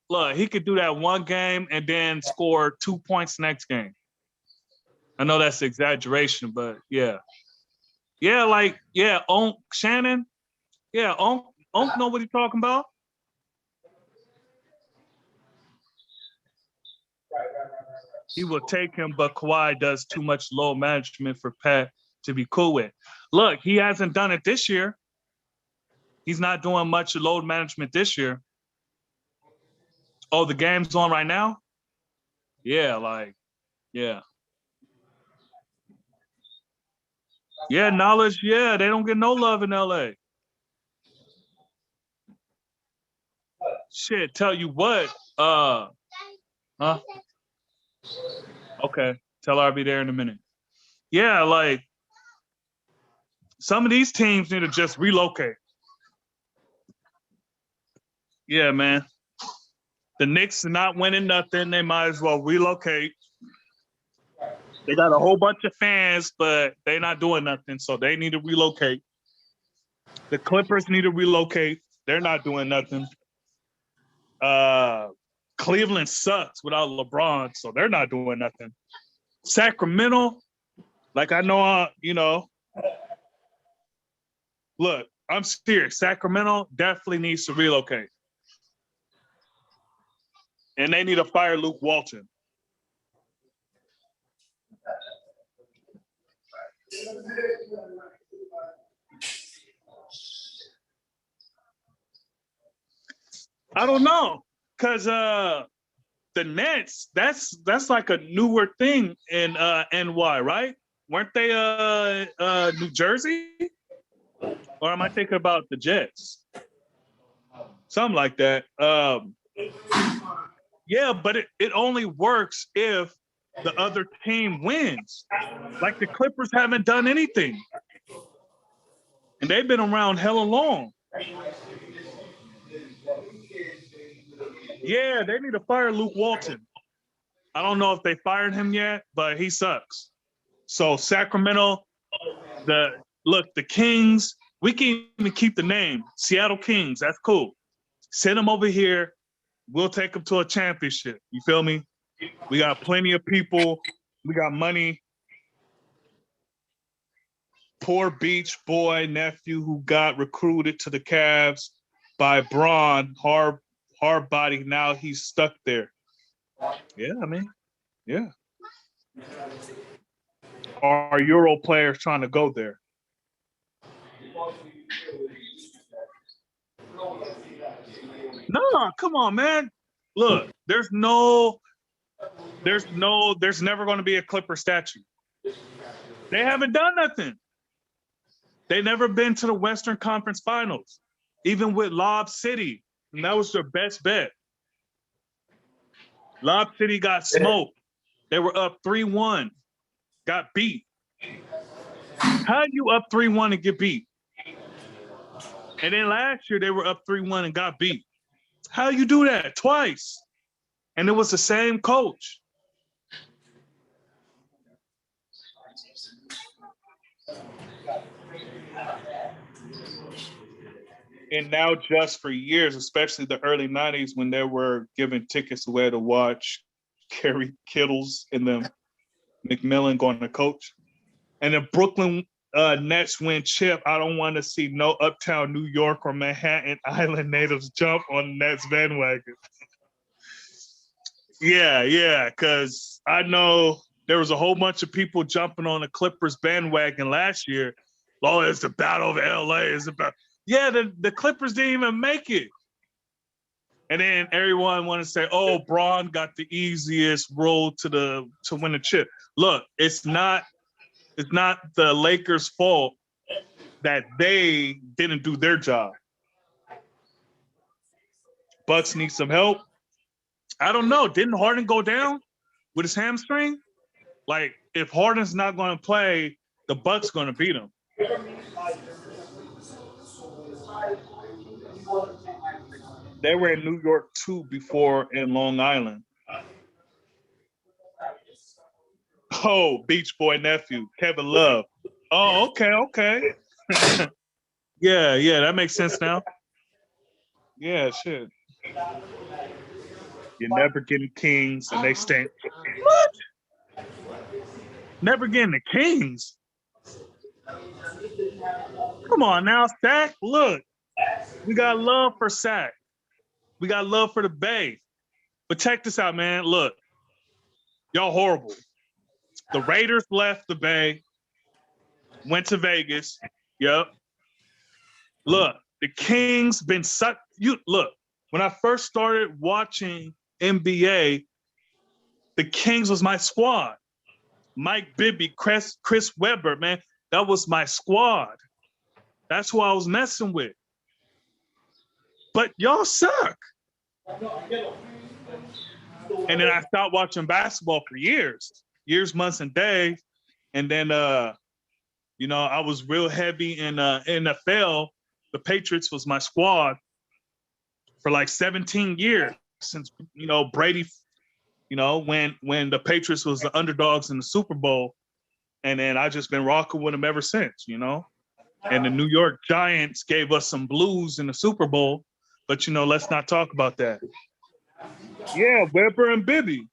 look, he could do that one game and then score 2 points next game. I know that's exaggeration, but yeah. Yeah, Onk Shannon. Yeah, Onk know what he's talking about. He will take him, but Kawhi does too much low management for Pat to be cool with. Look, he hasn't done it this year. He's not doing much load management this year. Oh, the game's on right now? Yeah, yeah. Yeah, knowledge, yeah, they don't get no love in LA. Shit, tell you what, huh? Okay, tell her I'll be there in a minute. yeah, like some of these teams need to just relocate. Yeah, man. The Knicks are not winning nothing. They might as well relocate. They got a whole bunch of fans, but they're not doing nothing, so they need to relocate. The Clippers need to relocate. They're not doing nothing. Cleveland sucks without LeBron, so they're not doing nothing. Sacramento, like I know, look, I'm serious. Sacramento definitely needs to relocate. And they need to fire Luke Walton. I don't know, because the Nets, that's like a newer thing in NY, right? Weren't they New Jersey? Or am I thinking about the Jets? Something like that. Yeah, but it only works if the other team wins. Like the Clippers haven't done anything. And they've been around hella long. Yeah, they need to fire Luke Walton. I don't know if they fired him yet, but he sucks. So Sacramento, the Kings, we can even keep the name. Seattle Kings, that's cool. Send them over here. We'll take them to a championship. You feel me? We got plenty of people. We got money. Poor Beach Boy nephew who got recruited to the Cavs by Braun, hard body. Now he's stuck there. Yeah, I mean, yeah. Are Euro players trying to go there? No, come on, man. Look, there's never going to be a Clipper statue. They haven't done nothing. They never been to the Western Conference Finals, even with Lob City, and that was their best bet. Lob City got smoked. They were up 3-1, got beat. How you up 3-1 and get beat? And then last year they were up 3-1 and got beat. How you do that twice? And it was the same coach. And now just for years, especially the early 90s when they were giving tickets away to watch Kerry Kittles and them McMillan going to coach. And the Brooklyn Nets win chip. I don't want to see no uptown New York or Manhattan Island natives jump on the Nets bandwagon. Yeah, because I know there was a whole bunch of people jumping on the Clippers bandwagon last year. Oh, it's the battle of LA. It's about the Clippers didn't even make it. And then everyone want to say, oh, Braun got the easiest road to win the chip. Look, it's not the Lakers' fault that they didn't do their job. Bucks need some help. I don't know. Didn't Harden go down with his hamstring? Like, if Harden's not going to play, the Bucks going to beat him. They were in New York too before in Long Island. Oh, Beach Boy nephew, Kevin Love. Oh, okay. yeah, that makes sense now. Yeah, shit. You're never getting Kings and they stink. What? Never getting the Kings? Come on now, Sack. Look, we got love for Sack. We got love for the Bay. But check this out, man. Look, y'all horrible. The Raiders left the Bay, went to Vegas. Yep. Look, the Kings been sucked. Look, when I first started watching NBA, the Kings was my squad. Mike Bibby, Chris Webber, man, that was my squad. That's who I was messing with. But y'all suck. And then I stopped watching basketball for years, months, and days. And then you know, I was real heavy in NFL. The Patriots was my squad for like 17 years since, you know, Brady, you know, when the Patriots was the underdogs in the Super Bowl. And then I just been rocking with them ever since, you know. And the New York Giants gave us some blues in the Super Bowl, but you know, let's not talk about that. Yeah, Weber and Bibby.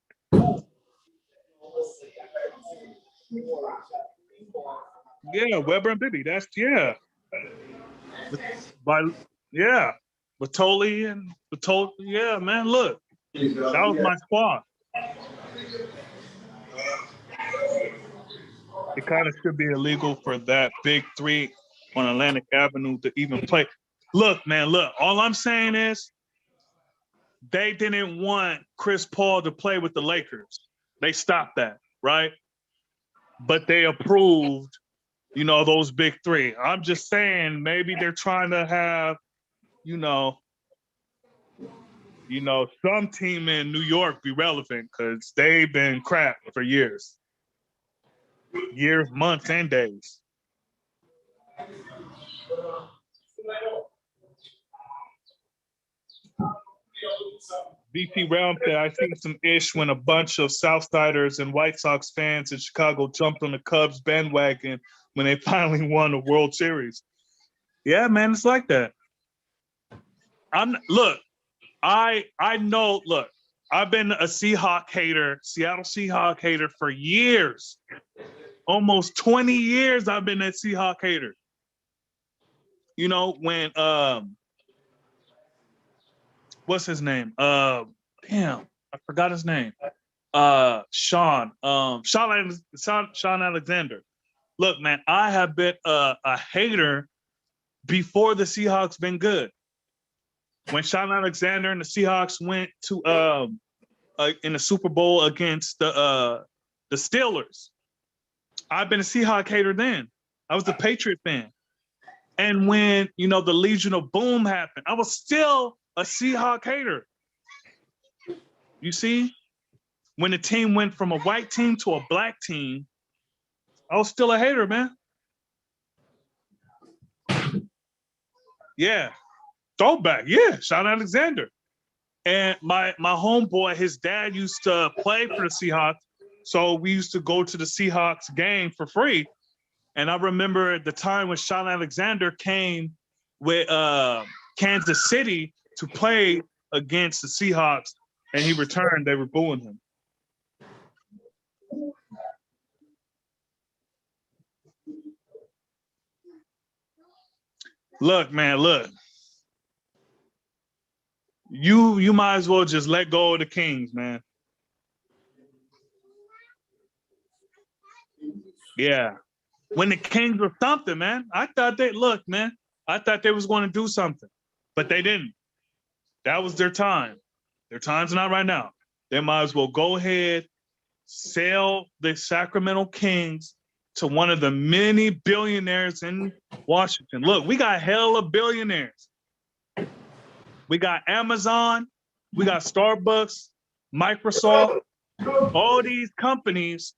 Yeah, Weber and Bibby. That's by yeah, Batoli and Batoli. Yeah, man. Look, that was my squad. It kind of should be illegal for that big three on Atlantic Avenue to even play. Look, man. Look. All I'm saying is they didn't want Chris Paul to play with the Lakers. They stopped that, right? But they approved, you know, those big three. I'm just saying maybe they're trying to have, you know, some team in New York be relevant because they've been crap for years, months, and days. VP Realm said, I seen some ish when a bunch of Southsiders and White Sox fans in Chicago jumped on the Cubs bandwagon when they finally won the World Series. Yeah, man, it's like that. I know, look, I've been a Seattle Seahawk hater for years. Almost 20 years I've been a Seahawk hater. You know, when what's his name? Damn, I forgot his name. Sean Alexander. Look, man, I have been a hater before the Seahawks been good. When Sean Alexander and the Seahawks went to in the Super Bowl against the Steelers, I've been a Seahawk hater then. I was a Patriot fan. And when, you know, the Legion of Boom happened, I was still a Seahawk hater. You see? When the team went from a white team to a black team, I was still a hater, man. Yeah. Throwback. Yeah. Sean Alexander. And my homeboy, his dad used to play for the Seahawks. So we used to go to the Seahawks game for free. And I remember the time when Sean Alexander came with Kansas City to play against the Seahawks, and he returned, they were booing him. Look, man, look. You might as well just let go of the Kings, man. Yeah. When the Kings were something, man, I thought they was going to do something, but they didn't. That was their time. Their time's not right now. They might as well go ahead, sell the Sacramento Kings to one of the many billionaires in Washington. Look, we got hella billionaires. We got Amazon, we got Starbucks, Microsoft, all these companies,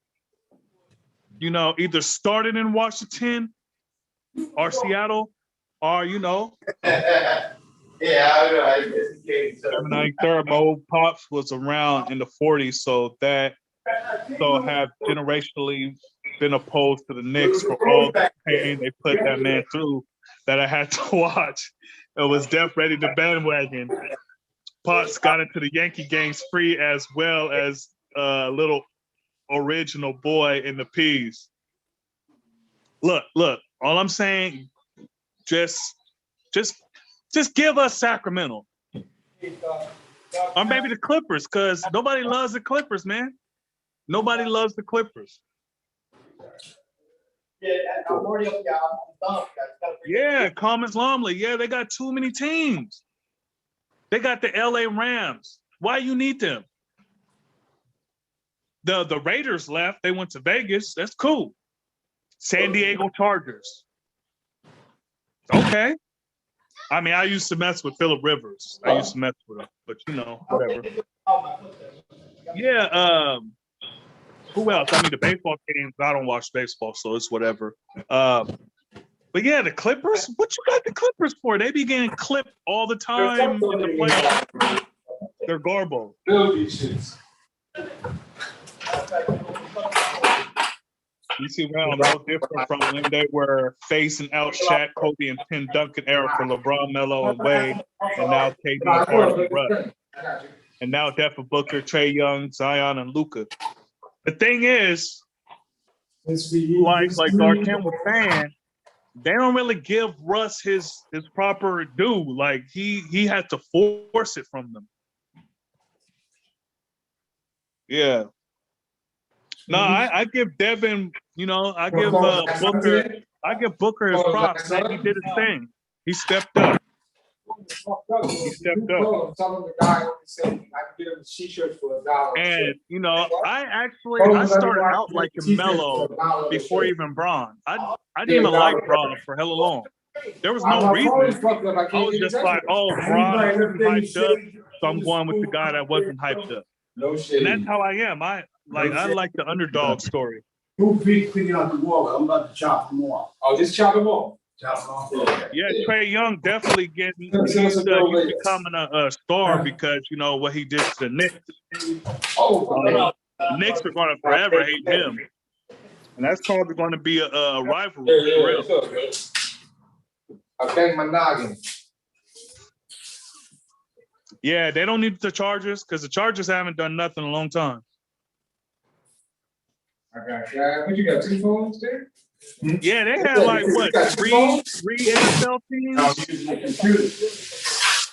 you know, either started in Washington or Seattle, or, you know. Yeah, I know. My old pops was around in the 40s, so have generationally been opposed to the Knicks for all the pain they put that man through that I had to watch. It was death ready to bandwagon. Potts got into the Yankee games free as well as a little original boy in the P's. Look, all I'm saying, just give us Sacramento. Or maybe the Clippers, because nobody loves the Clippers, man. Nobody loves the Clippers. Yeah, Commons Lumley. Yeah, they got too many teams. They got the LA Rams. Why you need them? The Raiders left. They went to Vegas. That's cool. San Diego Chargers. Okay. I mean, I used to mess with Phillip Rivers. I used to mess with him, but you know, whatever. Yeah. Who else? I mean, the baseball games. I don't watch baseball, so it's whatever. But yeah, the Clippers. What you got the Clippers for? They be getting clipped all the time in the playoffs. They're garbo. You see, well, no different from when they were phasing out Shaq, Kobe, and Tim Duncan era for LeBron, Melo, and Wade, and now KD, Harden, and Russ. And now Devin Booker, Trey Young, Zion, and Luka. The thing is, like Darkim was saying, they don't really give Russ his proper due. Like he had to force it from them. Yeah. No, I give Devin, I give Booker his props, man. He did his thing. He stepped up. He stepped up. And I started out liking Melo before even Bron. I didn't even like Bron for hella long. There was no reason. I was just like, oh, Bron is too hyped up, so I'm going with the guy that wasn't hyped up. And that's how I am. I like the underdog story. Who picking out the wall? I'm about to chop them off. Oh, just chop them off. Yeah, Trey Young definitely he's becoming a star because what he did to the Knicks. Knicks are going to forever hate him, and that's probably going to be a rivalry for real. I bang my noggin. Yeah, they don't need the Chargers because the Chargers haven't done nothing in a long time. What you got? 2 phones there? Yeah, they had like what three NFL teams.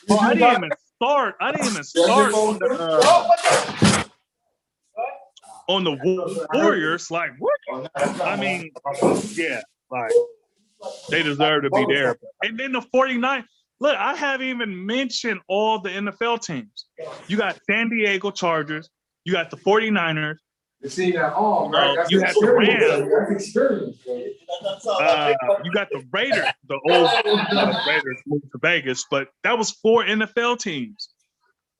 Oh, I didn't even start on the Warriors. Like what? I mean, yeah, like they deserve to be there. And then the 49. Look, I haven't even mentioned all the NFL teams. You got San Diego Chargers. You got the 49ers. You got the Rams. That's experience, you got the Raiders. The old Raiders moved to Vegas, but that was 4 NFL teams.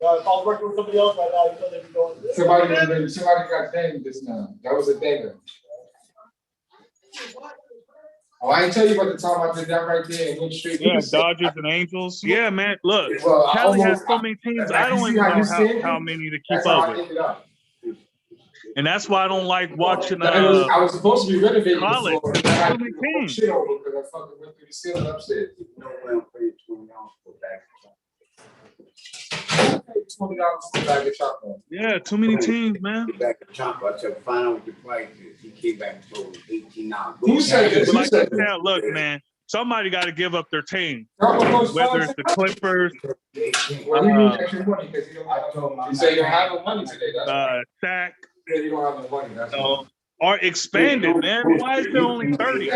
If I was working with somebody else right now, you know they'd be going. Somebody got named just now. That was a thing. Oh, I ain't tell you about the time I did that right there in Wood Street. Yeah, Dodgers and Angels. Yeah, man. Look, Cali has so many teams. I don't even know how many to keep up with. And that's why I don't like watching I was supposed to be renovating college. before, but I had to put shit over because I fucking went through the ceiling upstairs. $20 for a bag of chocolate. Yeah, too many teams, man. Back of chocolate. I said, find out what the price is. He came back and told me $18. Who said this? Like I said, look, man, somebody got to give up their team. Whether it's the Clippers, Well, he needs extra money because he said you don't have no money today. Shaq, you don't have no money. That's are expanded, man. Why is there only 30?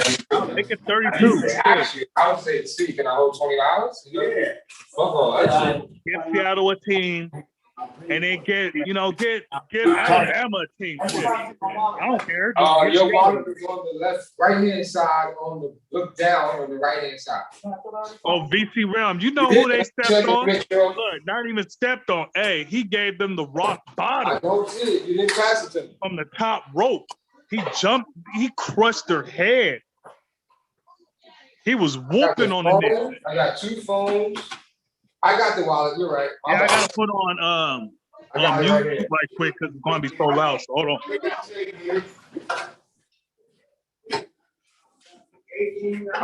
Make it 32. Actually, I would say, see, can I hold $20? Yeah. Fuck all. Give Seattle a team, and then get Alabama a team. Shit. I don't care. Your wallet is on the left, right hand side. Look down on the right hand side. Oh, VC Realm. You know who they stepped on? Look, not even stepped on. Hey, he gave them the rock bottom. I don't see it. You didn't pass it to me. From the top rope. He jumped. He crushed their head. He was whooping on the net. I got 2 phones. I got the wallet. You're right. Yeah, I gotta put on mute right quick because it's gonna be so loud. So hold on.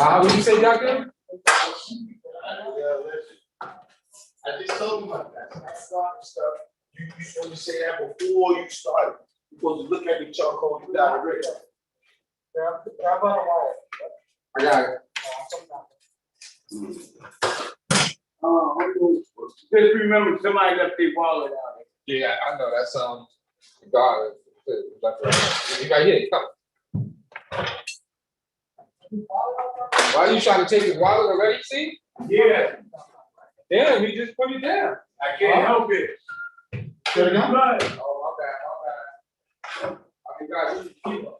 What did you say, Doctor? I just told him about that. Stuff. You say that before you start. You're supposed to look at the charcoal you got already. I got it. Just remember, somebody left their wallet out there. Yeah, I know that sounds God. You got here. Come. Why are you trying to take his wallet already? See? Yeah. Yeah, he just put it down. I can't help it. Should have done that. Oh, my bad. I mean, guys, you keep up.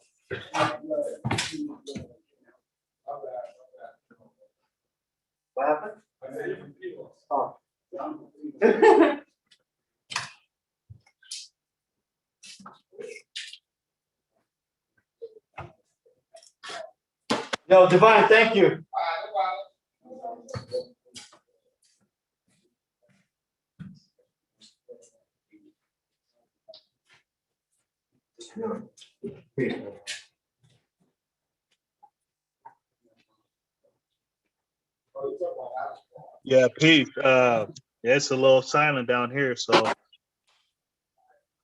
What happened? I said, you can keep up. Oh. Yo, Divine, thank you. Yeah, peace. Yeah, it's a little silent down here, so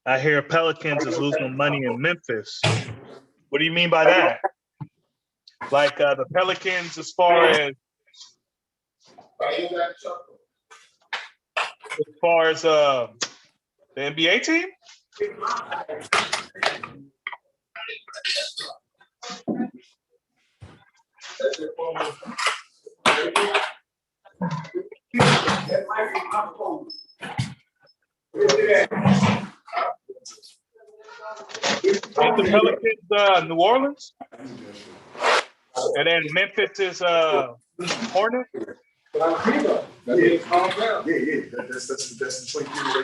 I hear Pelicans is losing money in Memphis. What do you mean by that? Like the Pelicans, as far as the NBA team? Ain't the Pelicans New Orleans? And then Memphis is Hornets? Yeah, calm down. Yeah. That's the 23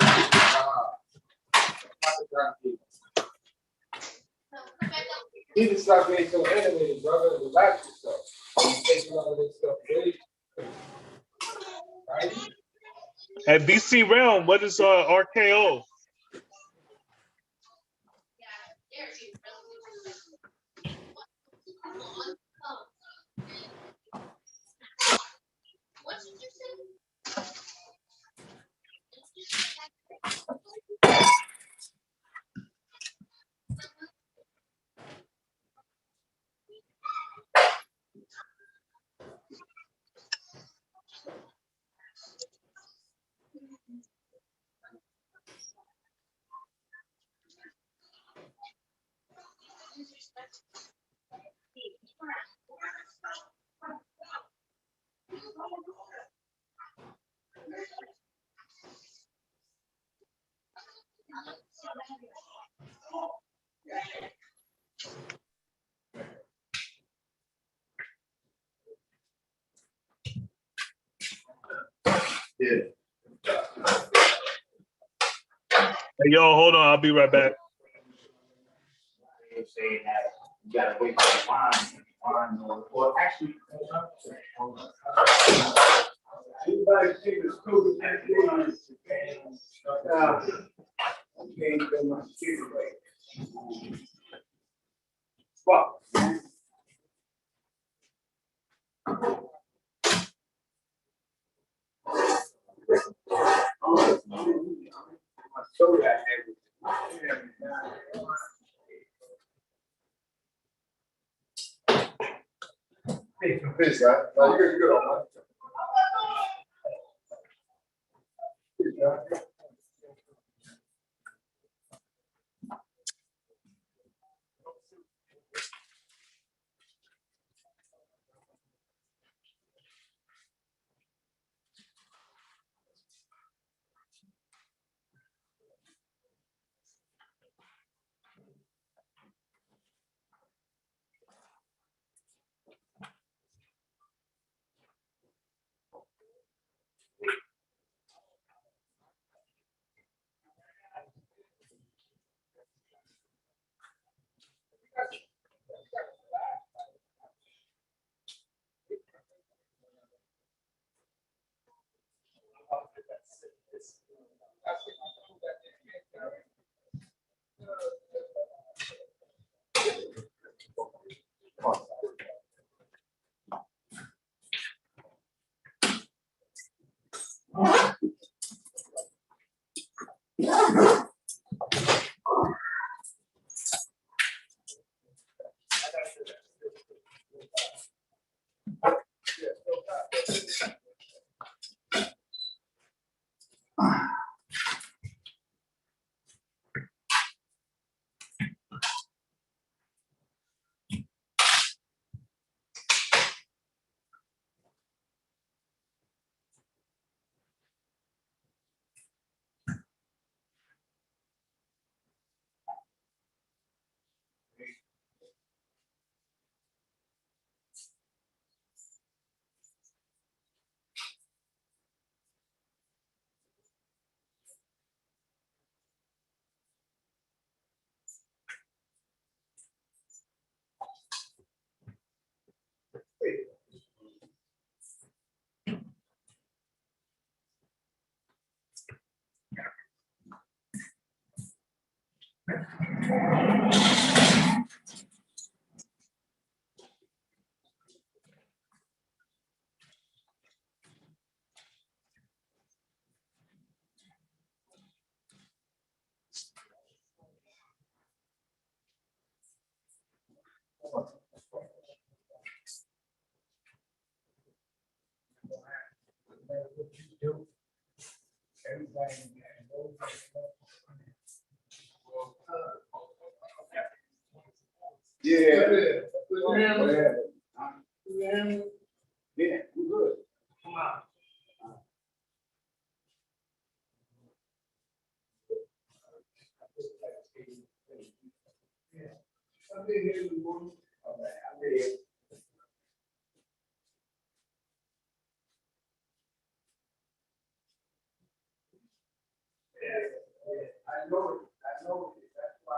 You need to stop being so animated, brother. Relax yourself. You taking all of this stuff very, right? At BC Realm, what is RKO? Yeah. Hey, yo, hold on. I'll be right back. Saying that you gotta wait for the wine or actually, everybody take this COVID 19 can't go much away. Fuck. Hey, some fish, guy. No, you're good on that. Yeah. Yeah, we're good. Come on. I know it. I know it. That's why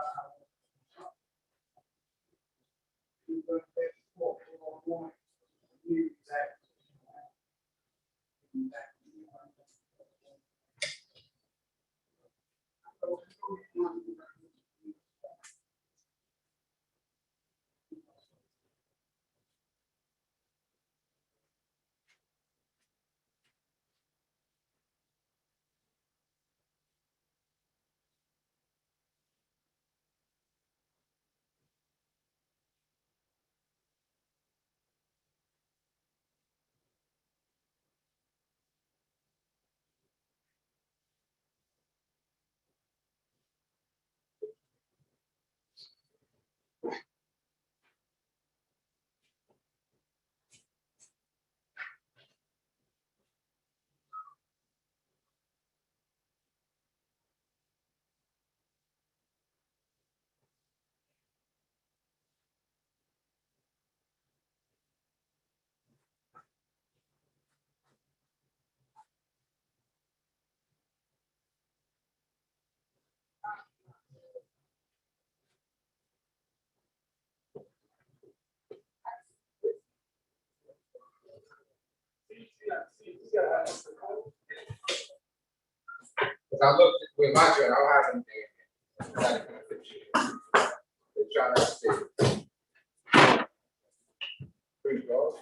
I looked with my joint, I don't have anything. They're trying to stay. Pretty well.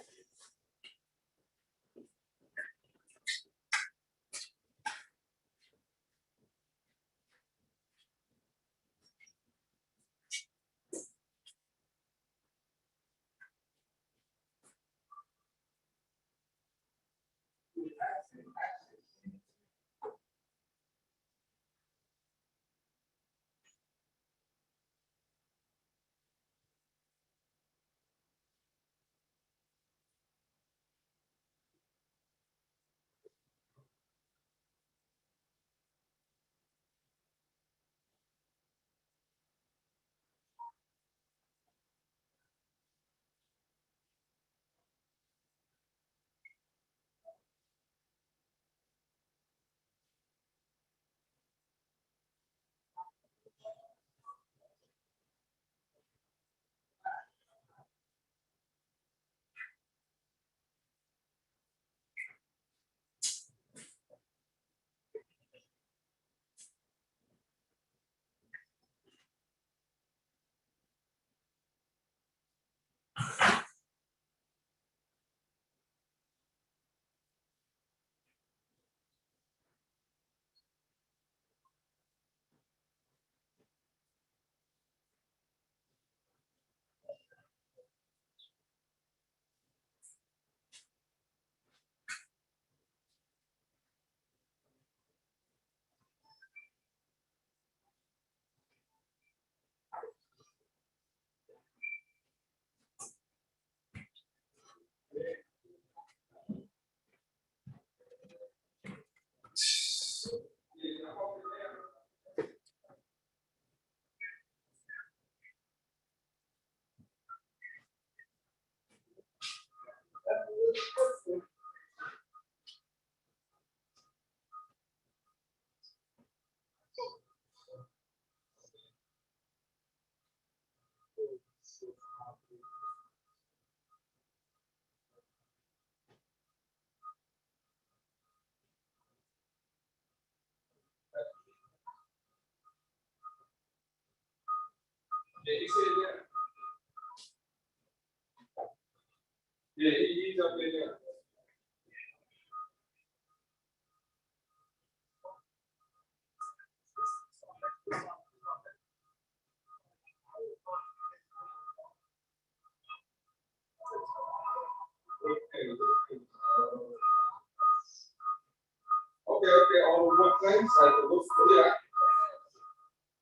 things, like it looks clear.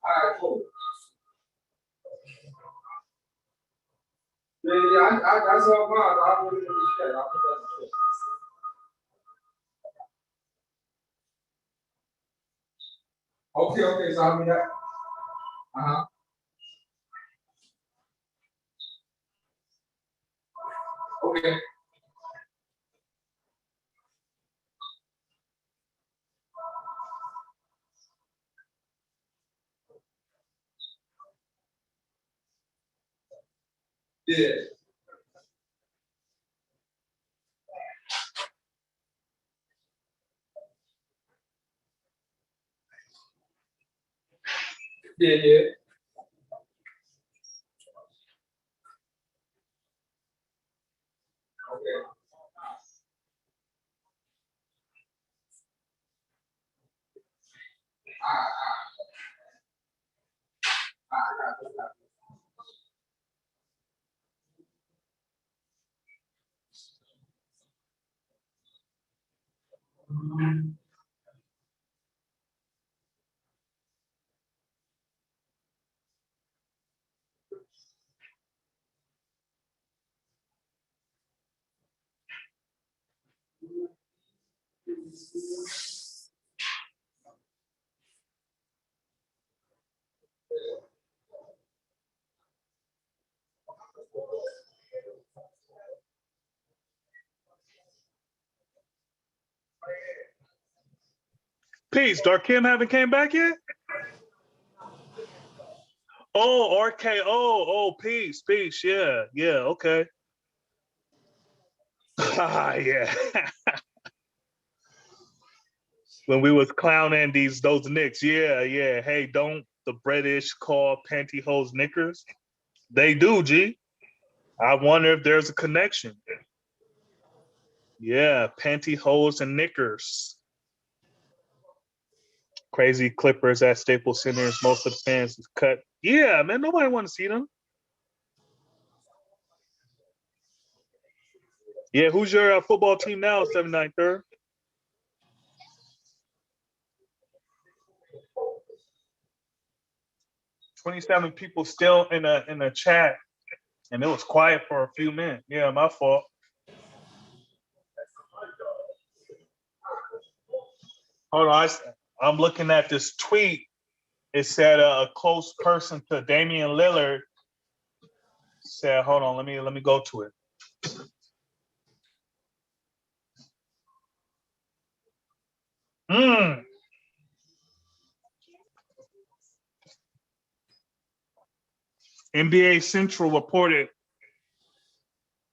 All right, cool. Yeah, I saw mine. I'll put it in the chat. I'll put that in the chat. Okay, so I'll be that. Uh-huh. Okay. Yeah. Yeah. Okay. Peace. Darkim haven't came back yet? Oh, RKO. Oh, peace. Yeah, okay. Yeah. When we was clowning those Knicks. Yeah. Hey, don't the British call pantyhose knickers? They do, G. I wonder if there's a connection. Yeah, pantyhose and knickers. Crazy Clippers at Staples Center. Most of the fans is cut. Yeah, man, nobody want to see them. Yeah, who's your football team now, 793rd? 27 people still in a chat, and it was quiet for a few minutes. Yeah, my fault. Hold on, I'm looking at this tweet. It said a close person to Damian Lillard said, "Hold on, let me go to it." NBA Central reported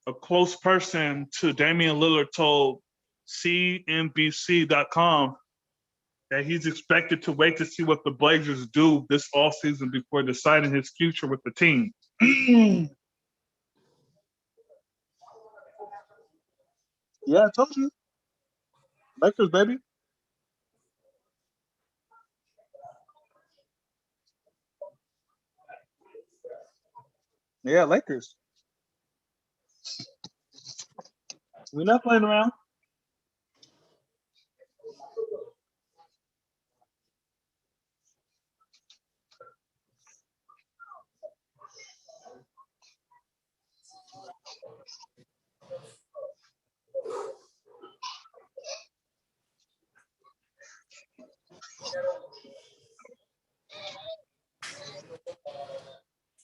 a close person to Damian Lillard told CNBC.com that he's expected to wait to see what the Blazers do this offseason before deciding his future with the team. Yeah, I told you. Lakers, baby. Yeah, Lakers. We're not playing around.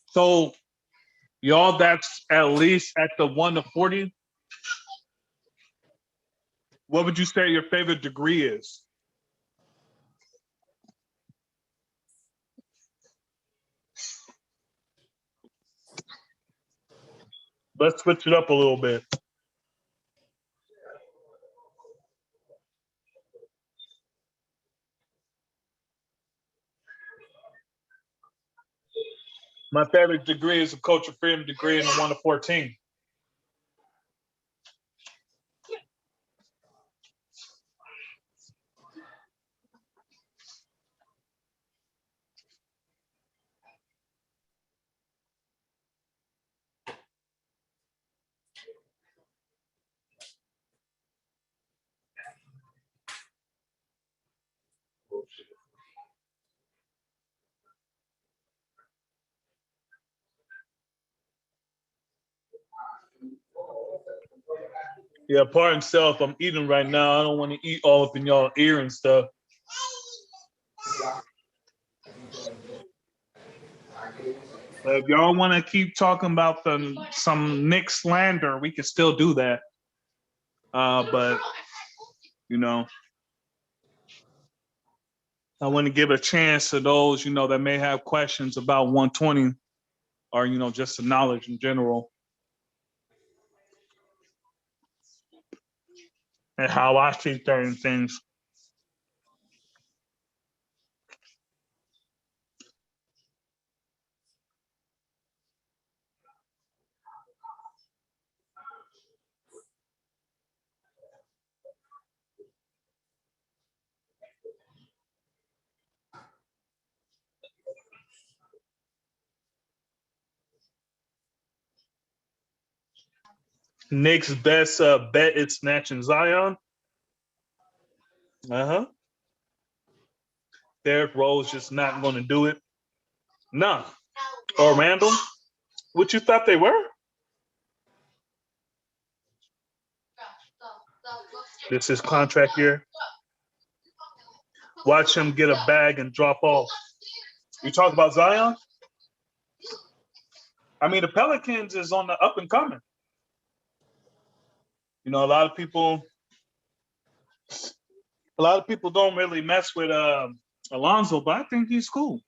So, y'all, that's at least at the 1 to 40. What would you say your favorite degree is? Let's switch it up a little bit. My favorite degree is a culture freedom degree in the 1 to 14. Yeah, pardon self. I'm eating right now. I don't want to eat all up in y'all ear and stuff. But if y'all want to keep talking about some Nick slander, we can still do that. But you know, I want to give a chance to those that may have questions about 120 or just the knowledge in general and how I see certain things. Nick's best bet is snatching Zion. Derrick Rose just not going to do it. No. Or Randall. What you thought they were? This is contract year. Watch him get a bag and drop off. You talk about Zion? I mean, the Pelicans is on the up and coming. A lot of people don't really mess with Alonzo, but I think he's cool.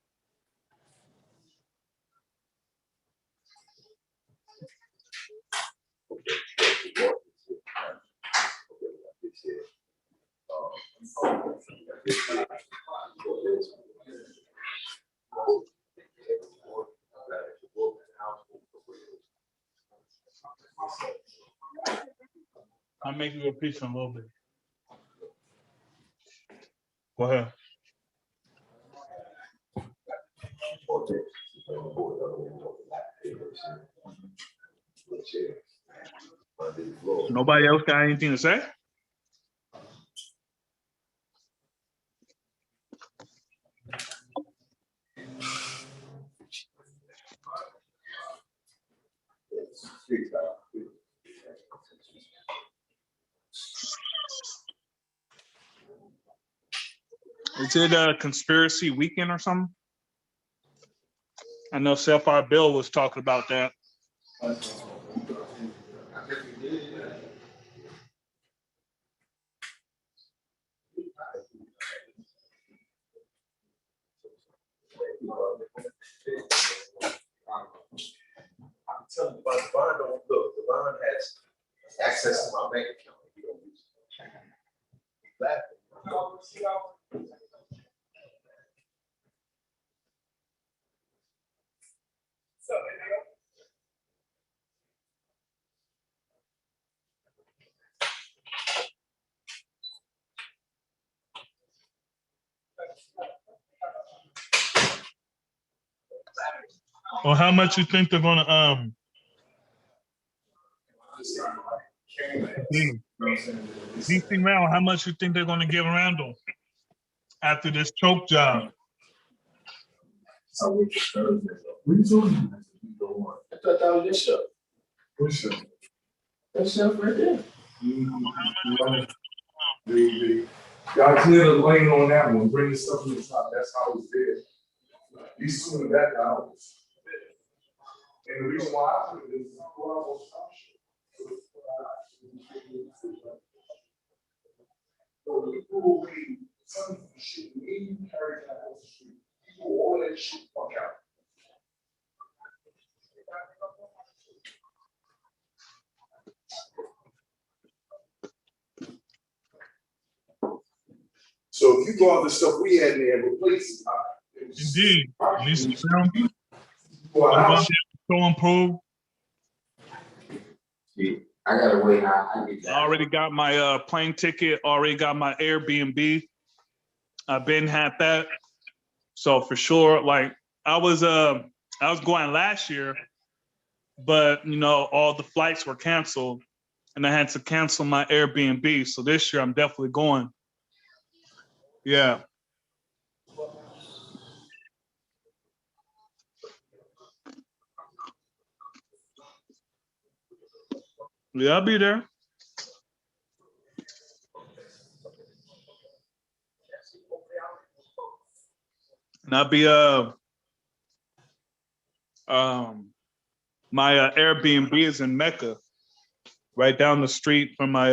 I'll make you a piece in a little bit. Go ahead. Nobody else got anything to say? Is it a conspiracy weekend or something? I know Sapphire Bill was talking about that. I'm telling you, but Devon don't look. Devon has access to my bank account. He don't use it. Laughing. Well, how much you think they're gonna DC Round, how much you think they're gonna give Randall after this choke job? I thought that was your show. What show? That show right there. Y'all clear the lane on that one. Bring the stuff to the top. That's how it's there. These two in the back hours. And the reason why I put it is all that shit fuck out. So if you go out the stuff we had in there and replace it, Indeed. DC Round. So improved. I gotta wait. I already got my plane ticket, already got my Airbnb. I've been had that. So for sure, like I was going last year, but all the flights were canceled and I had to cancel my Airbnb. So this year I'm definitely going. Yeah. Yeah, I'll be there. And I'll be my Airbnb is in Mecca, right down the street from my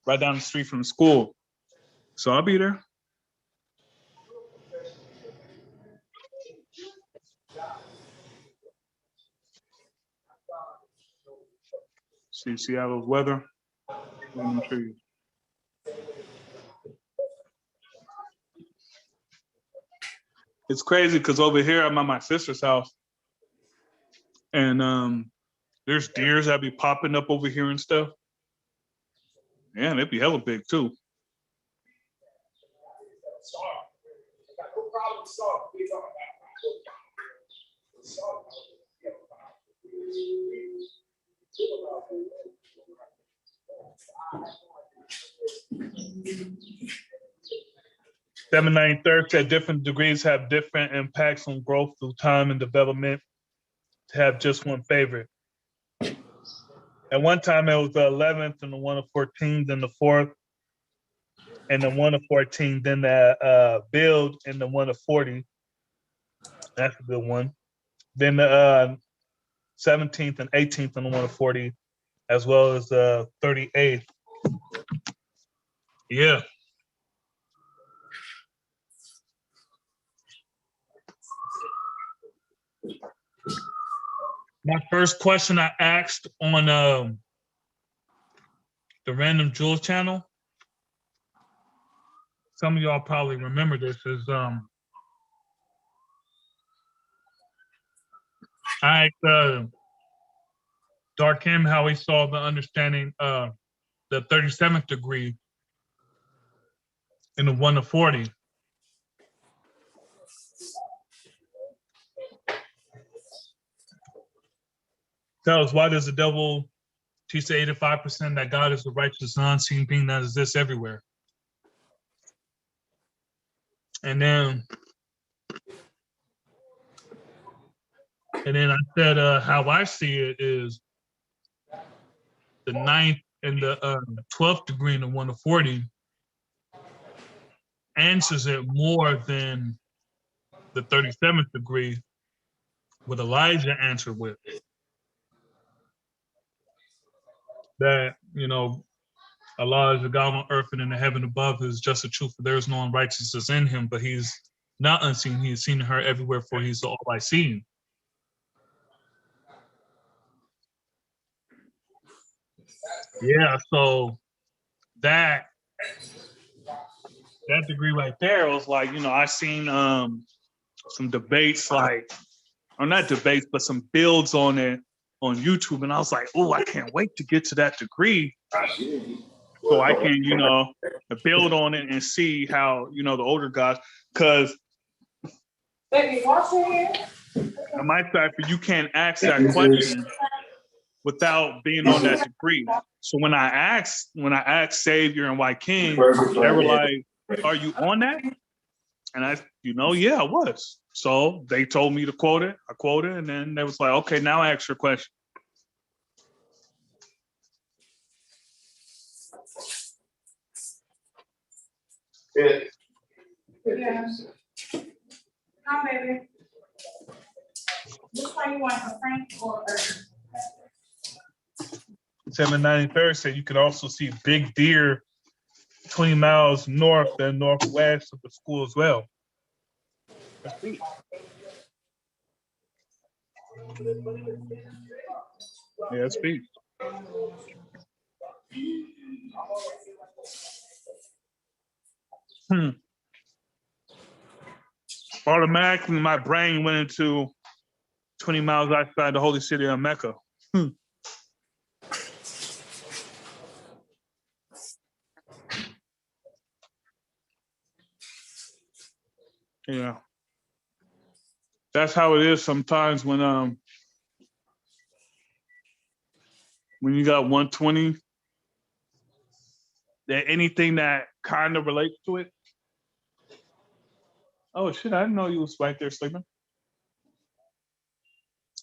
right down the street from the school. So I'll be there. See Seattle's weather. Trees. It's crazy because over here I'm at my sister's house, and there's deers that be popping up over here and stuff. Yeah, they'd be hella big too. Seven nine third said different degrees have different impacts on growth through time and development. To have just one favorite. At one time it was the 11th and the 1 of 14, then the 4th, and the 1 of 14, then the build and the 1 of 40. That's a good one. Then the 17th and 18th and the 1 of 40, as well as the 38th. Yeah. My first question I asked on the Random Jewels channel, some of y'all probably remember this, is I asked Darkim how he saw the understanding the 37th degree in the 1 of 40. Tell us, why does the devil teach the 85% that God is the righteous, unseen being that exists everywhere? And then I said how I see it is the 9th and the 12th degree in the 1 of 40 answers it more than the 37th degree, what Elijah answered with. That, Allah is the God on earth and in the heaven above is just the truth, for there is no unrighteousness in him, but he's not unseen. He is seen and heard everywhere, for he's the all-by-seeing. Yeah, so that degree right there was like, I seen some debates, like, or not debates, but some builds on it on YouTube, and I was like, oh, I can't wait to get to that degree so I can, build on it and see how, the older guys, because on my side, you can't ask that question without being on that degree. So when I asked Savior and White King, they were like, are you on that? And I, yeah, I was. So they told me to quote it. I quoted, and then they was like, okay, now ask your question. Yeah. Come, baby. Which one you want, a frank or a 793rd said you could also see big deer 20 miles north and northwest of the school as well. That's deep. Yeah, it's deep. Automatically, my brain went into 20 miles outside the holy city of Mecca. Yeah. That's how it is sometimes when you got 120, that anything that kind of relates to it. Oh shit, I didn't know you was right there sleeping.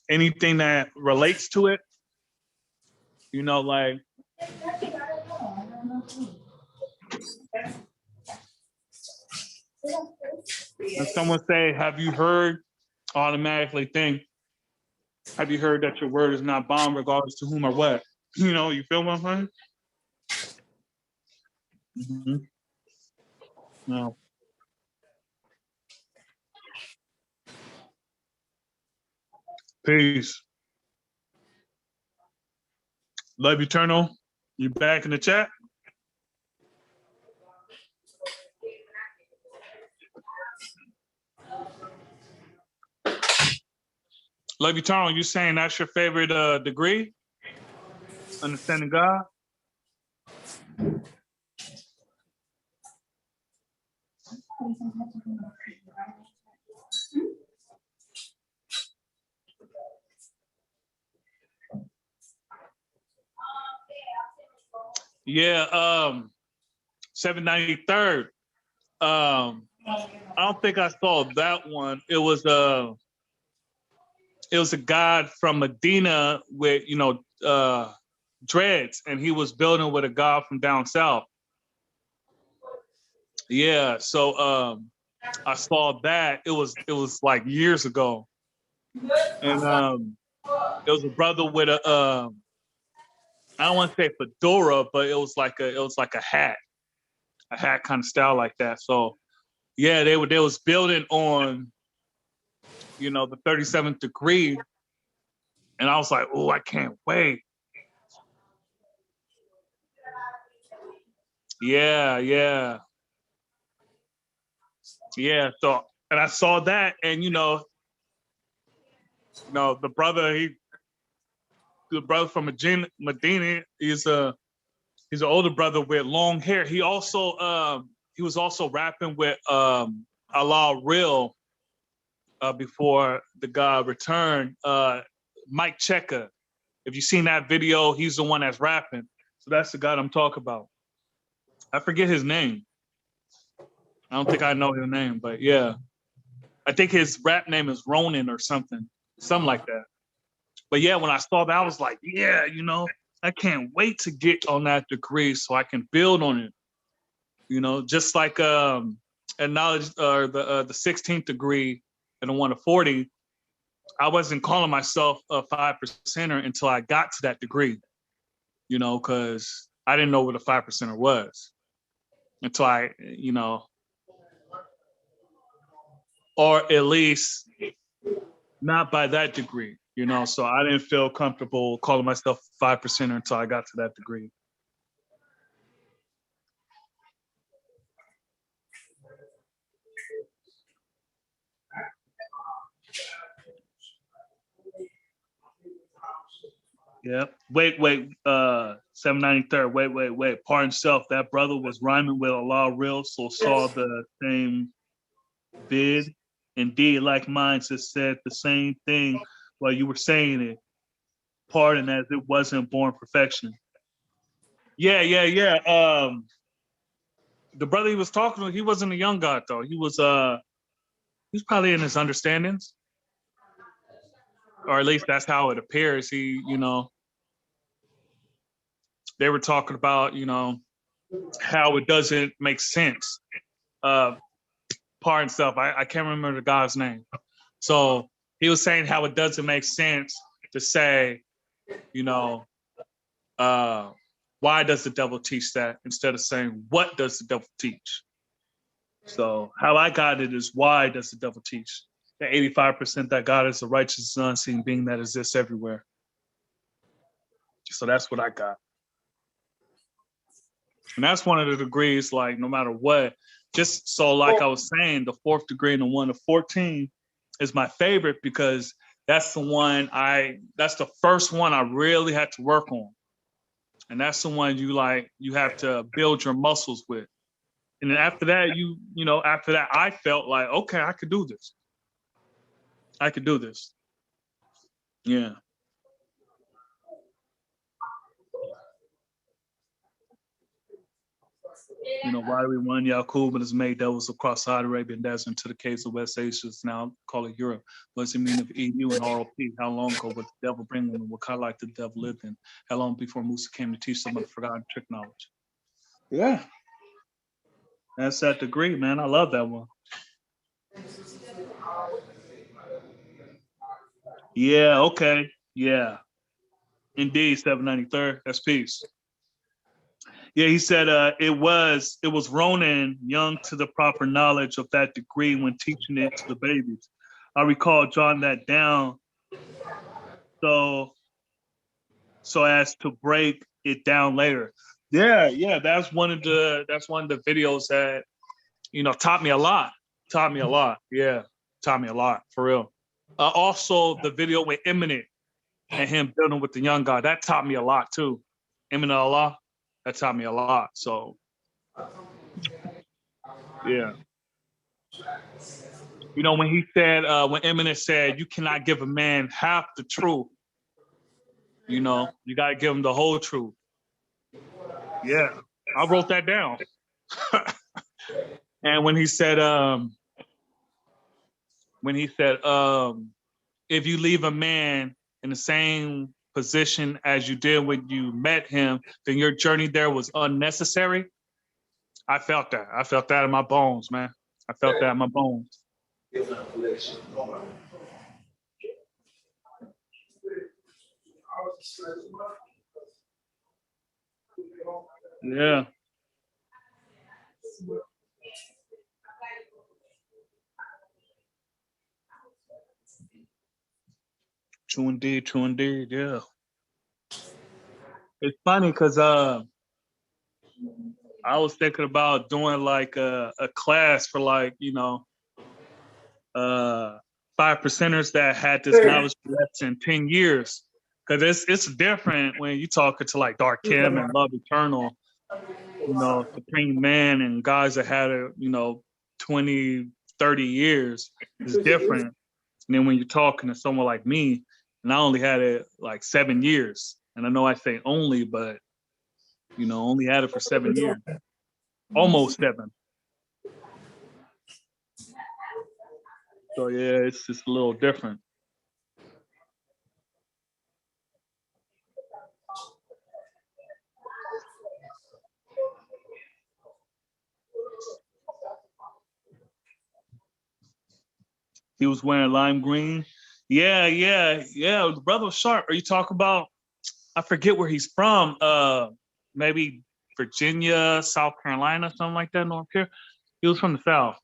Anything that relates to it, like When someone say, have you heard, automatically think, have you heard that your word is not bond regardless to whom or what? You know, you feel what I'm saying? No. Peace. Love you, Eternal. You back in the chat? Love you, Eternal. You saying that's your favorite degree? Understanding God? Yeah, 793rd. I don't think I saw that one. It was a guy from Medina with, dreads, and he was building with a guy from down south. Yeah, so I saw that. It was like years ago. And it was a brother with a I don't want to say fedora, but it was like a hat kind of style like that. So yeah, they was building on, the 37th degree, and I was like, oh, I can't wait. Yeah. So, and I saw that, and the brother from Medina, he's an older brother with long hair. He also he was also rapping with Allah Real before the God returned. Mike Checker. If you've seen that video, he's the one that's rapping. So that's the God I'm talking about. I forget his name. I don't think I know his name, but yeah. I think his rap name is Ronin or something like that. But yeah, when I saw that, I was like, yeah, I can't wait to get on that degree so I can build on it. Just like knowledge or the 16th degree and the 1 to 40, I wasn't calling myself a 5%er until I got to that degree, because I didn't know what a 5%er was until I, or at least not by that degree, so I didn't feel comfortable calling myself 5%er until I got to that degree. Yep. Wait, 793rd. Wait. Pardon self. That brother was rhyming with Allah Real, so saw the same vid. Indeed, like mine, just said the same thing while you were saying it. Pardon, as it wasn't born perfection. Yeah. The brother he was talking to, he wasn't a young God though. He's probably in his understandings. Or at least that's how it appears. He, they were talking about, how it doesn't make sense. Pardon stuff. I can't remember the guy's name. So he was saying how it doesn't make sense to say, why does the devil teach that instead of saying, what does the devil teach? So how I got it is, why does the devil teach? The 85% that God is a righteous and unseen being that exists everywhere. So that's what I got. And that's one of the degrees, like, no matter what, just so like I was saying, the 4th degree and the 1 to 14 is my favorite because that's the first one I really had to work on. And that's the one you have to build your muscles with. And then after that, I felt like, okay, I could do this. Yeah. Why do we run Yaqub and his made devils across the Arabian desert into the caves of West Asia, now call it Europe? What does it mean of EU and ROP? How long ago would the devil bring them? What kind of life did the devil live in? How long before Musa came to teach some of the forgotten trick knowledge? Yeah. That's that degree, man. I love that one. Yeah, okay. Yeah. Indeed, 793rd. That's peace. Yeah, he said it was Ronan young to the proper knowledge of that degree when teaching it to the babies. I recall jotting that down so as to break it down later. Yeah, that's one of the videos that taught me a lot. Taught me a lot. Yeah, taught me a lot for real. Also, the video with Eminent and him building with the young guy, that taught me a lot too. Eminent Allah, that taught me a lot. So yeah. When he said, when Eminent said, you cannot give a man half the truth, you got to give him the whole truth. Yeah, I wrote that down. And when he said, if you leave a man in the same position as you did when you met him, then your journey there was unnecessary. I felt that. I felt that in my bones, man. I felt that in my bones. Yeah. True indeed, yeah. It's funny because I was thinking about doing like a class for like, 5%ers that had this knowledge for less than 10 years. Because it's different when you talking to like Darkim and Love Eternal, Supreme Man and guys that had it, 20, 30 years. It's different. And then when you're talking to someone like me, and I only had it like 7 years. And I know I say only, but only had it for 7 years. Almost 7. So yeah, it's just a little different. He was wearing lime green. Yeah. The brother was sharp. Are you talking about? I forget where he's from. Maybe Virginia, South Carolina, something like that. North Carolina. He was from the South.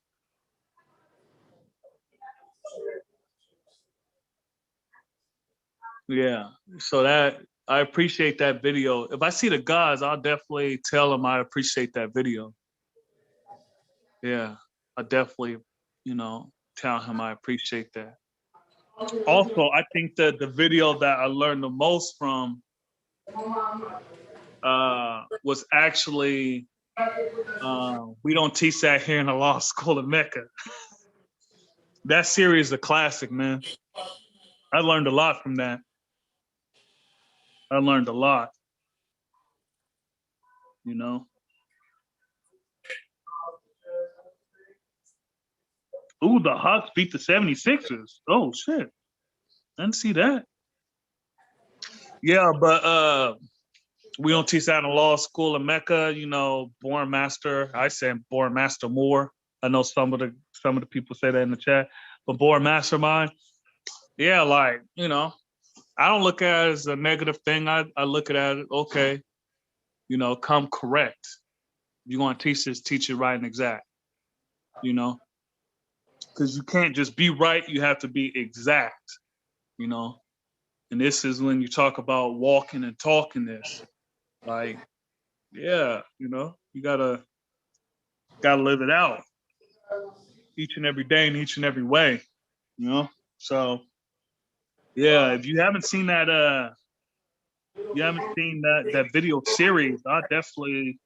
Yeah. So that I appreciate that video. If I see the guys, I'll definitely tell them I appreciate that video. Yeah, I definitely, tell him I appreciate that. Also, I think that the video that I learned the most from was actually we don't teach that here in the law school of Mecca. That series is a classic, man. I learned a lot from that. I learned a lot, Ooh, the Hawks beat the 76ers. Oh, shit. I didn't see that. Yeah, but we don't teach that in the law school of Mecca, born master. I say born master more. I know some of the people say that in the chat, but born mastermind. Yeah, like, I don't look at it as a negative thing. I look at it, okay, come correct. If you want to teach this, teach it right and exact, because you can't just be right, you have to be exact, and this is when you talk about walking and talking this. Like, yeah, you gotta live it out each and every day in each and every way, So yeah, if you haven't seen that that video series, I definitely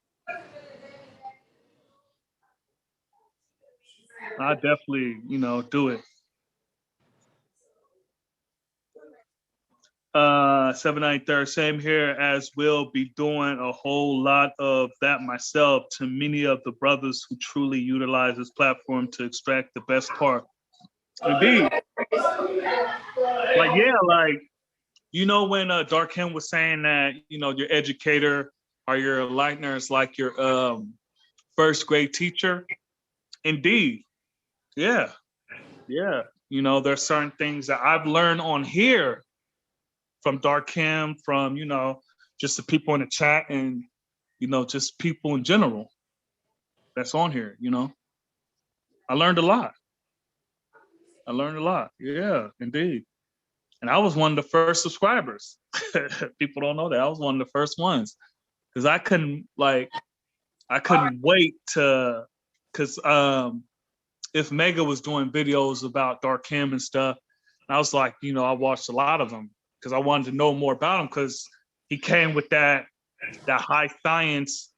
do it. 793rd, same here, as will be doing a whole lot of that myself to many of the brothers who truly utilize this platform to extract the best part. Indeed. Like, yeah, like, when Darkim was saying that, your educator or your enlightener is like your first grade teacher. Indeed. Yeah. yeah, you know, there's certain things that I've learned on here from Darkim, from, you know, just the people in the chat and, you know, just people in general that's on here, you know. I learned a lot. I learned a lot. Yeah, indeed. And I was one of the first subscribers. People don't know that. I was one of the first ones. Because I couldn't wait to, because if Mega was doing videos about Darkim and stuff, I was like, you know, I watched a lot of them because I wanted to know more about him because he came with that high science,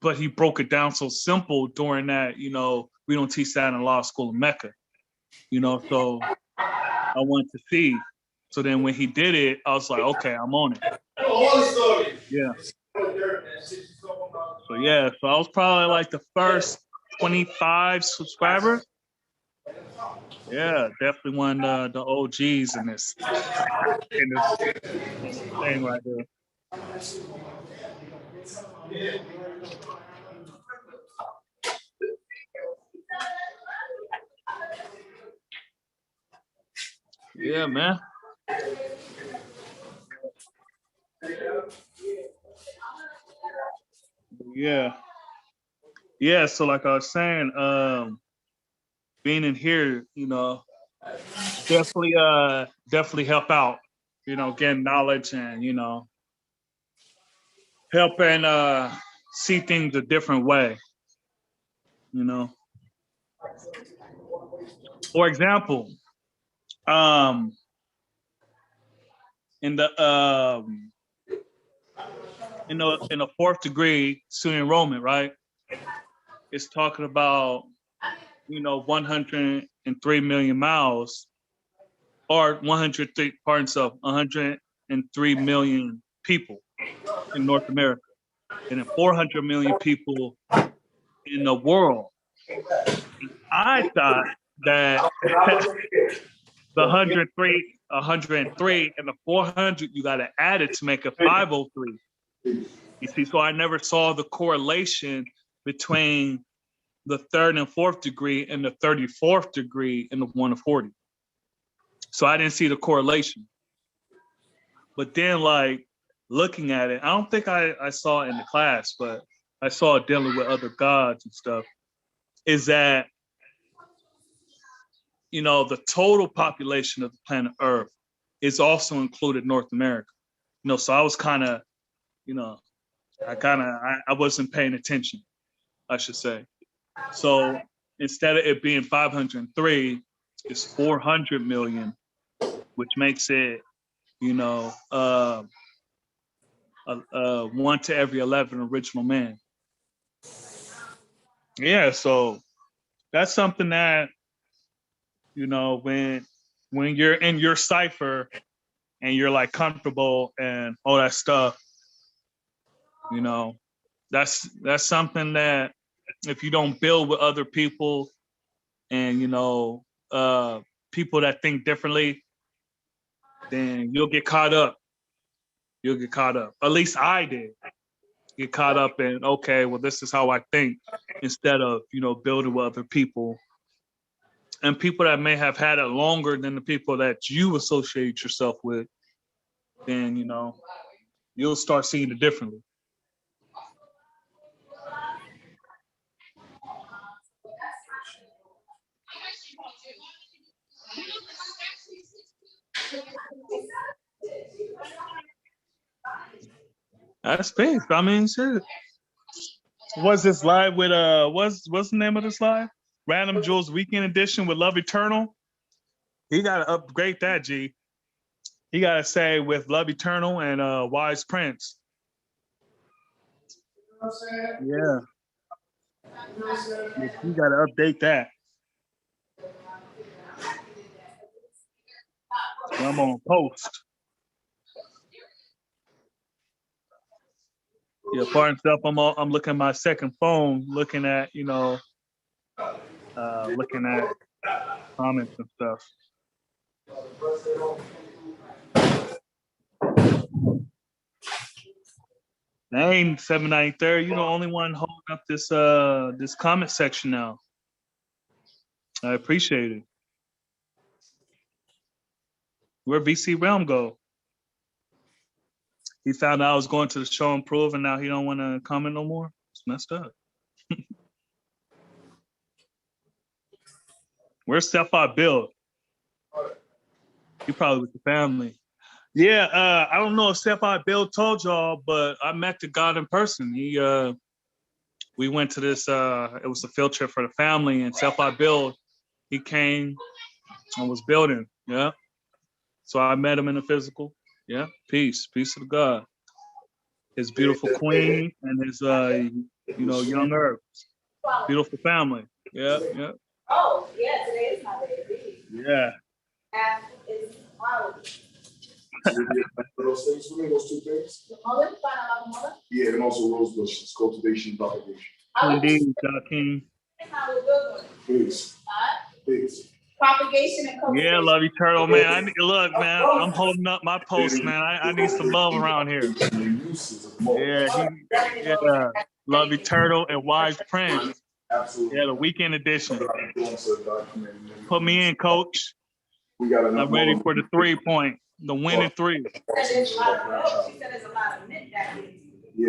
but he broke it down so simple during that, you know, we don't teach that in law school in Mecca, you know, so I wanted to see. So then when he did it, I was like, okay, I'm on it. Yeah. So yeah, so I was probably like the first 25 subscribers. Yeah, definitely one of the OGs in this thing right there. Yeah, man. Yeah. Yeah, so like I was saying, being in here, you know, definitely help out, you know, getting knowledge and, you know, helping see things a different way, you know. For example, um in the in the fourth degree student enrollment, right? It's talking about, you know, 103 million miles, or 103, pardon self, 103 million people in North America, and then 400 million people in the world. I thought that the 103 and the 400, you got to add it to make it 503. You see, so I never saw the correlation between the third and fourth degree and the 34th degree in the 1 to 40. So I didn't see the correlation. But then, like, looking at it, I don't think I saw it in the class, but I saw it dealing with other gods and stuff, is that, you know, the total population of the planet Earth is also included North America. You know, so I was kind of, you know, I wasn't paying attention, I should say. So instead of it being 503, it's 400 million, which makes it, you know, 1 to every 11 original man. Yeah, so that's something that, you know, when you're in your cipher and you're like comfortable and all that stuff, you know, that's something that if you don't build with other people and, you know, people that think differently, then you'll get caught up. You'll get caught up. At least I did get caught up in, okay, well, this is how I think, instead of, you know, building with other people and people that may have had it longer than the people that you associate yourself with. Then, you know, you'll start seeing it differently. That's big. I mean, shit. What's this live with what's the name of this live? Random Jewels Weekend Edition with Love Eternal. He gotta upgrade that, G. He gotta say with Love Eternal and Wise Prince. Yeah. You gotta update that. I'm on post. Yeah, pardon stuff. I'm looking at my second phone, looking at, you know, looking at comments and stuff. Dang, 793, you're the only one holding up this this comment section now. I appreciate it. Where VC Realm go? He found out I was going to the show and prove, and now he don't want to comment no more. It's messed up. Where's Steph Bill? He probably with the family. Yeah, I don't know if Steph Bill told y'all, but I met the God in person. We went to this. It was a field trip for the family, and Steph Bill, he came and was building. Yeah, so I met him in the physical. Yeah, peace to the God. His beautiful queen and his young herbs. Beautiful family. Yeah. Oh, yeah, today is my day. Yeah. It's wild. Those things for me, those two things. The mullet, find out about the mullet? Yeah, and also rose bushes, cultivation, propagation. Indeed, Darkim. How we good one. Please. Please. Propagation and cultivation. Yeah, love you, Turtle, man. Look, man, I'm holding up my post, man. I need some love around here. Yeah, love you, Turtle, and Wise Prince. Absolutely. Yeah, the weekend edition. Put me in, coach. I'm ready for the 3-point, the winning 3. She said there's a lot of mint that is. Yeah.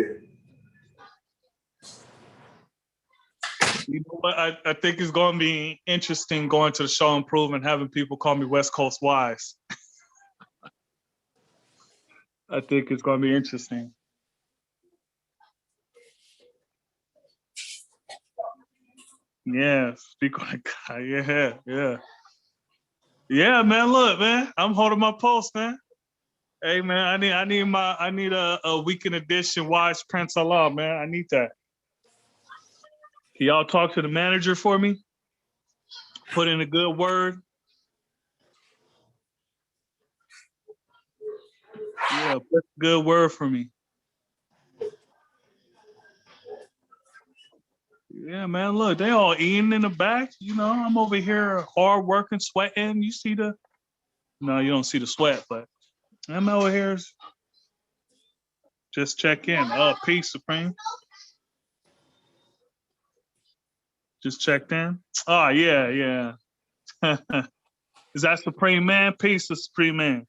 You know what? I think it's going to be interesting going to the show and prove and having people call me West Coast Wise. I think it's going to be interesting. Yeah, speak on God. Yeah. Yeah, man. Look, man, I'm holding my post, man. Hey, man, I need a weekend edition Wise Prince Allah, man. I need that. Can y'all talk to the manager for me? Put in a good word. Yeah, put a good word for me. Yeah, man, look, they all eating in the back. You know, I'm over here hard working, sweating. You see no, you don't see the sweat, but I'm over here just check in. Oh, peace, Supreme. Just checked in. Oh, yeah. Is that Supreme Man? Peace to Supreme Man.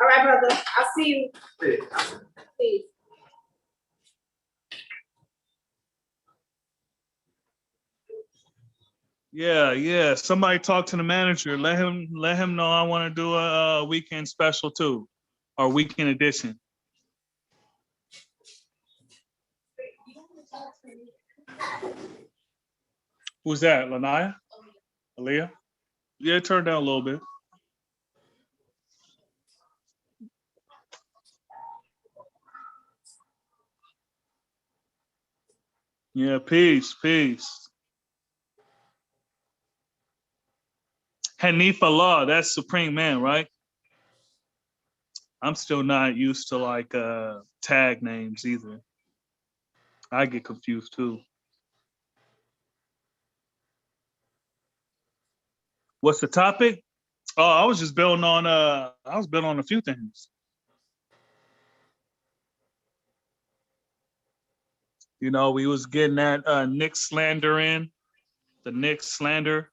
All right, brother. I'll see you. Peace. Yeah. Somebody talk to the manager. Let him know I want to do a weekend special too, or weekend edition. Who's that? Lanaya? Aaliyah? Yeah, turn down a little bit. Yeah, peace. Hanifa Law, that's Supreme Man, right? I'm still not used to like tag names either. I get confused too. What's the topic? Oh, I was just building on a few things. You know, we was getting that Nick slander in, the Nick slander.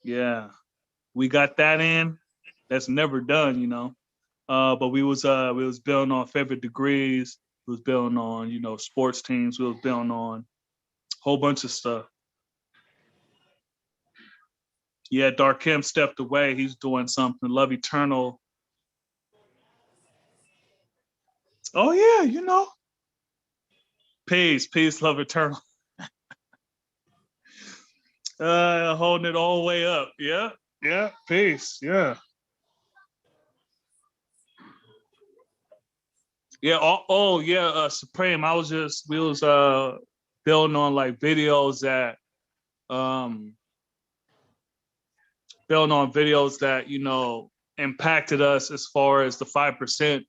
Yeah, we got that in. That's never done, you know. But we was building on favorite degrees. We was building on, you know, sports teams. We was building on a whole bunch of stuff. Yeah, Darkim stepped away. He's doing something. Love Eternal. Oh yeah, you know. Peace, Love Eternal. Holding it all the way up. Yeah, peace. Yeah. Yeah, Supreme. We was building on like videos that you know impacted us as far as the 5%.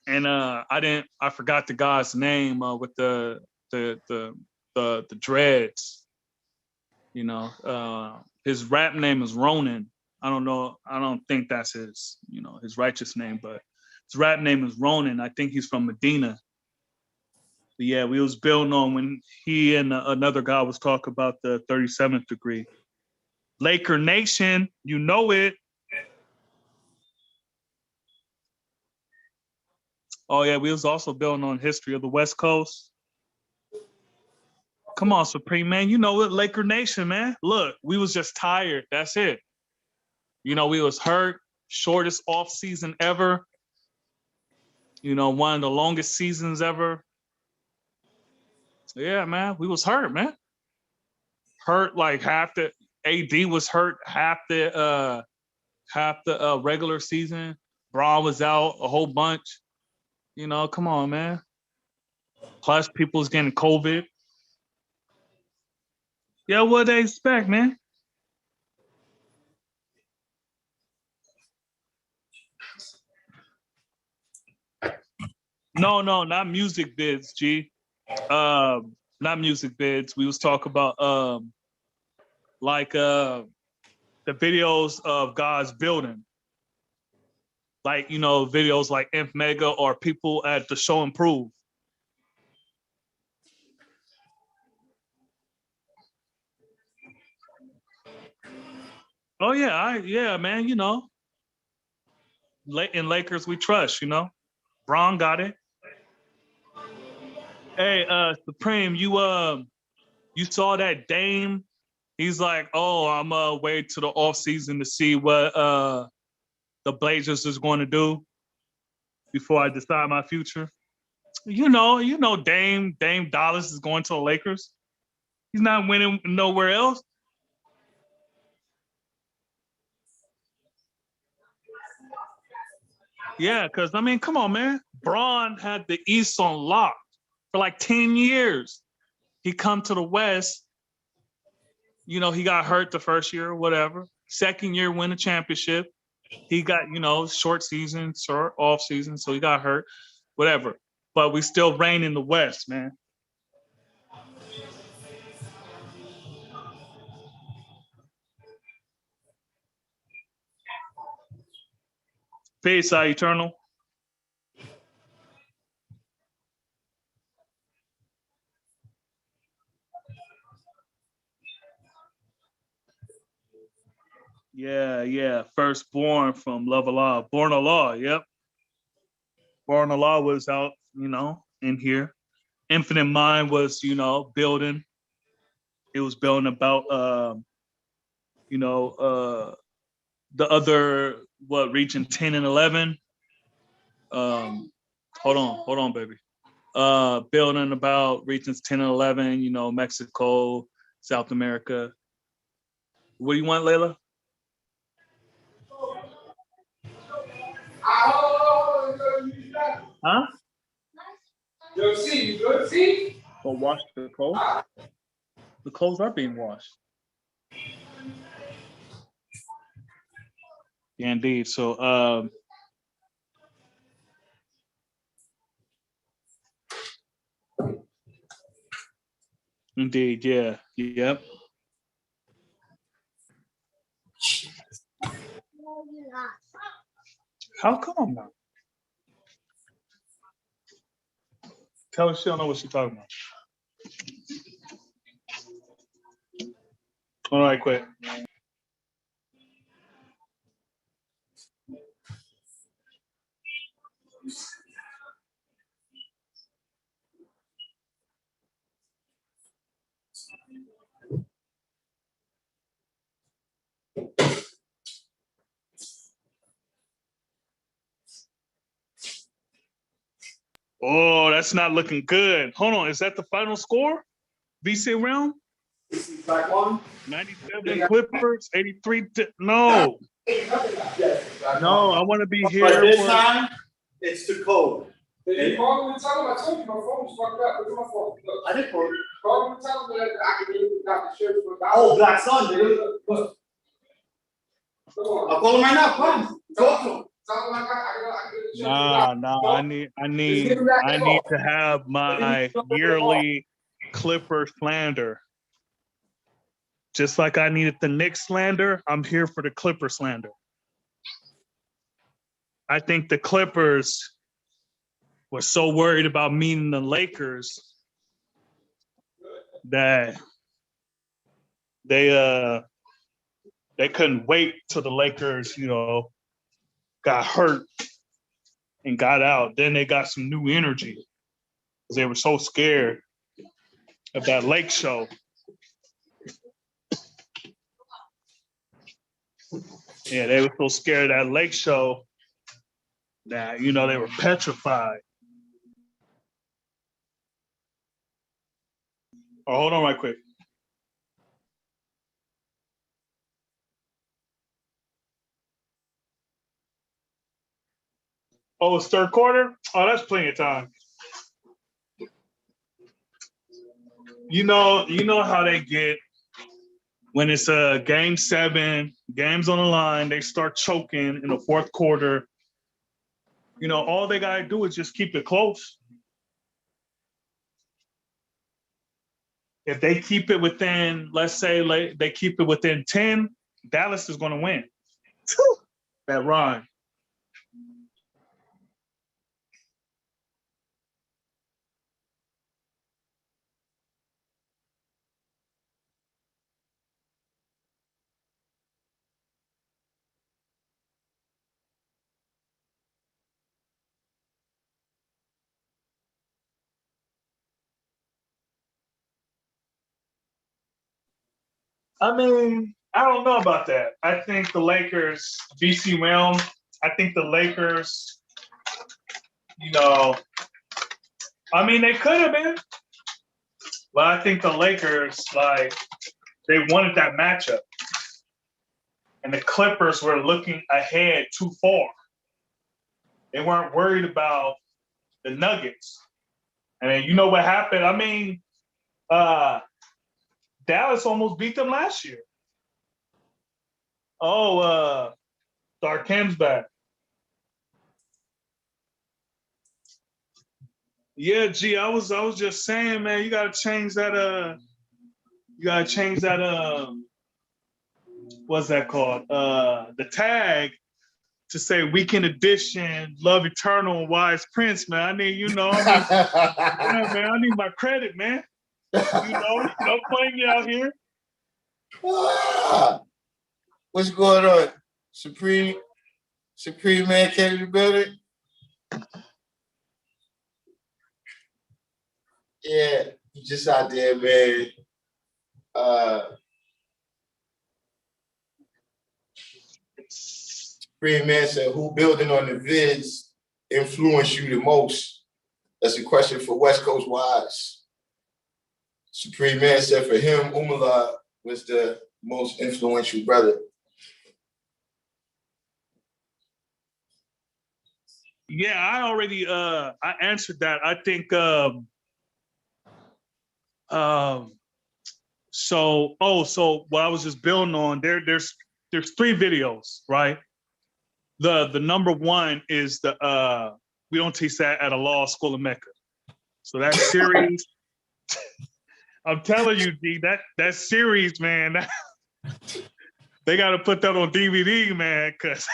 And I forgot the guy's name with the dreads. You know, his rap name is Ronan. I don't know. I don't think that's his righteous name, but his rap name is Ronan. I think he's from Medina. But yeah, we was building on when he and another guy was talking about the 37th degree. Laker Nation, you know it. Oh yeah, we was also building on history of the West Coast. Come on, Supreme, man. You know it, Laker Nation, man. Look, we was just tired. That's it. You know, we was hurt. Shortest off season ever. You know, one of the longest seasons ever. Yeah, man, we was hurt, man. Hurt like half the AD was hurt half the regular season. Braun was out a whole bunch. You know, come on, man. Plus, people's getting COVID. Yeah, what they expect, man? No, not music bids, G. Not music bids. We was talking about the videos of God's building. Like, you know, videos like Inf Mega or people at the Show and Prove. Oh yeah, man, you know. In Lakers we trust, you know. Braun got it. Hey, Supreme, you saw that Dame? He's like, oh, I'm wait to the off season to see what the Blazers is going to do before I decide my future. You know, Dame Dallas is going to the Lakers. He's not winning nowhere else. Yeah, because I mean, come on, man. Braun had the East on lock for like 10 years. He come to the West. You know, he got hurt the first year or whatever. Second year, win a championship. He got, you know, short season, short off season, so he got hurt, whatever. But we still reign in the West, man. Peace, Eternal. Yeah. Firstborn from Love of Law. Born of Law, yep. Born of Law was out, you know, in here. Infinite Mind was, you know, building. It was building about, you know, the other, region 10 and 11. Hold on, baby. Building about regions 10 and 11, you know, Mexico, South America. What do you want, Layla? Huh? You good? See? Go wash the clothes? The clothes are being washed. Yeah, indeed. So, indeed, yeah. Yep. How come now? Tell her she don't know what she's talking about. All right, quit. Oh, that's not looking good. Hold on, is that the final score? VC round? 97 Clippers, 83. No. No, I want to be here. But this time, it's the code. Did you call me and tell him? I told you my phone was fucked up. Look at my phone. Look. I didn't call you. Call him and tell him that I can do got the shirts for Oh, Black Sunday. Look. Come on. I'll call him right now. Come. Talk to him. Tell him I can get the shirts. Nah. I need to have my yearly Clipper slander. Just like I needed the Knicks slander, I'm here for the Clipper slander. I think the Clippers were so worried about meeting the Lakers that they couldn't wait till the Lakers, got hurt and got out. Then they got some new energy because they were so scared of that Lake show. Yeah, they were so scared of that Lake show that, they were petrified. Oh, hold on right quick. Oh, it's third quarter? Oh, that's plenty of time. You know how they get when it's a game 7, games on the line, they start choking in the fourth quarter. All they gotta do is just keep it close. If they keep it within, let's say they keep it within 10, Dallas is gonna win. That rhyme. I mean, I don't know about that. I think the Lakers, BC Realm, I think the Lakers, they could have been. But I think the Lakers, they wanted that matchup. And the Clippers were looking ahead too far. They weren't worried about the Nuggets. And you know what happened? I mean, Dallas almost beat them last year. Oh, Darkim's back. Yeah, G, I was just saying, man, you gotta change that what's that called? The tag to say Weekend Edition, Love Eternal, and Wise Prince, man. I need, yeah, man, I need my credit, man. No playing me out here. What's going on? Supreme Man came to the building. Yeah, you just out there, man. Supreme Man said, who building on the vids influenced you the most? That's a question for West Coast Wise. Supreme Man said for him, Umala was the most influential brother. Yeah, I already I answered that. I think so what I was just building on there's 3 videos, right? The number 1 is the we don't teach that at a law school in Mecca. So that series, I'm telling you, D, that series, man, they got to put that on DVD, man, because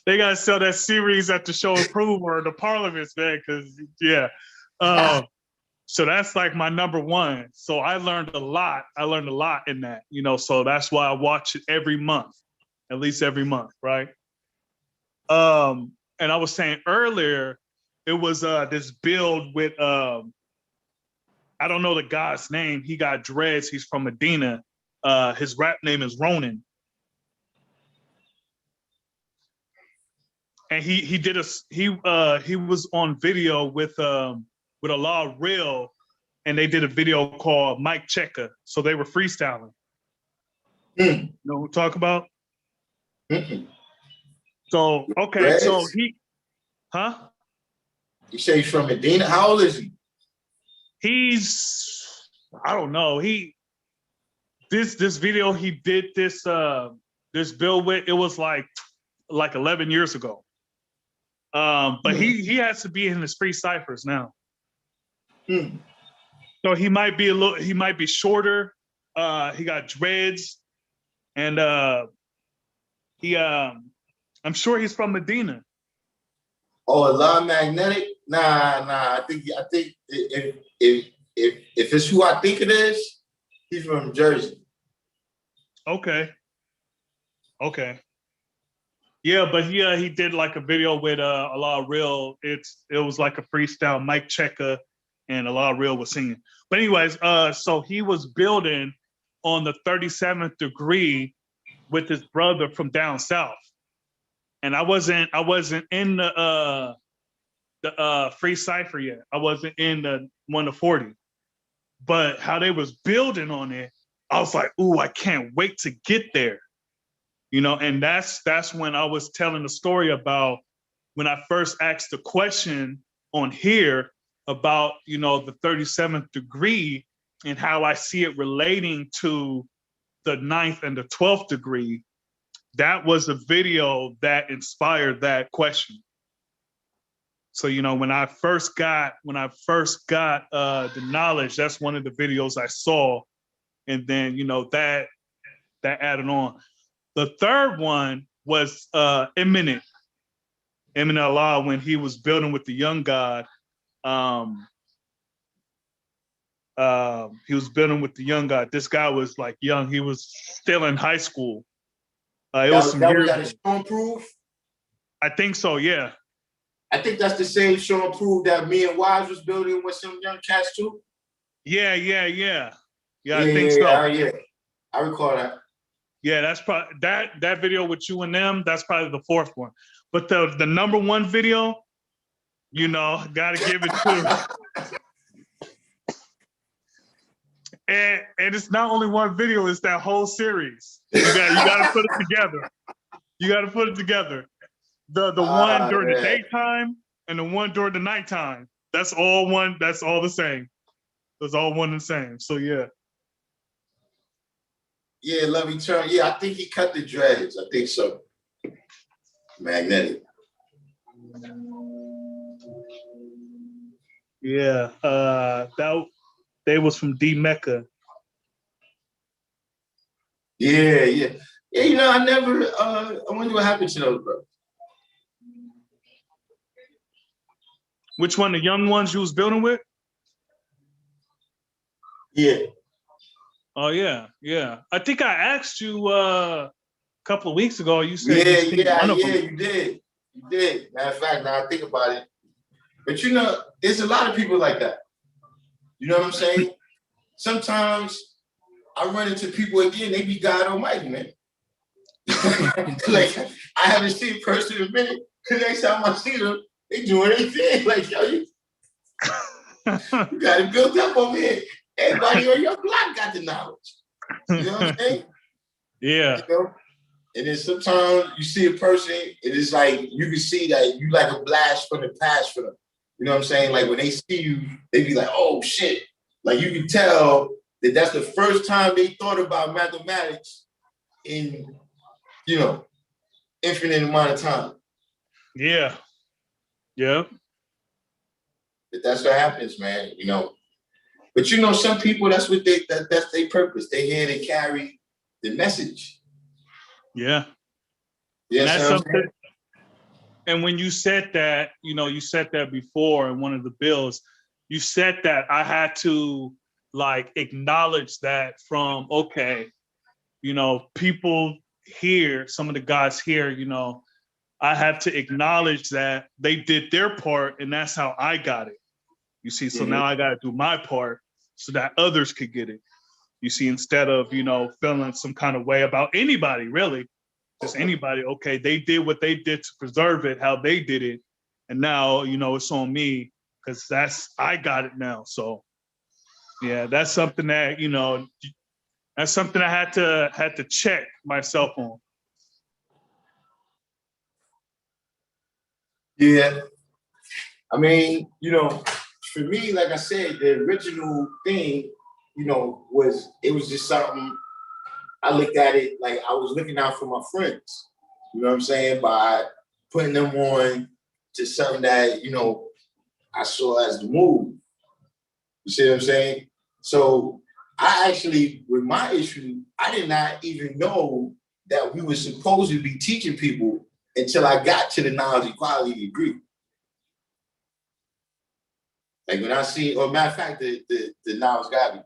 they got to sell that series at the Show Improve or the Parliaments, man, because, yeah. So that's like my number 1. So I learned a lot. I learned a lot in that, so that's why I watch it every month, at least every month, right? And I was saying earlier, it was this build with, I don't know the guy's name. He got dreads. He's from Medina. His rap name is Ronan. And he was on video with Allah Real, and they did a video called Mike Checker. So they were freestyling. You know what we talk about? So, okay, Dreads? so huh? You say he's from Medina? How old is he? I don't know. This video he did this bill with, it was like 11 years ago. But he has to be in his free ciphers now. So he might be shorter. He got dreads, and I'm sure he's from Medina. Oh, Allah Magnetic? Nah. I think if it's who I think it is, he's from Jersey. Okay. Yeah, but he did like a video with a lot of real. It was like a freestyle mic checker, and a lot of real was singing. But anyways, so he was building on the 37th degree with his brother from down south, and I wasn't in the free cipher yet. I wasn't in the 1 to 40, but how they was building on it, I was like, ooh, I can't wait to get there. You know, and that's when I was telling the story about when I first asked the question on here about, you know, the 37th degree and how I see it relating to the 9th and the 12th degree. That was a video that inspired that question. So, you know, when I first got the knowledge, that's one of the videos I saw. And then, you know, that added on. The third one was Imminent Allah, when he was building with the young God. He was building with the young God. This guy was like young. He was still in high school. It was some years that Sean Proof? I think so, yeah. I think that's the same Sean Proof that me and Wise was building with some young cats too. Yeah. Yeah, I think so. Yeah. I recall that. Yeah, that's probably that video with you and them. That's probably the fourth one. But the number one video, you know, gotta give it to. And it's not only one video; it's that whole series. You gotta put it together. You gotta put it together. The one during the daytime and the one during the nighttime. That's all one. That's all the same. That's all one and the same. So yeah. Yeah, Love Eternal. Yeah, I think he cut the dreads. I think so. Magnetic. Yeah, they was from D Mecca. Yeah. You know, I wonder what happened to those, bro. Which one? The young ones you was building with? Yeah. Oh yeah. I think I asked you a couple of weeks ago. You said you did. You did. Matter of fact, now I think about it. But you know, there's a lot of people like that. You know what I'm saying? Sometimes I run into people again, they be God Almighty, man. Like, I haven't seen a person in a minute. The next time I see them, they doing anything. Like, yo, you got it built up over here. Everybody on your block got the knowledge. You know what I'm saying? Yeah. You know? And then sometimes you see a person, it is like, you can see that you like a blast from the past for them. You know what I'm saying? Like when they see you, they be like, oh shit. Like you can tell that that's the first time they thought about mathematics in, you know, infinite amount of time. Yeah. But that's what happens, man, you know. But you know, some people, that's their purpose. They here to carry the message. Yeah. Yeah, and that's something. And when you said that, you know, you said that before in one of the bills, you said that I had to like acknowledge that from, okay, you know, people here, some of the guys here, you know, I have to acknowledge that they did their part and that's how I got it. You see, so now I got to do my part so that others could get it. You see, instead of, you know, feeling some kind of way about anybody, really, just anybody, okay, they did what they did to preserve it, how they did it. And now, you know, it's on me because I got it now. So yeah, that's something that, you know, that's something I had to check myself on. Yeah. I mean, you know, for me, like I said, the original thing, you know, was just something I looked at it like I was looking out for my friends. You know what I'm saying? By putting them on to something that, you know, I saw as the move. You see what I'm saying? So I actually, with my issue, I did not even know that we were supposed to be teaching people until I got to the knowledge equality degree. Like when I see, or matter of fact, the Niles Gabi.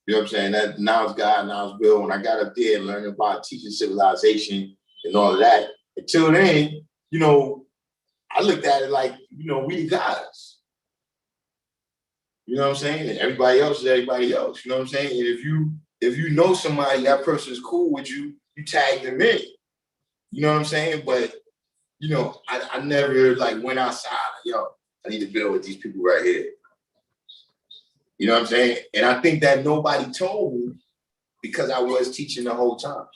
You know what I'm saying? That Niles God, Niles Bill, when I got up there learning about teaching civilization and all of that, until then, you know, I looked at it like, you know, we the guys. You know what I'm saying? And everybody else is everybody else. You know what I'm saying? And if you know somebody, that person is cool with you, you tag them in. You know what I'm saying? But, you know, I never like went outside, like, yo, I need to build with these people right here. You know what I'm saying? And I think that nobody told me because I was teaching the whole time.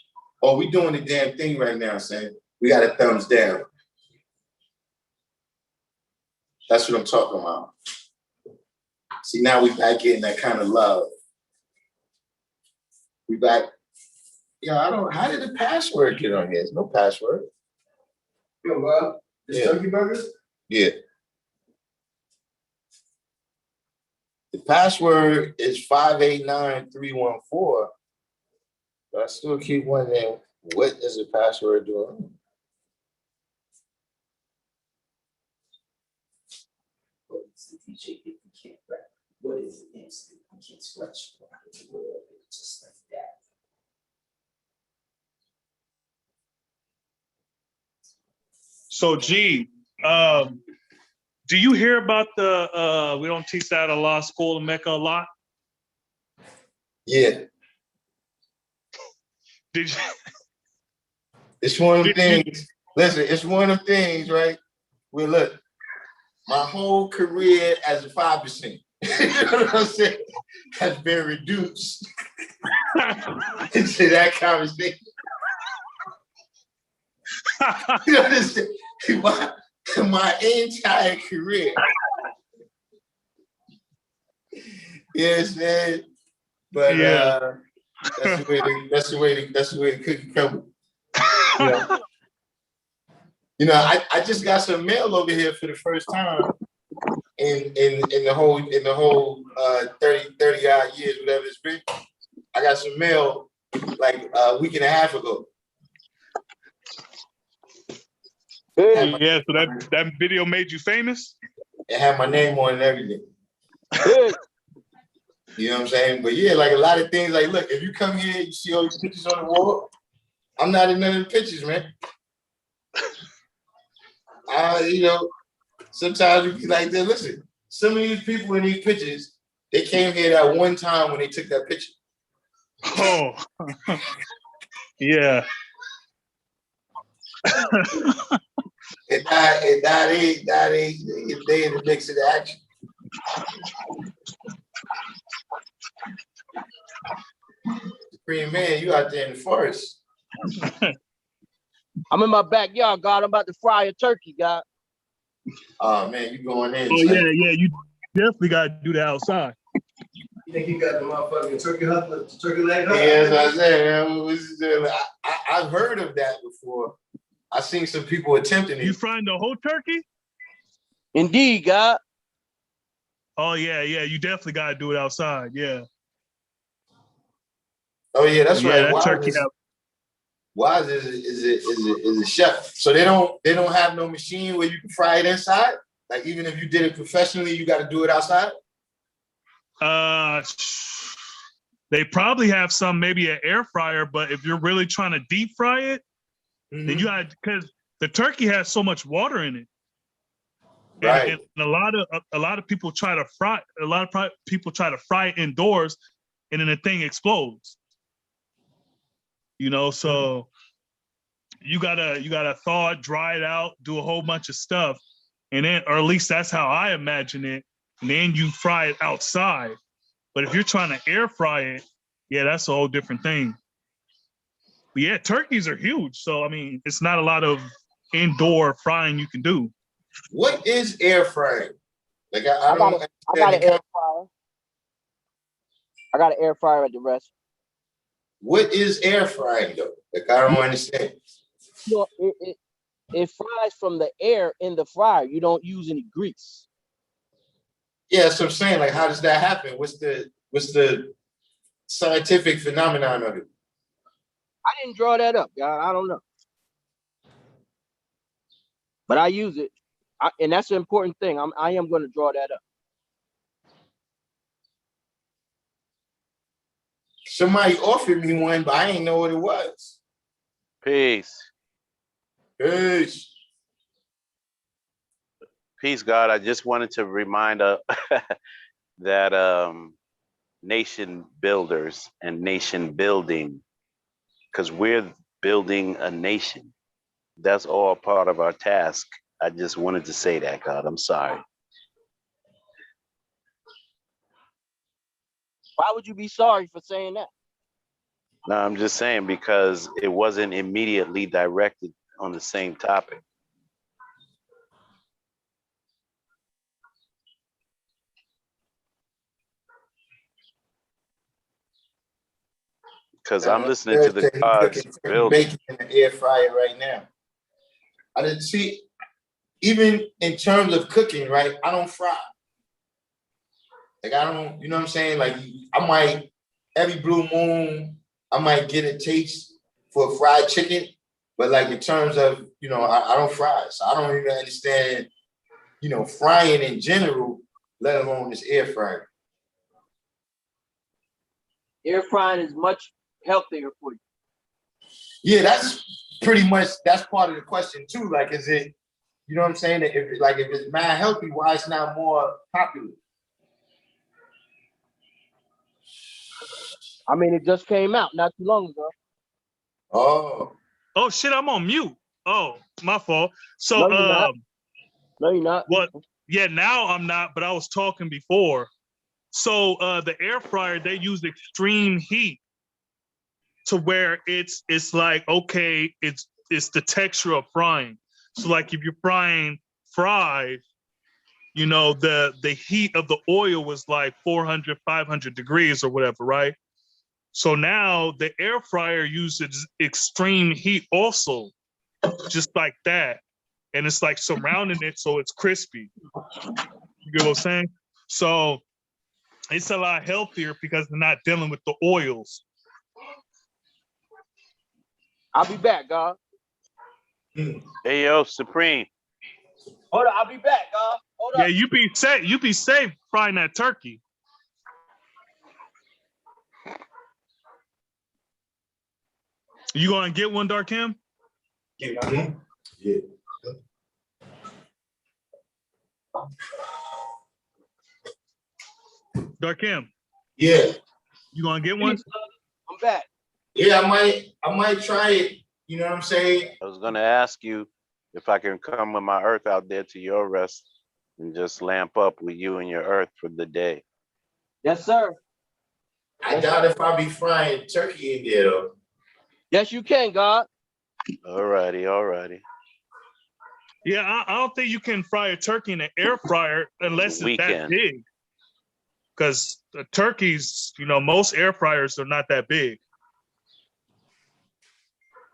Oh, we doing the damn thing right now, saying we got a thumbs down. That's what I'm talking about. See, now we back getting that kind of love. We back. How did the password get on here? There's no password. Yo, this turkey burgers? Yeah. The password is 589314. But I still keep wondering, what is the password doing? What is the DJ if you can't rap? What is the instant? I can't scratch the world just like that. So, G, do you hear about the we don't teach that at law school in Mecca a lot? Yeah. Did you? It's one of them things. Listen, it's one of them things, right? Where look, my whole career as a 5%, you know what I'm saying, has been reduced into that conversation. You understand? My entire career. Yes, man. But yeah. that's the way the cookie crumbles. You know, I just got some mail over here for the first time in the whole 30 odd years, whatever it's been. I got some mail like a week and a half ago. Yeah, so that video made you famous? It had my name on it and everything. You know what I'm saying? But yeah, like a lot of things, like, look, if you come here, you see all these pictures on the wall, I'm not in none of the pictures, man. You know, sometimes you be like, listen, some of these people in these pictures, they came here that one time when they took that picture. Oh, yeah. And they in the mix of the action. Supreme Man, you out there in the forest. I'm in my backyard, God. I'm about to fry a turkey, God. Oh man, you going in? Oh yeah, you definitely got to do that outside. You think you got the motherfucking turkey leg hut? Yeah, that's what I said. I've heard of that before. I've seen some people attempting it. You frying the whole turkey? Indeed, God. Oh yeah, you definitely got to do it outside. Yeah. Oh yeah, that's right. That turkey. Wise is a chef. So they don't have no machine where you can fry it inside. Like even if you did it professionally, you got to do it outside. They probably have some, maybe an air fryer, but if you're really trying to deep fry it, then you got, because the turkey has so much water in it. Right. And a lot of people try to fry. A lot of people try to fry it indoors, and then the thing explodes. You know, so you gotta thaw it, dry it out, do a whole bunch of stuff, and then, or at least that's how I imagine it. And then you fry it outside. But if you're trying to air fry it, yeah, that's a whole different thing. But yeah, turkeys are huge. So I mean, it's not a lot of indoor frying you can do. What is air frying? Like I got an air fryer. I got an air fryer at the restaurant. What is air frying though? Like I don't understand. You know, it fries from the air in the fryer. You don't use any grease. Yeah, so I'm saying, like, how does that happen? What's the scientific phenomenon of it? I didn't draw that up, God. I don't know. But I use it. And that's an important thing. I am going to draw that up. Somebody offered me one, but I didn't know what it was. Peace. Peace. Peace, God. I just wanted to remind that nation builders and nation building, because we're building a nation. That's all part of our task. I just wanted to say that, God. I'm sorry. Why would you be sorry for saying that? No, I'm just saying because it wasn't immediately directed on the same topic. Because I'm listening to the God's building. Bacon in the air fryer right now. I didn't see, even in terms of cooking, right? I don't fry. Like I don't, you know what I'm saying? Like I might, every blue moon, I might get a taste for fried chicken, but like in terms of, you know, I don't fry. So I don't even understand, you know, frying in general, let alone this air fryer. Air frying is much healthier for you. Yeah, that's pretty much, that's part of the question too. Like, is it, you know what I'm saying? If it's mad healthy, why it's not more popular? I mean, it just came out not too long ago. Oh shit, I'm on mute. Oh, my fault. So no, you're not. No, you're not. What? Yeah, now I'm not, but I was talking before. So the air fryer, they use extreme heat to where it's like, okay, it's the texture of frying. So like if you're frying fries, you know, the heat of the oil was like 400, 500 degrees or whatever, right? So now the air fryer uses extreme heat also, just like that. And it's like surrounding it so it's crispy. You get what I'm saying? So it's a lot healthier because they're not dealing with the oils. I'll be back, God. Hey, yo, Supreme. Hold on, I'll be back, God. Hold up. Yeah, you be safe frying that turkey. You gonna get one, Darkim? Yeah. Darkim. Yeah. You gonna get one? I'm back. Yeah, I might try it. You know what I'm saying? I was gonna ask you if I can come with my earth out there to your rest and just lamp up with you and your earth for the day. Yes, sir. I doubt if I'll be frying turkey in there though. Yes, you can, God. Alrighty. Yeah, I don't think you can fry a turkey in an air fryer unless it's that big. Because the turkeys, you know, most air fryers are not that big.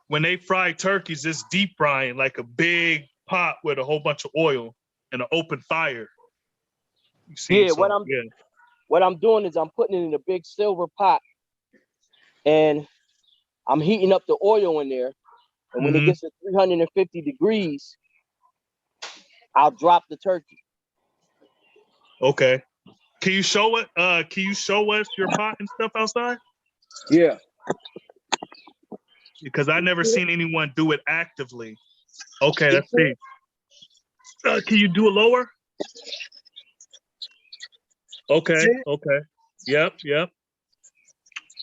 When they fry turkeys, it's deep frying, like a big pot with a whole bunch of oil and an open fire. You see, yeah, what I'm doing is I'm putting it in a big silver pot and I'm heating up the oil in there. And when it gets to 350 degrees, I'll drop the turkey. Okay. Can you show it? Can you show us your pot and stuff outside? Yeah. Because I never seen anyone do it actively. Okay, let's see. Can you do it lower? Okay. Yep.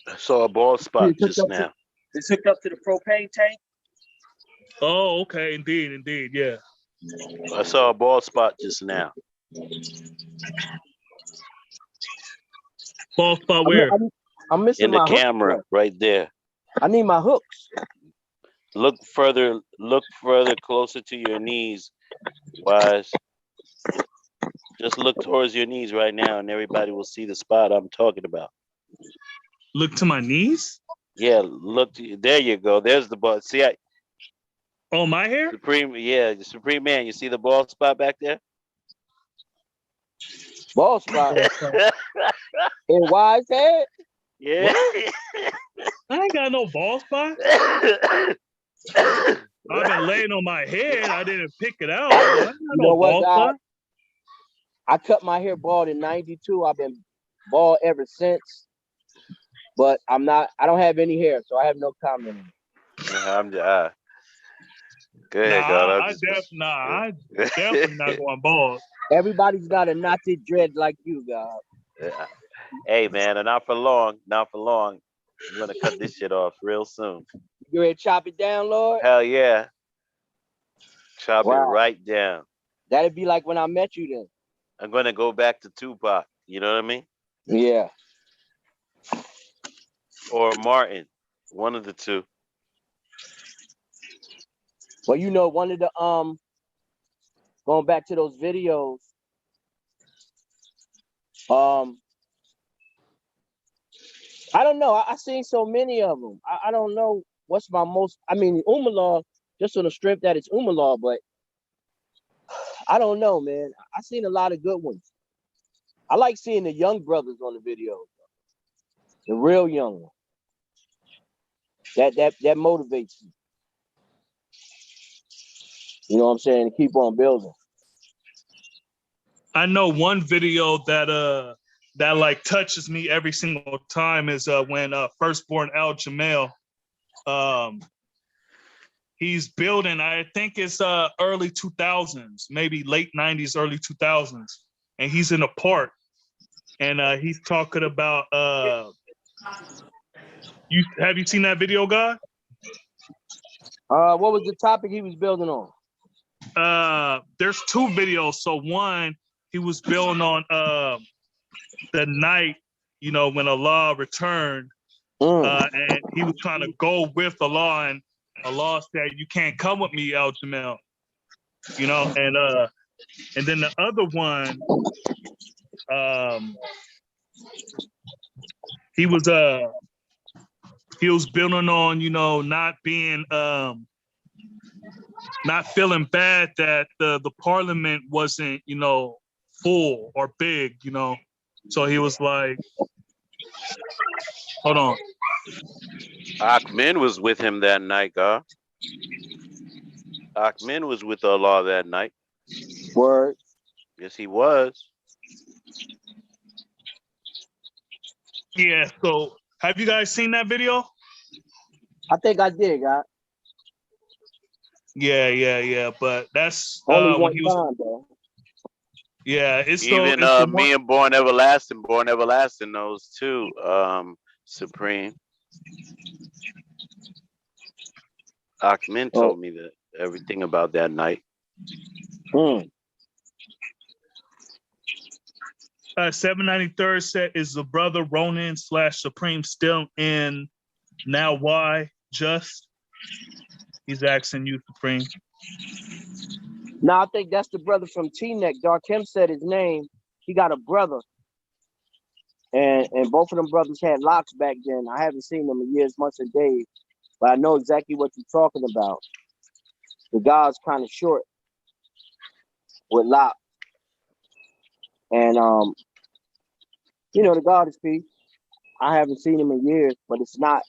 I saw a bald spot just now. It's hooked up to the propane tank. Oh, okay. Indeed. Yeah. I saw a bald spot just now. Bald spot where? I'm missing my camera hooks, right there. I need my hooks. Look further closer to your knees, Wise. Just look towards your knees right now and everybody will see the spot I'm talking about. Look to my knees? Yeah, there you go. There's the bald. See, oh, my hair? The Supreme Man. You see the bald spot back there? Bald spot? In Wise head? Yeah. I ain't got no bald spot. I've been laying on my head. I didn't pick it out. I ain't got You no know what, bald God? spot. I cut my hair bald in '92. I've been bald ever since. But I don't have any hair, so I have no comment on it. I'm just, go Nah, ahead, God. I definitely not going bald. Everybody's got a knotted dread like you, God. Hey, man, and not for long. Not for long. I'm gonna cut this shit off real soon. You ready to chop it down, Lord? Hell yeah. Chop it Wow. right down. That'd be like when I met you then. I'm gonna go back to Tupac. You know what I mean? Yeah. Or Martin. One of the two. Well, you know, one of the going back to those videos, I don't know. I seen so many of them. I don't know what's my most. I mean, Umar, just on the strip that it's Umar, but I don't know, man. I seen a lot of good ones. I like seeing the young brothers on the videos, the real young ones. That motivates me. You know what I'm saying? To keep on building. I know one video that like touches me every single time is when firstborn Al Jamel, he's building, I think it's early 2000s, maybe late 90s, early 2000s, and he's in a park, and he's talking about have you seen that video, God? What was the topic he was building on? There's two videos. So one, he was building on the night, you know, when Allah returned, and he was trying to go with Allah, and Allah said, "You can't come with me, Al Jamel." You know, and then the other one, he was building on, you know, not being not feeling bad that the parliament wasn't, you know, full or big, you know. So he was like, hold on. Ahmed was with him that night, God. Ahmed was with Allah that night. Word. Yes, he was. Yeah, so have you guys seen that video? I think I did, God. Yeah. But that's only when one he was. time, though. Yeah, it's even the me and Born Everlasting knows too. Supreme. Ahmed told me that everything about that night. 793rd set is the brother Ronin / Supreme still in now? Why just? He's asking you, Supreme. No, I think that's the brother from T-Neck. Darkim said his name. He got a brother. And both of them brothers had locks back then. I haven't seen them in years, months, and days. But I know exactly what you're talking about. The guy's kind of short with locks. And, you know, the God is peace. I haven't seen him in years, but he's not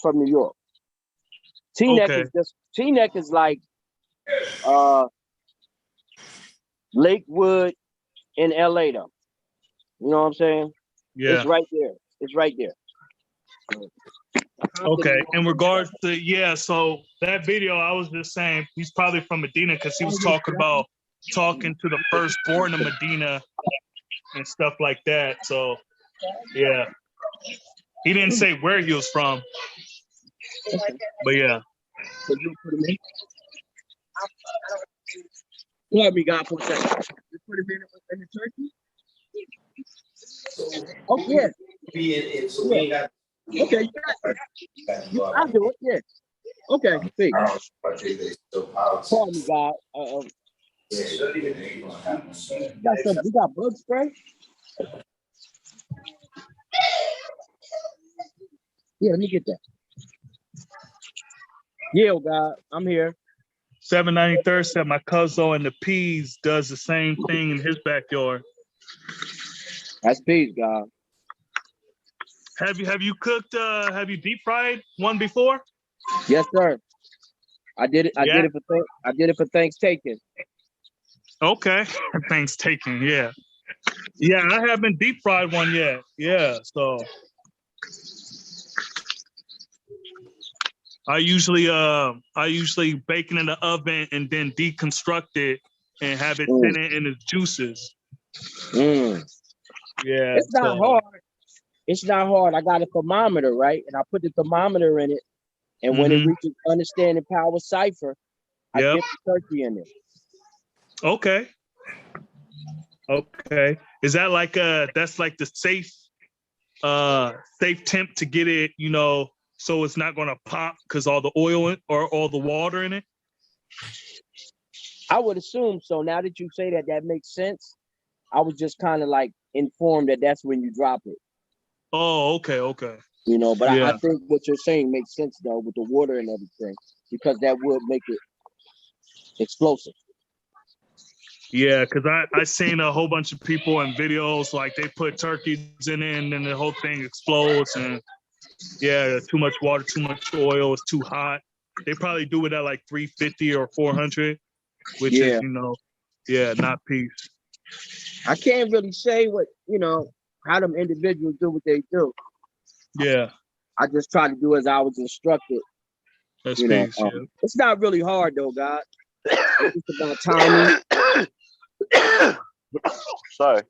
from New York. T-Neck is like Lakewood in LA though. You know what I'm saying? Yeah. It's right there. It's right there. Okay. In regards to, so that video, I was just saying he's probably from Medina because he was talking about talking to the firstborn of Medina and stuff like that. So yeah. He didn't say where he was from. But yeah. Let me God for a second. You put him in the turkey? Oh yeah. Okay, you got it. I'll do it, yeah. Okay, thanks. Call me, God. You got bug spray? Yeah, let me get that. Yeah, God, I'm here. 793rd said my cousin in the peas does the same thing in his backyard. That's peas, God. Have you cooked have you deep fried one before? Yes, sir. I did it. I Yeah. did it for I did it for Thanksgiving. Okay. Thanks taken. Yeah. Yeah, I haven't deep fried one yet. Yeah. So I usually bake it in the oven and then deconstruct it and have it thin it in its juices. Mm. Yeah. It's not hard. It's not hard. I got a thermometer, right? And I put the thermometer in it. And when it reaches understanding power cipher, I dip the turkey in it. Okay. Okay. Is that like that's like the safe temp to get it, you know, so it's not gonna pop because all the oil or all the water in it? I would assume so. Now that you say that, that makes sense. I was just kind of like informed that that's when you drop it. Oh, okay, okay. You know, but yeah. I think what you're saying makes sense though with the water and everything, because that would make it explosive. Yeah, because I seen a whole bunch of people in videos like they put turkeys in it and then the whole thing explodes and yeah, too much water, too much oil, it's too hot. They probably do it at like 350 or 400, which is, you know, yeah, not peace. I can't really say what, you know, how them individuals do what they do. Yeah. I just try to do as I was instructed. That's you know, peace, yeah. It's not really hard though, God. It's just about timing. Sorry.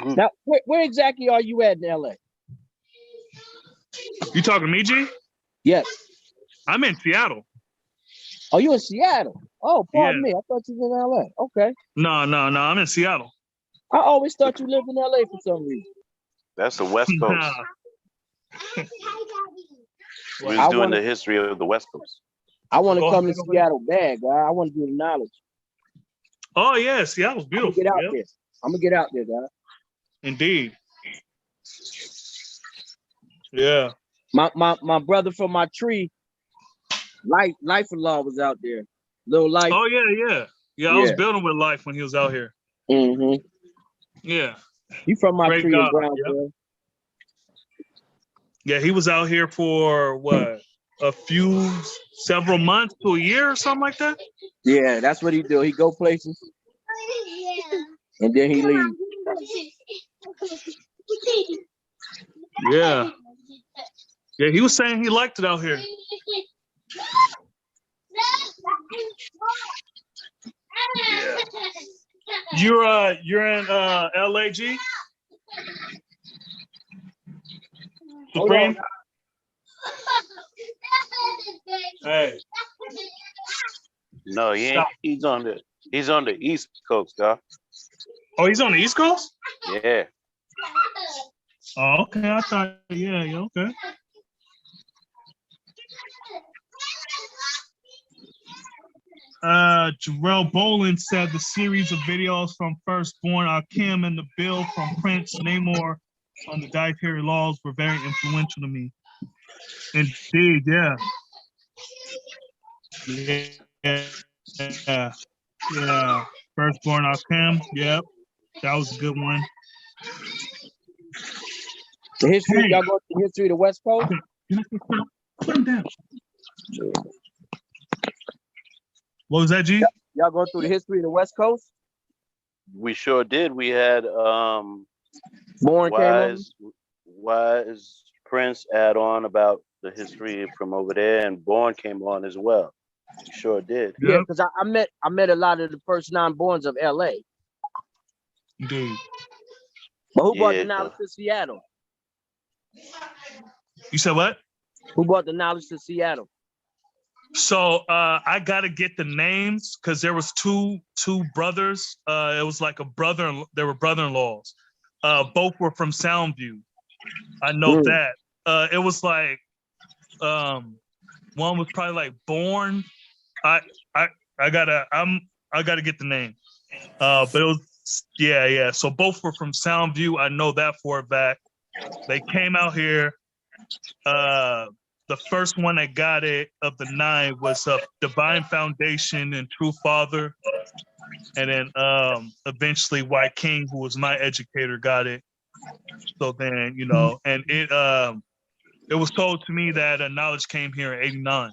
Now, where exactly are you at in LA? You talking to me, G? Yes. I'm in Seattle. Oh, you in Seattle? Oh, pardon Yeah. me. I thought you was in LA. Okay. No, I'm in Seattle. I always thought you lived in LA for some reason. That's the West Coast. We're I doing wanna- the history of the West Coast. I want to Go come to ahead, go Seattle bad, guy. I want to do the knowledge. Oh yeah, Seattle's beautiful. Get out yeah. there. I'm gonna get out there, guy. Indeed. Yeah. My brother from my tree, Life of Law was out there. Little Life. Oh yeah. Yeah, I was building with Life when he was out here. Mm-hmm. Yeah. You from my Great tree guy, in Brownsville? Yeah, he was out here for what? Several months to a year or something like that? Yeah, that's what he do. He go places and then he leave. Yeah. Yeah, he was saying he liked it out here. Yeah. You're in LAG? Supreme? Hey. No, he ain't. He's on the East Coast, dog. Oh, he's on the East Coast? Yeah. Oh, okay. I thought, yeah, okay. Jarrell Boland said the series of videos from Firstborn Darkim and the bill from Prince Namor on the dietary laws were very influential to me. Indeed, yeah. Yeah. Firstborn Darkim, yep. That was a good one. The history, y'all go to the history of the West Coast? Put him down. What was that, G? Y'all go through the history of the West Coast? We sure did. We had Born Wise Prince add on about the history from over there, and Born came on as well. We sure did. Yeah, because I met a lot of the first 9 borns of LA. Dude. But who brought the knowledge to Seattle? You said what? Who brought the knowledge to Seattle? So I gotta get the names because there was two brothers. It was like they were brother-in-laws. Both were from Soundview. I know that. It was like one was probably like Born. I gotta get the name. But it was yeah. So both were from Soundview. I know that for a fact. They came out here. The first one that got it of the 9 was Divine Foundation and True Father. And then eventually White King, who was my educator, got it. So then, and it was told to me that knowledge came here in '89.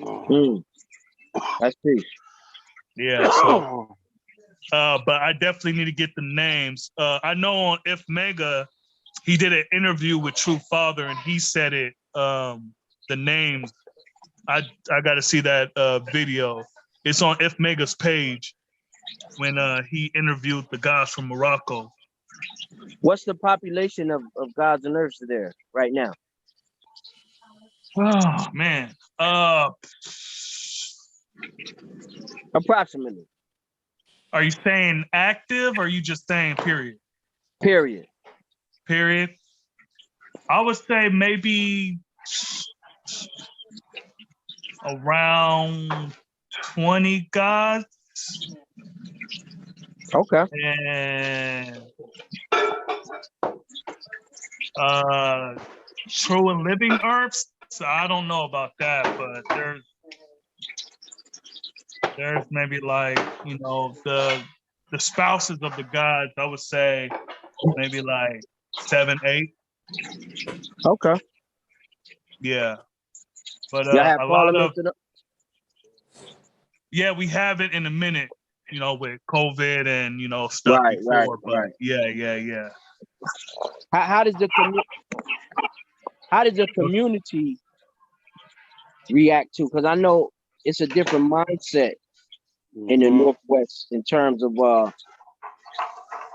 Mm. That's peace. Yeah. So, but I definitely need to get the names. I know on If Mega, he did an interview with True Father, and he said it. The names. I got to see that video. It's on If Mega's page when he interviewed the guys from Morocco. What's the population of gods and earths there right now? Oh man. Approximately. Are you saying active or are you just saying period? Period. Period. I would say maybe around 20 gods. Okay. And true and living herbs. So I don't know about that, but there's maybe like, you know, the spouses of the gods, I would say maybe like 7, 8. Okay. Yeah. But Y'all have a lot of we have it in a minute, you know, with COVID and, you know, stuff before. But yeah. How does the community react to? Because I know it's a different mindset in the Northwest in terms of,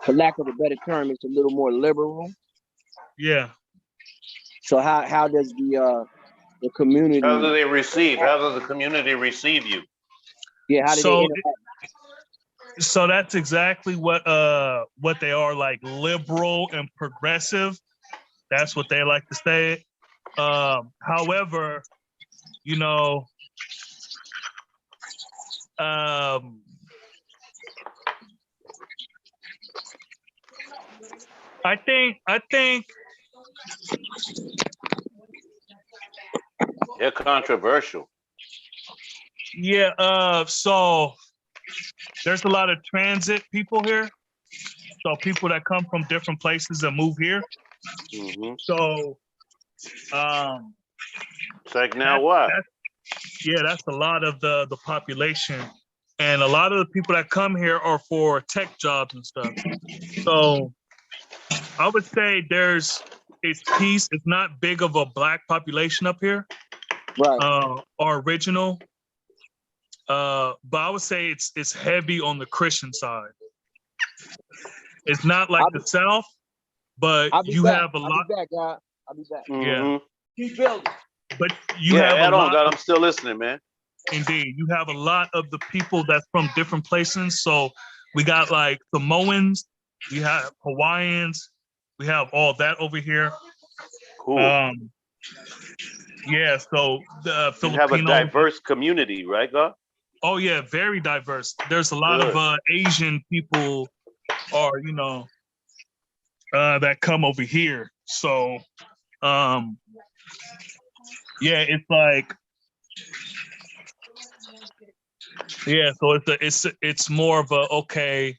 for lack of a better term, it's a little more liberal. Yeah. So how does the community? How do they receive? How does the community receive you? Yeah. How do they interact? So that's exactly what they are, like liberal and progressive. That's what they like to say. However, you know, I think they're controversial. Yeah, so there's a lot of transit people here. So people that come from different places and move here. So it's like now what? That's a lot of the population. And a lot of the people that come here are for tech jobs and stuff. So I would say it's peace. It's not big of a black population up here. Right. Our original. But I would say it's heavy on the Christian side. It's not like the South, but you have a lot. I'll be back, God. I'll be back. Yeah. Keep building. But you have a lot. God, I'm still listening, man. Indeed, you have a lot of the people that's from different places. So we got like Samoans, we have Hawaiians, we have all that over here. Cool. Yeah, so the Filipinos have a diverse community, right, God? Oh yeah, very diverse. There's a lot of Asian people, or you know, that come over here. So, yeah, it's like. Yeah, so it's more of a okay,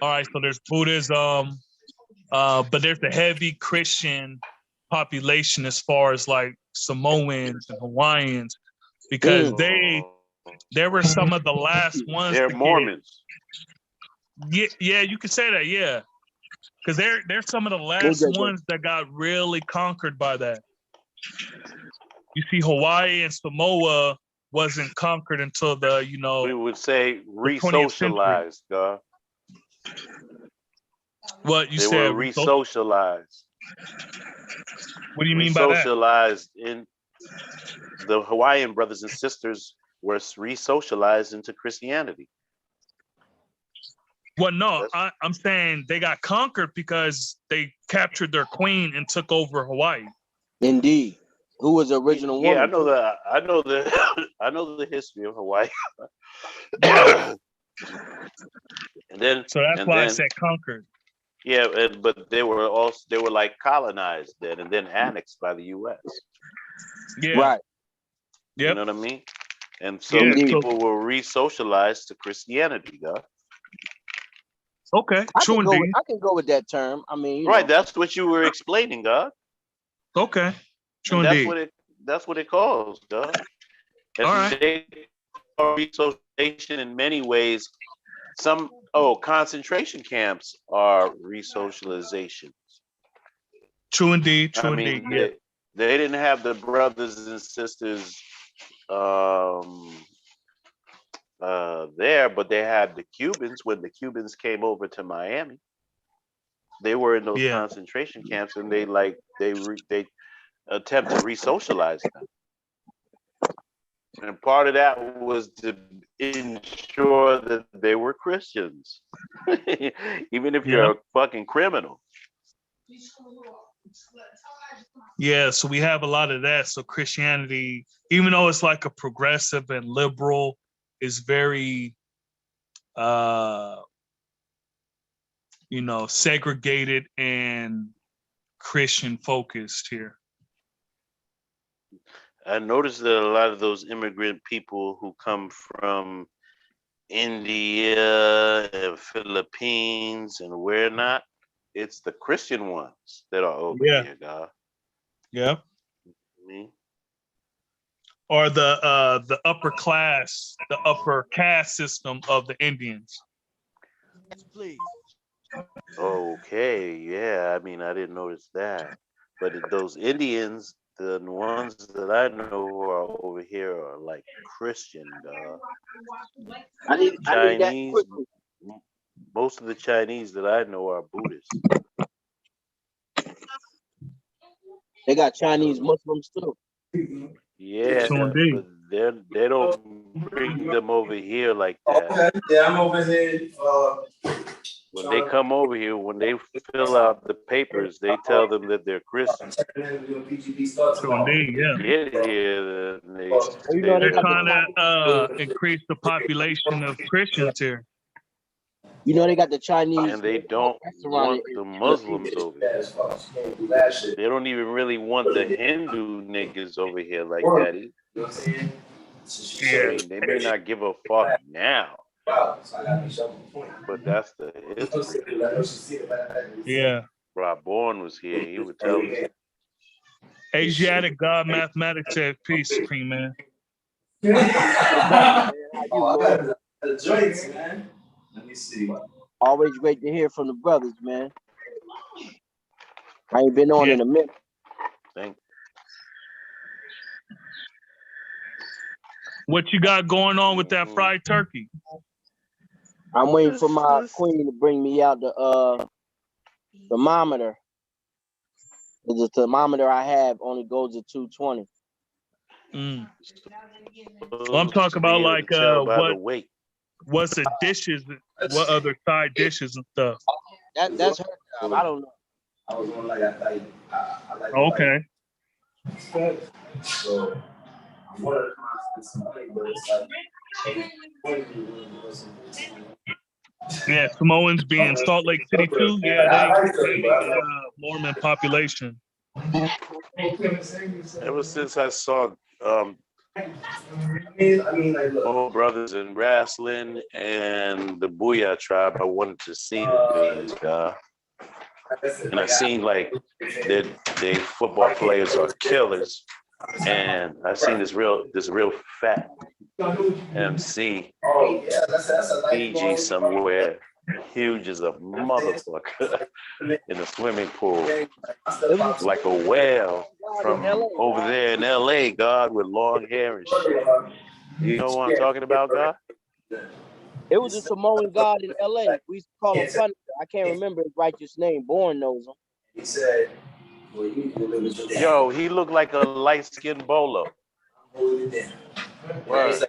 all right. So there's Buddhism, but there's a heavy Christian population as far as like Samoans and Hawaiians, because they were some of the last ones. They're Mormons. Yeah, you could say that. Yeah, because they're some of the last ones that got really conquered by that. You see, Hawaii and Samoa wasn't conquered until we would say re-socialized, God. What you said? They were re-socialized. What do you mean by that? Re-socialized in the Hawaiian brothers and sisters were re-socialized into Christianity. Well, no, I'm saying they got conquered because they captured their queen and took over Hawaii. Indeed. Who was the original woman? Yeah, I know that. I know the history of Hawaii. Yeah. And then, so that's why I said conquered. Yeah, but they were like colonized then, and then annexed by the U.S. Yeah. Right. Yep. You know what I mean? And so people were re-socialized to Christianity, God. Okay. I can go with that term. I mean, right. That's what you were explaining, God. Okay. That's what it calls, God. And resocialization in many ways. Concentration camps are resocialization. True indeed. I True mean, indeed. Yeah. they didn't have the brothers and sisters there, but they had the Cubans when the Cubans came over to Miami. They were in those Yeah. concentration camps, and they attempt to re-socialize them. And part of that was to ensure that they were Christians, even if you're a fucking criminal. Yeah, so we have a lot of that. So Christianity, even though it's like a progressive and liberal, is very segregated and Christian focused here. I noticed that a lot of those immigrant people who come from India and Philippines and where not, it's the Christian ones that are over here, God. Yeah. Me. Or the upper class, the upper caste system of the Indians. Please. Okay, yeah. I mean, I didn't notice that, but those Indians, the ones that I know who are over here are like Christian, I need that Chinese. quickly. Most of the Chinese that I know are Buddhists. They got Chinese Muslims too. Yeah, So but they don't bring them over here like that. Okay, yeah, I'm over here. When they come over here, when they fill out the papers, they tell them that they're Christians. So indeed, yeah. Get here, then they They're trying to increase the population of Christians here. You know they got the Chinese. And they don't want the Muslims over here. They don't even really want the Hindu niggas over here like that either. I mean, they may not give a fuck now, but that's the history. Yeah. Rob Bourne was here. He would tell us. Asiatic God mathematics said peace, Supreme Man. I got the joints, man. Let me see. Always great to hear from the brothers, man. I ain't been on in a minute. What you got going on with that fried turkey? I'm waiting for my queen to bring me out the thermometer. The thermometer I have only goes to 220. Well, I'm talking about like what's the dishes, what other side dishes and stuff. That's her job. I don't know. I was on like I like. Okay. So I wanted to spend some money, but it's like. Yeah, Samoans being Salt Lake City too. Yeah, they Mormon population. Ever since I saw Old Brothers in Wrestling and the Booyah Tribe, I wanted to see the dudes, and I seen like they football players are killers, and I seen this real fat MC Fiji somewhere, huge as a motherfucker in the swimming pool, like a whale from over there in LA, God, with long hair and shit. You know what I'm talking about, God? It was a Samoan god in LA. We used to call him Punisher. I can't remember his righteous name. Bourne knows him. He said, yo, he looked like a light-skinned bolo. Word.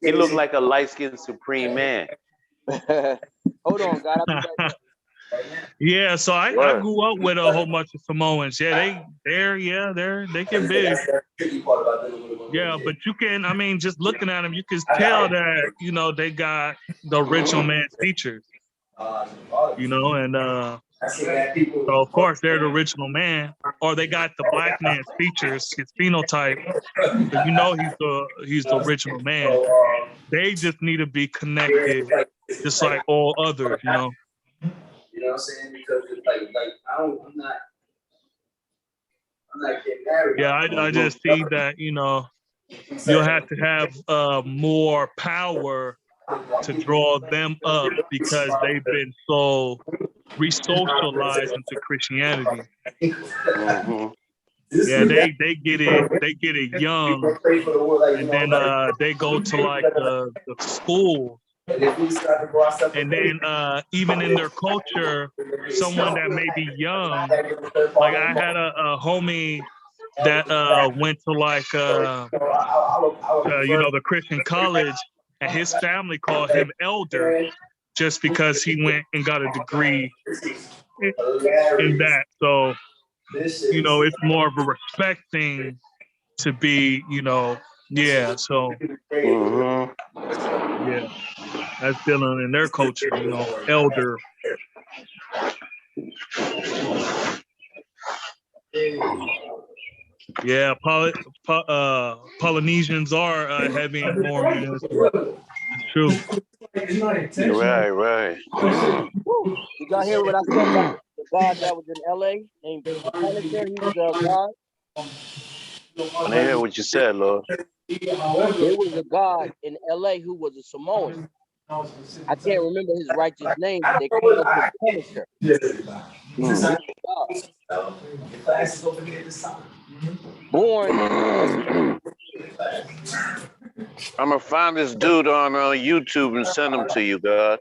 He looked like a light-skinned Supreme Man. Hold on, God. I'll be right back. Yeah, so I grew up with a whole bunch of Samoans. Yeah, they get big. Yeah, but you can, I mean, just looking at them, you can tell that, they got the original man's features. And so of course they're the original man, or they got the black man's features, his phenotype. So he's the original man. They just need to be connected, just like all others, You know what I'm saying? Because it's like I'm not getting married. Yeah, I just see that, you'll have to have more power to draw them up because they've been so re-socialized into Christianity. Mm-hmm. Yeah, they get it young, and then they go to like the school, and then even in their culture, someone that may be young, like I had a homie that went to like the Christian college, and his family called him elder just because he went and got a degree in that. So it's more of a respect thing to be, yeah. So Mm-hmm. yeah, that's dealing in their culture, elder. Yeah, Polynesians are heavy in Mormonism. It's true. Right. Woo. Did y'all hear what I said about the God that was in LA named Punisher? He was a God. I didn't hear what you said, Lord. There was a God in LA who was a Samoan. I can't remember his righteous name, but they called him Punisher. Mm. Born. I'm gonna find this dude on YouTube and send him to you, God.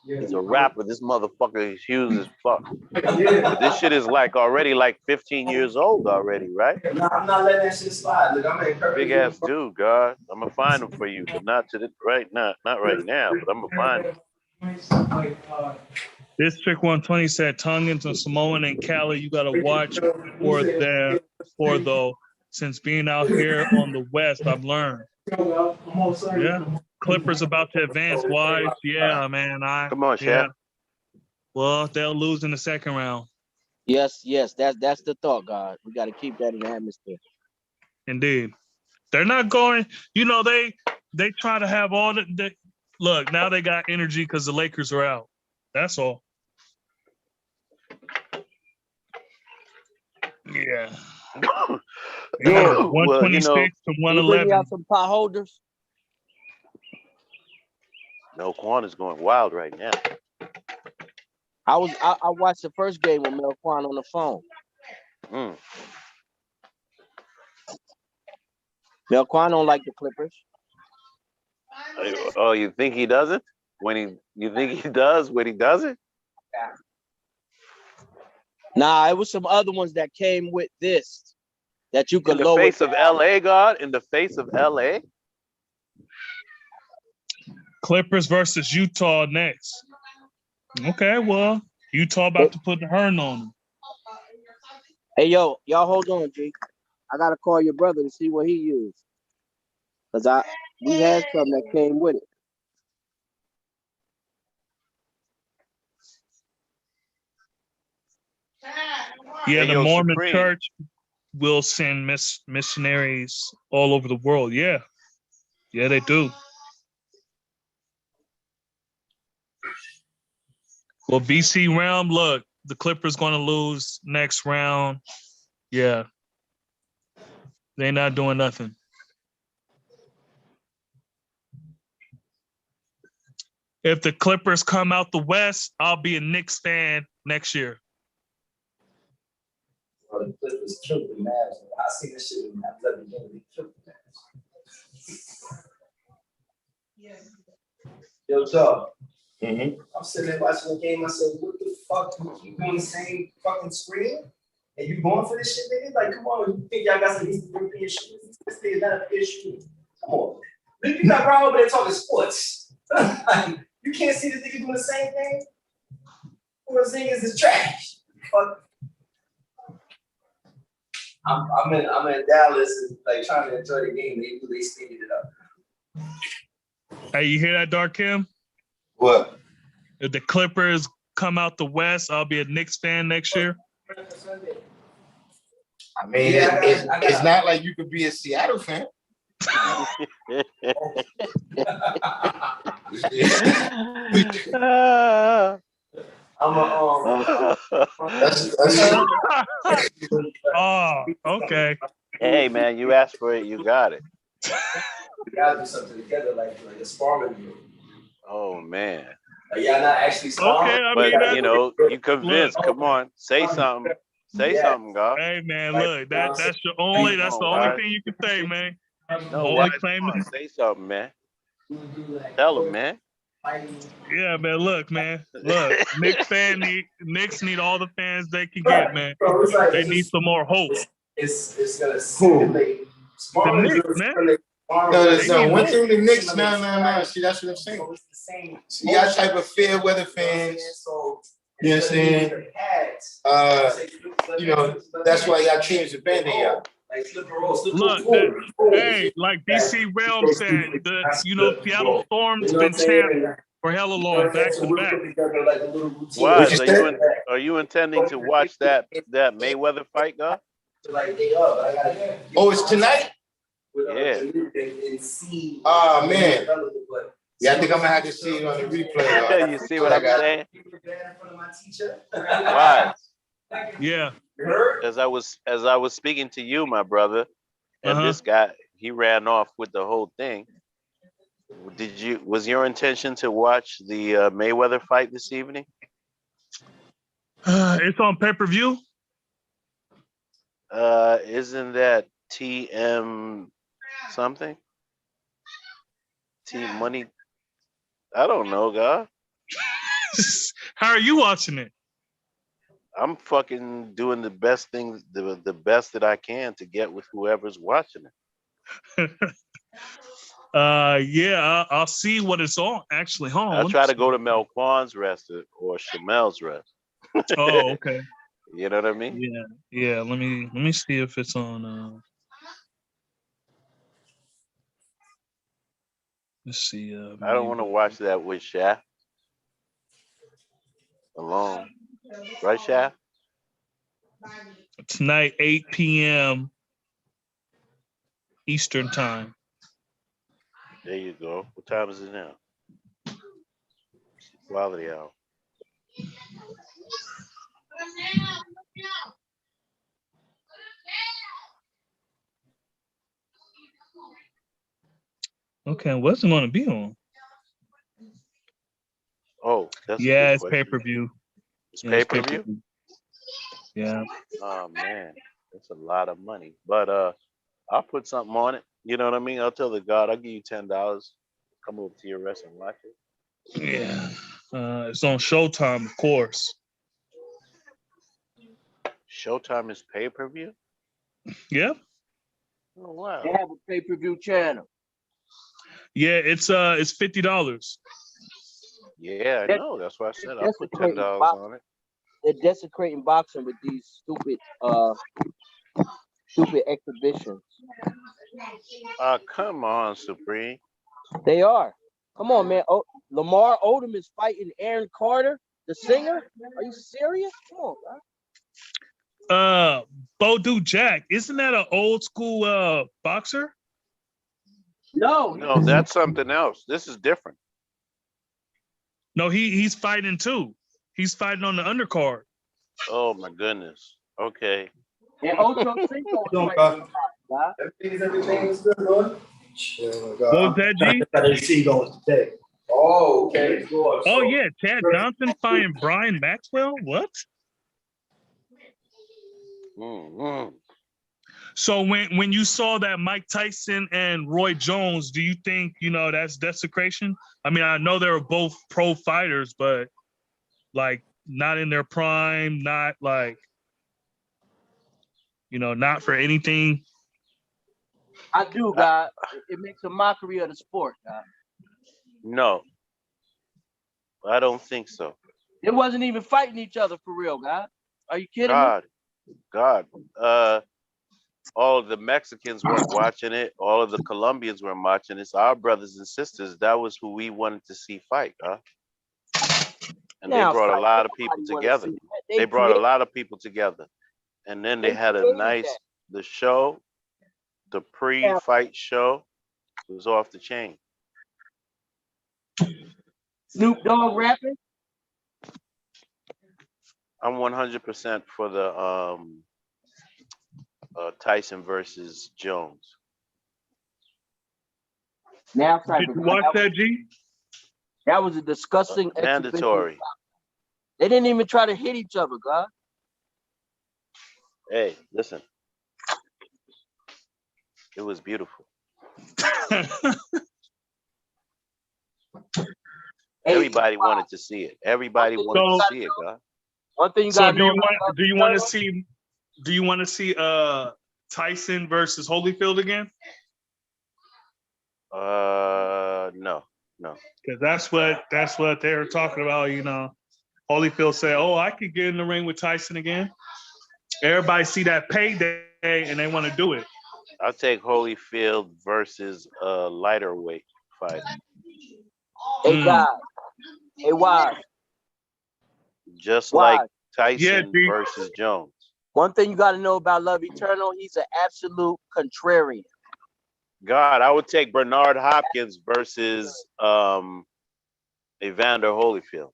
He's a rapper. This motherfucker is huge as fuck. But this shit is like already like 15 years old already, right? No, I'm not letting that shit slide. Look, I'm Big ass dude, God. I'm gonna find him for you, but not right now. Not right now, but I'm gonna find him. District 120 said Tongans and Samoan and Cali, you gotta watch for though. Since being out here on the West, I've learned. Yeah. Clippers about to advance. Wise. Yeah, man. Come on, yeah. Chef. Well, they'll lose in the second round. Yes, that's the thought, God. We got to keep that in the atmosphere. Indeed. They're not going, they try to have all the look, now they got energy because the Lakers are out. That's all. Yeah. 126 to 111. You bring out some pot holders? No, Quan is going wild right now. I watched the first game with Mel Quan on the phone. Mm. Mel Quan don't like the Clippers. Oh, you think he doesn't? You think he does when he doesn't? Nah, it was some other ones that came with this that you could lower. In the face of LA, God? In the face of LA? Clippers versus Utah next. Okay, well, Utah about to put the hurn on them. Hey, yo, y'all hold on, G. I got to call your brother to see what he used. Because we had something that came with it. Yeah, the Mormon Church will send missionaries all over the world. Yeah. Yeah, they do. Well, BC round, look, the Clippers going to lose next round. Yeah. They're not doing nothing. If the Clippers come out the West, I'll be a Knicks fan next year. The Clippers killed the Mavs. I seen this shit in that bloody game. They killed the Mavs. Yo, Joe. Mm-hmm. I'm sitting there watching the game. I said, what the fuck? You keep doing the same fucking screen? And you going for this shit, nigga? Like, come on. You think y'all got some Eastern European shit? This thing is not a fair shoe. Come on. You got Brown over there talking sports. You can't see this nigga doing the same thing? Porzingis is trash. Fuck. I'm in Dallas and like trying to enjoy the game. They speeded it up. Hey, you hear that, Darkim? What? If the Clippers come out the West, I'll be a Knicks fan next year. I mean, it's not like you could be a Seattle fan. I'm a Oh, okay. Hey man, you asked for it, you got it. We gotta do something together, like a sparring group. Oh man. Like, y'all not actually Okay, sparring. I But mean that. you know, you Look, convinced. Come on, say something. Say Yeah. something, God. hey man, Like, look, uh, that's the Come only on, wise. thing you can say, man. No, Only wise. claim Come on, to, say something, man. we would do like Tell him, man. fighting. yeah, man. Look, man. Look, Knicks need all the fans they can get, man. So it's like They need some more hope. it's gonna simulate The sparring is Knicks, gonna man. simulate sparring. No, They no, need one hope. thing the Knicks, no. See, that's what I'm saying. So it's the same. See, y'all type of fair weather fans. So You know what I'm saying? You know, that's why y'all teams are bending y'all. Like slip and roll, slip Look, and hey, like DC Realm said, Seattle Storm's been champs for hella long, back to back. Wise, What you said? are you intending to watch that Mayweather fight, God? Oh, it's tonight? Yeah. Oh man. Yeah, I think I'm gonna have to see it on the replay. You see what I'm saying? Wise. Yeah. As I was speaking to you, my brother, and Uh-huh. this guy, he ran off with the whole thing. Was your intention to watch the Mayweather fight this evening? It's on pay-per-view. Isn't that TM something? Team Money? I don't know, God. How are you watching it? I'm fucking doing the best thing, the best that I can to get with whoever's watching it. Yeah, I'll see what it's on. Actually, hold on. I'll try to go to Melquan's rest or Chamel's rest. Oh, okay. You know what I mean? Yeah. Let me see if it's on. Let's see. I don't want to watch that with Shaq alone. Right, Shaq? Tonight, 8 p.m. Eastern time. There you go. What time is it now? Quality hour. Okay, what's it going to be on? Oh, that's a yeah, good it's question. pay-per-view. It's pay-per-view? Yeah. Oh man, that's a lot of money. But I'll put something on it. You know what I mean? I'll tell the God, I'll give you $10. Come over to your rest and watch it. Yeah. It's on Showtime, of course. Showtime is pay-per-view? Yep. Oh wow. They have a pay-per-view channel. Yeah, it's $50. Yeah, I know. That's why I said I'll put $10 on it. They're desecrating boxing with these stupid exhibitions. Come on, Supreme. They are. Come on, man. Oh, Lamar Odom is fighting Aaron Carter, the singer. Are you serious? Come on, man. Bodou Jack, isn't that an old school boxer? No, that's something else. This is different. No, he's fighting too. He's fighting on the undercard. Oh my goodness. Okay. And Ocho Cinco is fighting. Everything is good, Lord. What was that, G? I see going today. Oh, okay. Oh yeah, Chad Johnson fighting Brian Maxwell. What? Mm-hmm. So when you saw that Mike Tyson and Roy Jones, do you think that's desecration? I mean, I know they were both pro fighters, but like not in their prime, not like not for anything. I do, God. It makes a mockery of the sport, God. No, I don't think so. It wasn't even fighting each other for real, God. Are you kidding me? God. All of the Mexicans weren't watching it. All of the Colombians weren't watching it. It's our brothers and sisters. That was who we wanted to see fight, huh? And now, they brought a lot of people together. They brought a lot of people together. And then they had the show, the pre-fight show, it was off the chain. Snoop Dogg rapping? I'm 100% for the Tyson versus Jones. Now, Did you watch that, G? that was a disgusting exhibition. Mandatory. They didn't even try to hit each other, God. Hey, listen. It was beautiful. Everybody wanted to see it. Everybody wanted to see it, God. One thing you So gotta know do you want to see Tyson versus Holyfield again? No. Because that's what they were talking about, you know. Holyfield said, "Oh, I could get in the ring with Tyson again." Everybody see that payday and they want to do it. I'll take Holyfield versus a lighter weight fighter. Hey, God. Hey, why? Just Why? like Tyson versus Jones. One thing you got to know about Love Eternal, he's an absolute contrarian. God, I would take Bernard Hopkins versus Evander Holyfield.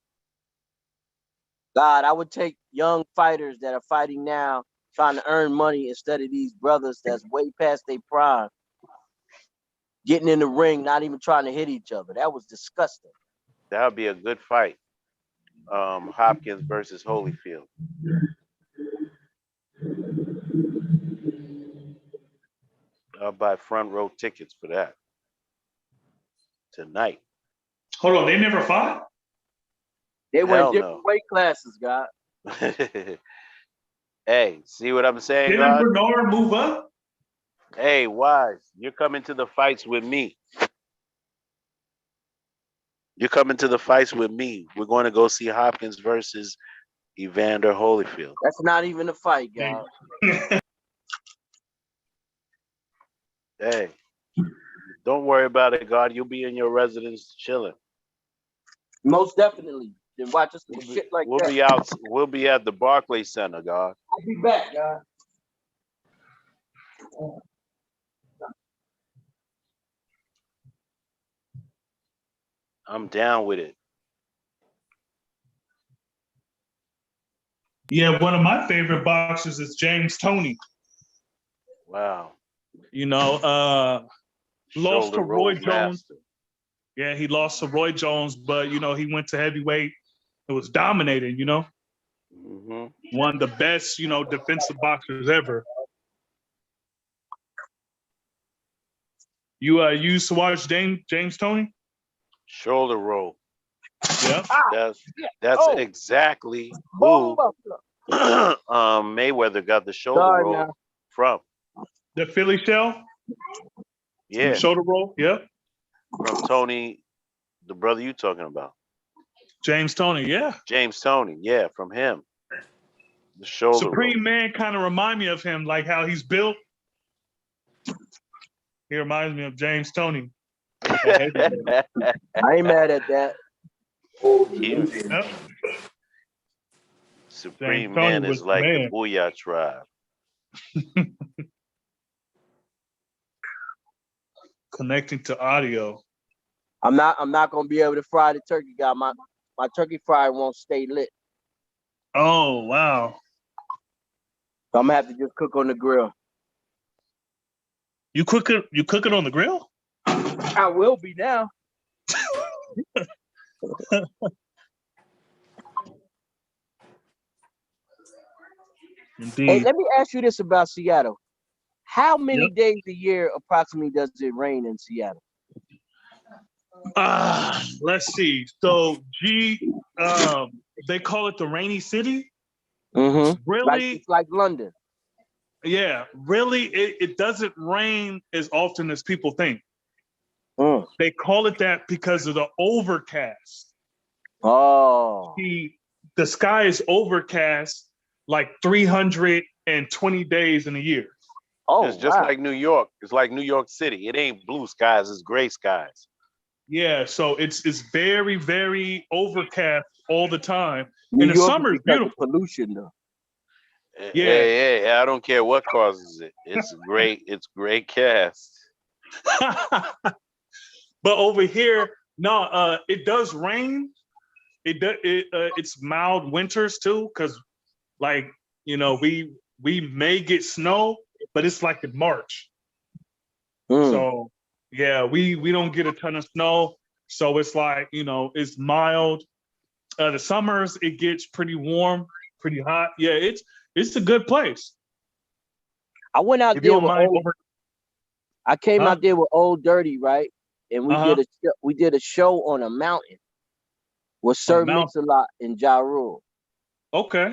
God, I would take young fighters that are fighting now, trying to earn money instead of these brothers that's way past their prime, getting in the ring, not even trying to hit each other. That was disgusting. That would be a good fight. Hopkins versus Holyfield. I'll buy front row tickets for that tonight. Hold on, they never fought? They went different weight classes, God. Hey, see what I'm saying, Didn't God? Bernard move up? Hey, Wise, you're coming to the fights with me. You're coming to the fights with me. We're going to go see Hopkins versus Evander Holyfield. That's not even a fight, God. Hey, don't worry about it, God. You'll be in your residence chilling. Most definitely. Then watch us do shit like that. We'll be at the Barclays Center, God. I'll be back, God. I'm down with it. Yeah, one of my favorite boxers is James Toney. Wow. You know, lost to Roy Jones. Master. Yeah, he lost to Roy Jones, but you know, he went to heavyweight. It was dominating, you know. Mm-hmm. One of the best, you know, defensive boxers ever. You used to watch James Toney? Shoulder roll. Yeah. That's exactly who Mayweather got the shoulder roll from. The Philly shell? Yeah. Shoulder roll, yep. From Tony, the brother you talking about. James Toney, yeah. James Toney, yeah, from him. The shoulder Supreme roll. Man kind of remind me of him, like how he's built. He reminds me of James Toney. I ain't mad at that. Yep. Supreme Man is like the Booyah tribe. Connecting to audio. I'm not gonna be able to fry the turkey, God. My turkey fryer won't stay lit. Oh wow. So I'm gonna have to just cook on the grill. You cook it on the grill? I will be now. Indeed. Hey, let me ask you this about Seattle. How many days a year approximately does it rain in Seattle? Let's see. So they call it the rainy city. Mm-hmm. Really? It's like London. Yeah, really, it doesn't rain as often as people think. They call it that because of the overcast. Oh. The sky is overcast like 320 days in a year. Oh, it's just like New York. It's like New York City. It ain't blue skies, it's gray skies. Yeah, so it's very, very overcast all the time. New and the York summer is beautiful. Pollution though. Yeah. Hey, I don't care what causes it. It's great. It's gray cast. But over here, no, it does rain. It's mild winters too, because Like, you know, we may get snow, but it's like in March. So yeah, we don't get a ton of snow. So it's like, you know, it's mild. The summers it gets pretty warm, pretty hot. Yeah, it's a good place. I went out If you there don't with mind old. over, I came huh? out there with Old Dirty, right? And we did a show on a mountain with On a Sir mountain. Mix-a-Lot and Ja Rule Okay.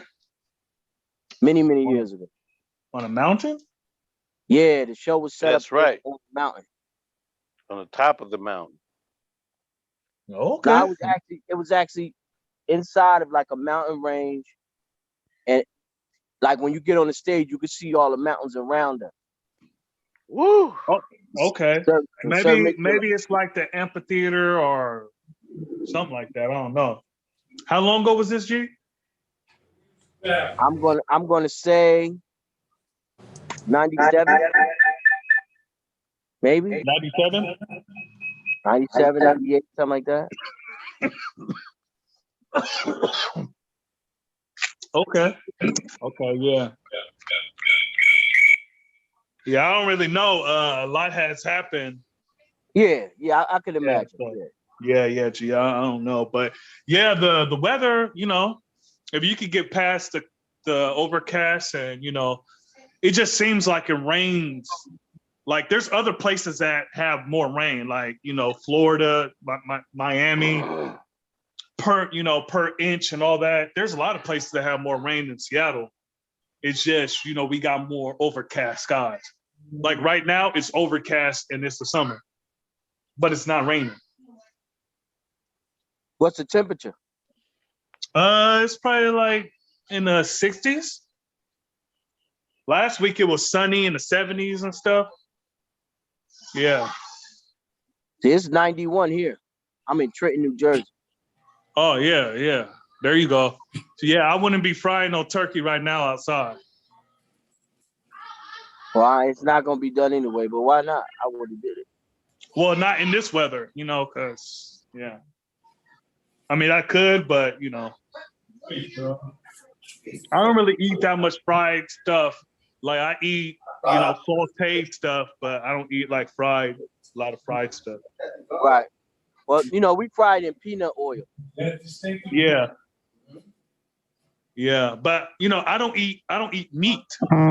many years ago. On a mountain? Yeah, the show was set That's up there right. on the mountain. On the top of the mountain. Okay. Now it was actually inside of like a mountain range, and like when you get on the stage, you can see all the mountains around us. Woo! Oh, okay. Sir Maybe Mix-a-Lot. it's like the amphitheater or something like that. I don't know. How long ago was this, G? I'm gonna say 97, maybe 97? 97, 98, something like that. Okay. Okay, yeah. Yeah, I don't really know. A lot has happened. Yeah, I could Yeah, imagine. so, Yeah. yeah, G. I don't know. But yeah, the weather, you know, if you could get past the overcast and, you know, it just seems like it rains. Like there's other places that have more rain, like, you know, Florida, Miami, per inch and all that. There's a lot of places that have more rain than Seattle. It's just, you know, we got more overcast skies. Like right now it's overcast and it's the summer, but it's not raining. What's the temperature? It's probably like in the 60s. Last week it was sunny in the 70s and stuff. Yeah. See, it's 91 here. I'm in Trenton, New Jersey. Oh yeah, yeah. There you go. So yeah, I wouldn't be frying no turkey right now outside. Well, it's not gonna be done anyway, but why not? I would have did it. Well, not in this weather, you know, because yeah. I mean, I could, but you know, I don't really eat that much fried stuff. Like I eat, you know, sauteed stuff, but I don't eat like a lot of fried stuff. Right. Well, you know, we fried in peanut oil. Yeah. Yeah, but you know, I don't eat meat.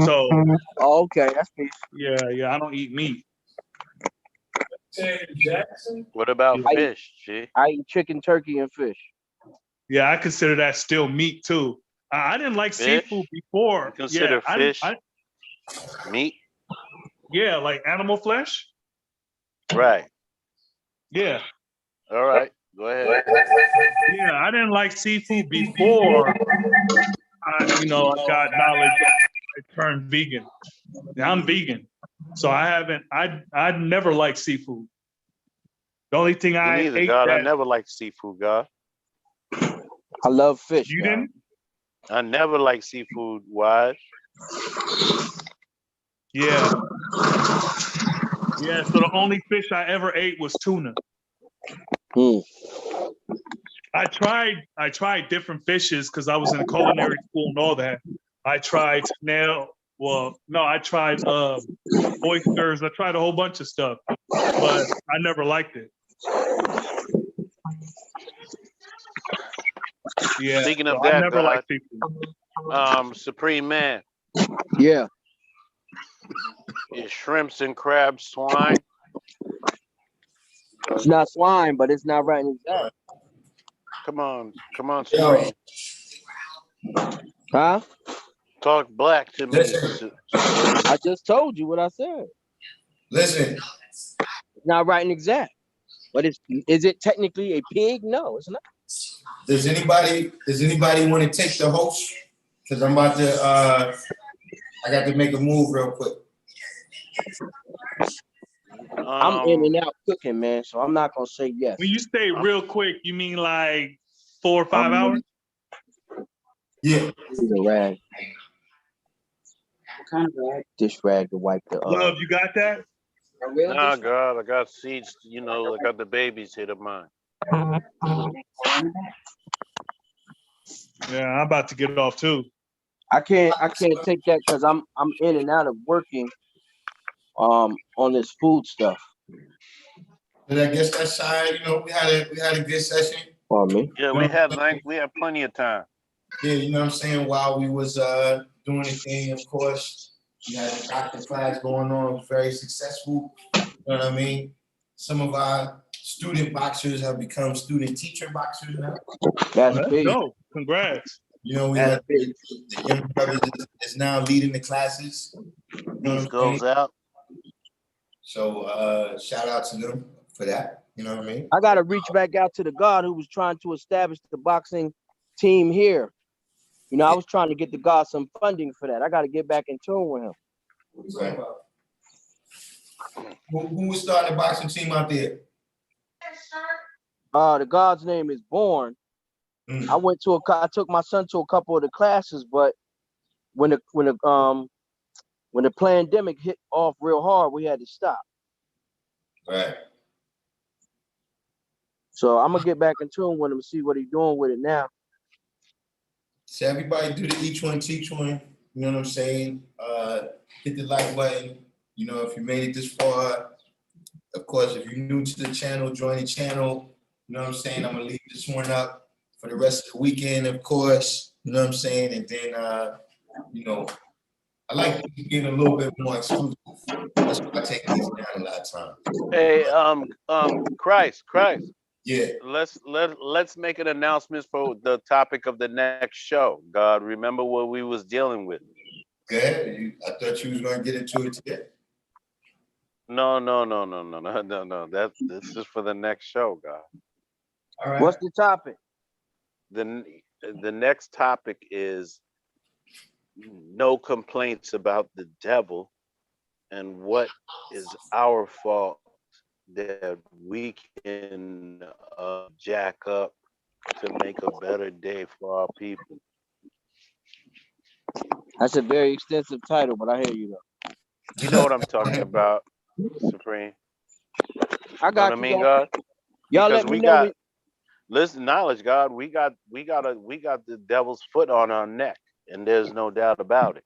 So Oh, okay, that's me. yeah, I don't eat meat. What about Yeah. fish, G? I eat chicken, turkey, and fish. Yeah, I consider that still meat too. I didn't like Fish? seafood before. You consider fish meat? Yeah, like animal flesh. Right. Yeah. All right. Go ahead. Yeah, I didn't like seafood before. I got knowledge. I turned vegan. Now I'm vegan, so I never liked seafood. The only thing Me I neither, ate God. I that never liked seafood, God. I love fish. you God. didn't. I never liked seafood, Wise. Yeah. Yeah. So the only fish I ever ate was tuna. Mm. I tried different fishes because I was in culinary school and all that. I tried snail. Well, no, I tried oysters. I tried a whole bunch of stuff, but I never liked it. Yeah. Speaking So of I that, never God, liked seafood. Supreme Man, Yeah. is shrimps and crabs swine? It's not swine, but it's not right in exact. Come on, Supreme. Huh? Talk black to me. Listen. I just told you what I said. Listen, It's not right and exact. But is it technically a pig? No, it's not. does anybody want to take the host? Because I'm about to I got to make a move real quick. I'm in and out cooking, man, so I'm not gonna say yes. When you say real quick, you mean like 4 or 5 hours? Yeah. Use a rag. What kind of rag? Dish rag to wipe the. Love, you got that? A real Nah, dish God, I got seeds. You know, I got the babies here of mine. Yeah, I'm about to get off too. I can't take that because I'm in and out of working on this food stuff. But I guess that's side, you know, we had a good session. Pardon me. Yeah, we had plenty of time. Yeah, you know what I'm saying? While we was doing the thing, of course, we had a boxing class going on, very successful. You know what I mean? Some of our student boxers have become student teacher boxers now. That's big. Dope. Congrats. You know, we That's had big. the young brothers is now leading the classes. You know Peace what I'm saying? goes out. So shout out to them for that. You know what I mean? I gotta reach back out to the God who was trying to establish the boxing team here. You know, I was trying to get the God some funding for that. I gotta get back in tune with him. Right. Who was starting the boxing team out there? The God's name is Born. I took my son to a couple of the classes, but when the pandemic hit off real hard, we had to stop. Right. So I'm gonna get back in tune with him and see what he's doing with it now. So everybody do the each one teach one. You know what I'm saying? Hit the like button. You know, if you made it this far. Of course, if you're new to the channel, join the channel. You know what I'm saying? I'm gonna leave this one up for the rest of the weekend, of course. You know what I'm saying? And then you know, I like getting a little bit more exclusive. That's why I take these down a lot of times. Hey, Christ. Yeah. Let's make an announcement for the topic of the next show. God, remember what we was dealing with. Go ahead. I thought you was gonna get into it today. No. This is for the next show, God. All right. What's the topic? The next topic is no complaints about the devil and what is our fault that we can jack up to make a better day for our people. That's a very extensive title, but I hear you though. You know what I'm talking about, Supreme. I got you. Know what I mean, God? Y'all Because let me we know. got listen, knowledge, God. We got the devil's foot on our neck, and there's no doubt about it.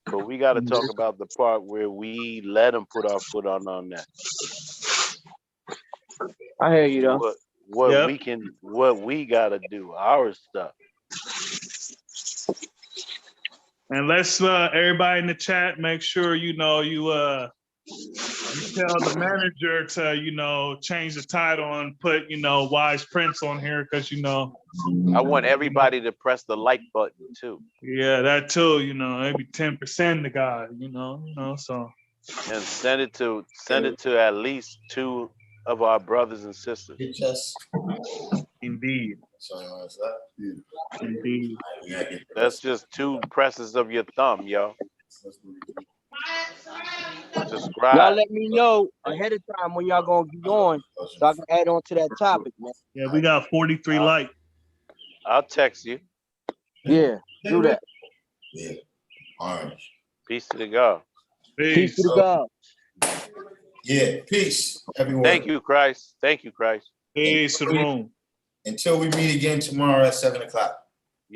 But we got to talk about the part where we let him put our foot on our neck. I hear you though. What we gotta do, our stuff. And let's everybody in the chat make sure you tell the manager to change the title and put Wise Prince on here because I want everybody to press the like button too. Yeah, that too. Maybe 10% the guy. So. And send it to at least 2 of our brothers and sisters. Indeed. Indeed. That's just 2 presses of your thumb, yo. Subscribe. Y'all let me know ahead of time when y'all gonna be on so I can add on to that topic, man. Yeah, we got 43 likes. I'll text you. Yeah, do that. Yeah. Orange. Peace to the God. Peace to the God. Yeah, peace, everyone. Thank you, Christ. Peace to the room. Until we meet again tomorrow at 7 o'clock.